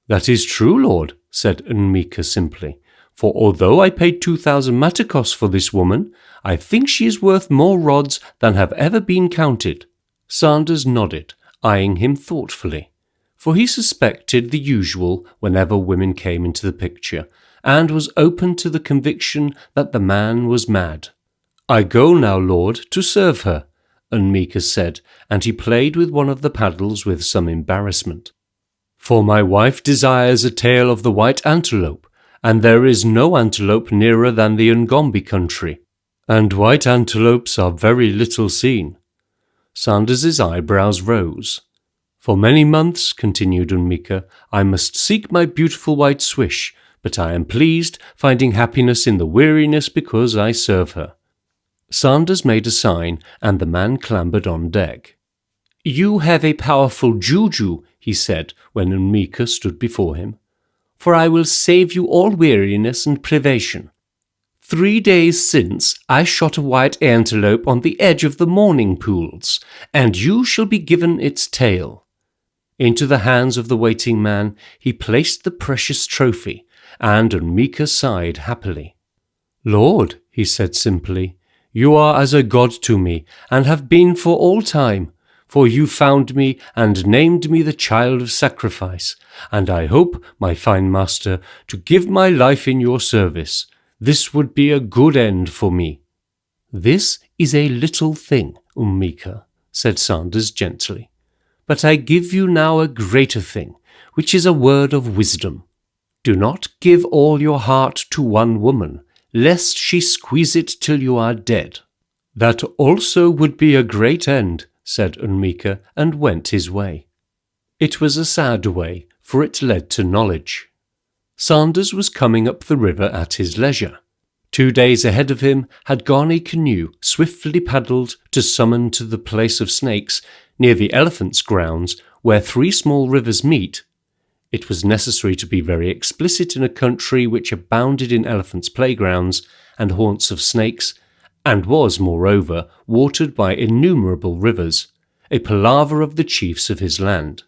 "That is true, Lord," said Unmika simply, "for although I paid 2,000 maticos for this woman, I think she is worth more rods than have ever been counted." Sanders nodded, eyeing him thoughtfully, for he suspected the usual whenever women came into the picture, and was open to the conviction that the man was mad. "I go now, Lord, to serve her," Unmika said, and he played with one of the paddles with some embarrassment. "For my wife desires a tale of the white antelope, and there is no antelope nearer than the Ngombe country, and white antelopes are very little seen." Sanders's eyebrows rose. "For many months," continued Unmika, "I must seek my beautiful white swish, but I am pleased, finding happiness in the weariness because I serve her." Sanders made a sign, and the man clambered on deck. "You have a powerful juju," he said when Unmika stood before him, "for I will save you all weariness and privation. 3 days since I shot a white antelope on the edge of the morning pools, and you shall be given its tail." Into the hands of the waiting man he placed the precious trophy, and Unmika sighed happily. "Lord," he said simply, "you are as a god to me, and have been for all time, for you found me and named me the child of sacrifice, and I hope, my fine master, to give my life in your service. This would be a good end for me." "This is a little thing, Unmika," said Sanders gently, "but I give you now a greater thing, which is a word of wisdom. Do not give all your heart to one woman, lest she squeeze it till you are dead." "That also would be a great end," said Unmika, and went his way. It was a sad way, for it led to knowledge. Sanders was coming up the river at his leisure. 2 days ahead of him had gone a canoe swiftly paddled to summon to the place of snakes, near the elephants' grounds, where 3 small rivers meet. It was necessary to be very explicit in a country which abounded in elephants' playgrounds and haunts of snakes, and was, moreover, watered by innumerable rivers, a palaver of the chiefs of his land.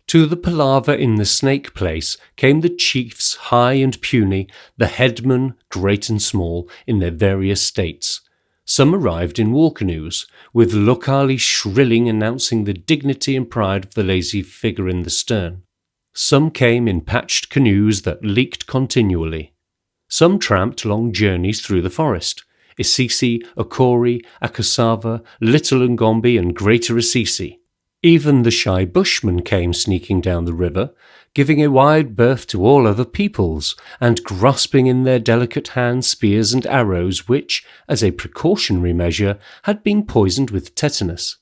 To the palaver in the snake place came the chiefs high and puny, the headmen great and small, in their various states. Some arrived in war canoes, with locali shrilling announcing the dignity and pride of the lazy figure in the stern. Some came in patched canoes that leaked continually. Some tramped long journeys through the forest. Assisi, Okori, Akasava, Little Ngombe and Greater Assisi. Even the shy bushmen came sneaking down the river, giving a wide berth to all other peoples, and grasping in their delicate hands spears and arrows which, as a precautionary measure, had been poisoned with tetanus.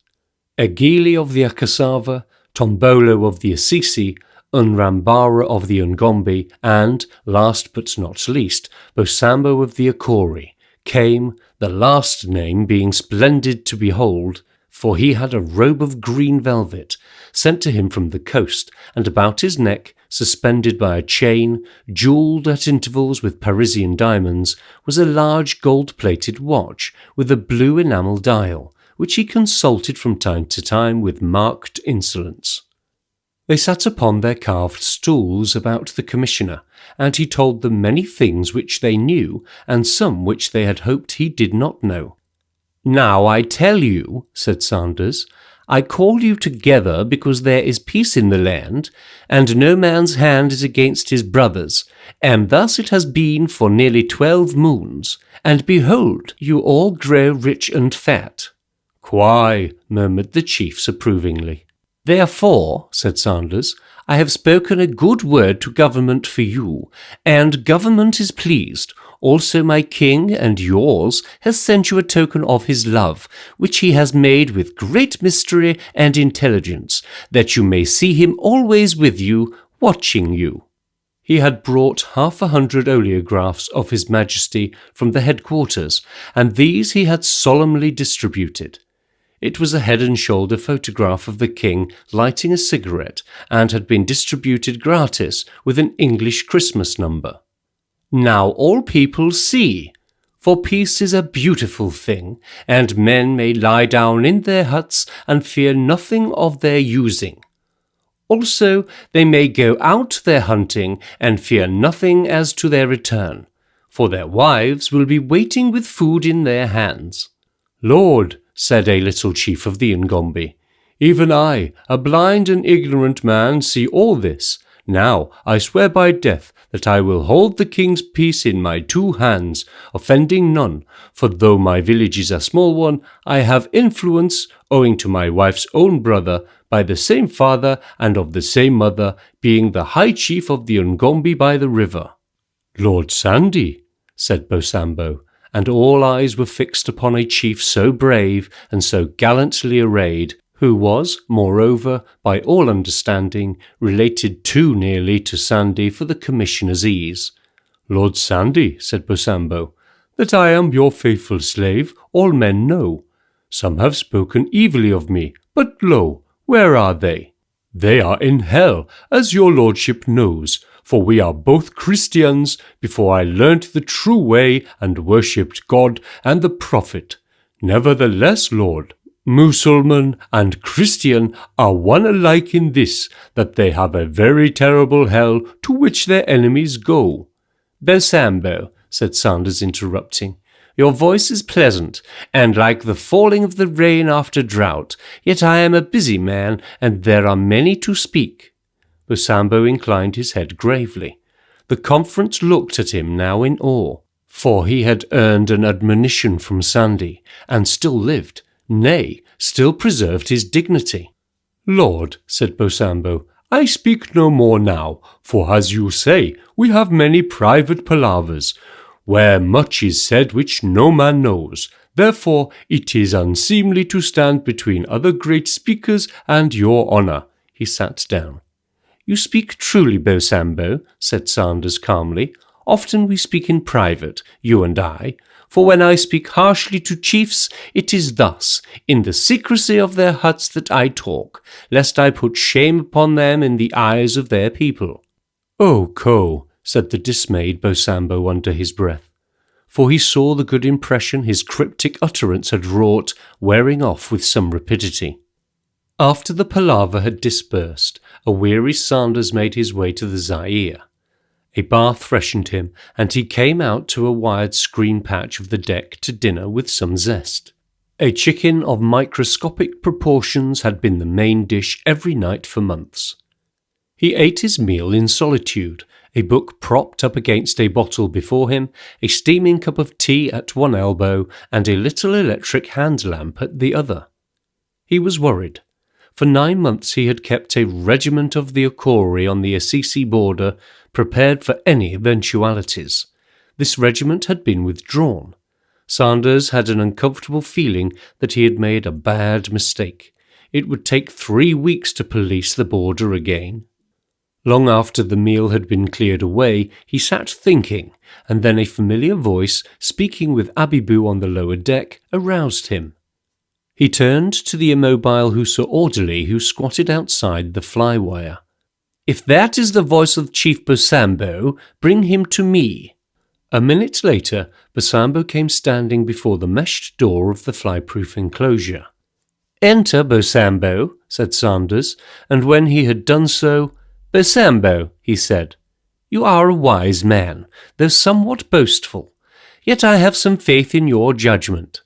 Egili of the Akasava, Tombolo of the Assisi, Unrambara of the Ngombe, and, last but not least, Bosambo of the Okori, came, the last name being splendid to behold, for he had a robe of green velvet, sent to him from the coast, and about his neck, suspended by a chain, jewelled at intervals with Parisian diamonds, was a large gold-plated watch with a blue enamel dial, which he consulted from time to time with marked insolence. They sat upon their carved stools about the commissioner, and he told them many things which they knew, and some which they had hoped he did not know. "Now I tell you," said Sanders, "I call you together because there is peace in the land, and no man's hand is against his brother's, and thus it has been for nearly 12 moons, and behold, you all grow rich and fat." "Quaye," murmured the chiefs approvingly. "Therefore," said Sanders, "I have spoken a good word to government for you, and government is pleased. Also my king and yours has sent you a token of his love, which he has made with great mystery and intelligence, that you may see him always with you, watching you." He had brought 100 oleographs of his majesty from the headquarters, and these he had solemnly distributed. It was a head-and-shoulder photograph of the king lighting a cigarette, and had been distributed gratis with an English Christmas number. "Now all people see," For peace is a beautiful thing, and men may lie down in their huts and fear nothing of their using. Also they may go out their hunting and fear nothing as to their return, for their wives will be waiting with food in their hands. Lord, said a little chief of the Ngombe, even I, a blind and ignorant man, see all this. Now I swear by death that I will hold the king's peace in my 2 hands, offending none, for though my village is a small one, I have influence, owing to my wife's own brother, by the same father and of the same mother, being the high chief of the Ngombe by the river. Lord Sandy, said Bosambo, and all eyes were fixed upon a chief so brave and so gallantly arrayed, who was, moreover, by all understanding, related too nearly to Sandy for the commissioner's ease. Lord Sandy, said Bosambo, that I am your faithful slave, all men know. Some have spoken evilly of me, but lo, where are they? They are in hell, as your lordship knows, for we are both Christians before I learnt the true way and worshipped God and the prophet. Nevertheless, Lord, Mussulman and Christian are one alike in this, that they have a very terrible hell to which their enemies go. Bosambo, said Sanders, interrupting, your voice is pleasant, and like the falling of the rain after drought, yet I am a busy man, and there are many to speak. Bosambo inclined his head gravely. The conference looked at him now in awe, for he had earned an admonition from Sandy, and still lived, nay, still preserved his dignity. Lord, said Bosambo, I speak no more now, for as you say, we have many private palavers, where much is said which no man knows. Therefore it is unseemly to stand between other great speakers and your honour. He sat down. You speak truly, Bosambo, said Sanders calmly. Often we speak in private, you and I, for when I speak harshly to chiefs, it is thus, in the secrecy of their huts that I talk, lest I put shame upon them in the eyes of their people. Oh, Ko, said the dismayed Bosambo under his breath, for he saw the good impression his cryptic utterance had wrought wearing off with some rapidity. After the palaver had dispersed, a weary Sanders made his way to the Zaire. A bath freshened him, and he came out to a wired screen patch of the deck to dinner with some zest. A chicken of microscopic proportions had been the main dish every night for months. He ate his meal in solitude, a book propped up against a bottle before him, a steaming cup of tea at one elbow, and a little electric hand lamp at the other. He was worried. For 9 months he had kept a regiment of the Akori on the Assisi border, prepared for any eventualities. This regiment had been withdrawn. Sanders had an uncomfortable feeling that he had made a bad mistake. It would take 3 weeks to police the border again. Long after the meal had been cleared away, he sat thinking, and then a familiar voice, speaking with Abibu on the lower deck, aroused him. He turned to the immobile Hussar orderly who squatted outside the flywire. If that is the voice of Chief Bosambo, bring him to me. A minute later, Bosambo came standing before the meshed door of the flyproof enclosure. Enter, Bosambo, said Sanders, and when he had done so, Bosambo, he said, you are a wise man, though somewhat boastful, yet I have some faith in your judgment.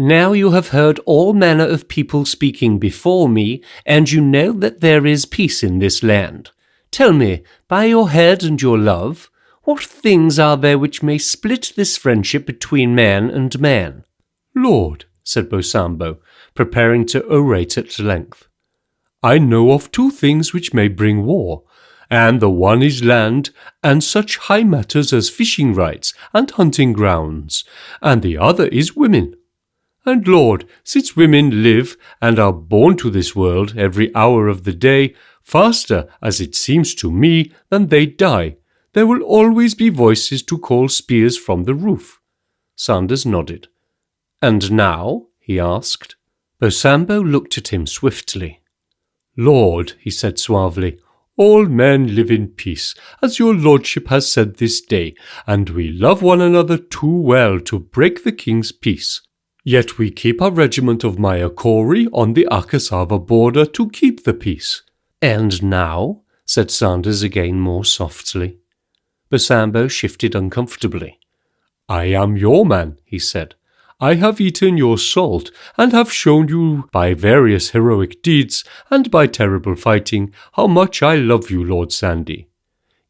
Now you have heard all manner of people speaking before me, and you know that there is peace in this land. Tell me, by your head and your love, what things are there which may split this friendship between man and man? Lord, said Bosambo, preparing to orate at length, I know of 2 things which may bring war, and the one is land, and such high matters as fishing rights and hunting grounds, and the other is women. And Lord, since women live and are born to this world every hour of the day, faster, as it seems to me, than they die, there will always be voices to call spears from the roof. Sanders nodded. And now? He asked. Bosambo looked at him swiftly. Lord, he said suavely, All men live in peace, as your lordship has said this day, and we love one another too well to break the king's peace. Yet we keep a regiment of Mayakori on the Akasava border to keep the peace. And now? Said Sanders again more softly. Bosambo shifted uncomfortably. I am your man, he said. I have eaten your salt, and have shown you by various heroic deeds, and by terrible fighting, how much I love you, Lord Sandy.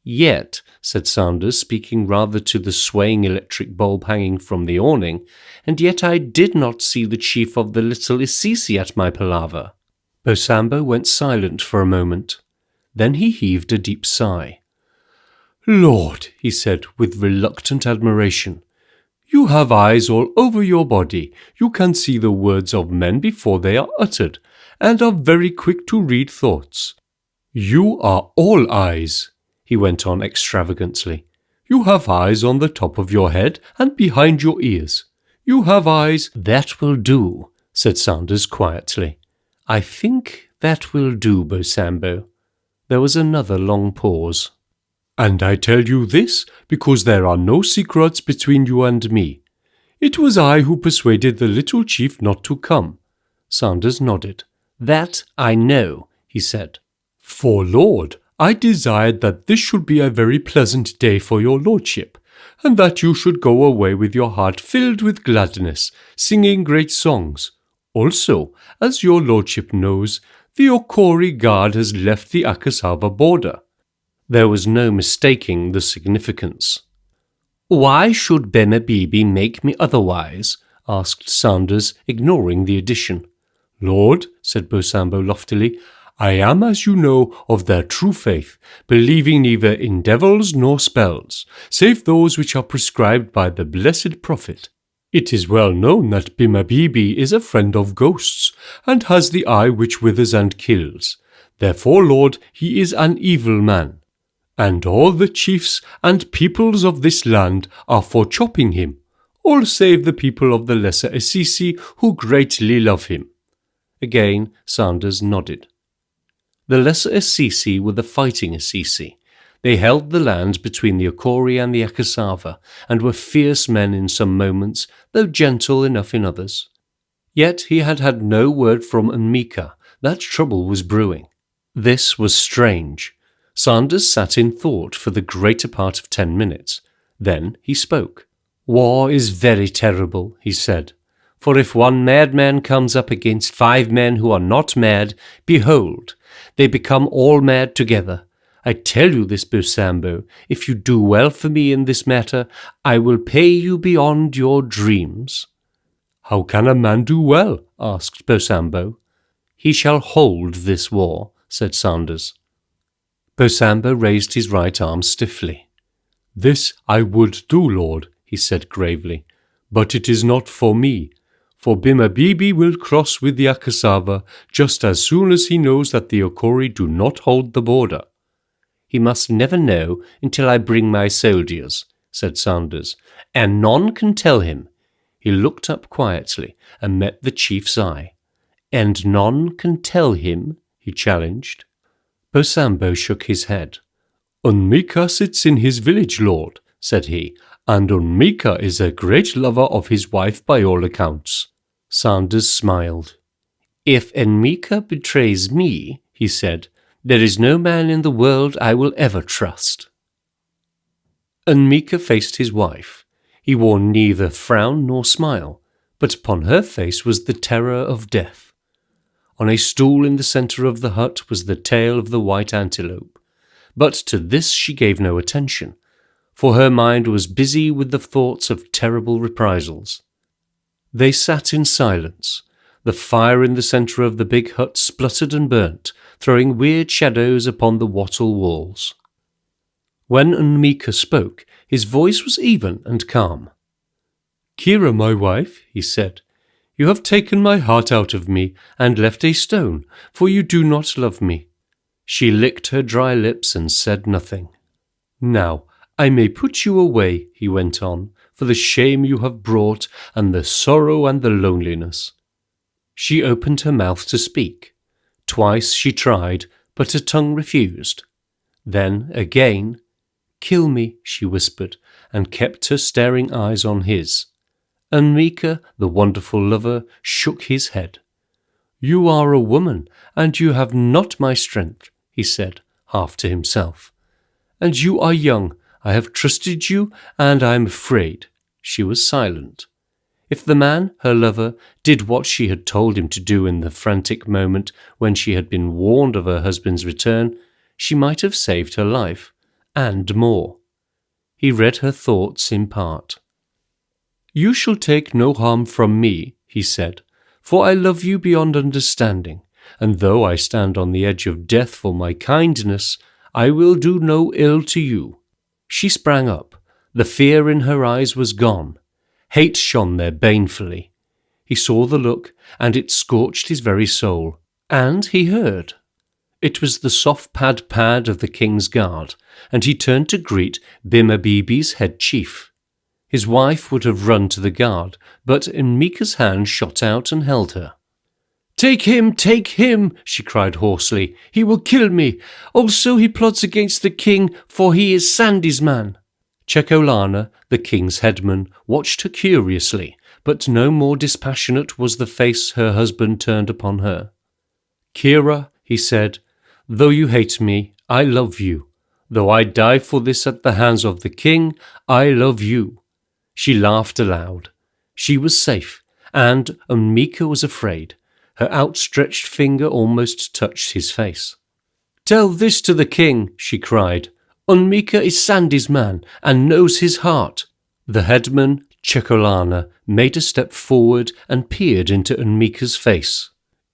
Yet, said Sanders, speaking rather to the swaying electric bulb hanging from the awning, and yet I did not see the chief of the little Assisi at my palaver. Bosambo went silent for a moment. Then he heaved a deep sigh. Lord, he said with reluctant admiration, you have eyes all over your body. You can see the words of men before they are uttered, and are very quick to read thoughts. You are all eyes, he went on extravagantly. You have eyes on the top of your head and behind your ears. You have eyes— That will do, said Sanders quietly. I think that will do, Bosambo. There was another long pause. And I tell you this because there are no secrets between you and me. It was I who persuaded the little chief not to come. Sanders nodded. That I know, he said. For Lord, I desired that this should be a very pleasant day for your lordship, and that you should go away with your heart filled with gladness, singing great songs. Also, as your lordship knows, the Okori guard has left the Akasava border. There was no mistaking the significance. Why should Bemabibi make me otherwise? Asked Sanders, ignoring the addition. Lord, said Bosambo loftily, I am, as you know, of their true faith, believing neither in devils nor spells, save those which are prescribed by the blessed prophet. It is well known that Bimabibi is a friend of ghosts, and has the eye which withers and kills. Therefore, Lord, he is an evil man. And all the chiefs and peoples of this land are for chopping him, all save the people of the Lesser Assisi, who greatly love him. Again Sanders nodded. The Lesser Assisi were the fighting Assisi. They held the land between the Okori and the Akasava, and were fierce men in some moments, though gentle enough in others. Yet he had had no word from Unmika that trouble was brewing. This was strange. Sanders sat in thought for the greater part of 10 minutes. Then he spoke. War is very terrible, he said. For if one madman comes up against 5 men who are not mad, behold, they become all mad together. I tell you this, Bosambo, if you do well for me in this matter, I will pay you beyond your dreams. How can a man do well? Asked Bosambo. He shall hold this war, said Sanders. Bosambo raised his right arm stiffly. This I would do, Lord, he said gravely, but it is not for me, for Bimabibi will cross with the Akasava just as soon as he knows that the Okori do not hold the border. He must never know until I bring my soldiers, said Sanders, and none can tell him. He looked up quietly and met the chief's eye. And none can tell him, he challenged. Bosambo shook his head. Unmika sits in his village, Lord, said he, and Unmika is a great lover of his wife by all accounts. Sanders smiled. If Unmika betrays me, he said, there is no man in the world I will ever trust. Unmika faced his wife. He wore neither frown nor smile, but upon her face was the terror of death. On a stool in the centre of the hut was the tail of the white antelope, but to this she gave no attention, for her mind was busy with the thoughts of terrible reprisals. They sat in silence. The fire in the centre of the big hut spluttered and burnt, throwing weird shadows upon the wattle walls. When Unmika spoke, his voice was even and calm. Kira, my wife, he said, you have taken my heart out of me and left a stone, for you do not love me. She licked her dry lips and said nothing. Now, I may put you away, he went on, for the shame you have brought and the sorrow and the loneliness. She opened her mouth to speak. Twice she tried, but her tongue refused. Then again. "Kill me," she whispered, and kept her staring eyes on his. And Mika, the wonderful lover, shook his head. "You are a woman, and you have not my strength," he said, half to himself. "And you are young. I have trusted you, and I am afraid." She was silent. If the man, her lover, did what she had told him to do in the frantic moment when she had been warned of her husband's return, she might have saved her life, and more. He read her thoughts in part. "You shall take no harm from me," he said, "for I love you beyond understanding, and though I stand on the edge of death for my kindness, I will do no ill to you." She sprang up. The fear in her eyes was gone. Hate shone there banefully. He saw the look, and it scorched his very soul. And he heard. It was the soft pad-pad of the king's guard, and he turned to greet Bimabibi's head chief. His wife would have run to the guard, but Mika's hand shot out and held her. Take him, she cried hoarsely. "He will kill me. Also he plots against the king, for he is Sandy's man." Cekolana, the king's headman, watched her curiously, but no more dispassionate was the face her husband turned upon her. "Kira," he said, "though you hate me, I love you. Though I die for this at the hands of the king, I love you." She laughed aloud. She was safe, and Mika was afraid. Her outstretched finger almost touched his face. "Tell this to the king," she cried. "Unmika is Sandy's man, and knows his heart." The headman, Cekolana, made a step forward and peered into Unmika's face.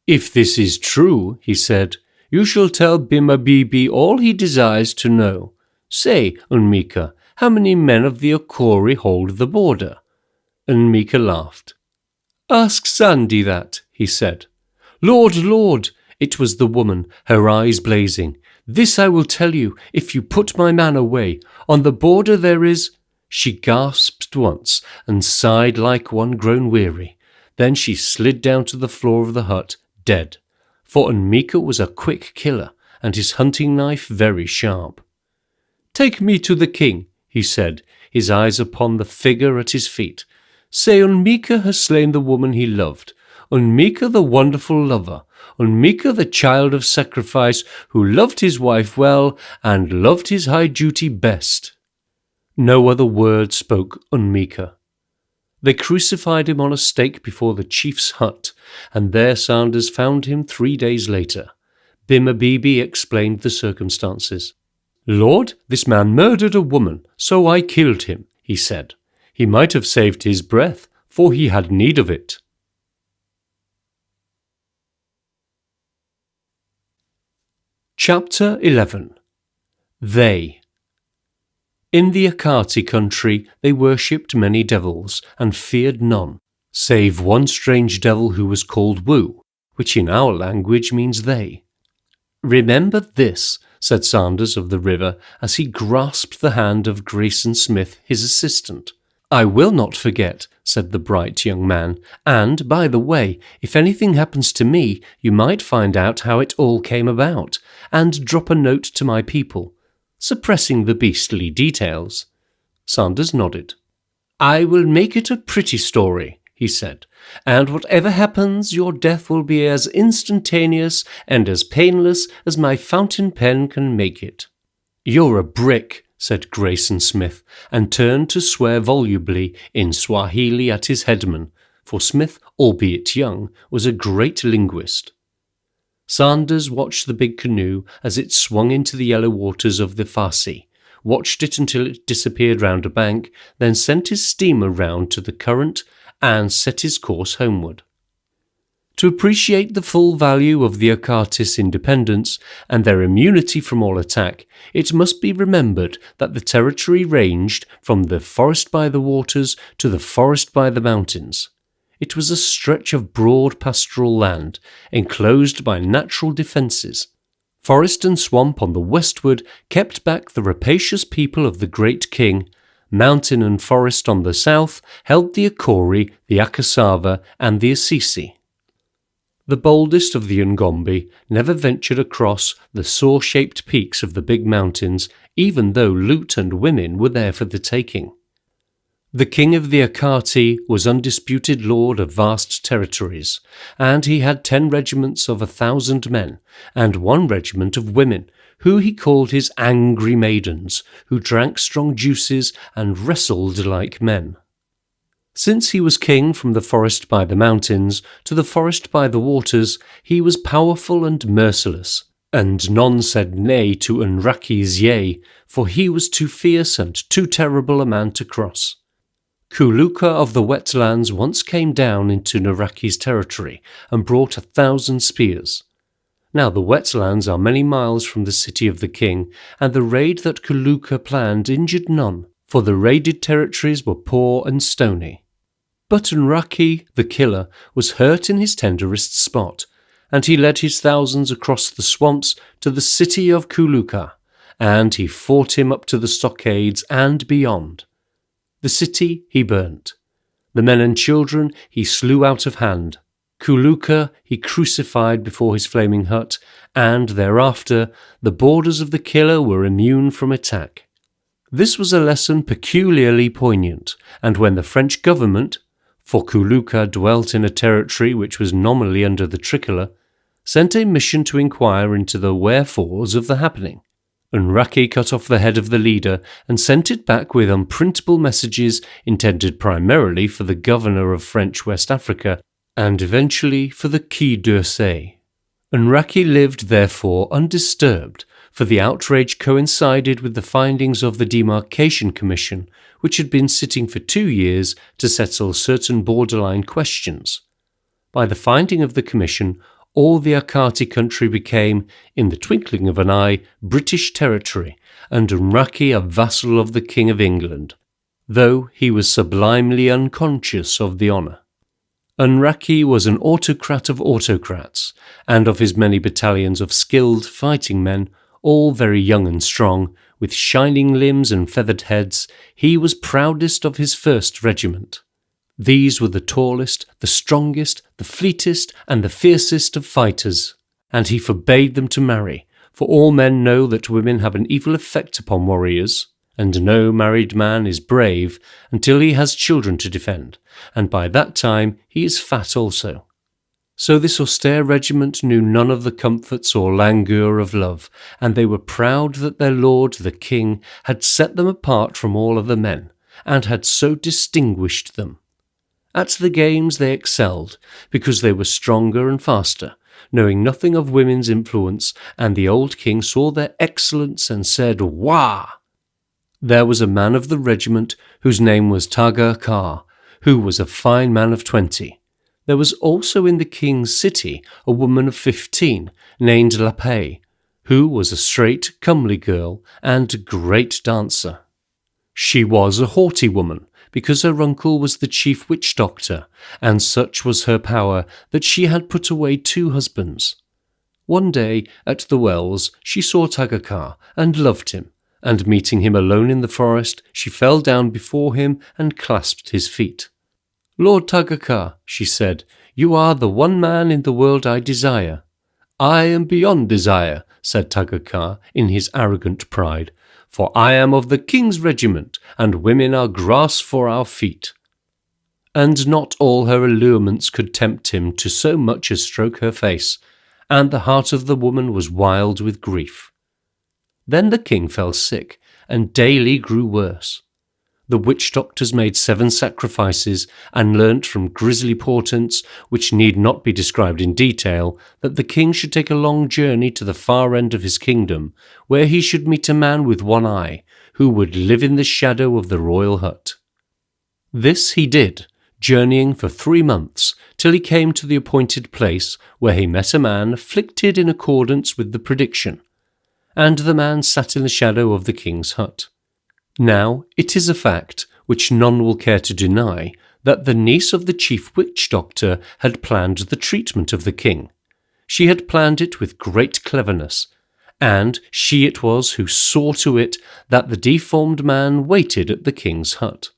"If this is true," he said, "you shall tell Bimabibi all he desires to know. Say, Unmika, how many men of the Akori hold the border?" Unmika laughed. "Ask Sandy that," he said. Lord, it was the woman, her eyes blazing. "This I will tell you, if you put my man away. On the border there is—" She gasped once and sighed like one grown weary. Then she slid down to the floor of the hut, dead. For Unmika was a quick killer, and his hunting knife very sharp. "Take me to the king," he said, his eyes upon the figure at his feet. "Say Unmika has slain the woman he loved. Unmika the wonderful lover. Unmika the child of sacrifice, who loved his wife well and loved his high duty best." No other word spoke Unmika. They crucified him on a stake before the chief's hut, and there Sanders found him 3 days later. Bimabibi explained the circumstances. "Lord, this man murdered a woman, so I killed him," he said. "He might have saved his breath, for he had need of it." Chapter 11. They. In the Akati country they worshipped many devils and feared none, save one strange devil who was called Wu, which in our language means they. "Remember this," said Sanders of the River as he grasped the hand of Grayson Smith, his assistant. "I will not forget," said the bright young man, "and, by the way, if anything happens to me, you might find out how it all came about, and drop a note to my people, suppressing the beastly details." Sanders nodded. "I will make it a pretty story," he said, "and whatever happens, your death will be as instantaneous and as painless as my fountain pen can make it." "You're a brick," said Grayson Smith, and turned to swear volubly in Swahili at his headman, for Smith, albeit young, was a great linguist. Sanders watched the big canoe as it swung into the yellow waters of the Farsi, watched it until it disappeared round a bank, then sent his steamer round to the current and set his course homeward. To appreciate the full value of the Akatis' independence and their immunity from all attack, it must be remembered that the territory ranged from the forest by the waters to the forest by the mountains. It was a stretch of broad pastoral land, enclosed by natural defences. Forest and swamp on the westward kept back the rapacious people of the great king. Mountain and forest on the south held the Akori, the Akasava, and the Assisi. The boldest of the Ngombe never ventured across the saw-shaped peaks of the big mountains, even though loot and women were there for the taking. The king of the Akati was undisputed lord of vast territories, and he had 10 regiments of 1,000 men, and 1 regiment of women, who he called his angry maidens, who drank strong juices and wrestled like men. Since he was king from the forest by the mountains to the forest by the waters, he was powerful and merciless, and none said nay to Nraki's yea, for he was too fierce and too terrible a man to cross. Kuluka of the wetlands once came down into Nraki's territory and brought 1,000 spears. Now the wetlands are many miles from the city of the king, and the raid that Kuluka planned injured none, for the raided territories were poor and stony. But Nraki, the killer, was hurt in his tenderest spot, and he led his thousands across the swamps to the city of Kuluka, and he fought him up to the stockades and beyond. The city he burnt. The men and children he slew out of hand. Kuluka he crucified before his flaming hut, and thereafter the borders of the killer were immune from attack. This was a lesson peculiarly poignant, and when the French government, for Kuluka dwelt in a territory which was nominally under the Tricolor, sent a mission to inquire into the wherefores of the happening, Nraki cut off the head of the leader and sent it back with unprintable messages intended primarily for the governor of French West Africa and eventually for the Quai d'Orsay. Nraki lived therefore undisturbed, for the outrage coincided with the findings of the Demarcation Commission, which had been sitting for 2 years to settle certain borderline questions. By the finding of the commission, all the Akati country became, in the twinkling of an eye, British territory, and Nraki a vassal of the King of England, though he was sublimely unconscious of the honour. Nraki was an autocrat of autocrats, and of his many battalions of skilled fighting men, all very young and strong, with shining limbs and feathered heads, he was proudest of his 1st regiment. These were the tallest, the strongest, the fleetest, and the fiercest of fighters, and he forbade them to marry, for all men know that women have an evil effect upon warriors, and no married man is brave until he has children to defend, and by that time he is fat also. So this austere regiment knew none of the comforts or languor of love, and they were proud that their lord the king had set them apart from all other men, and had so distinguished them. At the games they excelled, because they were stronger and faster, knowing nothing of women's influence, and the old king saw their excellence and said, "Wah!" There was a man of the regiment whose name was Taga Kar, who was a fine man of 20. There was also in the king's city a woman of 15, named Lapay, who was a straight, comely girl and a great dancer. She was a haughty woman, because her uncle was the chief witch doctor, and such was her power that she had put away 2 husbands. One day, at the wells, she saw Tagakar and loved him, and meeting him alone in the forest, she fell down before him and clasped his feet. "Lord Tagakar," she said, "you are the one man in the world I desire." "I am beyond desire," said Tagakar in his arrogant pride, "for I am of the king's regiment, and women are grass for our feet." And not all her allurements could tempt him to so much as stroke her face, and the heart of the woman was wild with grief. Then the king fell sick, and daily grew worse. The witch doctors made 7 sacrifices, and learnt from grisly portents, which need not be described in detail, that the king should take a long journey to the far end of his kingdom, where he should meet a man with one eye, who would live in the shadow of the royal hut. This he did, journeying for 3 months, till he came to the appointed place, where he met a man afflicted in accordance with the prediction, and the man sat in the shadow of the king's hut. Now, it is a fact, which none will care to deny, that the niece of the chief witch doctor had planned the treatment of the king. She had planned it with great cleverness, and she it was who saw to it that the deformed man waited at the king's hut.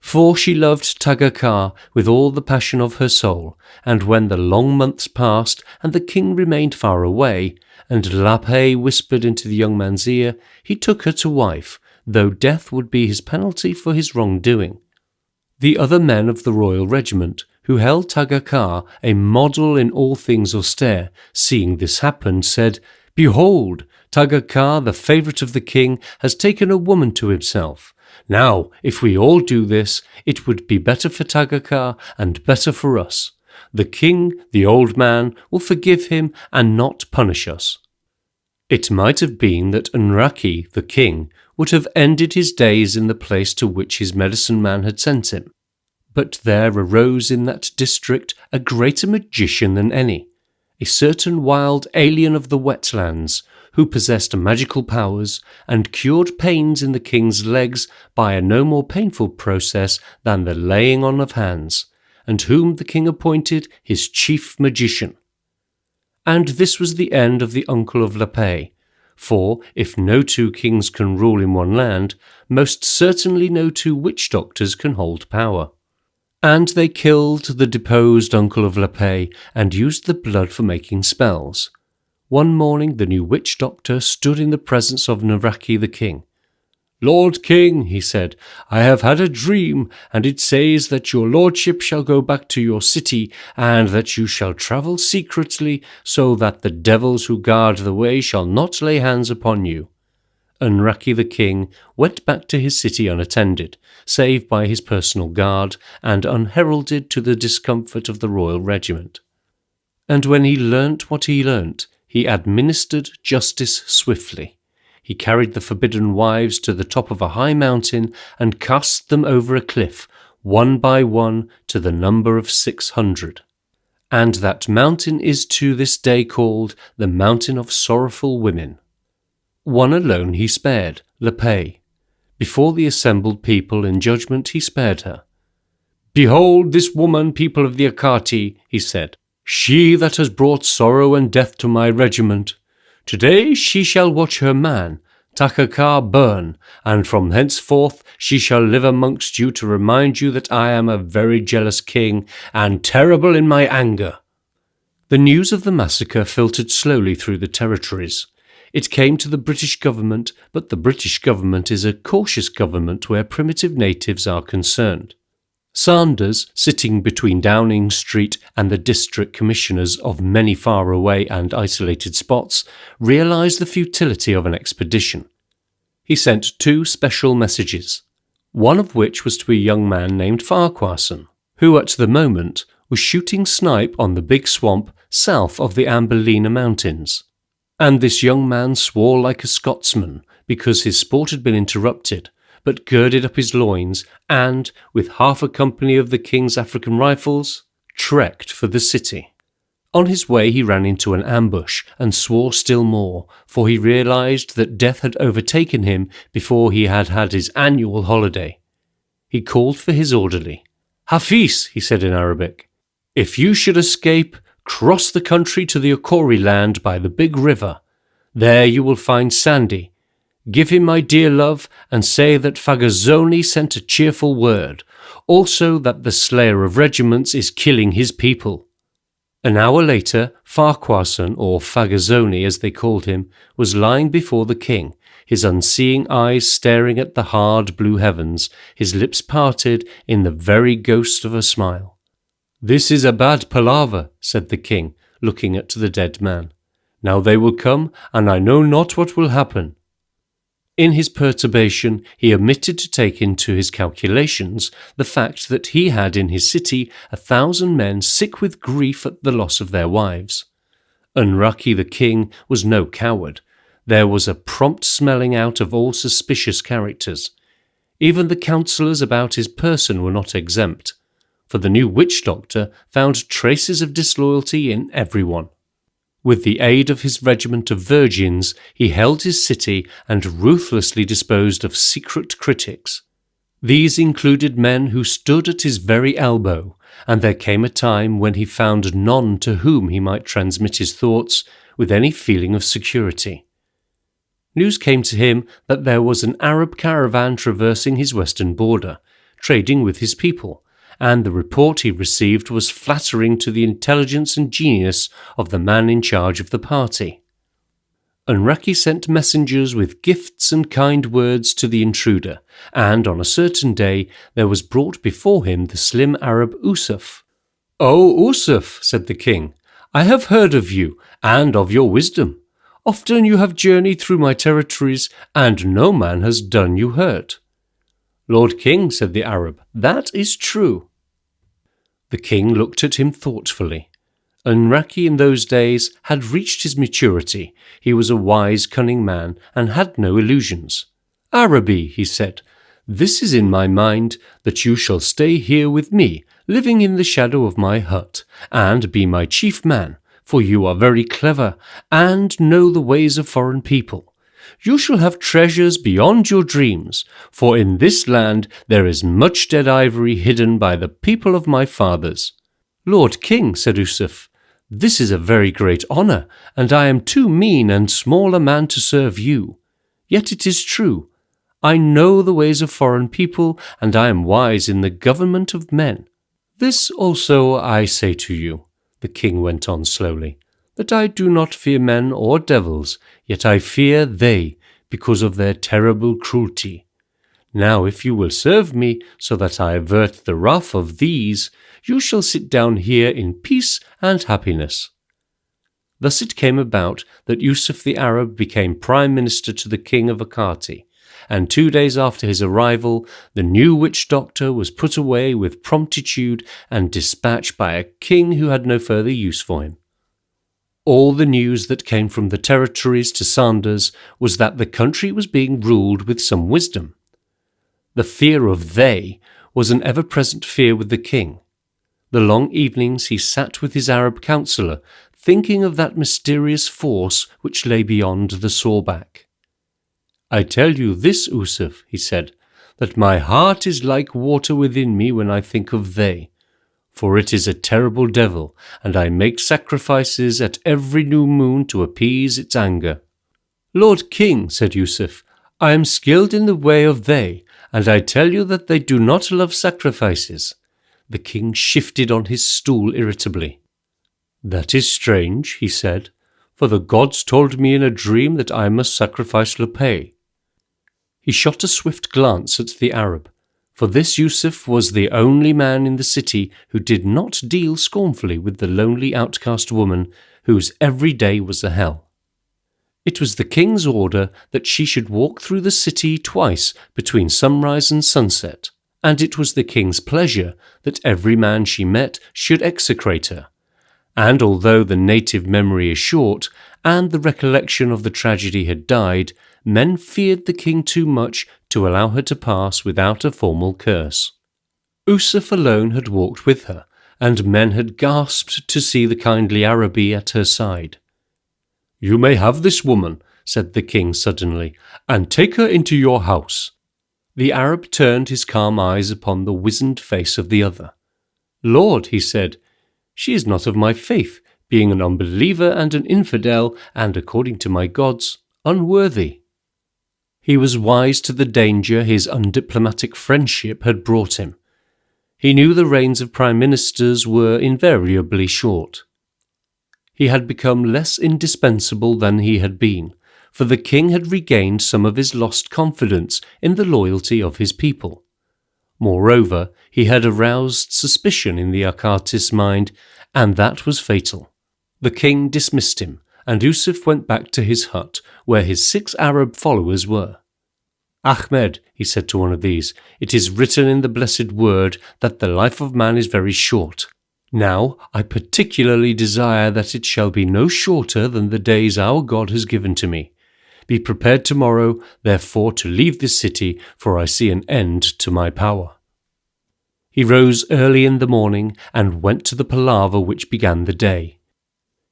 For she loved Tagakar with all the passion of her soul, and when the long months passed and the king remained far away, and Lapé whispered into the young man's ear, he took her to wife, though death would be his penalty for his wrongdoing. The other men of the royal regiment, who held Tagakar a model in all things austere, seeing this happen, said, "Behold, Tagakar, the favourite of the king, has taken a woman to himself. Now, if we all do this, it would be better for Tagakar and better for us. The king, the old man, will forgive him and not punish us." It might have been that Nraki, the king, would have ended his days in the place to which his medicine man had sent him. But there arose in that district a greater magician than any, a certain wild alien of the wetlands, who possessed magical powers and cured pains in the king's legs by a no more painful process than the laying on of hands, and whom the king appointed his chief magician. And this was the end of the uncle of Lapé, for if no two kings can rule in one land, most certainly no two witch-doctors can hold power. And they killed the deposed uncle of Lapé and used the blood for making spells. One morning the new witch-doctor stood in the presence of Nraki the king. "Lord King," he said, "I have had a dream, and it says that your lordship shall go back to your city, and that you shall travel secretly, so that the devils who guard the way shall not lay hands upon you." Nraki the king went back to his city unattended, save by his personal guard, and unheralded to the discomfort of the royal regiment. And when he learnt what he learnt, he administered justice swiftly. He carried the forbidden wives to the top of a high mountain and cast them over a cliff, one by one, to the number of 600. And that mountain is to this day called the Mountain of Sorrowful Women. One alone he spared, Lapé. Before the assembled people in judgment he spared her. "Behold this woman, people of the Akati," he said, "she that has brought sorrow and death to my regiment. Today she shall watch her man, Tagakar, burn, and from henceforth she shall live amongst you to remind you that I am a very jealous king, and terrible in my anger." The news of the massacre filtered slowly through the territories. It came to the British government, but the British government is a cautious government where primitive natives are concerned. Sanders, sitting between Downing Street and the district commissioners of many faraway and isolated spots, realised the futility of an expedition. He sent 2 special messages, one of which was to a young man named Farquharson, who at the moment was shooting snipe on the big swamp south of the Ambelina Mountains. And this young man swore like a Scotsman because his sport had been interrupted, but girded up his loins and, with half a company of the King's African Rifles, trekked for the city. On his way he ran into an ambush and swore still more, for he realised that death had overtaken him before he had had his annual holiday. He called for his orderly. "Hafiz," he said in Arabic, "if you should escape, cross the country to the Okori land by the big river. There you will find Sandy. Give him my dear love, and say that Fagazoni sent a cheerful word, also that the slayer of regiments is killing his people." An hour later, Farquharson, or Fagazoni as they called him, was lying before the king, his unseeing eyes staring at the hard blue heavens, his lips parted in the very ghost of a smile. "This is a bad palaver," said the king, looking at the dead man. "Now they will come, and I know not what will happen." In his perturbation, he omitted to take into his calculations the fact that he had in his city 1,000 men sick with grief at the loss of their wives. Nraki the king was no coward. There was a prompt smelling out of all suspicious characters. Even the counsellors about his person were not exempt, for the new witch-doctor found traces of disloyalty in everyone. With the aid of his regiment of virgins, he held his city and ruthlessly disposed of secret critics. These included men who stood at his very elbow, and there came a time when he found none to whom he might transmit his thoughts with any feeling of security. News came to him that there was an Arab caravan traversing his western border, trading with his people, and the report he received was flattering to the intelligence and genius of the man in charge of the party. Unraki sent messengers with gifts and kind words to the intruder, and on a certain day there was brought before him the slim Arab Usuf. "O Usuf," said the king, "I have heard of you, and of your wisdom. Often you have journeyed through my territories, and no man has done you hurt." "Lord King," said the Arab, "that is true." The king looked at him thoughtfully. Unraki in those days had reached his maturity. He was a wise, cunning man, and had no illusions. "Arabi," he said, "this is in my mind, that you shall stay here with me, living in the shadow of my hut, and be my chief man, for you are very clever, and know the ways of foreign people. You shall have treasures beyond your dreams, for in this land there is much dead ivory hidden by the people of my fathers." "Lord King," said Usuf, "this is a very great honour, and I am too mean and small a man to serve you. Yet it is true. I know the ways of foreign people, and I am wise in the government of men. This also I say to you," the king went on slowly, "that I do not fear men or devils, yet I fear they, because of their terrible cruelty. Now if you will serve me, so that I avert the wrath of these, you shall sit down here in peace and happiness." Thus it came about that Yusuf the Arab became prime minister to the king of Akati, and 2 days after his arrival, the new witch doctor was put away with promptitude and dispatched by a king who had no further use for him. All the news that came from the territories to Sanders was that the country was being ruled with some wisdom. The fear of they was an ever-present fear with the king. The long evenings he sat with his Arab counsellor, thinking of that mysterious force which lay beyond the sawback. "I tell you this, Usuf," he said, "that my heart is like water within me when I think of they, for it is a terrible devil, and I make sacrifices at every new moon to appease its anger." "Lord King," said Yusuf, "I am skilled in the way of they, and I tell you that they do not love sacrifices." The king shifted on his stool irritably. "That is strange," he said, "for the gods told me in a dream that I must sacrifice Lopay." He shot a swift glance at the Arab, for this Yusuf was the only man in the city who did not deal scornfully with the lonely outcast woman whose every day was a hell. It was the king's order that she should walk through the city twice between sunrise and sunset, and it was the king's pleasure that every man she met should execrate her. And although the native memory is short, and the recollection of the tragedy had died, men feared the king too much to allow her to pass without a formal curse. Usuf alone had walked with her, and men had gasped to see the kindly Arabi at her side. "You may have this woman," said the king suddenly, "and take her into your house." The Arab turned his calm eyes upon the wizened face of the other. "Lord," he said, "she is not of my faith, being an unbeliever and an infidel, and, according to my gods, unworthy." He was wise to the danger his undiplomatic friendship had brought him. He knew the reigns of prime ministers were invariably short. He had become less indispensable than he had been, for the king had regained some of his lost confidence in the loyalty of his people. Moreover, he had aroused suspicion in the Akatist's mind, and that was fatal. The king dismissed him, and Usuf went back to his hut, where his 6 Arab followers were. "Ahmed," he said to one of these, "it is written in the blessed word that the life of man is very short. Now, I particularly desire that it shall be no shorter than the days our God has given to me. Be prepared tomorrow, therefore, to leave this city, for I see an end to my power." He rose early in the morning and went to the palaver which began the day.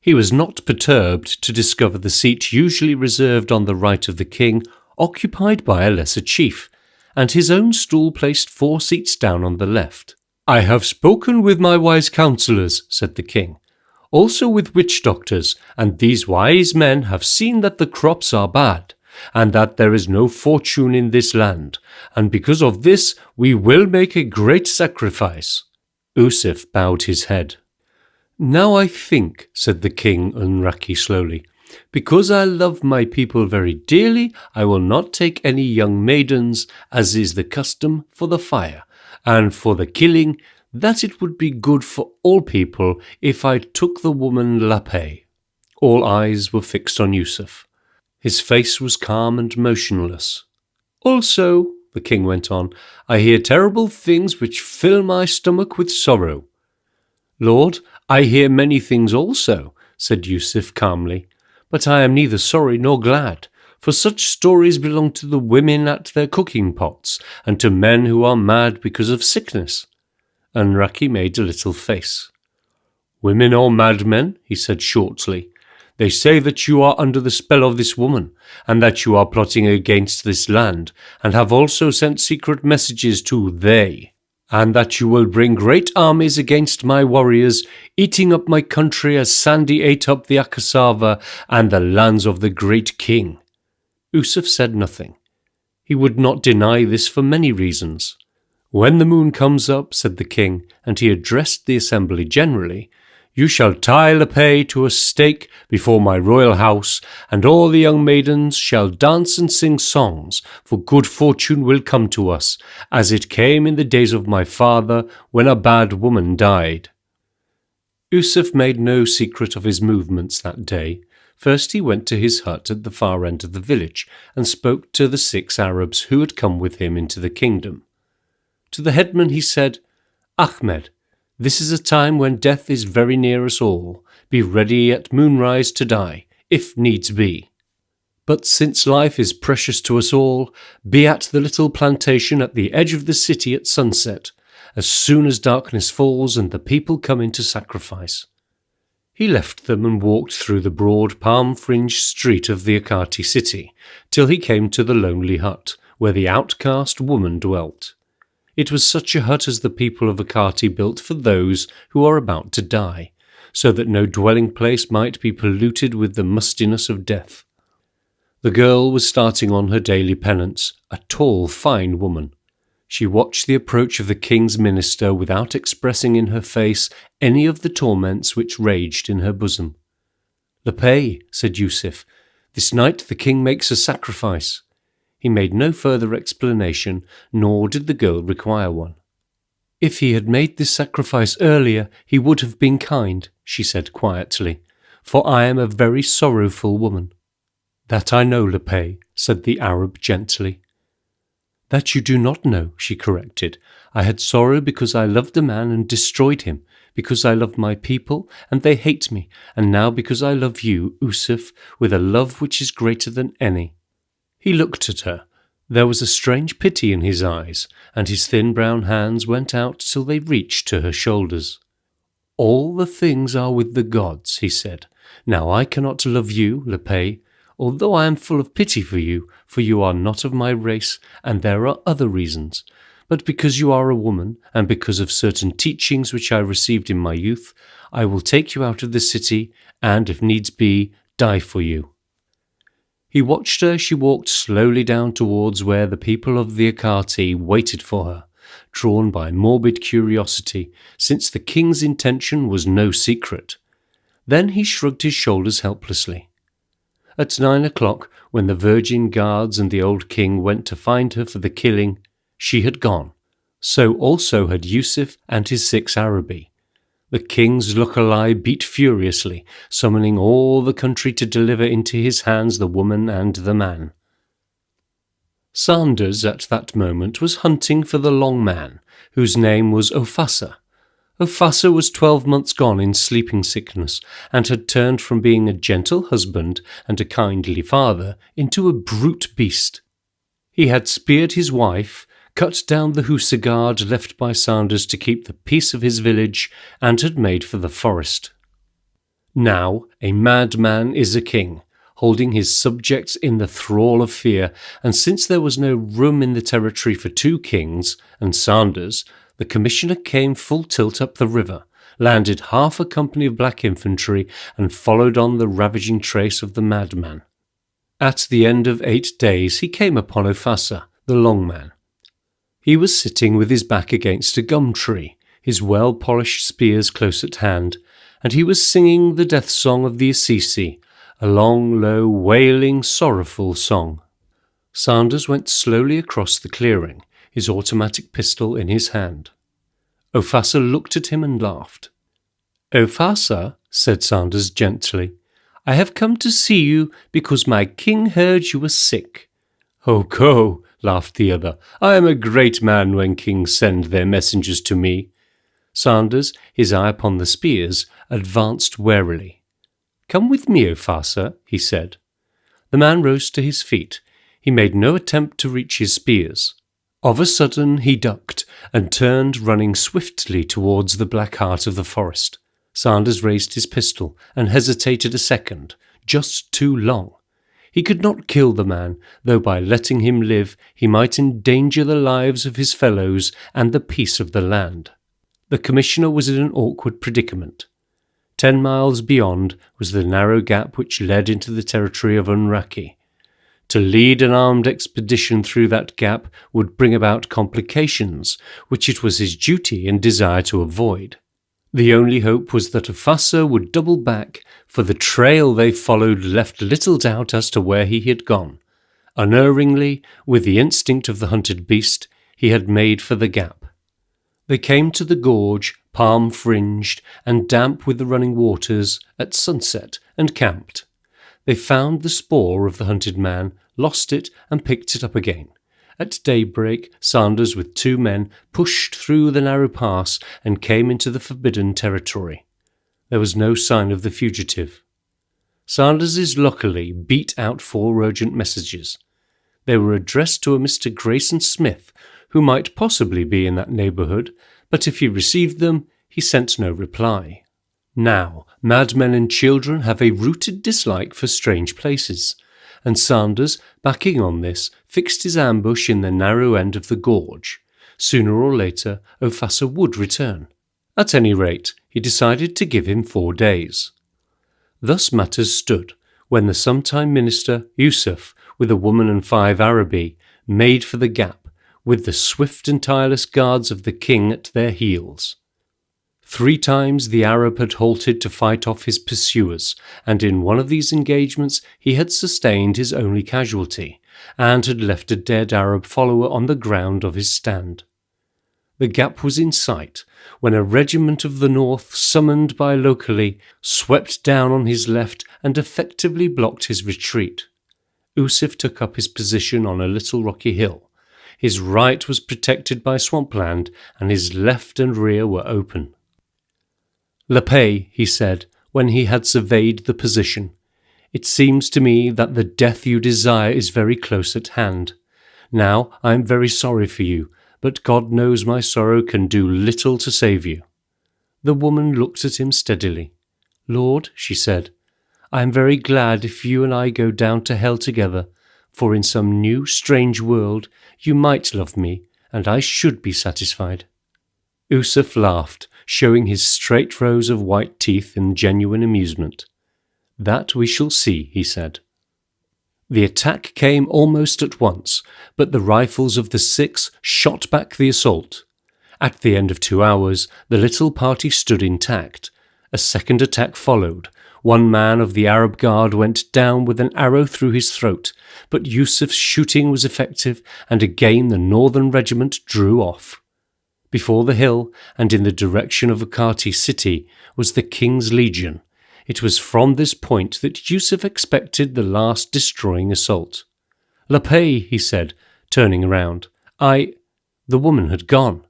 He was not perturbed to discover the seat usually reserved on the right of the king occupied by a lesser chief, and his own stool placed 4 seats down on the left. "I have spoken with my wise counsellors," said the king, "also with witch doctors, and these wise men have seen that the crops are bad, and that there is no fortune in this land, and because of this we will make a great sacrifice." Usif bowed his head. "Now I think," said the king Unraki slowly, "because I love my people very dearly, I will not take any young maidens, as is the custom, for the fire, and for the killing, that it would be good for all people if I took the woman Lapé." All eyes were fixed on Yusuf. His face was calm and motionless. "Also," the king went on, "I hear terrible things which fill my stomach with sorrow." "Lord, I hear many things also," said Yusuf calmly, "but I am neither sorry nor glad, for such stories belong to the women at their cooking pots, and to men who are mad because of sickness." Unraki made a little face. "Women or madmen?" he said shortly. "They say that you are under the spell of this woman, and that you are plotting against this land, and have also sent secret messages to they, and that you will bring great armies against my warriors, eating up my country as Sandy ate up the Akasava and the lands of the great king." Usuf said nothing. He would not deny this for many reasons. "When the moon comes up," said the king, and he addressed the assembly generally, "you shall tie Lapé to a stake before my royal house, and all the young maidens shall dance and sing songs, for good fortune will come to us, as it came in the days of my father, when a bad woman died." Usuf made no secret of his movements that day. First he went to his hut at the far end of the village, and spoke to the 6 Arabs who had come with him into the kingdom. To the headman he said, "Ahmed, this is a time when death is very near us all. Be ready at moonrise to die, if needs be. But since life is precious to us all, be at the little plantation at the edge of the city at sunset, as soon as darkness falls and the people come in to sacrifice." He left them and walked through the broad palm-fringed street of the Akati city, till he came to the lonely hut, where the outcast woman dwelt. It was such a hut as the people of Akati built for those who are about to die, so that no dwelling place might be polluted with the mustiness of death. The girl was starting on her daily penance, a tall, fine woman. She watched the approach of the king's minister without expressing in her face any of the torments which raged in her bosom. "Lapé," said Yusuf, "this night the king makes a sacrifice." He made no further explanation, nor did the girl require one. "If he had made this sacrifice earlier, he would have been kind," she said quietly, "for I am a very sorrowful woman." "That I know, Lapé," said the Arab gently. "That you do not know," she corrected. "I had sorrow because I loved a man and destroyed him, because I love my people and they hate me, and now because I love you, Usuf, with a love which is greater than any." He looked at her. There was a strange pity in his eyes, and his thin brown hands went out till they reached to her shoulders. "All the things are with the gods," he said. "Now I cannot love you, Lapé, although I am full of pity for you are not of my race, and there are other reasons. But because you are a woman, and because of certain teachings which I received in my youth, I will take you out of the city, and, if needs be, die for you." He watched her as she walked slowly down towards where the people of the Akati waited for her, drawn by morbid curiosity, since the king's intention was no secret. Then he shrugged his shoulders helplessly. At 9 o'clock, when the virgin guards and the old king went to find her for the killing, she had gone. So also had Yusuf and his 6 Arabi. The king's look-alike beat furiously, summoning all the country to deliver into his hands the woman and the man. Sanders at that moment was hunting for the long man, whose name was Ofasa. Ofasa was 12 months gone in sleeping sickness, and had turned from being a gentle husband and a kindly father into a brute beast. He had speared his wife, cut down the hussar guard left by Sanders to keep the peace of his village, and had made for the forest. Now a madman is a king, holding his subjects in the thrall of fear, and since there was no room in the territory for 2 kings and Sanders, the commissioner came full tilt up the river, landed half a company of black infantry, and followed on the ravaging trace of the madman. At the end of 8 days he came upon Ofasa, the long man. He was sitting with his back against a gum tree, his well-polished spears close at hand, and he was singing the death song of the Assisi, a long, low, wailing, sorrowful song. Sanders went slowly across the clearing, his automatic pistol in his hand. Ofasa looked at him and laughed. "Ofasa," said Sanders gently, "I have come to see you because my king heard you were sick." "Oh, go," laughed the other. "I am a great man when kings send their messengers to me." Sanders, his eye upon the spears, advanced warily. "Come with me, Ofasa," he said. The man rose to his feet. He made no attempt to reach his spears. Of a sudden he ducked and turned, running swiftly towards the black heart of the forest. Sanders raised his pistol and hesitated a second, just too long. He could not kill the man, though by letting him live he might endanger the lives of his fellows and the peace of the land. The commissioner was in an awkward predicament. 10 miles beyond was the narrow gap which led into the territory of Unraki. To lead an armed expedition through that gap would bring about complications, which it was his duty and desire to avoid. The only hope was that Ofasa would double back, for the trail they followed left little doubt as to where he had gone. Unerringly, with the instinct of the hunted beast, he had made for the gap. They came to the gorge, palm-fringed and damp with the running waters, at sunset, and camped. They found the spoor of the hunted man, lost it, and picked it up again. At daybreak, Sanders with 2 men pushed through the narrow pass and came into the forbidden territory. There was no sign of the fugitive. Sanders luckily beat out 4 urgent messages. They were addressed to a Mr. Grayson Smith, who might possibly be in that neighbourhood, but if he received them, he sent no reply. Now, madmen and children have a rooted dislike for strange places, and Sanders, backing on this, fixed his ambush in the narrow end of the gorge. Sooner or later, Ofasa would return. At any rate, he decided to give him 4 days. Thus matters stood, when the sometime minister, Yusuf, with a woman and 5 Arabi, made for the gap, with the swift and tireless guards of the king at their heels. 3 times the Arab had halted to fight off his pursuers, and in one of these engagements he had sustained his only casualty, and had left a dead Arab follower on the ground of his stand. The gap was in sight, when a regiment of the north, summoned by locally, swept down on his left and effectively blocked his retreat. Yusuf took up his position on a little rocky hill. His right was protected by swampland, and his left and rear were open. "Lapay," he said, when he had surveyed the position, "it seems to me that the death you desire is very close at hand. Now I am very sorry for you, but God knows my sorrow can do little to save you." The woman looked at him steadily. "Lord," she said, "I am very glad if you and I go down to hell together, for in some new, strange world you might love me, and I should be satisfied." Yusuf laughed, showing his straight rows of white teeth in genuine amusement. "That we shall see," he said. The attack came almost at once, but the rifles of the 6 shot back the assault. At the end of 2 hours, the little party stood intact. A second attack followed. 1 man of the Arab guard went down with an arrow through his throat, but Yusuf's shooting was effective, and again the northern regiment drew off. Before the hill, and in the direction of Akati city, was the king's legion. It was from this point that Yusuf expected the last destroying assault. "Lapay," he said, turning around. The woman had gone.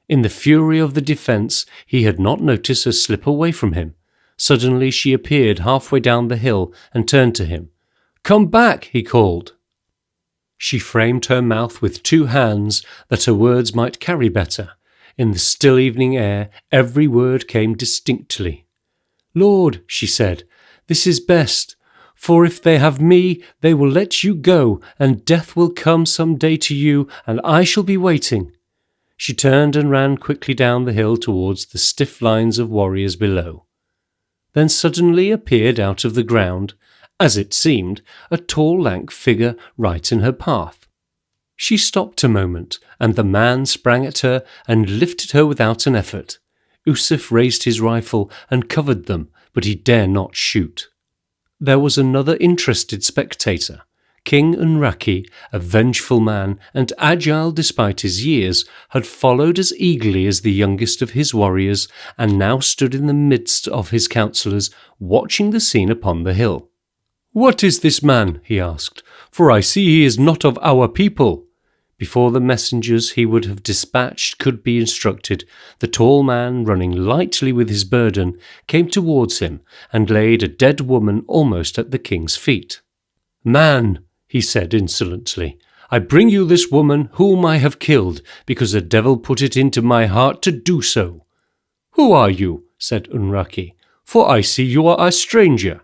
In the fury of the defence, he had not noticed her slip away from him. Suddenly she appeared halfway down the hill and turned to him. "Come back," he called. She framed her mouth with 2 hands that her words might carry better. In the still evening air, every word came distinctly. "Lord," she said, "this is best, for if they have me, they will let you go, and death will come some day to you, and I shall be waiting." She turned and ran quickly down the hill towards the stiff lines of warriors below. Then suddenly appeared out of the ground, as it seemed, a tall, lank figure right in her path. She stopped a moment, and the man sprang at her and lifted her without an effort. Usuf raised his rifle and covered them, but he dare not shoot. There was another interested spectator. King Unraki, a vengeful man and agile despite his years, had followed as eagerly as the youngest of his warriors, and now stood in the midst of his counsellors, watching the scene upon the hill. "What is this man?" he asked, "for I see he is not of our people." Before the messengers he would have dispatched could be instructed, the tall man, running lightly with his burden, came towards him and laid a dead woman almost at the king's feet. "Man," he said insolently, "I bring you this woman whom I have killed, because the devil put it into my heart to do so." "Who are you?" said Unraki, "for I see you are a stranger."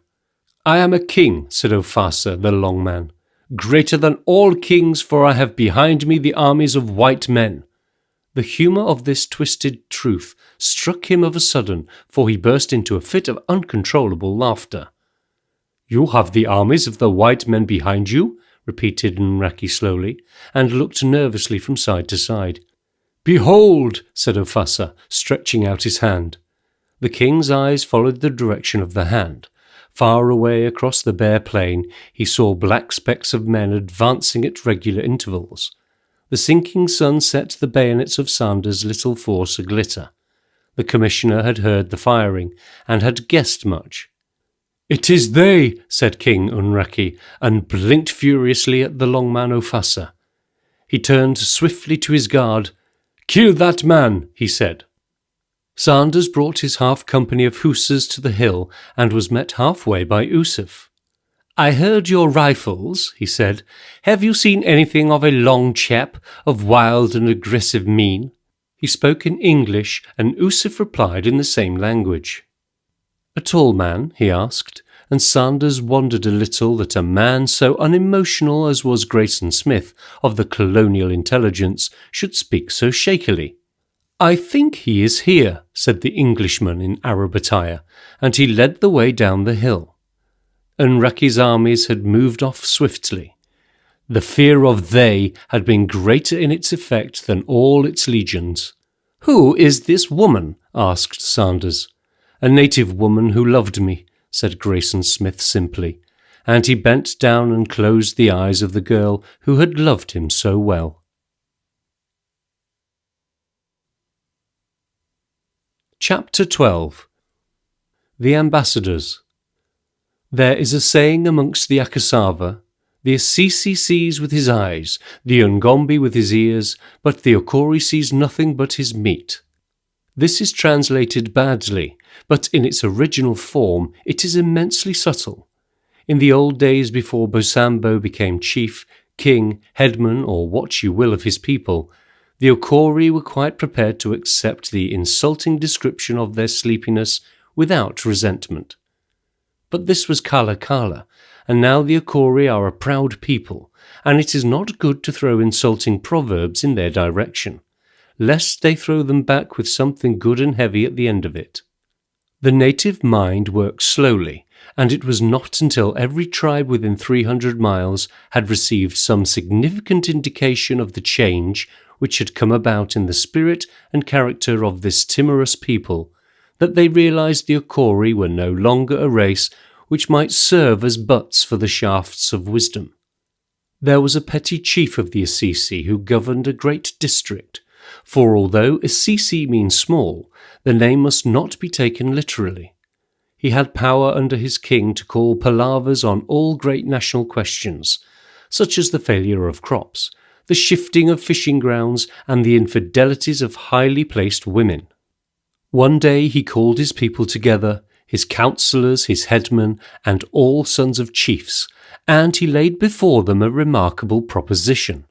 "I am a king," said Ofasa, the long man, "greater than all kings, for I have behind me the armies of white men." The humour of this twisted truth struck him of a sudden, for he burst into a fit of uncontrollable laughter. "You have the armies of the white men behind you?" repeated Unraki slowly, and looked nervously from side to side. "Behold," said Ofasa, stretching out his hand. The king's eyes followed the direction of the hand. Far away across the bare plain he saw black specks of men advancing at regular intervals. The sinking sun set the bayonets of Sanders' little force a-glitter. The commissioner had heard the firing, and had guessed much. "It is they," said King Unraki, and blinked furiously at the long man Ofasa. He turned swiftly to his guard. "Kill that man," he said. Sanders brought his half-company of hussars to the hill, and was met halfway by Usuf. "I heard your rifles," he said. "Have you seen anything of a long chap, of wild and aggressive mien?" He spoke in English, and Usuf replied in the same language. "A tall man?" he asked, and Sanders wondered a little that a man so unemotional as was Grayson Smith, of the colonial intelligence, should speak so shakily. "I think he is here," said the Englishman in Arab attire, and he led the way down the hill. Unraki's armies had moved off swiftly. The fear of they had been greater in its effect than all its legions. "Who is this woman?" asked Sanders. "A native woman who loved me," said Grayson Smith simply, and he bent down and closed the eyes of the girl who had loved him so well. Chapter 12. The Ambassadors. There is a saying amongst the Akasava, "The Assisi sees with his eyes, the Ngombe with his ears, but the Okori sees nothing but his meat." This is translated badly, but in its original form it is immensely subtle. In the old days before Bosambo became chief, king, headman, or what you will of his people, the Okori were quite prepared to accept the insulting description of their sleepiness without resentment. But this was Kala Kala, and now the Okori are a proud people, and it is not good to throw insulting proverbs in their direction, lest they throw them back with something good and heavy at the end of it. The native mind works slowly, and it was not until every tribe within 300 miles had received some significant indication of the change which had come about in the spirit and character of this timorous people that they realized the Okori were no longer a race which might serve as butts for the shafts of wisdom. There was a petty chief of the Assisi who governed a great district, for although Assisi means small, the name must not be taken literally. He had power under his king to call palavers on all great national questions, such as the failure of crops, the shifting of fishing grounds, and the infidelities of highly placed women. One day he called his people together, his councillors, his headmen, and all sons of chiefs, and he laid before them a remarkable proposition.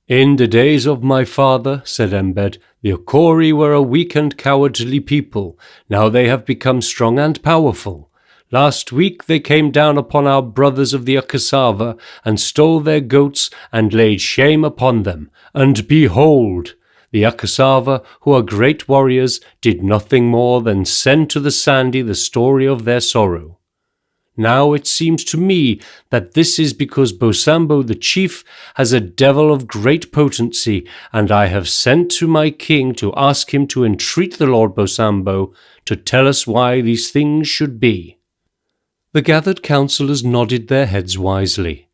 "In the days of my father," said Embed, "the Okori were a weak and cowardly people. Now they have become strong and powerful. Last week they came down upon our brothers of the Akasava and stole their goats and laid shame upon them. And behold, the Akasava, who are great warriors, did nothing more than send to the Sandy the story of their sorrow. Now it seems to me that this is because Bosambo the chief has a devil of great potency, and I have sent to my king to ask him to entreat the Lord Bosambo to tell us why these things should be." The gathered councillors nodded their heads wisely.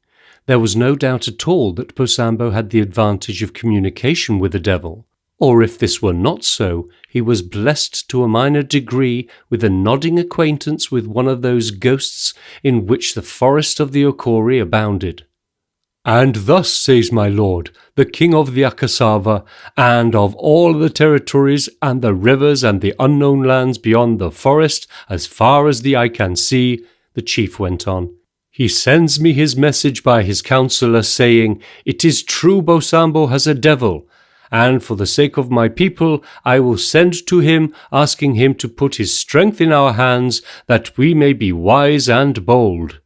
There was no doubt at all that Bosambo had the advantage of communication with the devil, or if this were not so, he was blessed to a minor degree with a nodding acquaintance with one of those ghosts in which the forest of the Okori abounded. "And thus says my lord, the king of the Akasava, and of all the territories and the rivers and the unknown lands beyond the forest as far as the eye can see," the chief went on. "He sends me his message by his counsellor, saying, 'It is true Bosambo has a devil, and for the sake of my people I will send to him, asking him to put his strength in our hands, that we may be wise and bold.'"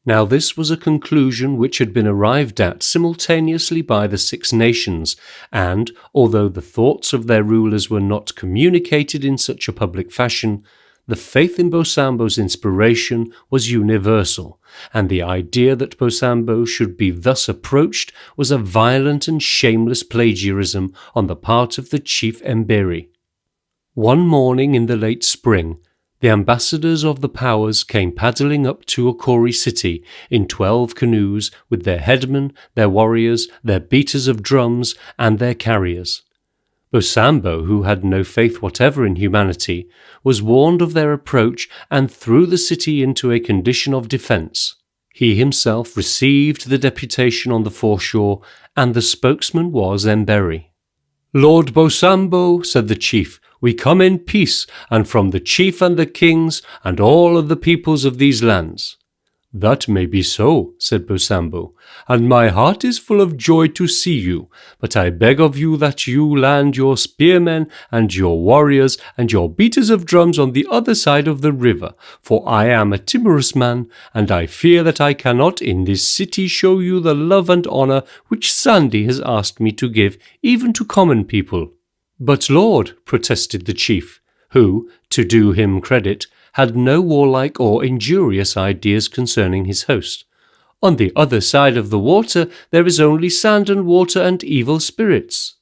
Now this was a conclusion which had been arrived at simultaneously by the 6 nations, and, although the thoughts of their rulers were not communicated in such a public fashion, the faith in Bosambo's inspiration was universal, and the idea that Bosambo should be thus approached was a violent and shameless plagiarism on the part of the chief Mberi. One morning in the late spring, the ambassadors of the powers came paddling up to Okori city in 12 canoes with their headmen, their warriors, their beaters of drums, and their carriers. Bosambo, who had no faith whatever in humanity, was warned of their approach and threw the city into a condition of defence. He himself received the deputation on the foreshore, and the spokesman was Mberi. "Lord Bosambo," said the chief, "we come in peace, and from the chief and the kings, and all of the peoples of these lands." "That may be so," said Bosambo, "and my heart is full of joy to see you, but I beg of you that you land your spearmen and your warriors and your beaters of drums on the other side of the river, for I am a timorous man, and I fear that I cannot in this city show you the love and honour which Sandy has asked me to give even to common people." "But Lord," protested the chief, who, to do him credit, had no warlike or injurious ideas concerning his host. "On the other side of the water there is only sand and water and evil spirits."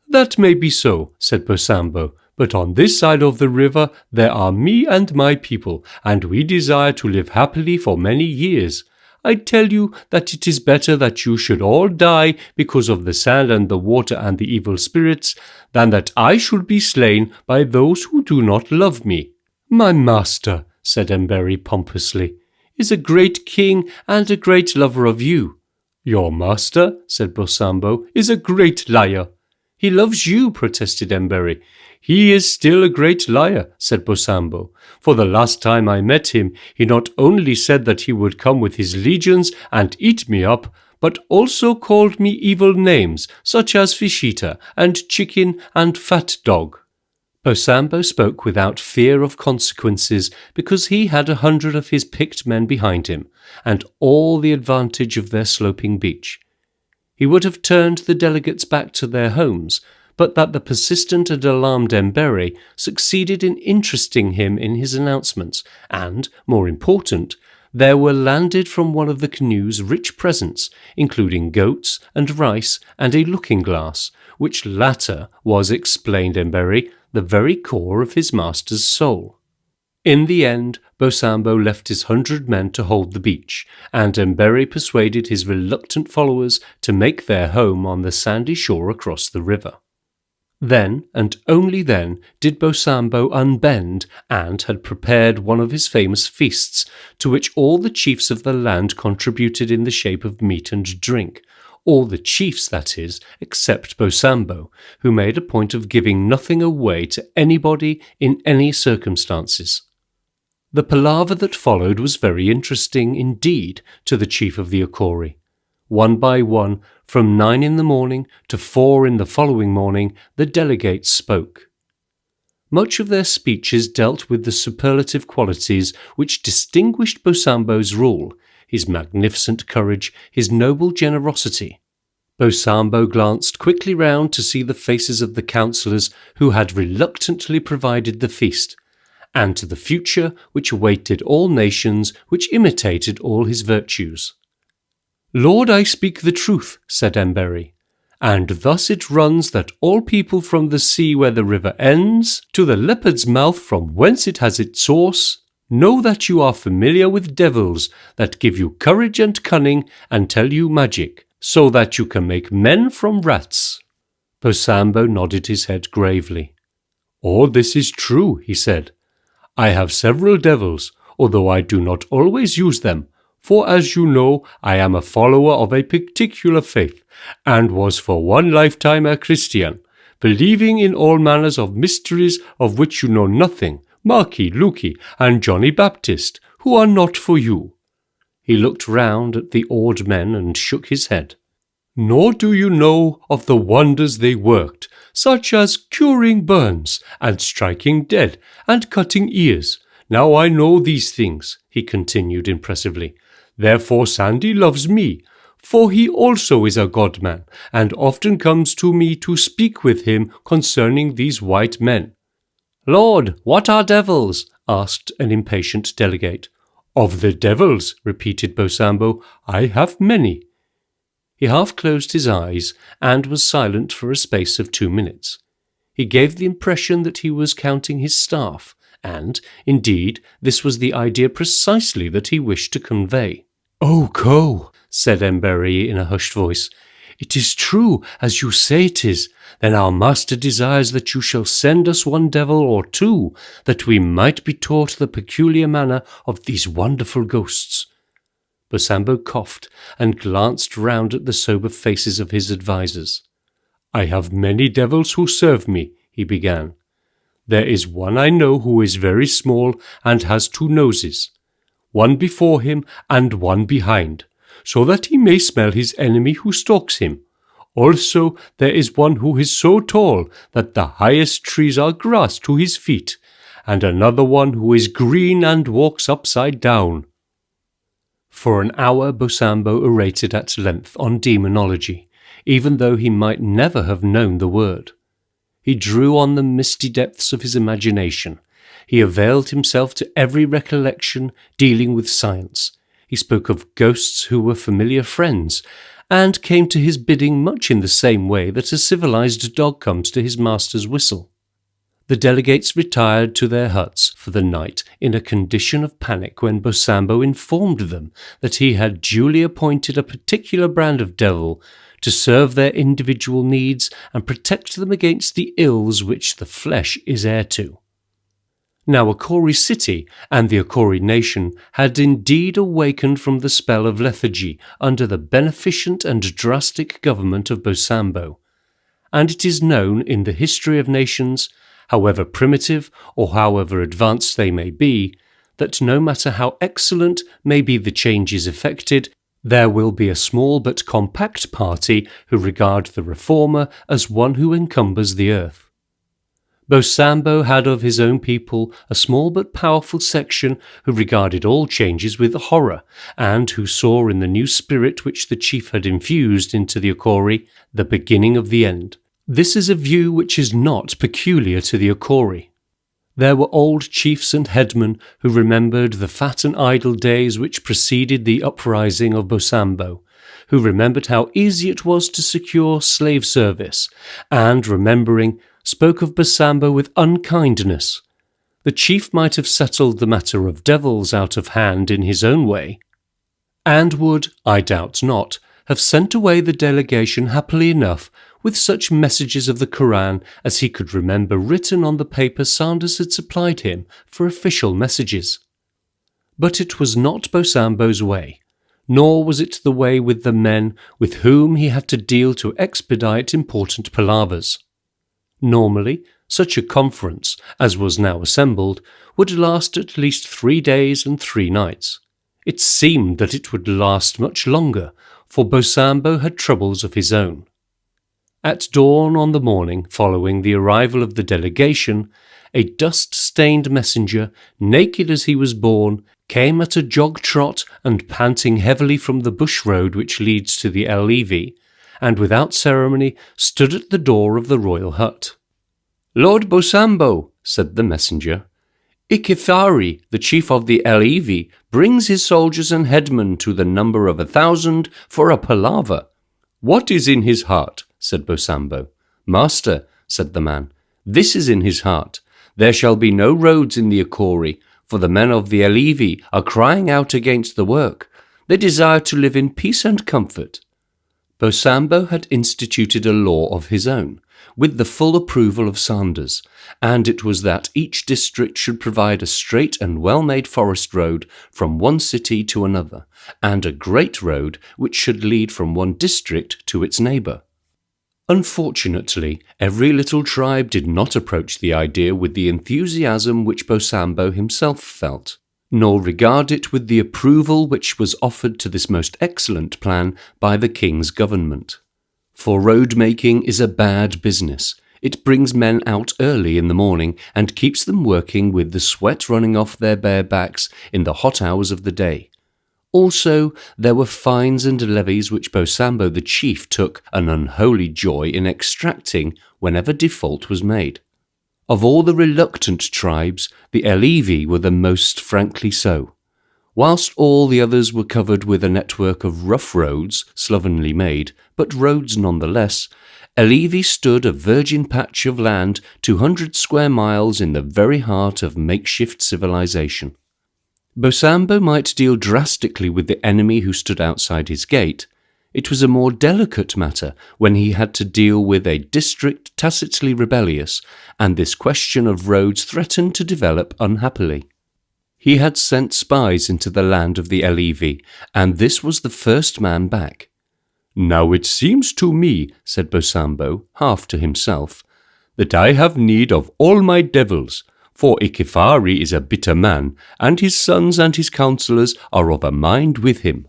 "That may be so," said Bosambo, "but on this side of the river there are me and my people, and we desire to live happily for many years. I tell you that it is better that you should all die because of the sand and the water and the evil spirits, than that I should be slain by those who do not love me." "My master," said Mberi pompously, "is a great king and a great lover of you." "Your master," said Bosambo, "is a great liar." "He loves you," protested Mberi. "He is still a great liar," said Bosambo. "For the last time I met him, he not only said that he would come with his legions and eat me up, but also called me evil names, such as Fish-eater and Chicken and Fat Dog." Bosambo spoke without fear of consequences because he had 100 of his picked men behind him, and all the advantage of their sloping beach. He would have turned the delegates back to their homes, but that the persistent and alarmed Mberi succeeded in interesting him in his announcements, and, more important, there were landed from one of the canoes rich presents, including goats and rice and a looking-glass, which latter was, explained Mberi, the very core of his master's soul. In the end, Bosambo left his 100 men to hold the beach, and Mberi persuaded his reluctant followers to make their home on the sandy shore across the river. Then, and only then, did Bosambo unbend and had prepared one of his famous feasts, to which all the chiefs of the land contributed in the shape of meat and drink. All the chiefs, that is, except Bosambo, who made a point of giving nothing away to anybody in any circumstances. The palaver that followed was very interesting indeed to the chief of the Okori. One by one, from 9 in the morning to 4 in the following morning, the delegates spoke. Much of their speeches dealt with the superlative qualities which distinguished Bosambo's rule, his magnificent courage, his noble generosity. Bosambo glanced quickly round to see the faces of the councillors who had reluctantly provided the feast, and to the future which awaited all nations which imitated all his virtues. "Lord, I speak the truth," said Embery, "and thus it runs that all people from the sea where the river ends to the leopard's mouth from whence it has its source know that you are familiar with devils that give you courage and cunning and tell you magic, so that you can make men from rats." Bosambo nodded his head gravely. "All this is true," he said. "I have several devils, although I do not always use them, for as you know, I am a follower of a particular faith, and was for one lifetime a Christian, believing in all manners of mysteries of which you know nothing, Marky, Lukey, and Johnny Baptist, who are not for you." He looked round at the awed men and shook his head. "Nor do you know of the wonders they worked, such as curing burns, and striking dead, and cutting ears. Now I know these things," he continued impressively. "Therefore Sandy loves me, for he also is a God-man, and often comes to me to speak with him concerning these white men." "Lord, what are devils?" asked an impatient delegate. "Of the devils," repeated Bosambo, "I have many." He half closed his eyes and was silent for a space of 2 minutes. He gave the impression that he was counting his staff, and, indeed, this was the idea precisely that he wished to convey. "Oh, Co," said Embery in a hushed voice, "it is true, as you say it is. Then our master desires that you shall send us one devil or two, that we might be taught the peculiar manner of these wonderful ghosts." Bosambo coughed and glanced round at the sober faces of his advisers. "I have many devils who serve me," he began. "There is one I know who is very small and has 2 noses, one before him and one behind, so that he may smell his enemy who stalks him. Also there is one who is so tall that the highest trees are grass to his feet, and another one who is green and walks upside down." For an hour Bosambo orated at length on demonology, even though he might never have known the word. He drew on the misty depths of his imagination. He availed himself to every recollection dealing with science. He spoke of ghosts who were familiar friends, and came to his bidding much in the same way that a civilized dog comes to his master's whistle. The delegates retired to their huts for the night in a condition of panic when Bosambo informed them that he had duly appointed a particular brand of devil to serve their individual needs and protect them against the ills which the flesh is heir to. Now Akori city and the Akori nation had indeed awakened from the spell of lethargy under the beneficent and drastic government of Bosambo, and it is known in the history of nations, however primitive or however advanced they may be, that no matter how excellent may be the changes effected, there will be a small but compact party who regard the reformer as one who encumbers the earth. Bosambo had of his own people a small but powerful section who regarded all changes with horror, and who saw in the new spirit which the chief had infused into the Akori the beginning of the end. This is a view which is not peculiar to the Akori. There were old chiefs and headmen who remembered the fat and idle days which preceded the uprising of Bosambo, who remembered how easy it was to secure slave service, and, remembering, spoke of Bosambo with unkindness. The chief might have settled the matter of devils out of hand in his own way, and would, I doubt not, have sent away the delegation happily enough with such messages of the Koran as he could remember written on the paper Sanders had supplied him for official messages. But it was not Bosambo's way, nor was it the way with the men with whom he had to deal to expedite important palavers. Normally, such a conference, as was now assembled, would last at least 3 days and 3 nights. It seemed that it would last much longer, for Bosambo had troubles of his own. At dawn on the morning following the arrival of the delegation, a dust-stained messenger, naked as he was born, came at a jog-trot and panting heavily from the bush road which leads to the El Levi, and without ceremony stood at the door of the royal hut. "Lord Bosambo," said the messenger, Ikithari, the chief of the Elevi, brings his soldiers and headmen to the number of 1,000 for a palaver. What is in his heart? Said Bosambo. Master, said the man, this is in his heart. There shall be no roads in the Akori, for the men of the Elevi are crying out against the work. They desire to live in peace and comfort. Bosambo had instituted a law of his own, with the full approval of Sanders, and it was that each district should provide a straight and well-made forest road from one city to another, and a great road which should lead from one district to its neighbour. Unfortunately, every little tribe did not approach the idea with the enthusiasm which Bosambo himself felt, nor regard it with the approval which was offered to this most excellent plan by the king's government. For road-making is a bad business. It brings men out early in the morning and keeps them working with the sweat running off their bare backs in the hot hours of the day. Also, there were fines and levies which Bosambo the chief took an unholy joy in extracting whenever default was made. Of all the reluctant tribes, the Elevi were the most frankly so. Whilst all the others were covered with a network of rough roads, slovenly made, but roads nonetheless, Elevi stood a virgin patch of land 200 square miles in the very heart of makeshift civilization. Bosambo might deal drastically with the enemy who stood outside his gate. It was a more delicate matter when he had to deal with a district tacitly rebellious, and this question of roads threatened to develop unhappily. He had sent spies into the land of the Elevi, and this was the first man back. Now it seems to me, said Bosambo, half to himself, that I have need of all my devils, for Ikithari is a bitter man, and his sons and his counsellors are of a mind with him.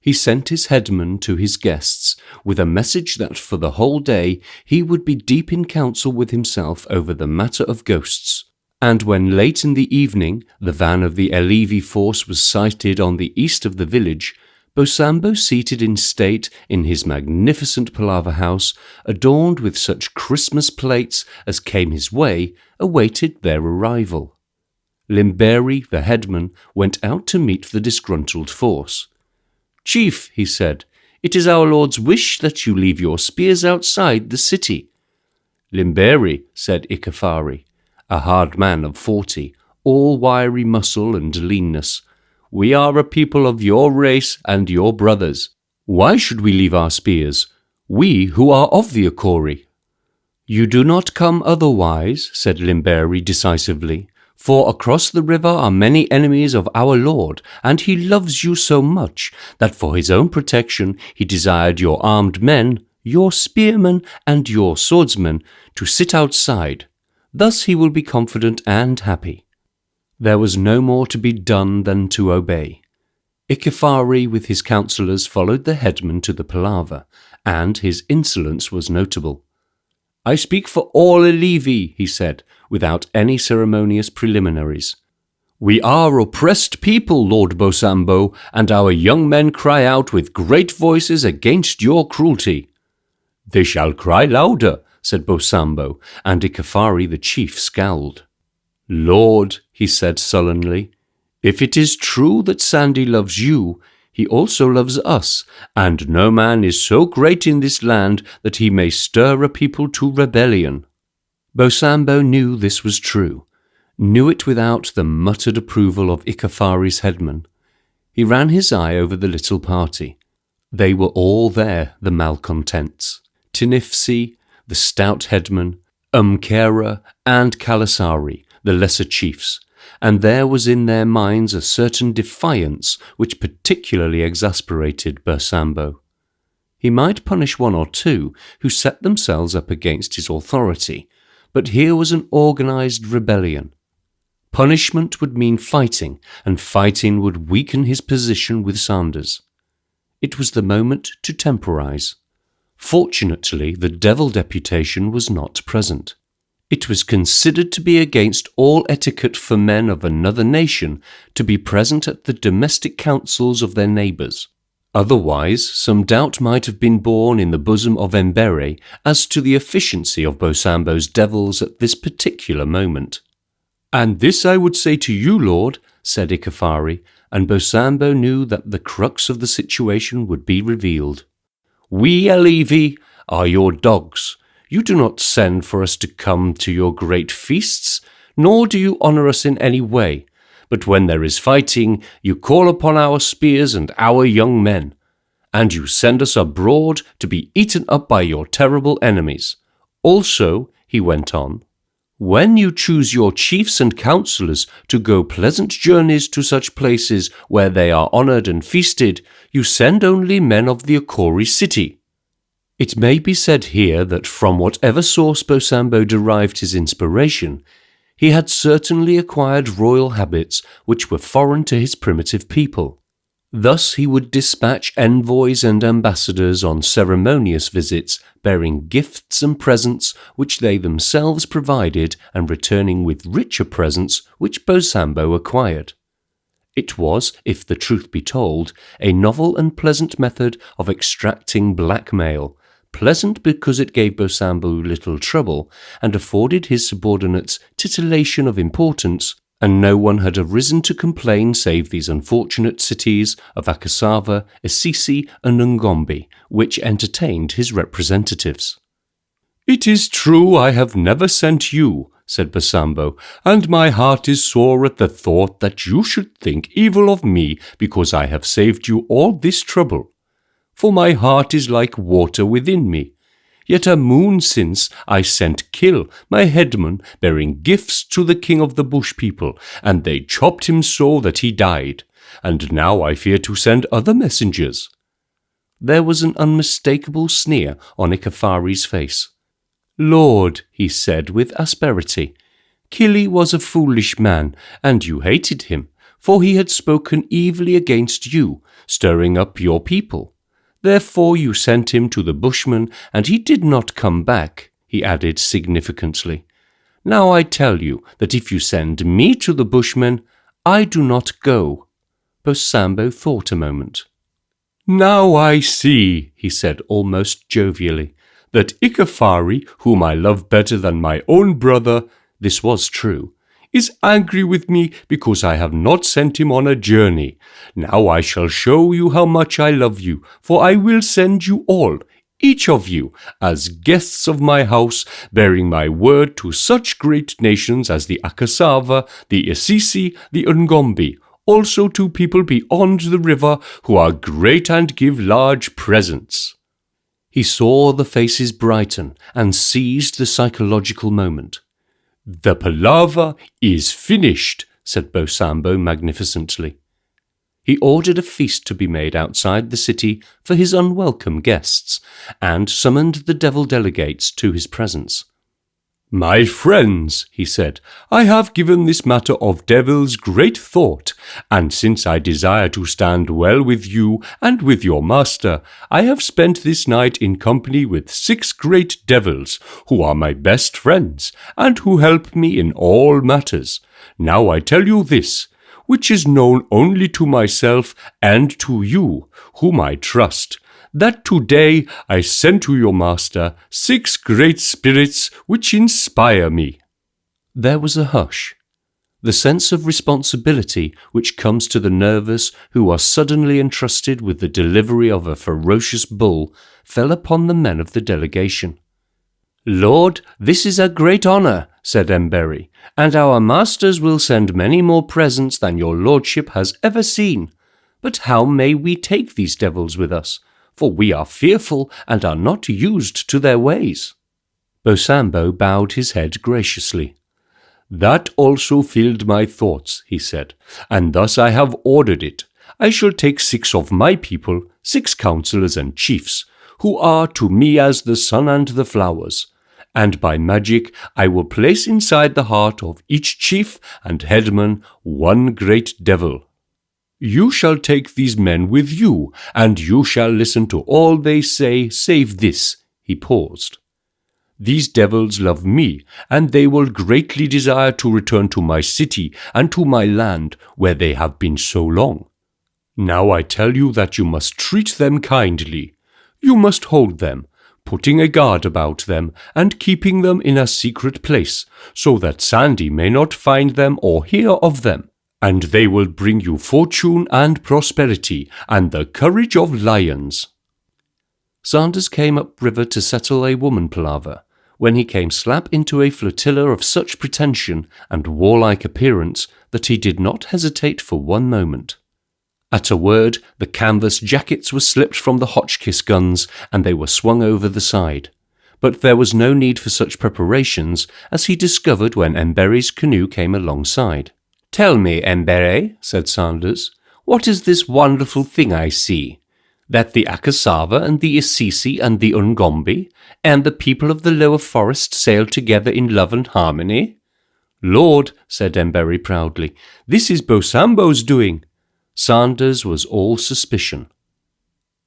He sent his headman to his guests with a message that for the whole day he would be deep in counsel with himself over the matter of ghosts. And when late in the evening the van of the Elevi force was sighted on the east of the village, Bosambo, seated in state in his magnificent palaver house, adorned with such Christmas plates as came his way, awaited their arrival. Limberi, the headman, went out to meet the disgruntled force. "Chief," he said, "it is our lord's wish that you leave your spears outside the city." "Limberi," said Ikithari, a hard man of 40, all wiry muscle and leanness, "we are a people of your race and your brothers. Why should we leave our spears, we who are of the Akori?" "You do not come otherwise," said Limberi decisively, "for across the river are many enemies of our Lord, and he loves you so much that for his own protection he desired your armed men, your spearmen, and your swordsmen to sit outside. Thus he will be confident and happy." There was no more to be done than to obey. Ikithari with his counsellors followed the headman to the palaver, and his insolence was notable. "I speak for all Elevi," he said, without any ceremonious preliminaries. "We are oppressed people, Lord Bosambo, and our young men cry out with great voices against your cruelty." "They shall cry louder," said Bosambo, and Ikithari the chief scowled. "Lord," he said sullenly, "if it is true that Sandy loves you, he also loves us, and no man is so great in this land that he may stir a people to rebellion." Bosambo knew this was true, knew it without the muttered approval of Ikithari's headman. He ran his eye over the little party. They were all there, the malcontents, Tinifsi, the stout headman, Umkera, and Kalasari, the lesser chiefs, and there was in their minds a certain defiance which particularly exasperated Bosambo. He might punish one or two who set themselves up against his authority, but here was an organized rebellion. Punishment would mean fighting, and fighting would weaken his position with Sanders. It was the moment to temporize. Fortunately, the devil deputation was not present. It was considered to be against all etiquette for men of another nation to be present at the domestic councils of their neighbours. Otherwise, some doubt might have been born in the bosom of Mbere as to the efficiency of Bosambo's devils at this particular moment. "And this I would say to you, Lord," said Ikafari, and Bosambo knew that the crux of the situation would be revealed. "We, Alevi, are your dogs. You do not send for us to come to your great feasts, nor do you honour us in any way. But when there is fighting, you call upon our spears and our young men. And you send us abroad to be eaten up by your terrible enemies. Also," he went on, "when you choose your chiefs and counsellors to go pleasant journeys to such places where they are honoured and feasted, you send only men of the Akori city." It may be said here that from whatever source Bosambo derived his inspiration, he had certainly acquired royal habits which were foreign to his primitive people. Thus he would dispatch envoys and ambassadors on ceremonious visits, bearing gifts and presents which they themselves provided and returning with richer presents which Bosambo acquired. It was, if the truth be told, a novel and pleasant method of extracting blackmail, pleasant because it gave Bosambo little trouble and afforded his subordinates titillation of importance, and no one had arisen to complain save these unfortunate cities of Akasava, Assisi, and Ngombe, which entertained his representatives. "It is true I have never sent you," said Bosambo, "and my heart is sore at the thought that you should think evil of me because I have saved you all this trouble. For my heart is like water within me. Yet a moon since I sent Kil, my headman, bearing gifts to the king of the bush people, and they chopped him so that he died. And now I fear to send other messengers." There was an unmistakable sneer on Ikafari's face. "Lord," he said with asperity, "Kili was a foolish man, and you hated him, for he had spoken evilly against you, stirring up your people. Therefore you sent him to the Bushmen, and he did not come back," he added significantly. "Now I tell you that if you send me to the Bushmen, I do not go." Bosambo thought a moment. "Now I see," he said almost jovially, "that Ikafari, whom I love better than my own brother," this was true, "is angry with me because I have not sent him on a journey. Now I shall show you how much I love you, for I will send you all, each of you, as guests of my house, bearing my word to such great nations as the Akasava, the Assisi, the Ngombe, also to people beyond the river who are great and give large presents." He saw the faces brighten and seized the psychological moment. "The palaver is finished," said Bosambo magnificently. He ordered a feast to be made outside the city for his unwelcome guests, and summoned the devil delegates to his presence. "My friends," he said, "I have given this matter of devils great thought, and since I desire to stand well with you and with your master, I have spent this night in company with 6 great devils, who are my best friends, and who help me in all matters. Now I tell you this, which is known only to myself and to you, whom I trust, that today I send to your master 6 great spirits which inspire me." There was a hush. The sense of responsibility which comes to the nervous who are suddenly entrusted with the delivery of a ferocious bull fell upon the men of the delegation. "Lord, this is a great honour," said Emberi, "and our masters will send many more presents than your lordship has ever seen. But how may we take these devils with us? For we are fearful and are not used to their ways." Bosambo bowed his head graciously. "That also filled my thoughts," he said, "and thus I have ordered it. I shall take 6 of my people, 6 counsellors and chiefs, who are to me as the sun and the flowers, and by magic I will place inside the heart of each chief and headman 1 great devil. You shall take these men with you, and you shall listen to all they say, save this." He paused. "These devils love me, and they will greatly desire to return to my city and to my land, where they have been so long. Now I tell you that you must treat them kindly. You must hold them, putting a guard about them and keeping them in a secret place, so that Sandy may not find them or hear of them. And they will bring you fortune and prosperity and the courage of lions." Sanders came upriver to settle a woman palaver, when he came slap into a flotilla of such pretension and warlike appearance that he did not hesitate for one moment. At a word, the canvas jackets were slipped from the Hotchkiss guns, and they were swung over the side. But there was no need for such preparations, as he discovered when Emberry's canoe came alongside. "Tell me, Emberry," said Sanders, "what is this wonderful thing I see? That the Akasava and the Assisi and the Ungombi and the people of the lower forest sail together in love and harmony?" "Lord," said Emberry proudly, "this is Bosambo's doing." Sanders was all suspicion.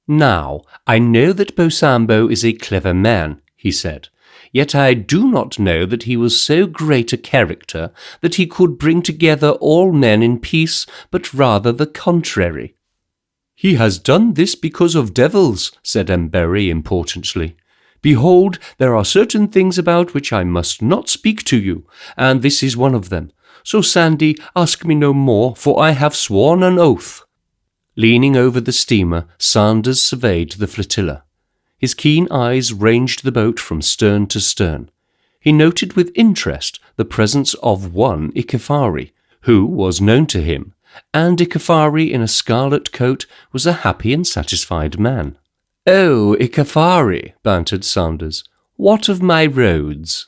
"Now, I know that Bosambo is a clever man," he said, "yet I do not know that he was so great a character that he could bring together all men in peace, but rather the contrary." "He has done this because of devils," said Emberry importantly. "Behold, there are certain things about which I must not speak to you, and this is one of them. So, Sandy, ask me no more, for I have sworn an oath." Leaning over the steamer, Sanders surveyed the flotilla. His keen eyes ranged the boat from stern to stern. He noted with interest the presence of one Ikefari, who was known to him, and Ikefari in a scarlet coat was a happy and satisfied man. "Oh, Ikefari," bantered Sanders, "what of my roads?"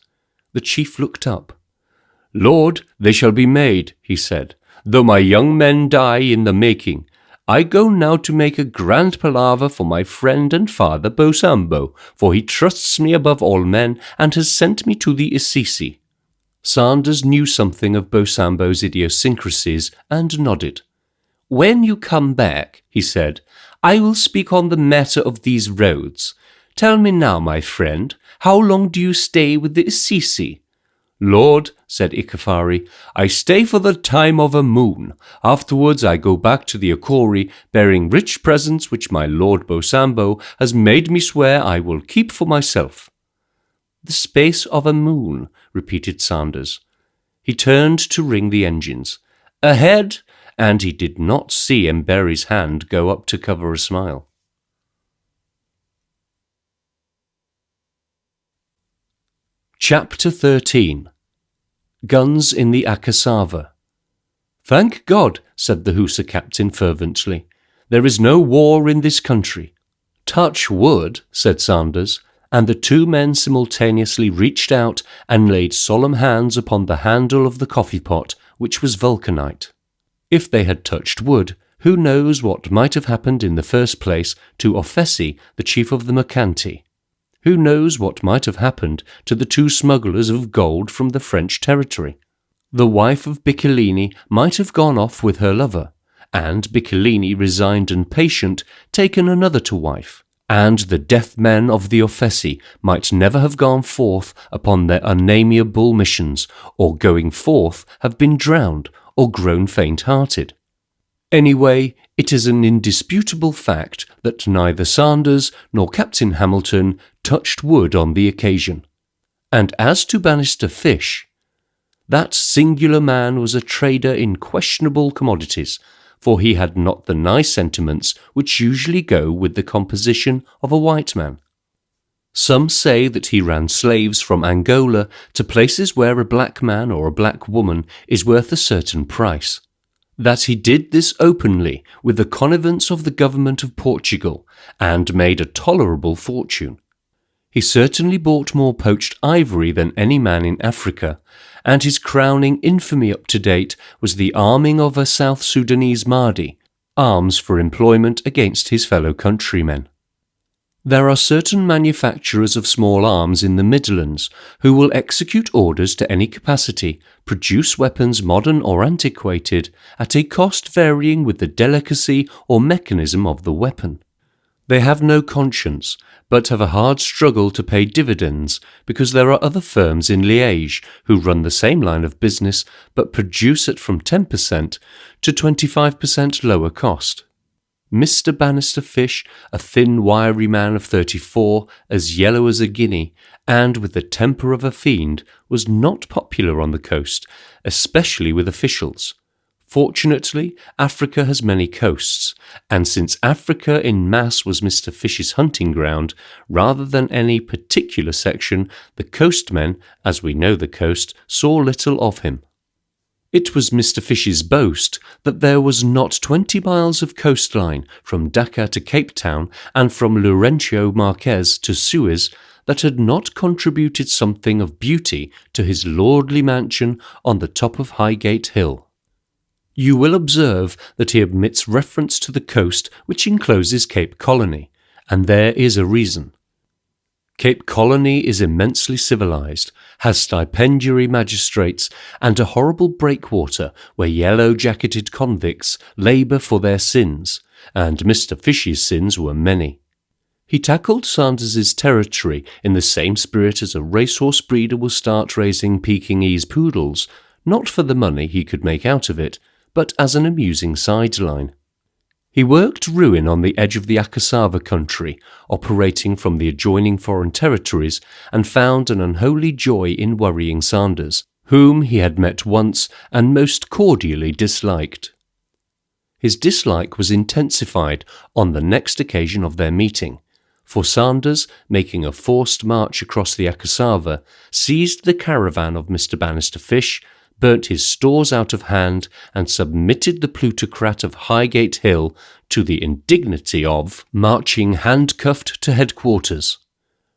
The chief looked up. "Lord, they shall be made," he said, "though my young men die in the making. I go now to make a grand palaver for my friend and father Bosambo, for he trusts me above all men and has sent me to the Assisi." Sanders knew something of Bosambo's idiosyncrasies and nodded. "When you come back," he said, "I will speak on the matter of these roads. Tell me now, my friend, how long do you stay with the Assisi?" "Lord," said Ikefari, "I stay for the time of a moon. Afterwards I go back to the Akori, bearing rich presents which my lord Bosambo has made me swear I will keep for myself." "The space of a moon," repeated Sanders. He turned to ring the engines. "Ahead!" and he did not see Emberry's hand go up to cover a smile. Chapter 13. Guns in the Akasava. "Thank God," said the Hussar captain fervently. "There is no war in this country." "Touch wood," said Sanders, and the two men simultaneously reached out and laid solemn hands upon the handle of the coffee-pot, which was vulcanite. If they had touched wood, who knows what might have happened in the first place to Offesi, the chief of the Mercanti? Who knows what might have happened to the two smugglers of gold from the French territory? The wife of Biccolini might have gone off with her lover, and Biccolini, resigned and patient, taken another to wife, and the deaf men of the Offesi might never have gone forth upon their unamiable missions, or going forth have been drowned or grown faint-hearted. Anyway, it is an indisputable fact that neither Sanders nor Captain Hamilton touched wood on the occasion. And as to Bannister Fish, that singular man was a trader in questionable commodities, for he had not the nice sentiments which usually go with the composition of a white man. Some say that he ran slaves from Angola to places where a black man or a black woman is worth a certain price. That he did this openly with the connivance of the government of Portugal, and made a tolerable fortune. He certainly bought more poached ivory than any man in Africa, and his crowning infamy up to date was the arming of a South Sudanese Mahdi, arms for employment against his fellow countrymen. There are certain manufacturers of small arms in the Midlands who will execute orders to any capacity, produce weapons modern or antiquated, at a cost varying with the delicacy or mechanism of the weapon. They have no conscience, but have a hard struggle to pay dividends because there are other firms in Liège who run the same line of business but produce at from 10% to 25% lower cost. Mr. Bannister Fish, a thin, wiry man of 34, as yellow as a guinea, and with the temper of a fiend, was not popular on the coast, especially with officials. Fortunately, Africa has many coasts, and since Africa in mass was Mr. Fish's hunting ground, rather than any particular section, the coastmen, as we know the coast, saw little of him. It was Mr. Fish's boast that there was not 20 miles of coastline from Dakar to Cape Town and from Laurencio Marquez to Suez that had not contributed something of beauty to his lordly mansion on the top of Highgate Hill. You will observe that he omits reference to the coast which encloses Cape Colony, and there is a reason. Cape Colony is immensely civilized, has stipendiary magistrates, and a horrible breakwater where yellow-jacketed convicts labour for their sins, and Mr. Fish's sins were many. He tackled Sanders's territory in the same spirit as a racehorse breeder will start raising Pekingese poodles, not for the money he could make out of it, but as an amusing sideline. He worked ruin on the edge of the Akasava country, operating from the adjoining foreign territories, and found an unholy joy in worrying Sanders, whom he had met once and most cordially disliked. His dislike was intensified on the next occasion of their meeting, for Sanders, making a forced march across the Akasava, seized the caravan of Mr. Bannister Fish, burnt his stores out of hand, and submitted the plutocrat of Highgate Hill to the indignity of marching handcuffed to headquarters.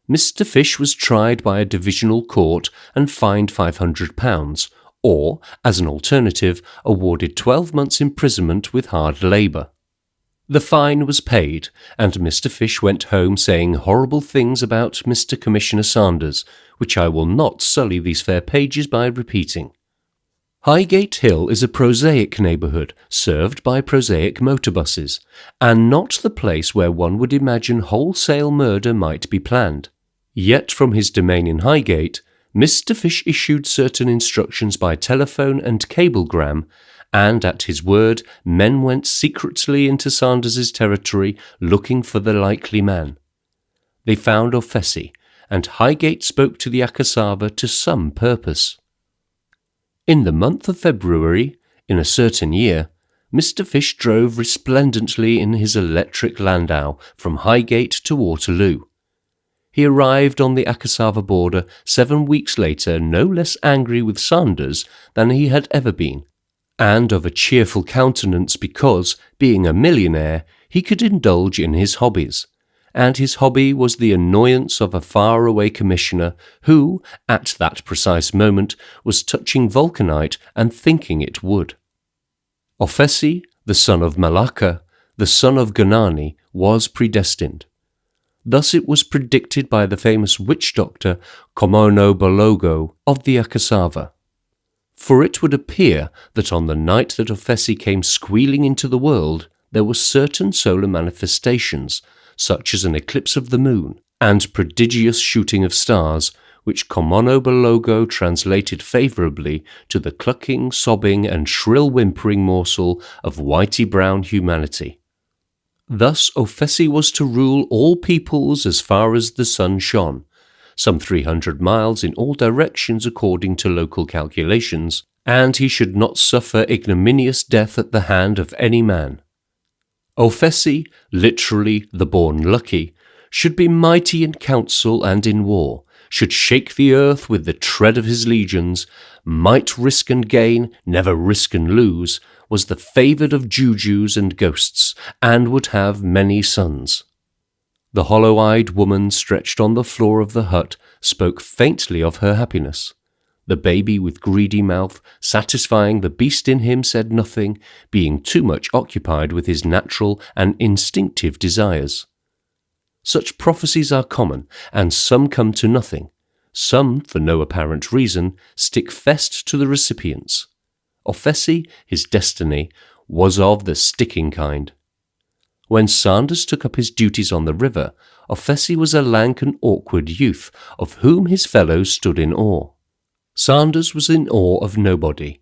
Mr. Fish was tried by a divisional court and fined £500, or, as an alternative, awarded 12 months' imprisonment with hard labour. The fine was paid, and Mr. Fish went home saying horrible things about Mr. Commissioner Sanders, which I will not sully these fair pages by repeating. Highgate Hill is a prosaic neighbourhood, served by prosaic motor buses, and not the place where one would imagine wholesale murder might be planned. Yet from his domain in Highgate, Mr. Fish issued certain instructions by telephone and cablegram, and at his word men went secretly into Sanders's territory looking for the likely man. They found Ofessi, and Highgate spoke to the Akasava to some purpose. In the month of February, in a certain year, Mr. Fish drove resplendently in his electric landau from Highgate to Waterloo. He arrived on the Akasava border 7 weeks later no less angry with Sanders than he had ever been, and of a cheerful countenance because, being a millionaire, he could indulge in his hobbies, and his hobby was the annoyance of a far-away commissioner who, at that precise moment, was touching vulcanite and thinking it would. Ofessi, the son of Malacca, the son of Ganani, was predestined. Thus it was predicted by the famous witch-doctor Komono Bologo of the Akasava. For it would appear that on the night that Ofessi came squealing into the world, there were certain solar manifestations, such as an eclipse of the moon, and prodigious shooting of stars, which Komono Bologo translated favourably to the clucking, sobbing, and shrill whimpering morsel of whitey-brown humanity. Thus Ofessi was to rule all peoples as far as the sun shone, some 300 miles in all directions according to local calculations, and he should not suffer ignominious death at the hand of any man. Ofessi, literally the born lucky, should be mighty in council and in war, should shake the earth with the tread of his legions, might risk and gain, never risk and lose, was the favoured of jujus and ghosts, and would have many sons. The hollow-eyed woman stretched on the floor of the hut spoke faintly of her happiness. The baby with greedy mouth, satisfying the beast in him, said nothing, being too much occupied with his natural and instinctive desires. Such prophecies are common, and some come to nothing. Some, for no apparent reason, stick fast to the recipients. Ofessi, his destiny, was of the sticking kind. When Sanders took up his duties on the river, Ofessi was a lank and awkward youth, of whom his fellows stood in awe. Sanders was in awe of nobody.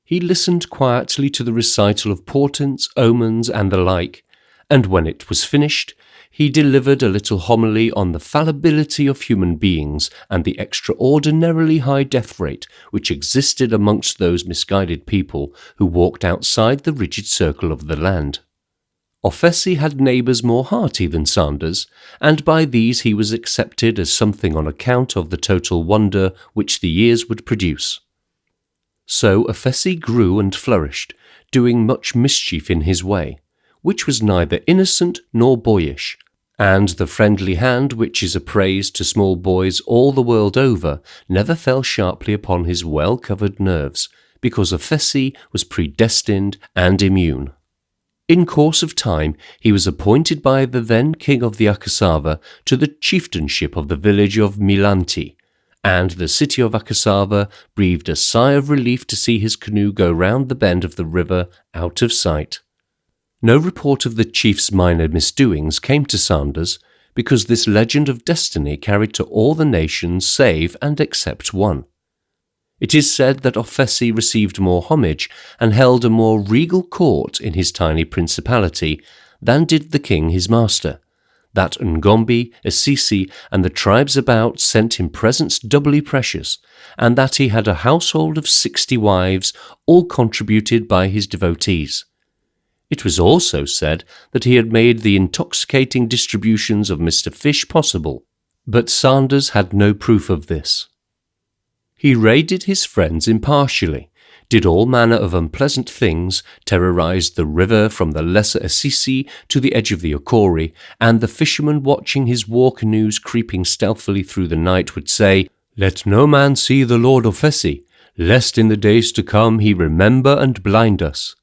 He listened quietly to the recital of portents, omens, and the like, and when it was finished, he delivered a little homily on the fallibility of human beings and the extraordinarily high death rate which existed amongst those misguided people who walked outside the rigid circle of the land. Offesi had neighbours more hearty than Sanders, and by these he was accepted as something on account of the total wonder which the years would produce. So Offesi grew and flourished, doing much mischief in his way, which was neither innocent nor boyish, and the friendly hand which is a praise to small boys all the world over never fell sharply upon his well-covered nerves, because Offesi was predestined and immune. In course of time he was appointed by the then king of the Akasava to the chieftainship of the village of Milanti, and the city of Akasava breathed a sigh of relief to see his canoe go round the bend of the river out of sight. No report of the chief's minor misdoings came to Sanders, because this legend of destiny carried to all the nations save and except one. It is said that Offesi received more homage and held a more regal court in his tiny principality than did the king his master, that Ngombe, Assisi, and the tribes about sent him presents doubly precious, and that he had a household of 60 wives, all contributed by his devotees. It was also said that he had made the intoxicating distributions of Mr. Fish possible, but Sanders had no proof of this. He raided his friends impartially, did all manner of unpleasant things, terrorized the river from the Lesser Assisi to the edge of the Okori, and the fishermen watching his war canoes creeping stealthily through the night would say, "Let no man see the Lord Offesi, lest in the days to come he remember and blind us."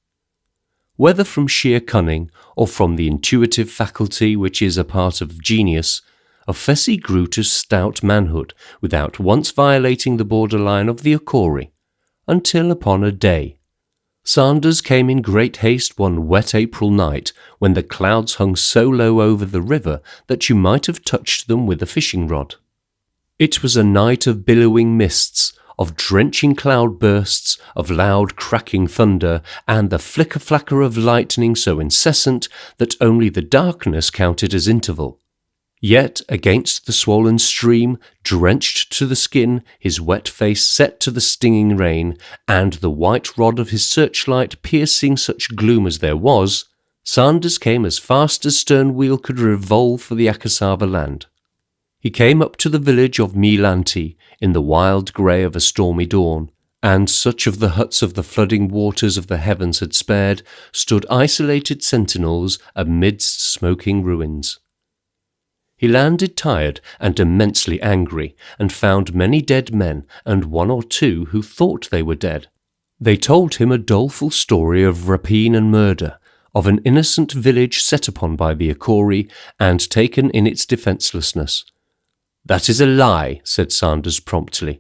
Whether from sheer cunning or from the intuitive faculty which is a part of genius, Offesi grew to stout manhood without once violating the borderline of the Okori, until upon a day. Sanders came in great haste one wet April night, when the clouds hung so low over the river that you might have touched them with a fishing rod. It was a night of billowing mists, of drenching cloud bursts, of loud cracking thunder, and the flicker-flacker of lightning so incessant that only the darkness counted as interval. Yet against the swollen stream, drenched to the skin, his wet face set to the stinging rain, and the white rod of his searchlight piercing such gloom as there was, Sanders came as fast as stern wheel could revolve for the Akasava land. He came up to the village of Milanti in the wild grey of a stormy dawn, and such of the huts of the flooding waters of the heavens had spared stood isolated sentinels amidst smoking ruins. He landed tired and immensely angry, and found many dead men and one or two who thought they were dead. They told him a doleful story of rapine and murder, of an innocent village set upon by the Okori and taken in its defencelessness. "That is a lie," said Sanders promptly,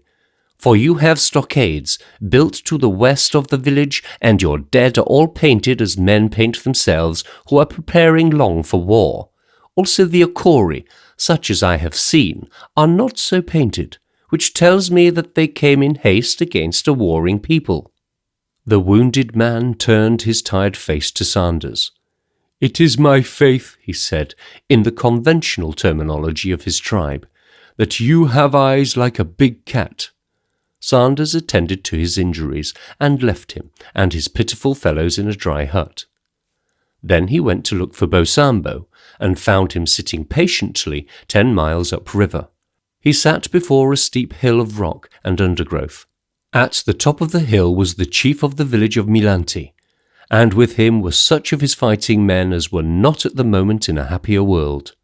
"for you have stockades built to the west of the village, and your dead are all painted as men paint themselves who are preparing long for war. Also the Okori, such as I have seen, are not so painted, which tells me that they came in haste against a warring people." The wounded man turned his tired face to Sanders. "It is my faith," he said, in the conventional terminology of his tribe, "that you have eyes like a big cat." Sanders attended to his injuries and left him and his pitiful fellows in a dry hut. Then he went to look for Bosambo, and found him sitting patiently 10 miles upriver. He sat before a steep hill of rock and undergrowth. At the top of the hill was the chief of the village of Milanti, and with him were such of his fighting men as were not at the moment in a happier world.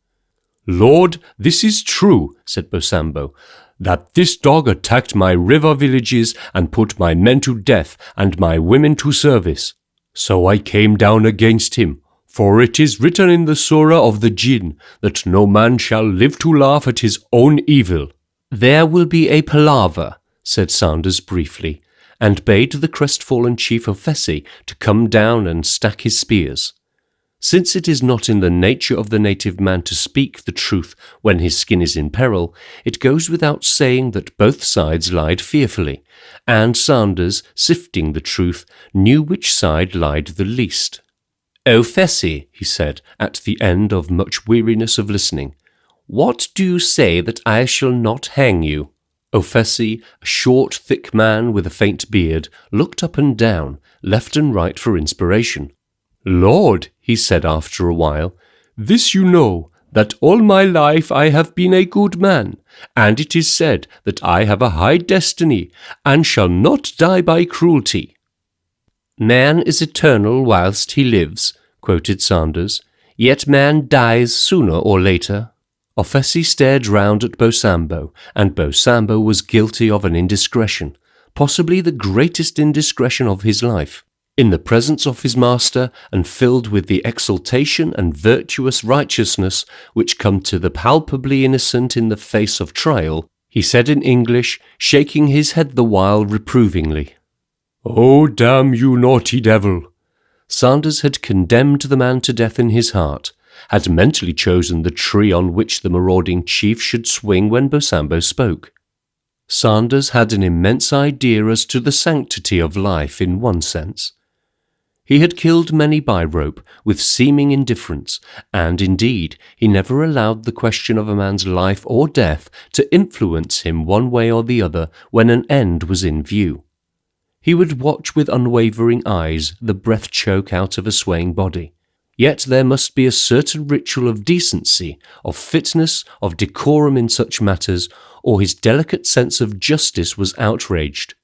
"Lord, this is true," said Bosambo, "that this dog attacked my river villages and put my men to death and my women to service. So I came down against him, for it is written in the Surah of the Jinn that no man shall live to laugh at his own evil." "There will be a palaver," said Sanders briefly, and bade the crestfallen chief of Offesi to come down and stack his spears. Since it is not in the nature of the native man to speak the truth when his skin is in peril, it goes without saying that both sides lied fearfully, and Sanders, sifting the truth, knew which side lied the least. "O Fessy," he said, at the end of much weariness of listening, "what do you say that I shall not hang you?" O'Fessy, a short, thick man with a faint beard, looked up and down, left and right for inspiration. "Lord," he said after a while, "this you know, that all my life I have been a good man, and it is said that I have a high destiny, and shall not die by cruelty." "Man is eternal whilst he lives," quoted Sanders, "yet man dies sooner or later." O'Fessy stared round at Bosambo, and Bosambo was guilty of an indiscretion, possibly the greatest indiscretion of his life. In the presence of his master, and filled with the exultation and virtuous righteousness which come to the palpably innocent in the face of trial, he said in English, shaking his head the while reprovingly, "Oh, damn you naughty devil!" Sanders had condemned the man to death in his heart, had mentally chosen the tree on which the marauding chief should swing when Bosambo spoke. Sanders had an immense idea as to the sanctity of life in one sense. He had killed many by rope with seeming indifference, and indeed he never allowed the question of a man's life or death to influence him one way or the other when an end was in view. He would watch with unwavering eyes the breath choke out of a swaying body. Yet there must be a certain ritual of decency, of fitness, of decorum in such matters, or his delicate sense of justice was outraged.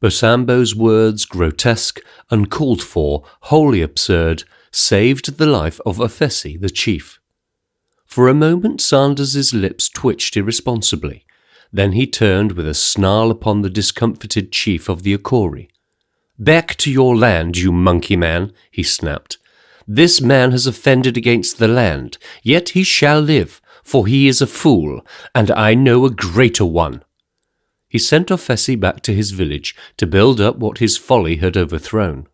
Bosambo's words, grotesque, uncalled for, wholly absurd, saved the life of O'Fessy, the chief. For a moment Sanders's lips twitched irresponsibly. Then he turned with a snarl upon the discomfited chief of the Akori. "Back to your land, you monkey man," he snapped. "This man has offended against the land, yet he shall live, for he is a fool, and I know a greater one." He sent O'Fessy back to his village to build up what his folly had overthrown.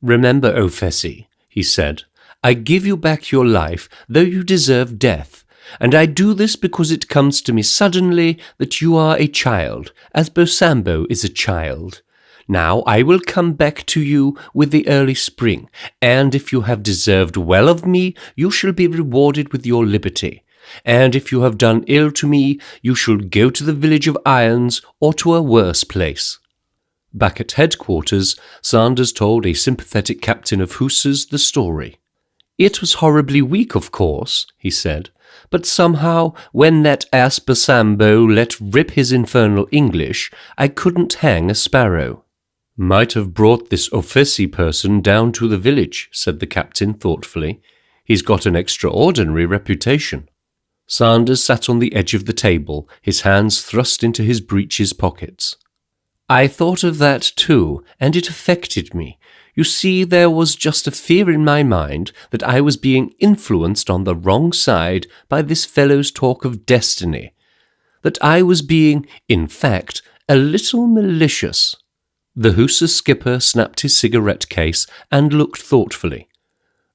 "Remember, O'Fessy," he said, "I give you back your life, though you deserve death, and I do this because it comes to me suddenly that you are a child, as Bosambo is a child. Now I will come back to you with the early spring, and if you have deserved well of me, you shall be rewarded with your liberty. And if you have done ill to me, you shall go to the village of Irons or to a worse place." Back at headquarters, Sanders told a sympathetic captain of Hussars the story. "It was horribly weak, of course," he said, "but somehow, when that ass Bosambo let rip his infernal English, I couldn't hang a sparrow." "Might have brought this O'Fessy person down to the village," said the captain thoughtfully. "He's got an extraordinary reputation." Sanders sat on the edge of the table, his hands thrust into his breeches pockets. "I thought of that too, and it affected me. You see, there was just a fear in my mind that I was being influenced on the wrong side by this fellow's talk of destiny, that I was being, in fact, a little malicious." The Hussar skipper snapped his cigarette case and looked thoughtfully.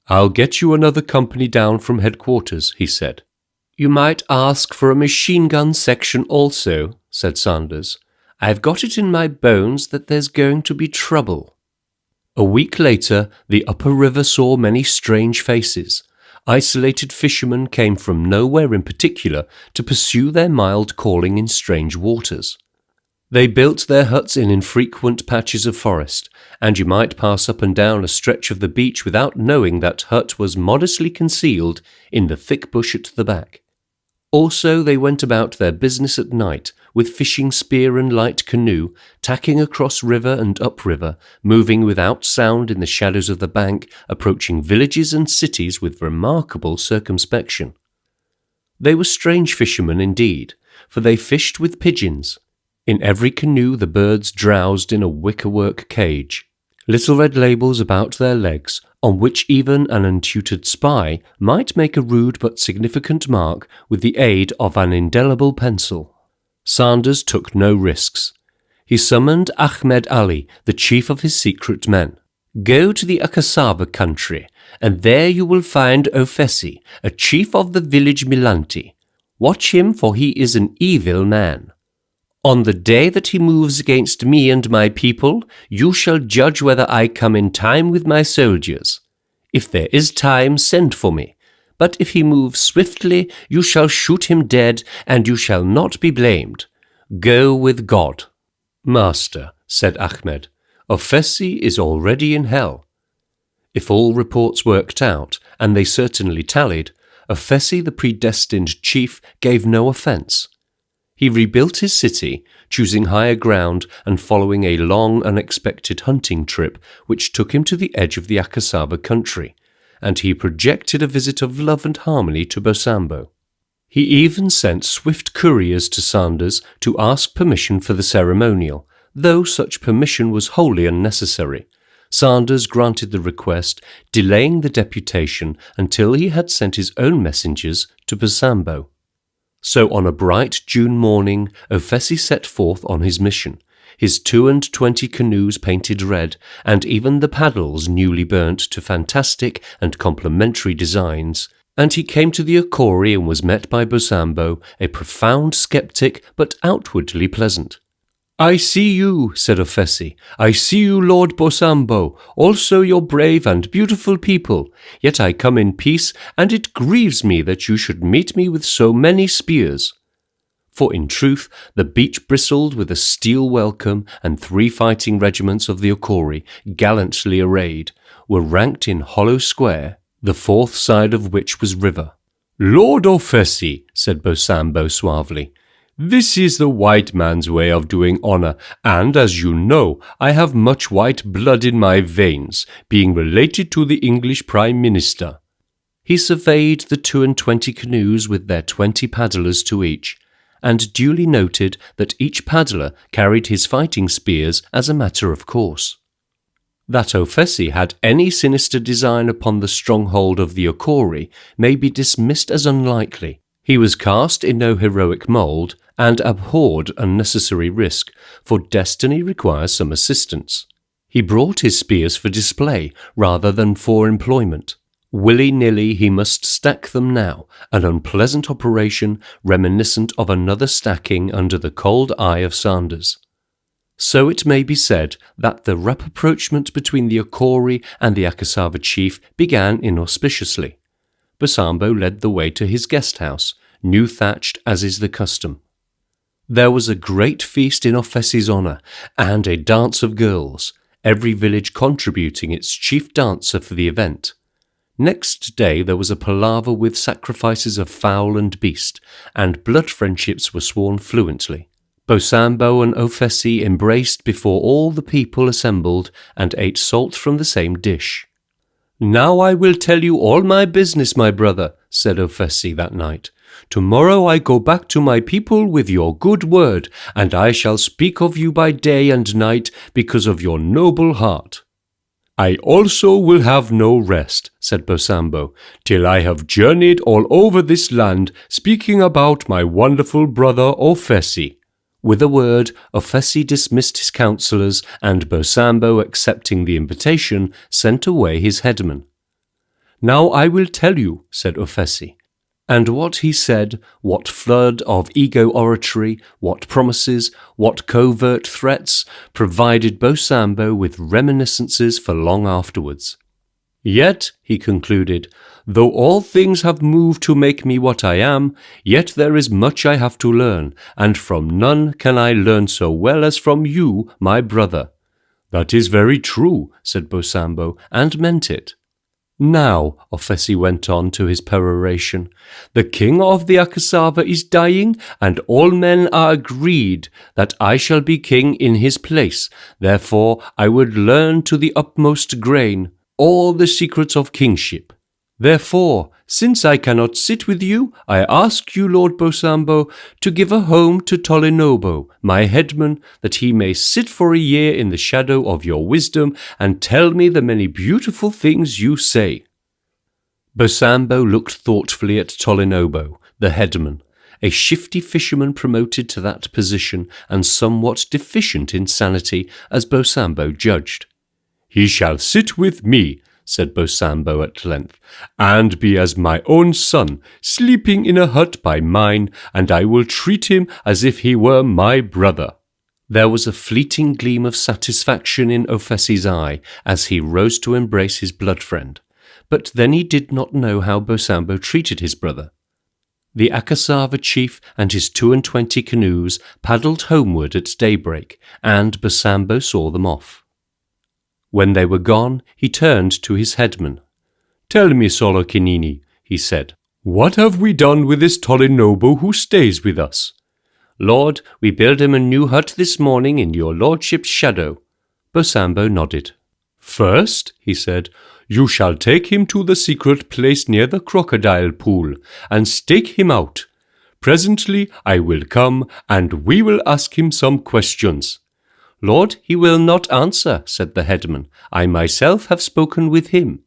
"I'll get you another company down from headquarters," he said. "You might ask for a machine-gun section also," said Sanders. "I've got it in my bones that there's going to be trouble." A week later, the upper river saw many strange faces. Isolated fishermen came from nowhere in particular to pursue their mild calling in strange waters. They built their huts in infrequent patches of forest, and you might pass up and down a stretch of the beach without knowing that hut was modestly concealed in the thick bush at the back. Also, they went about their business at night, with fishing spear and light canoe, tacking across river and upriver, moving without sound in the shadows of the bank, approaching villages and cities with remarkable circumspection. They were strange fishermen indeed, for they fished with pigeons. In every canoe the birds drowsed in a wickerwork cage. Little red labels about their legs, on which even an untutored spy might make a rude but significant mark with the aid of an indelible pencil. Sanders took no risks. He summoned Ahmed Ali, the chief of his secret men. "Go to the Akasava country, and there you will find O'Fessy, a chief of the village Milanti. Watch him, for he is an evil man. On the day that he moves against me and my people, you shall judge whether I come in time with my soldiers. If there is time, send for me. But if he moves swiftly, you shall shoot him dead, and you shall not be blamed. Go with God." "Master," said Ahmed, "Ofesi is already in hell." If all reports worked out, and they certainly tallied, Ofesi the predestined chief gave no offence. He rebuilt his city, choosing higher ground and following a long, unexpected hunting trip which took him to the edge of the Akasaba country, and he projected a visit of love and harmony to Bosambo. He even sent swift couriers to Sanders to ask permission for the ceremonial, though such permission was wholly unnecessary. Sanders granted the request, delaying the deputation until he had sent his own messengers to Bosambo. So on a bright June morning, Ofesi set forth on his mission, his 22 canoes painted red, and even the paddles newly burnt to fantastic and complimentary designs, and he came to the Akori and was met by Bosambo, a profound skeptic but outwardly pleasant. "I see you," said Ofesi. "I see you, Lord Bosambo, also your brave and beautiful people. Yet I come in peace, and it grieves me that you should meet me with so many spears." For in truth, the beach bristled with a steel welcome, and 3 fighting regiments of the Akori, gallantly arrayed, were ranked in hollow square, the 4th side of which was river. "Lord Ofesi," said Bosambo suavely, "this is the white man's way of doing honour, and, as you know, I have much white blood in my veins, being related to the English Prime Minister." He surveyed the 22 canoes with their 20 paddlers to each, and duly noted that each paddler carried his fighting spears as a matter of course. That Ofesi had any sinister design upon the stronghold of the Akori may be dismissed as unlikely. He was cast in no heroic mould, and abhorred unnecessary risk, for destiny requires some assistance. He brought his spears for display rather than for employment. Willy-nilly he must stack them now, an unpleasant operation reminiscent of another stacking under the cold eye of Sanders. So it may be said that the rapprochement between the Akori and the Akasava chief began inauspiciously. Bosambo led the way to his guest house, new thatched as is the custom. There was a great feast in Ofesi's honour, and a dance of girls, every village contributing its chief dancer for the event. Next day there was a palaver with sacrifices of fowl and beast, and blood friendships were sworn fluently. Bosambo and Ofesi embraced before all the people assembled, and ate salt from the same dish. "Now I will tell you all my business, my brother," said Ofesi that night. "Tomorrow I go back to my people with your good word, and I shall speak of you by day and night because of your noble heart." "I also will have no rest," said Bosambo, "till I have journeyed all over this land, speaking about my wonderful brother Ofesi." With a word, Ofesi dismissed his counsellors, and Bosambo, accepting the invitation, sent away his headman. "Now I will tell you," said Ofesi. And what he said, what flood of ego oratory, what promises, what covert threats, provided Bosambo with reminiscences for long afterwards. "Yet," he concluded, "though all things have moved to make me what I am, yet there is much I have to learn, and from none can I learn so well as from you, my brother." "That is very true," said Bosambo, and meant it. "Now," Ofesi went on to his peroration, "the king of the Akasava is dying, and all men are agreed that I shall be king in his place. Therefore I would learn to the utmost grain all the secrets of kingship. Therefore, since I cannot sit with you, I ask you, Lord Bosambo, to give a home to Tolenobo, my headman, that he may sit for a year in the shadow of your wisdom and tell me the many beautiful things you say." Bosambo looked thoughtfully at Tolenobo, the headman, a shifty fisherman promoted to that position and somewhat deficient in sanity, as Bosambo judged. "He shall sit with me," said Bosambo at length, "and be as my own son, sleeping in a hut by mine, and I will treat him as if he were my brother." There was a fleeting gleam of satisfaction in Ofesi's eye as he rose to embrace his blood friend, But then he did not know how Bosambo treated his brother. The Akasava chief and his 22 canoes paddled homeward at daybreak, and Bosambo saw them off. When they were gone, he turned to his headman. "Tell me, Solokinini," he said, "what have we done with this Tolinobo who stays with us?" "Lord, we built him a new hut this morning in your lordship's shadow." Bosambo nodded. "First," he said, "you shall take him to the secret place near the crocodile pool, and stake him out. Presently I will come, and we will ask him some questions." "Lord, he will not answer," said the headman. "I myself have spoken with him."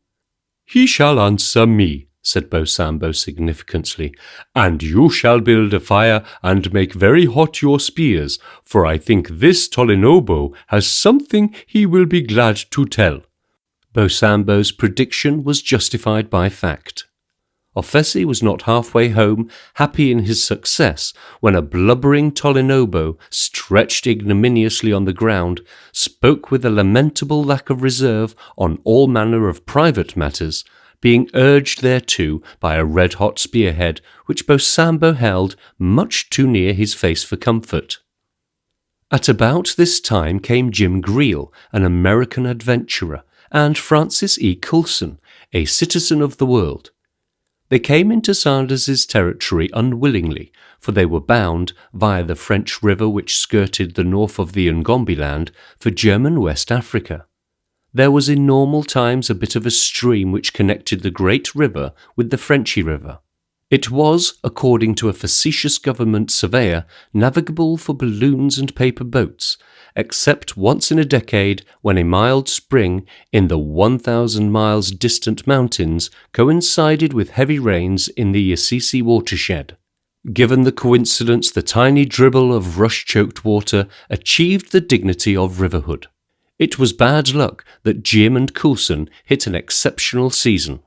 "He shall answer me," said Bosambo significantly, "and you shall build a fire and make very hot your spears, for I think this Tolinobo has something he will be glad to tell." Bosambo's prediction was justified by fact. Offesi was not halfway home, happy in his success, when a blubbering Tolinobo, stretched ignominiously on the ground, spoke with a lamentable lack of reserve on all manner of private matters, being urged thereto by a red-hot spearhead which Bosambo held much too near his face for comfort. At about this time came Jim Greel, an American adventurer, and Francis E. Coulson, a citizen of the world. They came into Sanders's territory unwillingly, for they were bound, via the French river which skirted the north of the Ngombe land, for German West Africa. There was in normal times a bit of a stream which connected the great river with the Frenchy River. It was, according to a facetious government surveyor, navigable for balloons and paper boats, except once in a decade when a mild spring in the 1,000 miles distant mountains coincided with heavy rains in the Assisi watershed. Given the coincidence, the tiny dribble of rush-choked water achieved the dignity of riverhood. It was bad luck that Jim and Coulson hit an exceptional season.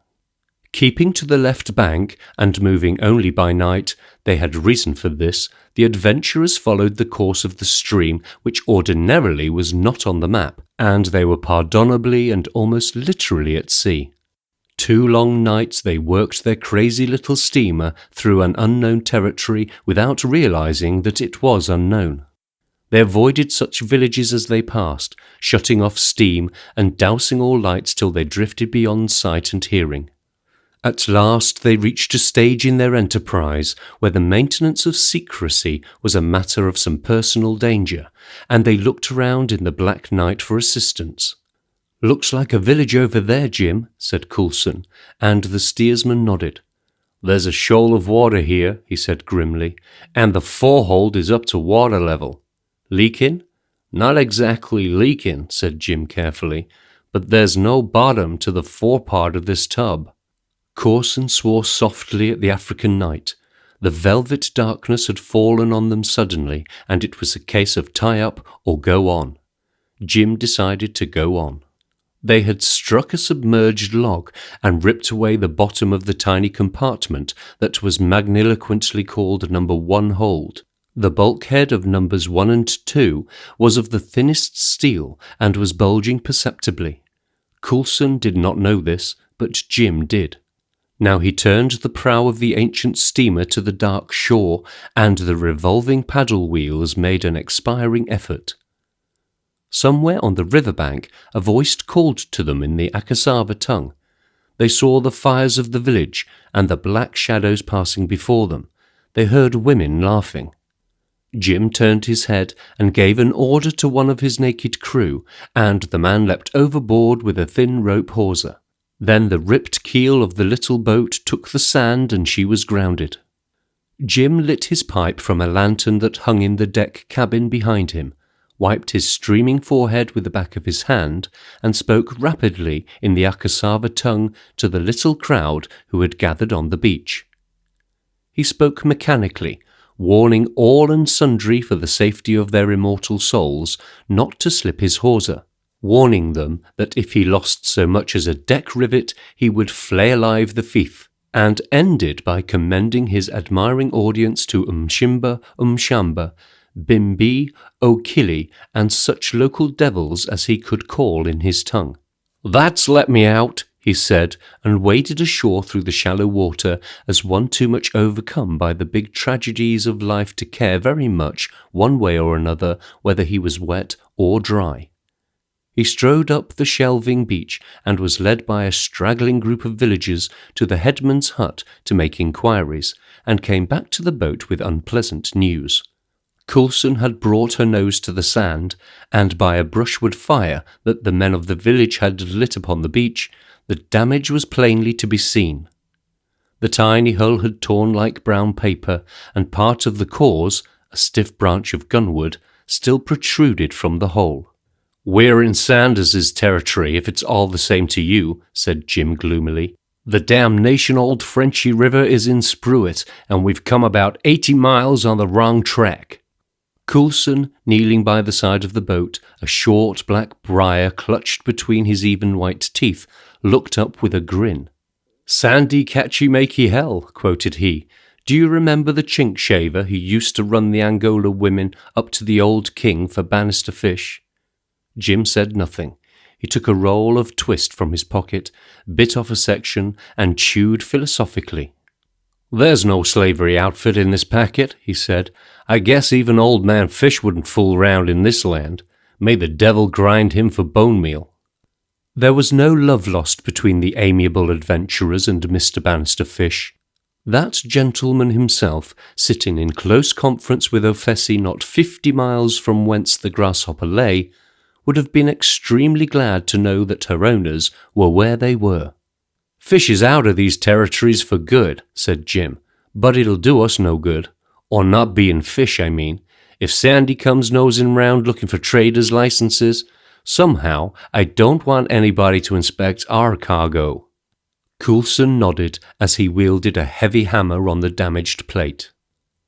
Keeping to the left bank and moving only by night, they had reason for this, the adventurers followed the course of the stream which ordinarily was not on the map, and they were pardonably and almost literally at sea. 2 long nights they worked their crazy little steamer through an unknown territory without realizing that it was unknown. They avoided such villages as they passed, shutting off steam and dousing all lights till they drifted beyond sight and hearing. At last they reached a stage in their enterprise where the maintenance of secrecy was a matter of some personal danger, and they looked around in the black night for assistance. "Looks like a village over there, Jim," said Coulson, and the steersman nodded. "There's a shoal of water here," he said grimly, "and the forehold is up to water level." "Leaking?" "Not exactly leaking," said Jim carefully, "but there's no bottom to the forepart of this tub." Coulson swore softly at the African night. The velvet darkness had fallen on them suddenly, and it was a case of tie up or go on. Jim decided to go on. They had struck a submerged log and ripped away the bottom of the tiny compartment that was magniloquently called number 1 hold. The bulkhead of numbers 1 and 2 was of the thinnest steel and was bulging perceptibly. Coulson did not know this, but Jim did. Now he turned the prow of the ancient steamer to the dark shore, and the revolving paddle wheels made an expiring effort. Somewhere on the riverbank a voice called to them in the Akasava tongue. They saw the fires of the village and the black shadows passing before them. They heard women laughing. Jim turned his head and gave an order to one of his naked crew, and the man leapt overboard with a thin rope hawser. Then the ripped keel of the little boat took the sand and she was grounded. Jim lit his pipe from a lantern that hung in the deck cabin behind him, wiped his streaming forehead with the back of his hand, and spoke rapidly in the Akasava tongue to the little crowd who had gathered on the beach. He spoke mechanically, warning all and sundry for the safety of their immortal souls not to slip his hawser, warning them that if he lost so much as a deck rivet he would flay alive the thief, and ended by commending his admiring audience to Umshimba, Umshamba, Bimbi, Okili, and such local devils as he could call in his tongue. "That's let me out," he said, and waded ashore through the shallow water as one too much overcome by the big tragedies of life to care very much, one way or another, whether he was wet or dry. He strode up the shelving beach and was led by a straggling group of villagers to the headman's hut to make inquiries, and came back to the boat with unpleasant news. Coulson had brought her nose to the sand, and by a brushwood fire that the men of the village had lit upon the beach, the damage was plainly to be seen. The tiny hull had torn like brown paper, and part of the cause, a stiff branch of gunwood, still protruded from the hole. "We're in Sanders's territory, if it's all the same to you," said Jim gloomily. "The damnation old Frenchy River is in Spruit, and we've come about 80 miles on the wrong track." Coulson, kneeling by the side of the boat, a short black briar clutched between his even white teeth, looked up with a grin. "Sandy catchy makey hell," quoted he. "Do you remember the chink shaver who used to run the Angola women up to the old king for banister fish?" Jim said nothing. He took a roll of twist from his pocket, bit off a section, and chewed philosophically. "There's no slavery outfit in this packet," he said. "I guess even old man Fish wouldn't fool round in this land. May the devil grind him for bone meal." There was no love lost between the amiable adventurers and Mr. Bannister Fish. That gentleman himself, sitting in close conference with Ofessi not 50 miles from whence the grasshopper lay, would have been extremely glad to know that her owners were where they were. "Fish is out of these territories for good," said Jim, "but it'll do us no good. Or not being Fish, I mean. If Sandy comes nosing round looking for traders' licenses, somehow I don't want anybody to inspect our cargo." Coulson nodded as he wielded a heavy hammer on the damaged plate.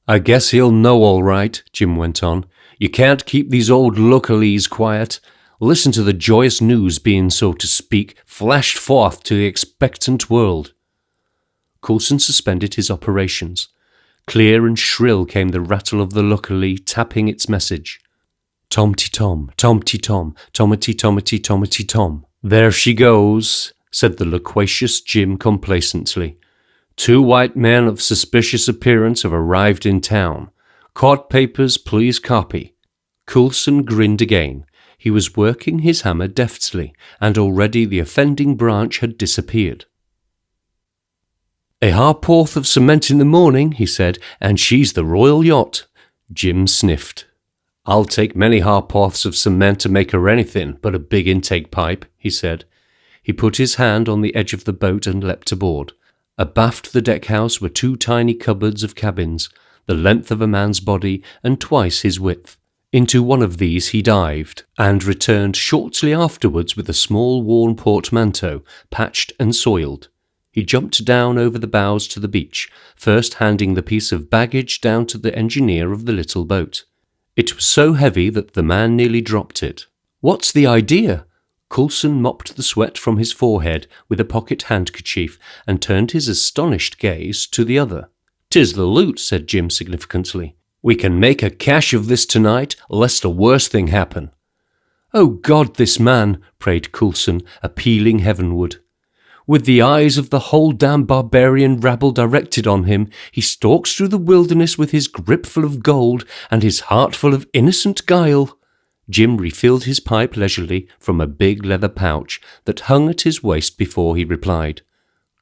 "I guess he'll know all right," Jim went on. "You can't keep these old localese quiet. Listen to the joyous news being, so to speak, flashed forth to the expectant world." Coulson suspended his operations. Clear and shrill came the rattle of the locally tapping its message. "Tom-ty-tom, tom-ty-tom, tomity-tomity, tomity-tom. There she goes," said the loquacious Jim complacently. "2 white men of suspicious appearance have arrived in town. Court papers, please copy." Coulson grinned again. He was working his hammer deftly, and already the offending branch had disappeared. "A ha'porth of cement in the morning," he said, "and she's the Royal Yacht." Jim sniffed. "I'll take many ha'porths of cement to make her anything but a big intake pipe," he said. He put his hand on the edge of the boat and leapt aboard. Abaft the deckhouse were 2 tiny cupboards of cabins, the length of a man's body and twice his width. Into one of these he dived, and returned shortly afterwards with a small worn portmanteau, patched and soiled. He jumped down over the bows to the beach, first handing the piece of baggage down to the engineer of the little boat. It was so heavy that the man nearly dropped it. "What's the idea?" Coulson mopped the sweat from his forehead with a pocket handkerchief and turned his astonished gaze to the other. "'Tis the loot," said Jim significantly. "We can make a cache of this tonight, lest a worse thing happen." "Oh God, this man!" prayed Coulson, appealing heavenward. "With the eyes of the whole damned barbarian rabble directed on him, he stalks through the wilderness with his grip full of gold and his heart full of innocent guile." Jim refilled his pipe leisurely from a big leather pouch that hung at his waist before he replied.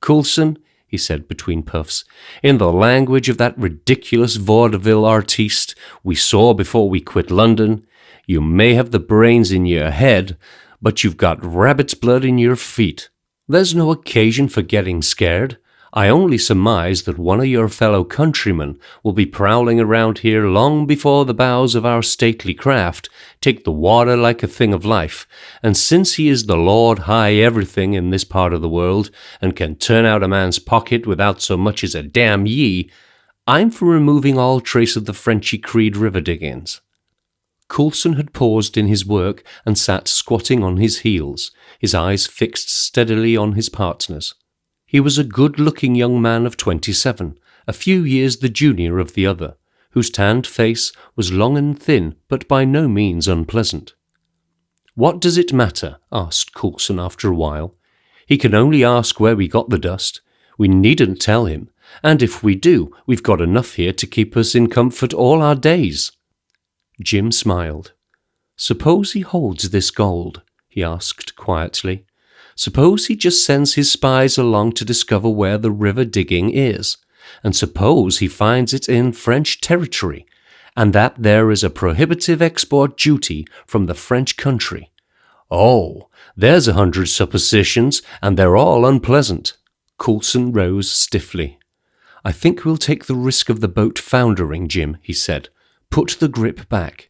"Coulson," he said between puffs, "in the language of that ridiculous vaudeville artiste we saw before we quit London, you may have the brains in your head, but you've got rabbit's blood in your feet. There's no occasion for getting scared. I only surmise that one of your fellow countrymen will be prowling around here long before the bows of our stately craft take the water like a thing of life, and since he is the Lord High Everything in this part of the world, and can turn out a man's pocket without so much as a damn ye, I'm for removing all trace of the Frenchy Creed river diggings." Coulson had paused in his work and sat squatting on his heels, his eyes fixed steadily on his partner's. He was a good-looking young man of 27, a few years the junior of the other, whose tanned face was long and thin, but by no means unpleasant. "What does it matter?" asked Coulson after a while. He can only ask where we got the dust. We needn't tell him, and if we do, we've got enough here to keep us in comfort all our days." Jim smiled. "Suppose he holds this gold?" he asked quietly. "Suppose he just sends his spies along to discover where the river digging is, and suppose he finds it in French territory, and that there is a prohibitive export duty from the French country. Oh, there's 100 suppositions, and they're all unpleasant." Coulson rose stiffly. "I think we'll take the risk of the boat foundering, Jim," he said. "Put the grip back."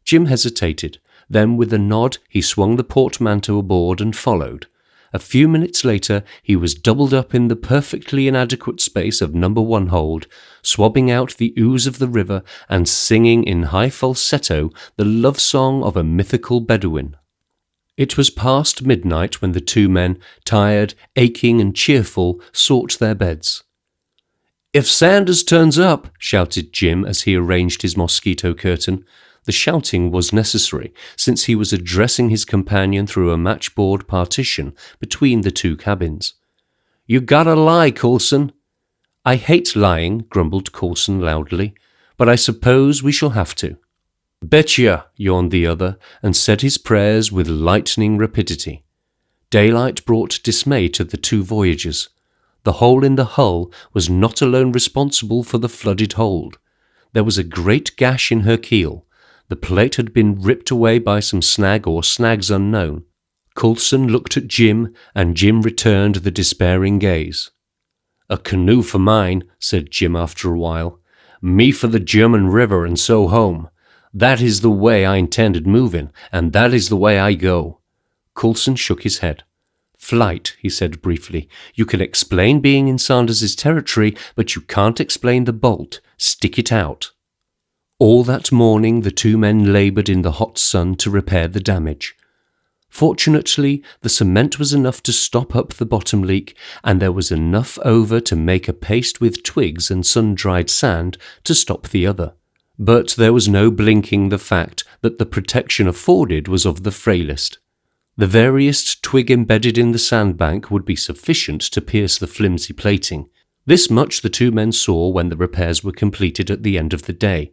Jim hesitated. Then, with a nod, he swung the portmanteau aboard and followed. A few minutes later, he was doubled up in the perfectly inadequate space of number 1 hold, swabbing out the ooze of the river and singing in high falsetto the love song of a mythical Bedouin. It was past midnight when the two men, tired, aching and cheerful, sought their beds. "If Sanders turns up," shouted Jim as he arranged his mosquito curtain. The shouting was necessary, since he was addressing his companion through a matchboard partition between the two cabins. "You gotta lie, Coulson." "I hate lying," grumbled Coulson loudly, "but I suppose we shall have to." "Betcha," yawned the other, and said his prayers with lightning rapidity. Daylight brought dismay to the two voyagers. The hole in the hull was not alone responsible for the flooded hold. There was a great gash in her keel. The plate had been ripped away by some snag or snags unknown. Coulson looked at Jim, and Jim returned the despairing gaze. "A canoe for mine," said Jim after a while. "Me for the German River and so home. That is the way I intended moving, and that is the way I go." Coulson shook his head. "Flight," he said briefly. "You can explain being in Sanders's territory, but you can't explain the bolt. Stick it out." All that morning the two men laboured in the hot sun to repair the damage. Fortunately, the cement was enough to stop up the bottom leak, and there was enough over to make a paste with twigs and sun-dried sand to stop the other. But there was no blinking the fact that the protection afforded was of the frailest. The veriest twig embedded in the sandbank would be sufficient to pierce the flimsy plating. This much the two men saw when the repairs were completed at the end of the day.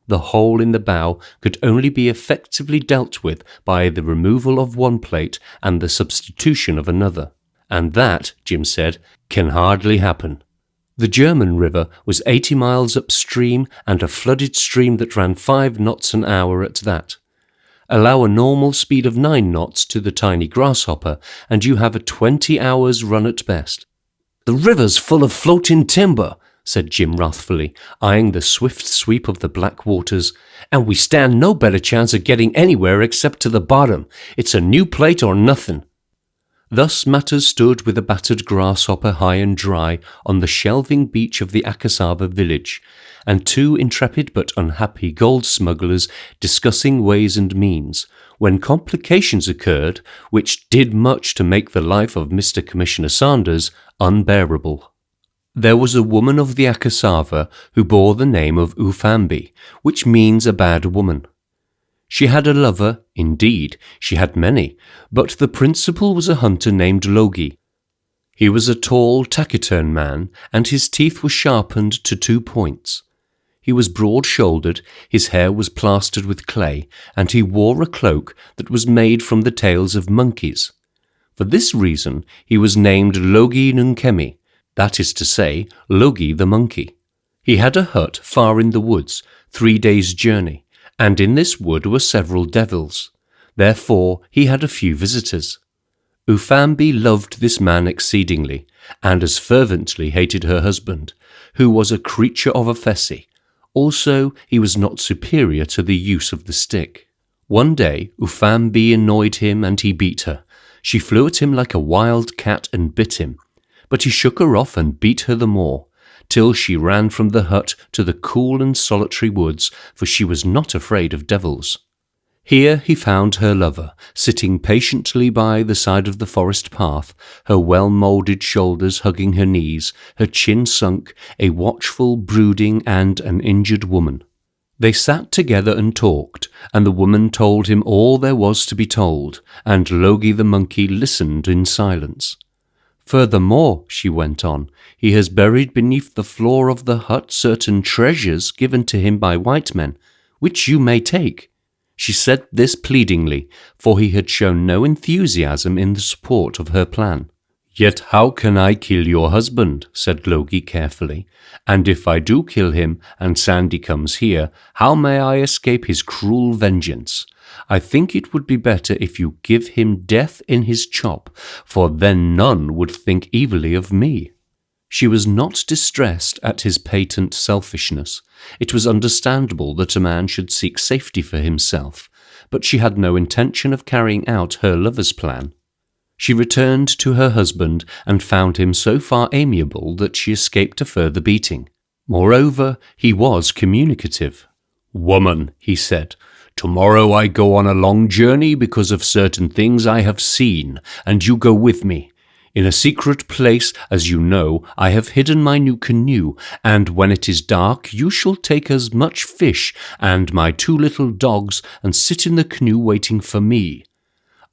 The hole in the bow could only be effectively dealt with by the removal of one plate and the substitution of another. And that, Jim said, can hardly happen. The German River was 80 miles upstream and a flooded stream that ran 5 knots an hour at that. Allow a normal speed of 9 knots to the tiny grasshopper, and you have a 20 hours run at best. "The river's full of floating timber," said Jim wrathfully, eyeing the swift sweep of the black waters, "and we stand no better chance of getting anywhere except to the bottom. It's a new plate or nothing." Thus matters stood with a battered grasshopper high and dry on the shelving beach of the Akasava village, and 2 intrepid but unhappy gold smugglers discussing ways and means, when complications occurred which did much to make the life of Mr. Commissioner Sanders unbearable. There was a woman of the Akasava who bore the name of Ufambi, which means a bad woman. She had a lover, indeed, she had many, but the principal was a hunter named Logi. He was a tall, taciturn man, and his teeth were sharpened to 2 points. He was broad-shouldered, his hair was plastered with clay, and he wore a cloak that was made from the tails of monkeys. For this reason he was named Logi Nunkemi, that is to say, Logi the monkey. He had a hut far in the woods, 3 days' journey, and in this wood were several devils. Therefore he had a few visitors. Ufambi loved this man exceedingly, and as fervently hated her husband, who was a creature of a fessy. Also, he was not superior to the use of the stick. One day Ufambi annoyed him and he beat her. She flew at him like a wild cat and bit him. But he shook her off and beat her the more, till she ran from the hut to the cool and solitary woods, for she was not afraid of devils. Here he found her lover, sitting patiently by the side of the forest path, her well-moulded shoulders hugging her knees, her chin sunk, a watchful, brooding, and an injured woman. They sat together and talked, and the woman told him all there was to be told, and Logi the monkey listened in silence. Furthermore, she went on, he has buried beneath the floor of the hut certain treasures given to him by white men, which you may take. She said this pleadingly, for he had shown no enthusiasm in the support of her plan. Yet how can I kill your husband? Said Logi carefully. And if I do kill him, and Sandy comes here, how may I escape his cruel vengeance? I think it would be better if you give him death in his chop, for then none would think evilly of me. She was not distressed at his patent selfishness. It was understandable that a man should seek safety for himself, but she had no intention of carrying out her lover's plan. She returned to her husband and found him so far amiable that she escaped a further beating. Moreover, he was communicative. "Woman," he said, "tomorrow I go on a long journey because of certain things I have seen, and you go with me. In a secret place, as you know, I have hidden my new canoe, and when it is dark you shall take as much fish and my 2 little dogs and sit in the canoe waiting for me."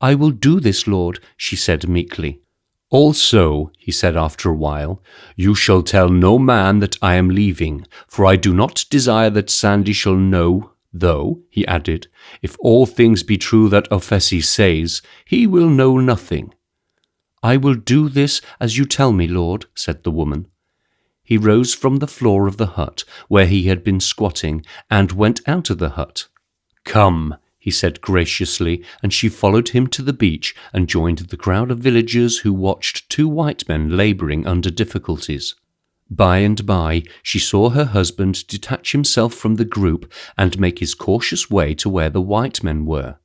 "I will do this, Lord," she said meekly. "Also," he said after a while, "you shall tell no man that I am leaving, for I do not desire that Sandy shall know, though," he added, "if all things be true that Ofesi says, he will know nothing." "I will do this as you tell me, Lord," said the woman. He rose from the floor of the hut, where he had been squatting, and went out of the hut. "Come," he said graciously, and she followed him to the beach and joined the crowd of villagers who watched 2 white men labouring under difficulties. By and by she saw her husband detach himself from the group and make his cautious way to where the white men were.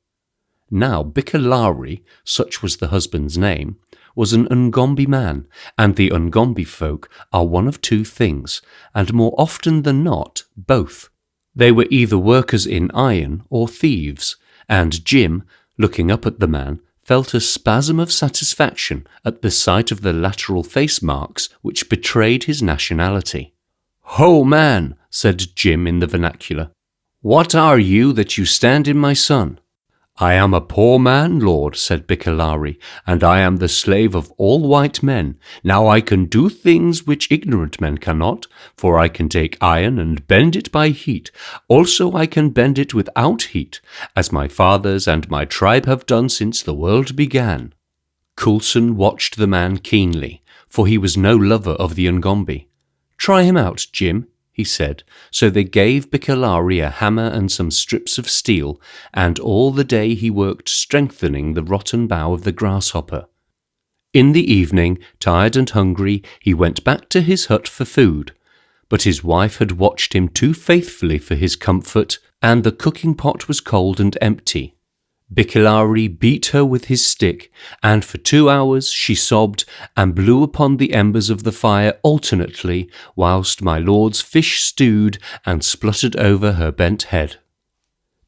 Now Bikalari, such was the husband's name, was an Ngombe man, and the Ngombe folk are one of 2 things, and more often than not, both. They were either workers in iron or thieves, and Jim, looking up at the man, felt a spasm of satisfaction at the sight of the lateral face marks which betrayed his nationality. "Ho, man," said Jim in the vernacular, "what are you that you stand in my sun?" "I am a poor man, Lord," said Bikalari, "and I am the slave of all white men. Now I can do things which ignorant men cannot, for I can take iron and bend it by heat. Also I can bend it without heat, as my fathers and my tribe have done since the world began." Coulson watched the man keenly, for he was no lover of the Ngombe. "Try him out, Jim," he said, so they gave Bikalari a hammer and some strips of steel, and all the day he worked strengthening the rotten bough of the grasshopper. In the evening, tired and hungry, he went back to his hut for food, but his wife had watched him too faithfully for his comfort, and the cooking pot was cold and empty. Bikalari beat her with his stick, and for 2 hours she sobbed and blew upon the embers of the fire alternately, whilst my lord's fish stewed and spluttered over her bent head.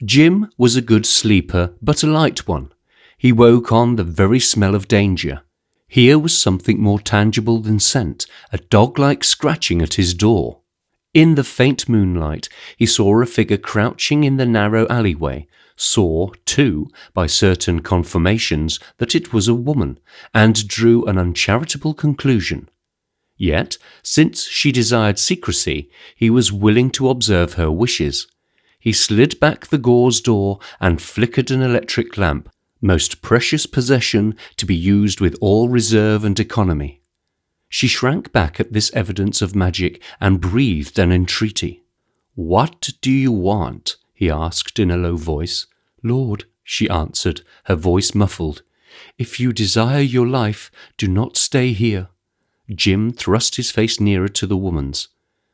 Jim was a good sleeper, but a light one. He woke on the very smell of danger. Here was something more tangible than scent, a dog-like scratching at his door. In the faint moonlight he saw a figure crouching in the narrow alleyway, saw, too, by certain confirmations, that it was a woman, and drew an uncharitable conclusion. Yet, since she desired secrecy, he was willing to observe her wishes. He slid back the gauze door and flickered an electric lamp, most precious possession to be used with all reserve and economy. She shrank back at this evidence of magic and breathed an entreaty. "What do you want?" he asked in a low voice. "Lord," she answered, her voice muffled, "if you desire your life, do not stay here." Jim thrust his face nearer to the woman's.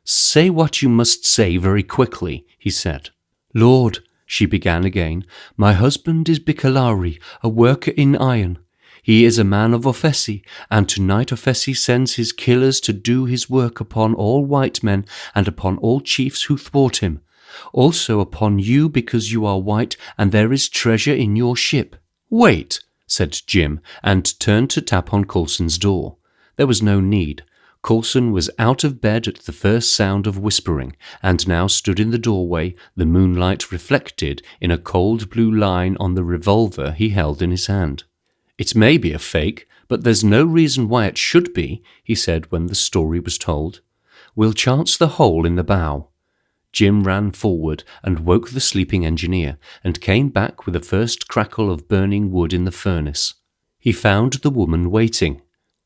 "Say what you must say very quickly," he said. "Lord," she began again, "my husband is Bikalari, a worker in iron. He is a man of Ofesi, and tonight Ofesi sends his killers to do his work upon all white men and upon all chiefs who thwart him. Also upon you because you are white and there is treasure in your ship." "Wait," said Jim, and turned to tap on Coulson's door. There was no need. Coulson was out of bed at the first sound of whispering, and now stood in the doorway, the moonlight reflected in a cold blue line on the revolver he held in his hand. "It may be a fake, but there's no reason why it should be," he said when the story was told. "We'll chance the hole in the bow." Jim ran forward and woke the sleeping engineer, and came back with the first crackle of burning wood in the furnace. He found the woman waiting.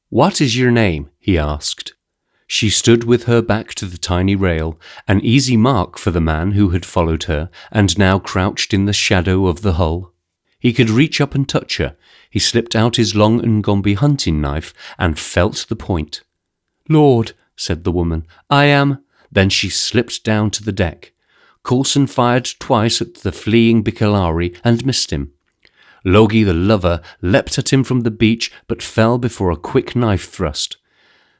"What is your name?" he asked. She stood with her back to the tiny rail, an easy mark for the man who had followed her and now crouched in the shadow of the hull. He could reach up and touch her. He slipped out his long Ngombe hunting knife and felt the point. "Lord," said the woman, "I am—" Then she slipped down to the deck. Coulson fired twice at the fleeing Bikalari and missed him. Logie the lover leapt at him from the beach, but fell before a quick knife thrust.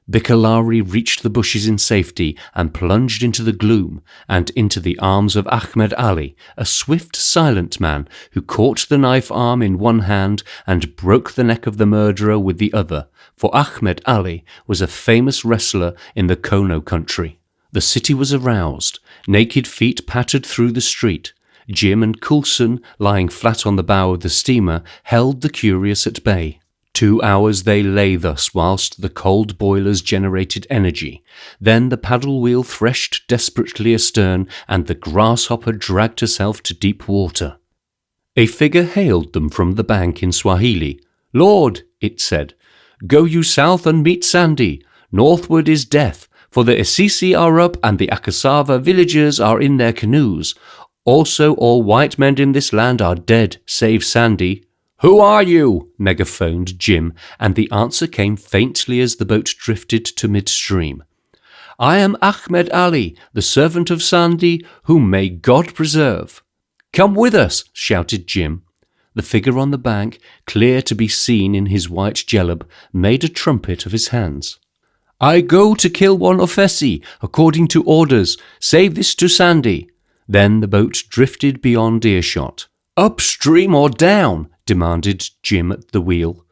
Bikalari reached the bushes in safety and plunged into the gloom and into the arms of Ahmed Ali, a swift, silent man who caught the knife arm in one hand and broke the neck of the murderer with the other, for Ahmed Ali was a famous wrestler in the Kono country. The city was aroused. Naked feet pattered through the street. Jim and Coulson, lying flat on the bow of the steamer, held the curious at bay. 2 hours they lay thus whilst the cold boilers generated energy. Then the paddle wheel threshed desperately astern, and the grasshopper dragged herself to deep water. A figure hailed them from the bank in Swahili. "Lord," it said, "go you south and meet Sandy. Northward is death, for the Assisi are up and the Akasava villagers are in their canoes. Also all white men in this land are dead, save Sandy." "Who are you?" megaphoned Jim, and the answer came faintly as the boat drifted to midstream. "I am Ahmed Ali, the servant of Sandy, whom may God preserve." "Come with us," shouted Jim. The figure on the bank, clear to be seen in his white jellab, made a trumpet of his hands. "I go to kill one Ofesi, according to orders. Say this to Sandy." Then the boat drifted beyond earshot. "Upstream or down?" demanded Jim at the wheel.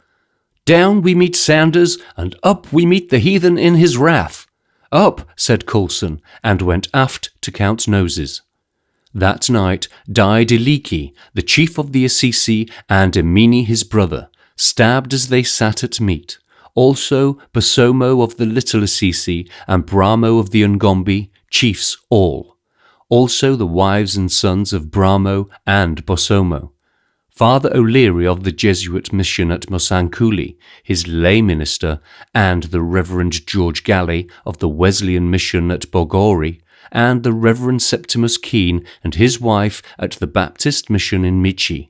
"Down we meet Sanders, and up we meet the heathen in his wrath." "Up," said Coulson, and went aft to count noses. That night died Iliki, the chief of the Assisi, and Emini his brother, stabbed as they sat at meat. Also Bosambo of the Little Assisi and Bramo of the Ngombe, chiefs all. Also the wives and sons of Bramo and Bosambo. Father O'Leary of the Jesuit mission at Mosankuli, his lay minister, and the Reverend George Galley of the Wesleyan mission at Bogori, and the Reverend Septimus Keane and his wife at the Baptist mission in Michi.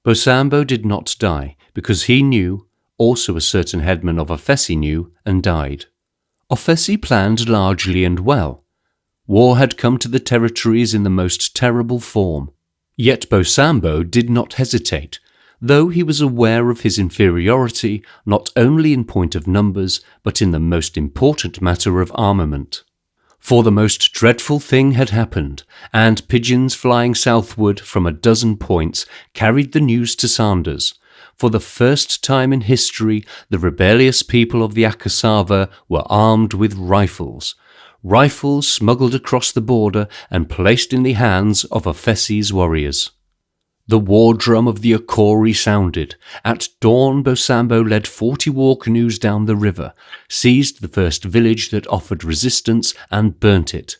Bosambo did not die, because he knew, also a certain headman of Ofesi knew, and died. Ofesi planned largely and well. War had come to the territories in the most terrible form. Yet Bosambo did not hesitate, though he was aware of his inferiority not only in point of numbers, but in the most important matter of armament. For the most dreadful thing had happened, and pigeons flying southward from a dozen points carried the news to Sanders. For the first time in history, the rebellious people of the Akasava were armed with rifles. Rifles smuggled across the border and placed in the hands of Ofesi's warriors. The war drum of the Akori sounded. At dawn Bosambo led 40 war canoes down the river, seized the first village that offered resistance and burnt it.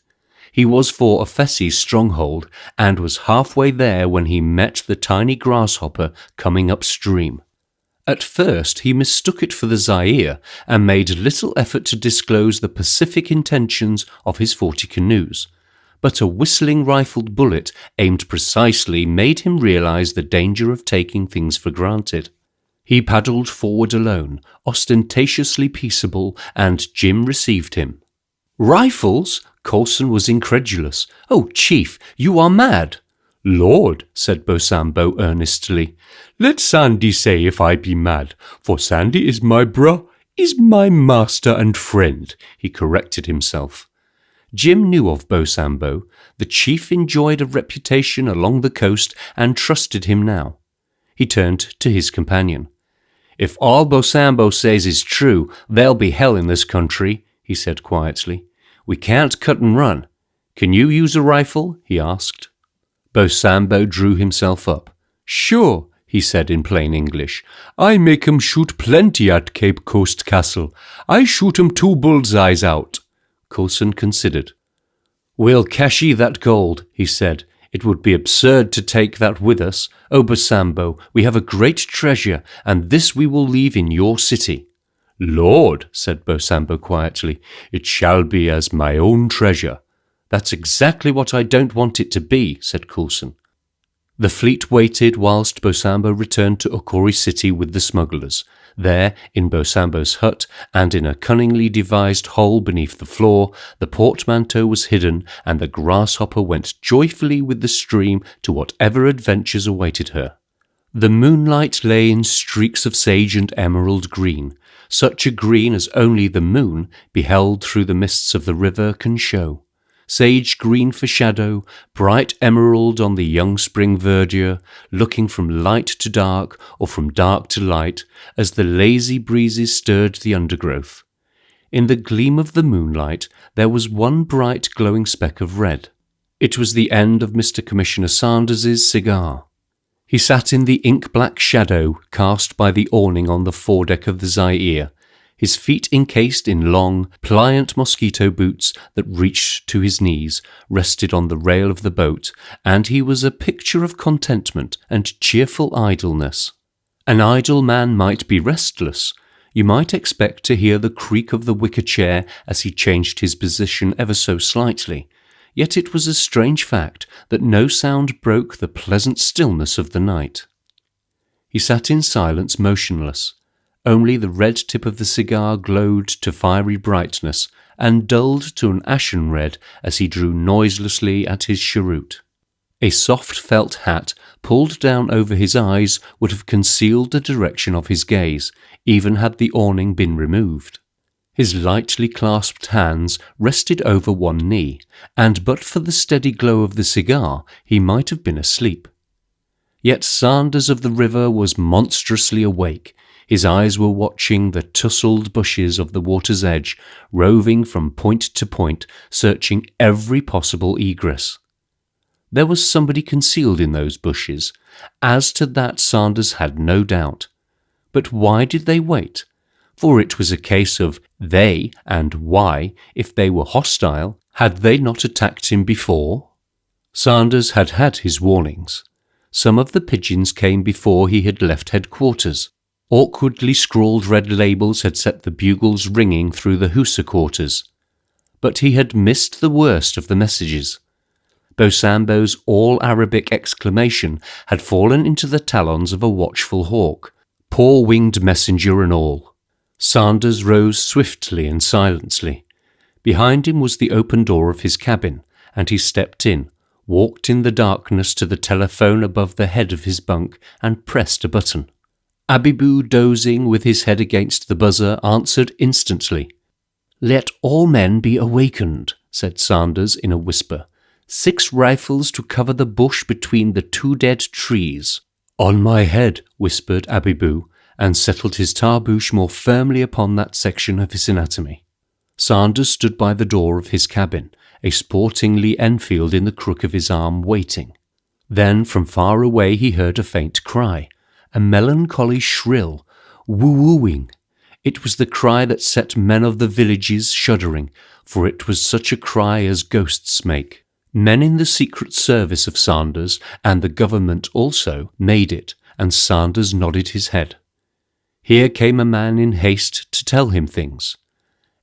He was for Ofesi's stronghold and was halfway there when he met the tiny grasshopper coming upstream. At first he mistook it for the Zaire and made little effort to disclose the pacific intentions of his 40 canoes. But a whistling rifled bullet aimed precisely made him realize the danger of taking things for granted. He paddled forward alone, ostentatiously peaceable, and Jim received him. "Rifles?" Coulson was incredulous. "Oh, Chief, you are mad." "Lord," said Bosambo earnestly, "let Sandy say if I be mad, for Sandy is my is my master and friend," he corrected himself. Jim knew of Bosambo. The chief enjoyed a reputation along the coast and trusted him now. He turned to his companion. "If all Bosambo says is true, there'll be hell in this country," he said quietly. "We can't cut and run. Can you use a rifle?" he asked. Bosambo drew himself up. "Sure," he said in plain English. "I make 'em shoot plenty at Cape Coast Castle. I shoot 'em 2 bullseyes out." Coulson considered. "We'll cashie that gold," he said. "It would be absurd to take that with us. Oh, Bosambo, we have a great treasure, and this we will leave in your city." "Lord," said Bosambo quietly, "it shall be as my own treasure." "That's exactly what I don't want it to be," said Coulson. The fleet waited whilst Bosambo returned to Okori City with the smugglers. There, in Bosambo's hut, and in a cunningly devised hole beneath the floor, the portmanteau was hidden, and the grasshopper went joyfully with the stream to whatever adventures awaited her. The moonlight lay in streaks of sage and emerald green, such a green as only the moon, beheld through the mists of the river, can show. Sage green for shadow, bright emerald on the young spring verdure, looking from light to dark or from dark to light, as the lazy breezes stirred the undergrowth. In the gleam of the moonlight there was one bright glowing speck of red. It was the end of Mr. Commissioner Sanders's cigar. He sat in the ink-black shadow cast by the awning on the foredeck of the Zaire, his feet encased in long, pliant mosquito boots that reached to his knees, rested on the rail of the boat, and he was a picture of contentment and cheerful idleness. An idle man might be restless. You might expect to hear the creak of the wicker chair as he changed his position ever so slightly, yet it was a strange fact that no sound broke the pleasant stillness of the night. He sat in silence, motionless. Only the red tip of the cigar glowed to fiery brightness, and dulled to an ashen red as he drew noiselessly at his cheroot. A soft felt hat pulled down over his eyes would have concealed the direction of his gaze, even had the awning been removed. His lightly clasped hands rested over one knee, and but for the steady glow of the cigar, he might have been asleep. Yet Sanders of the river was monstrously awake. His eyes were watching the tousled bushes of the water's edge, roving from point to point, searching every possible egress. There was somebody concealed in those bushes. As to that Sanders had no doubt. But why did they wait? For it was a case of they and why, if they were hostile, had they not attacked him before? Sanders had had his warnings. Some of the pigeons came before he had left headquarters. Awkwardly scrawled red labels had set the bugles ringing through the hussar quarters. But he had missed the worst of the messages. Bosambo's all-Arabic exclamation had fallen into the talons of a watchful hawk, poor-winged messenger and all. Sanders rose swiftly and silently. Behind him was the open door of his cabin, and he stepped in, walked in the darkness to the telephone above the head of his bunk, and pressed a button. Abibou, dozing with his head against the buzzer, answered instantly. "Let all men be awakened," said Sanders in a whisper. "6 rifles to cover the bush between the 2 dead trees." "On my head," whispered Abibou, and settled his tarbouche more firmly upon that section of his anatomy. Sanders stood by the door of his cabin, a sporting Lee Enfield in the crook of his arm, waiting. Then from far away he heard a faint cry. A melancholy shrill, woo-wooing. It was the cry that set men of the villages shuddering, for it was such a cry as ghosts make. Men in the secret service of Sanders, and the government also, made it, and Sanders nodded his head. Here came a man in haste to tell him things.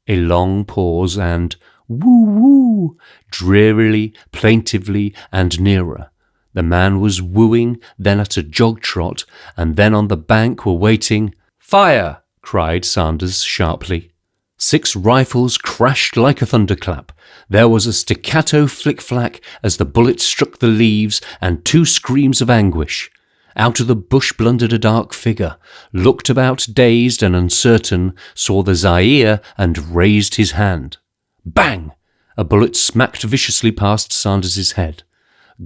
A long pause, and woo-woo, drearily, plaintively, and nearer. The man was wooing, then at a jog trot, and then on the bank were waiting. "Fire!" cried Sanders sharply. 6 rifles crashed like a thunderclap. There was a staccato flick-flack as the bullets struck the leaves, and 2 screams of anguish. Out of the bush blundered a dark figure, looked about dazed and uncertain, saw the Zaire, and raised his hand. Bang! A bullet smacked viciously past Sanders's head.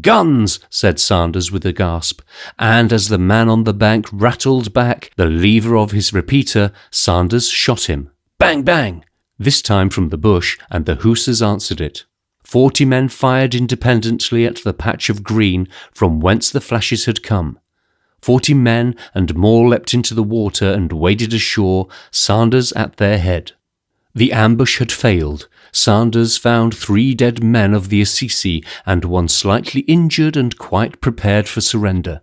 "Guns!" said Sanders with a gasp, and as the man on the bank rattled back the lever of his repeater, Sanders shot him. Bang, bang! this time from the bush, and the hussars answered it. 40 men fired independently at the patch of green from whence the flashes had come. 40 men and more leapt into the water and waded ashore, Sanders at their head. The ambush had failed. Sanders found 3 dead men of the Assisi and 1 slightly injured and quite prepared for surrender.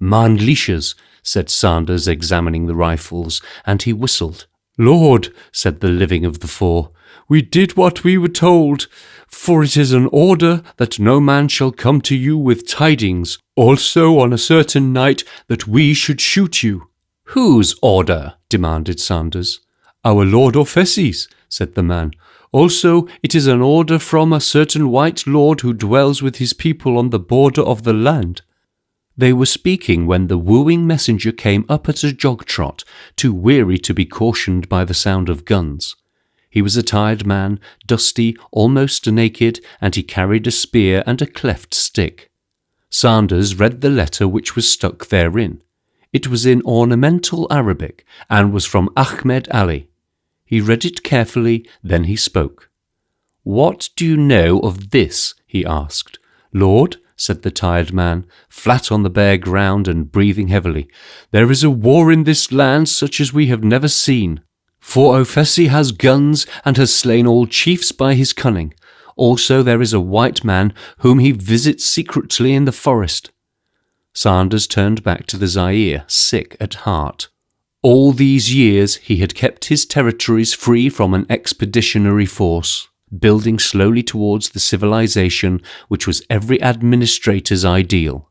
"Mannliches," said Sanders, examining the rifles, and he whistled. "Lord," said the living of the 4, "we did what we were told, for it is an order that no man shall come to you with tidings, also on a certain night that we should shoot you." "Whose order?" demanded Sanders. "Our Lord Orpheus," said the man. "Also it is an order from a certain white lord who dwells with his people on the border of the land." They were speaking when the wooing messenger came up at a jog-trot, too weary to be cautioned by the sound of guns. He was a tired man, dusty, almost naked, and he carried a spear and a cleft stick. Sanders read the letter which was stuck therein. It was in ornamental Arabic, and was from Ahmed Ali. He read it carefully, then he spoke. "What do you know of this?" he asked. "Lord," said the tired man, flat on the bare ground and breathing heavily, "there is a war in this land such as we have never seen. For Orpheus has guns and has slain all chiefs by his cunning. Also there is a white man whom he visits secretly in the forest." Sanders turned back to the Zaire, sick at heart. All these years he had kept his territories free from an expeditionary force, building slowly towards the civilization which was every administrator's ideal.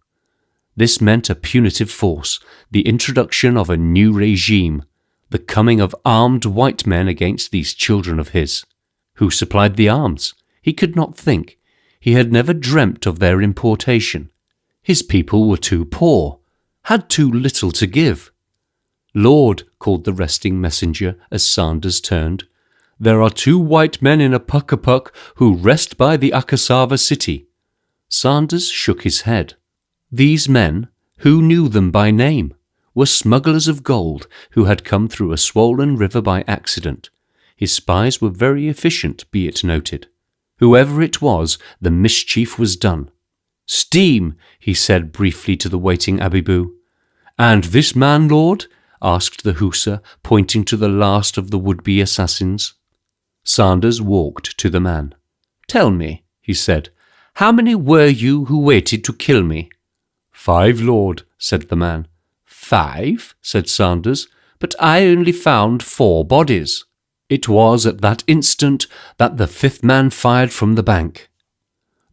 This meant a punitive force, the introduction of a new regime, the coming of armed white men against these children of his. Who supplied the arms? He could not think. He had never dreamt of their importation. His people were too poor, had too little to give. "Lord," called the resting messenger as Sanders turned, "there are 2 white men in a puck-a-puck who rest by the Akasava city." Sanders shook his head. These men, who knew them by name, were smugglers of gold who had come through a swollen river by accident. His spies were very efficient, be it noted. Whoever it was, the mischief was done. "Steam," he said briefly to the waiting Abibu. "And this man, Lord?" asked the hussar, pointing to the last of the would-be assassins. Sanders walked to the man. "Tell me," he said, "how many were you who waited to kill me?" "5, Lord," said the man. "5?" said Sanders, "but I only found 4 bodies." It was at that instant that the 5th man fired from the bank.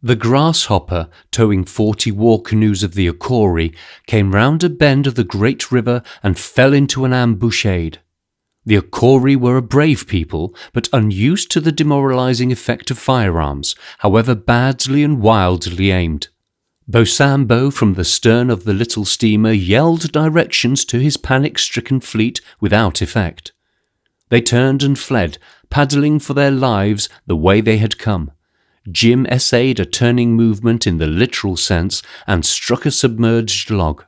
The grasshopper, towing 40 war canoes of the Akori, came round a bend of the great river and fell into an ambuscade. The Akori were a brave people, but unused to the demoralizing effect of firearms, however badly and wildly aimed. Bosambo from the stern of the little steamer yelled directions to his panic-stricken fleet without effect. They turned and fled, paddling for their lives the way they had come. Jim essayed a turning movement in the literal sense and struck a submerged log.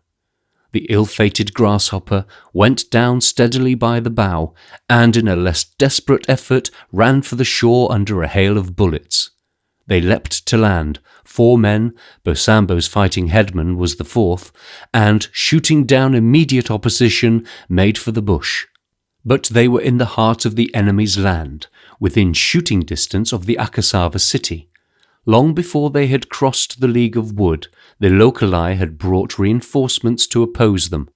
The ill-fated grasshopper went down steadily by the bow, and in a less desperate effort ran for the shore under a hail of bullets. They leapt to land, 4 men, Bosambo's fighting headman was the 4th, and, shooting down immediate opposition, made for the bush. But they were in the heart of the enemy's land, within shooting distance of the Akasava city. Long before they had crossed the League of Wood, the locali had brought reinforcements to oppose them.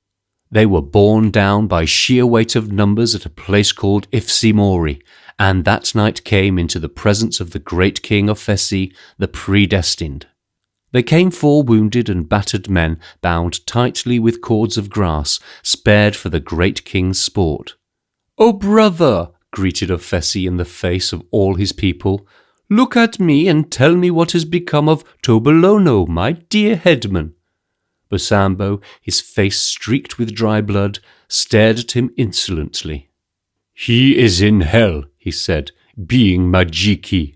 They were borne down by sheer weight of numbers at a place called Ifsimori, and that night came into the presence of the great king of Fesi, the predestined. They came 4 wounded and battered men, bound tightly with cords of grass, spared for the great king's sport. "Oh, brother," greeted Ofesi in the face of all his people, "look at me and tell me what has become of Tobolono, my dear headman." Bosambo, his face streaked with dry blood, stared at him insolently. "He is in hell," he said, "being Majiki."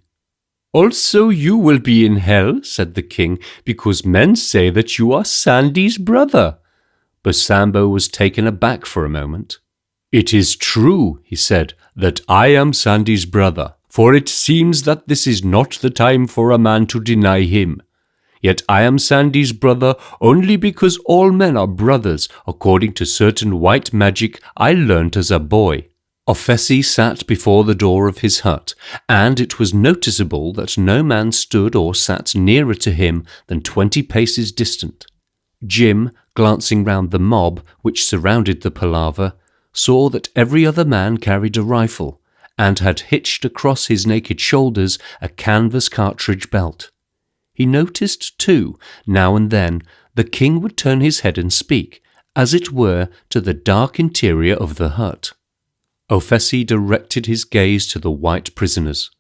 "Also you will be in hell," said the king, "because men say that you are Sandy's brother." Bosambo was taken aback for a moment. "It is true," he said, "that I am Sandy's brother, for it seems that this is not the time for a man to deny him. Yet I am Sandy's brother only because all men are brothers, according to certain white magic I learnt as a boy." Offesi sat before the door of his hut, and it was noticeable that no man stood or sat nearer to him than 20 paces distant. Jim, glancing round the mob which surrounded the palaver, saw that every other man carried a rifle, and had hitched across his naked shoulders a canvas cartridge belt. He noticed, too, now and then, the king would turn his head and speak, as it were, to the dark interior of the hut. Offesi directed his gaze to the white prisoners.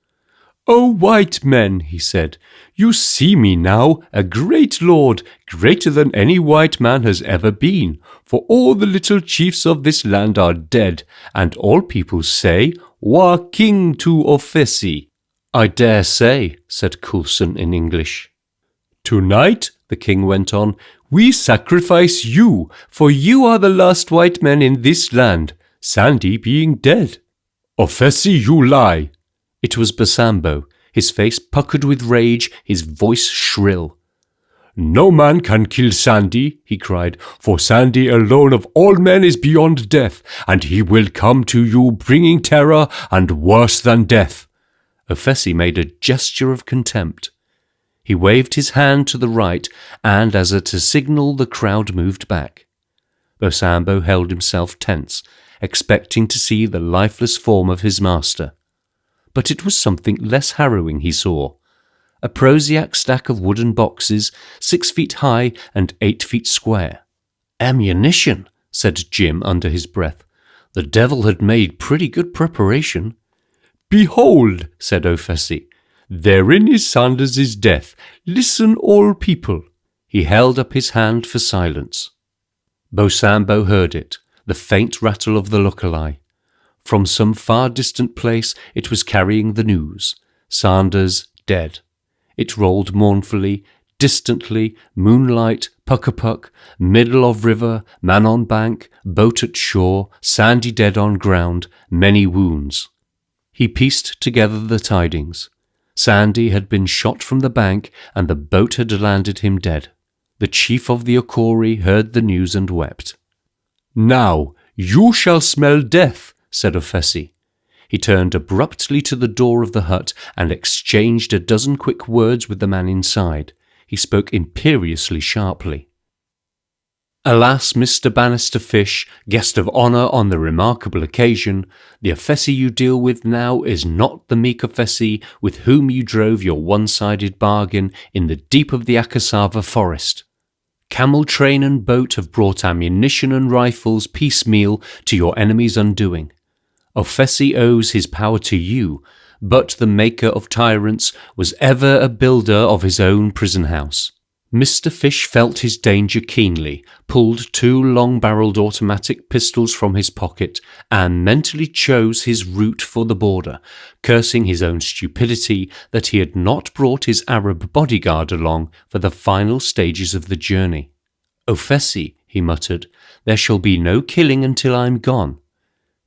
"O white men," he said, "you see me now, a great lord, greater than any white man has ever been, for all the little chiefs of this land are dead, and all people say, 'Wa king to Offesi.'" "I dare say," said Coulson in English. "Tonight," the king went on, "we sacrifice you, for you are the last white men in this land, Sandy being dead." "Offesi, you lie." It was Bosambo, his face puckered with rage, his voice shrill. "No man can kill Sandy," he cried, "for Sandy alone of all men is beyond death, and he will come to you bringing terror and worse than death." Offesi made a gesture of contempt. He waved his hand to the right, and as at a signal the crowd moved back. Bosambo held himself tense, expecting to see the lifeless form of his master. But it was something less harrowing he saw. A prosiac stack of wooden boxes, 6 feet high and 8 feet square. "Ammunition," said Jim under his breath. The devil had made pretty good preparation. "Behold," said Offesi, "therein is Sanders's death. Listen, all people." He held up his hand for silence. Bosambo heard it, the faint rattle of the look-a-lie. From some far distant place it was carrying the news. Sanders dead. It rolled mournfully, distantly, moonlight, puck-a-puck, middle of river, man on bank, boat at shore, Sandy dead on ground, many wounds. He pieced together the tidings. Sandy had been shot from the bank, and the boat had landed him dead. The chief of the Okori heard the news and wept. "Now you shall smell death," said Offesi. He turned abruptly to the door of the hut and exchanged a dozen quick words with the man inside. He spoke imperiously sharply. "Alas, Mr. Bannister Fish, guest of honour on the remarkable occasion, the Offesi you deal with now is not the meek Offesi with whom you drove your one-sided bargain in the deep of the Akasava forest. Camel train and boat have brought ammunition and rifles piecemeal to your enemy's undoing. Offesi owes his power to you, but the maker of tyrants was ever a builder of his own prison house." Mr. Fish felt his danger keenly, pulled 2 long-barreled automatic pistols from his pocket, and mentally chose his route for the border, cursing his own stupidity that he had not brought his Arab bodyguard along for the final stages of the journey. "Offesi," he muttered, "there shall be no killing until I'm gone."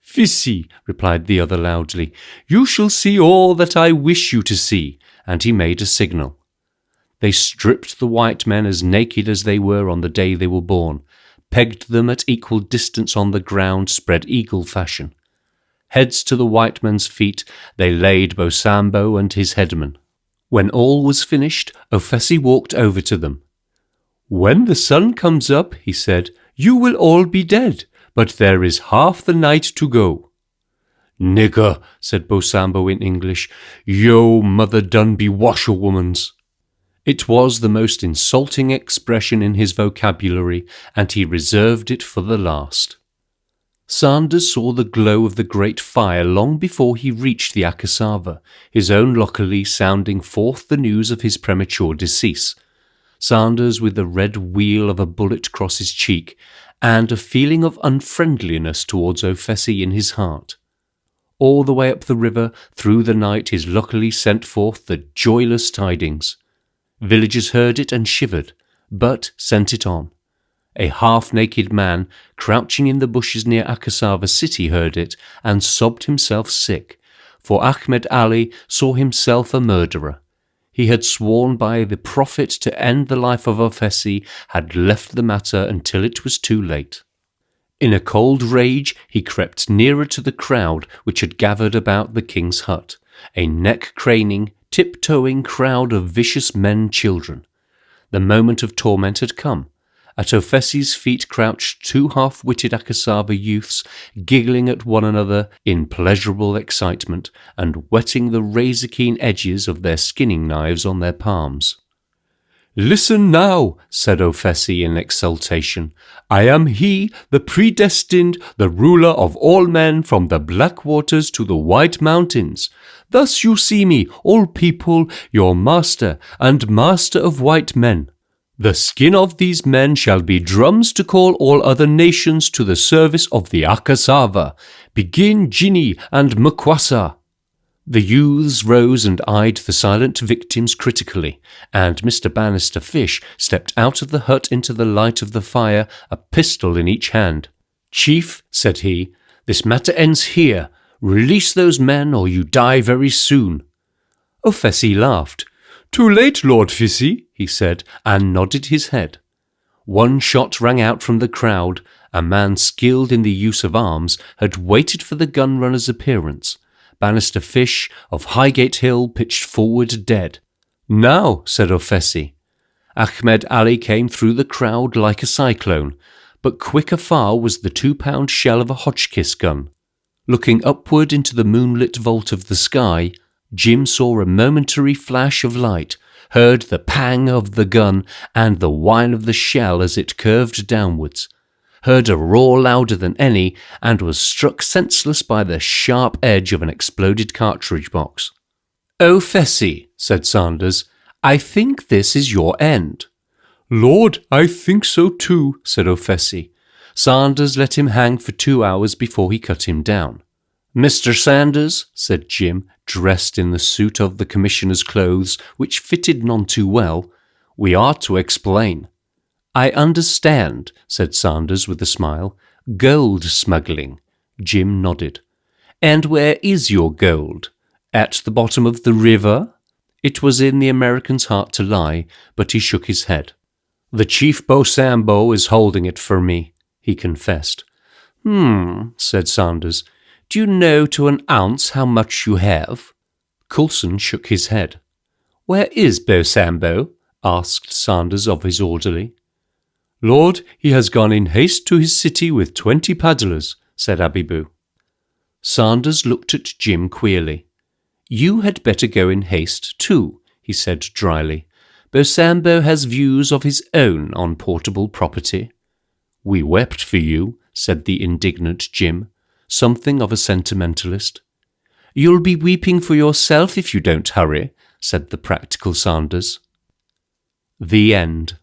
"Fissi," replied the other loudly, "you shall see all that I wish you to see," and he made a signal. They stripped the white men as naked as they were on the day they were born, pegged them at equal distance on the ground spread eagle fashion. Heads to the white men's feet, they laid Bosambo and his headman. When all was finished, Offesi walked over to them. "When the sun comes up," he said, "you will all be dead, but there is half the night to go." "Nigger," said Bosambo in English, "yo mother done be washerwoman's." It was the most insulting expression in his vocabulary, and he reserved it for the last. Sanders saw the glow of the great fire long before he reached the Akasava, his own locally sounding forth the news of his premature decease. Sanders with the red wheal of a bullet across his cheek, and a feeling of unfriendliness towards Offesi in his heart. All the way up the river, through the night, his locally sent forth the joyless tidings. Villagers heard it and shivered, but sent it on. A half-naked man crouching in the bushes near Akasava city heard it and sobbed himself sick, for Ahmed Ali saw himself a murderer. He had sworn by the Prophet to end the life of Ofesi, had left the matter until it was too late. In a cold rage he crept nearer to the crowd which had gathered about the king's hut, a neck-craning, tiptoeing crowd of vicious men-children. The moment of torment had come. At Ofesi's feet crouched two half-witted Akasava youths, giggling at one another in pleasurable excitement, and wetting the razor-keen edges of their skinning knives on their palms. "Listen now," said Ofesi in exultation. "I am he, the predestined, the ruler of all men from the black waters to the white mountains. Thus you see me, all people, your master, and master of white men. The skin of these men shall be drums to call all other nations to the service of the Akasava. Begin Jinni and Mukwasa." The youths rose and eyed the silent victims critically, and Mr. Bannister Fish stepped out of the hut into the light of the fire, a pistol in each hand. "Chief," said he, "this matter ends here. Release those men or you die very soon." Ofesi laughed. "Too late, Lord Fissy," he said, and nodded his head. One shot rang out from the crowd. A man skilled in the use of arms had waited for the gun-runner's appearance. Bannister Fish of Highgate Hill pitched forward dead. "Now," said Ofesi. Ahmed Ali came through the crowd like a cyclone, but quick afar was the 2-pound shell of a Hotchkiss gun. Looking upward into the moonlit vault of the sky, Jim saw a momentary flash of light, heard the pang of the gun and the whine of the shell as it curved downwards, heard a roar louder than any, and was struck senseless by the sharp edge of an exploded cartridge box. "Ofesi," said Sanders, "I think this is your end." "Lord, I think so too," said Ofesi. Sanders let him hang for 2 hours before he cut him down. "Mr. Sanders," said Jim, dressed in the suit of the commissioner's clothes, which fitted none too well, "we are to explain." "I understand," said Sanders with a smile. "Gold smuggling." Jim nodded. "And where is your gold? At the bottom of the river?" It was in the American's heart to lie, but he shook his head. "The Chief Bosambo is holding it for me," he confessed. Said Sanders. "Do you know to an ounce how much you have?" Coulson shook his head. "Where is Bosambo?" asked Sanders of his orderly. "Lord, he has gone in haste to his city with 20 paddlers," said Abibu. Sanders looked at Jim queerly. "You had better go in haste too," he said dryly. "Bosambo has views of his own on portable property." "We wept for you," said the indignant Jim, something of a sentimentalist. "You'll be weeping for yourself if you don't hurry," said the practical Sanders. The end.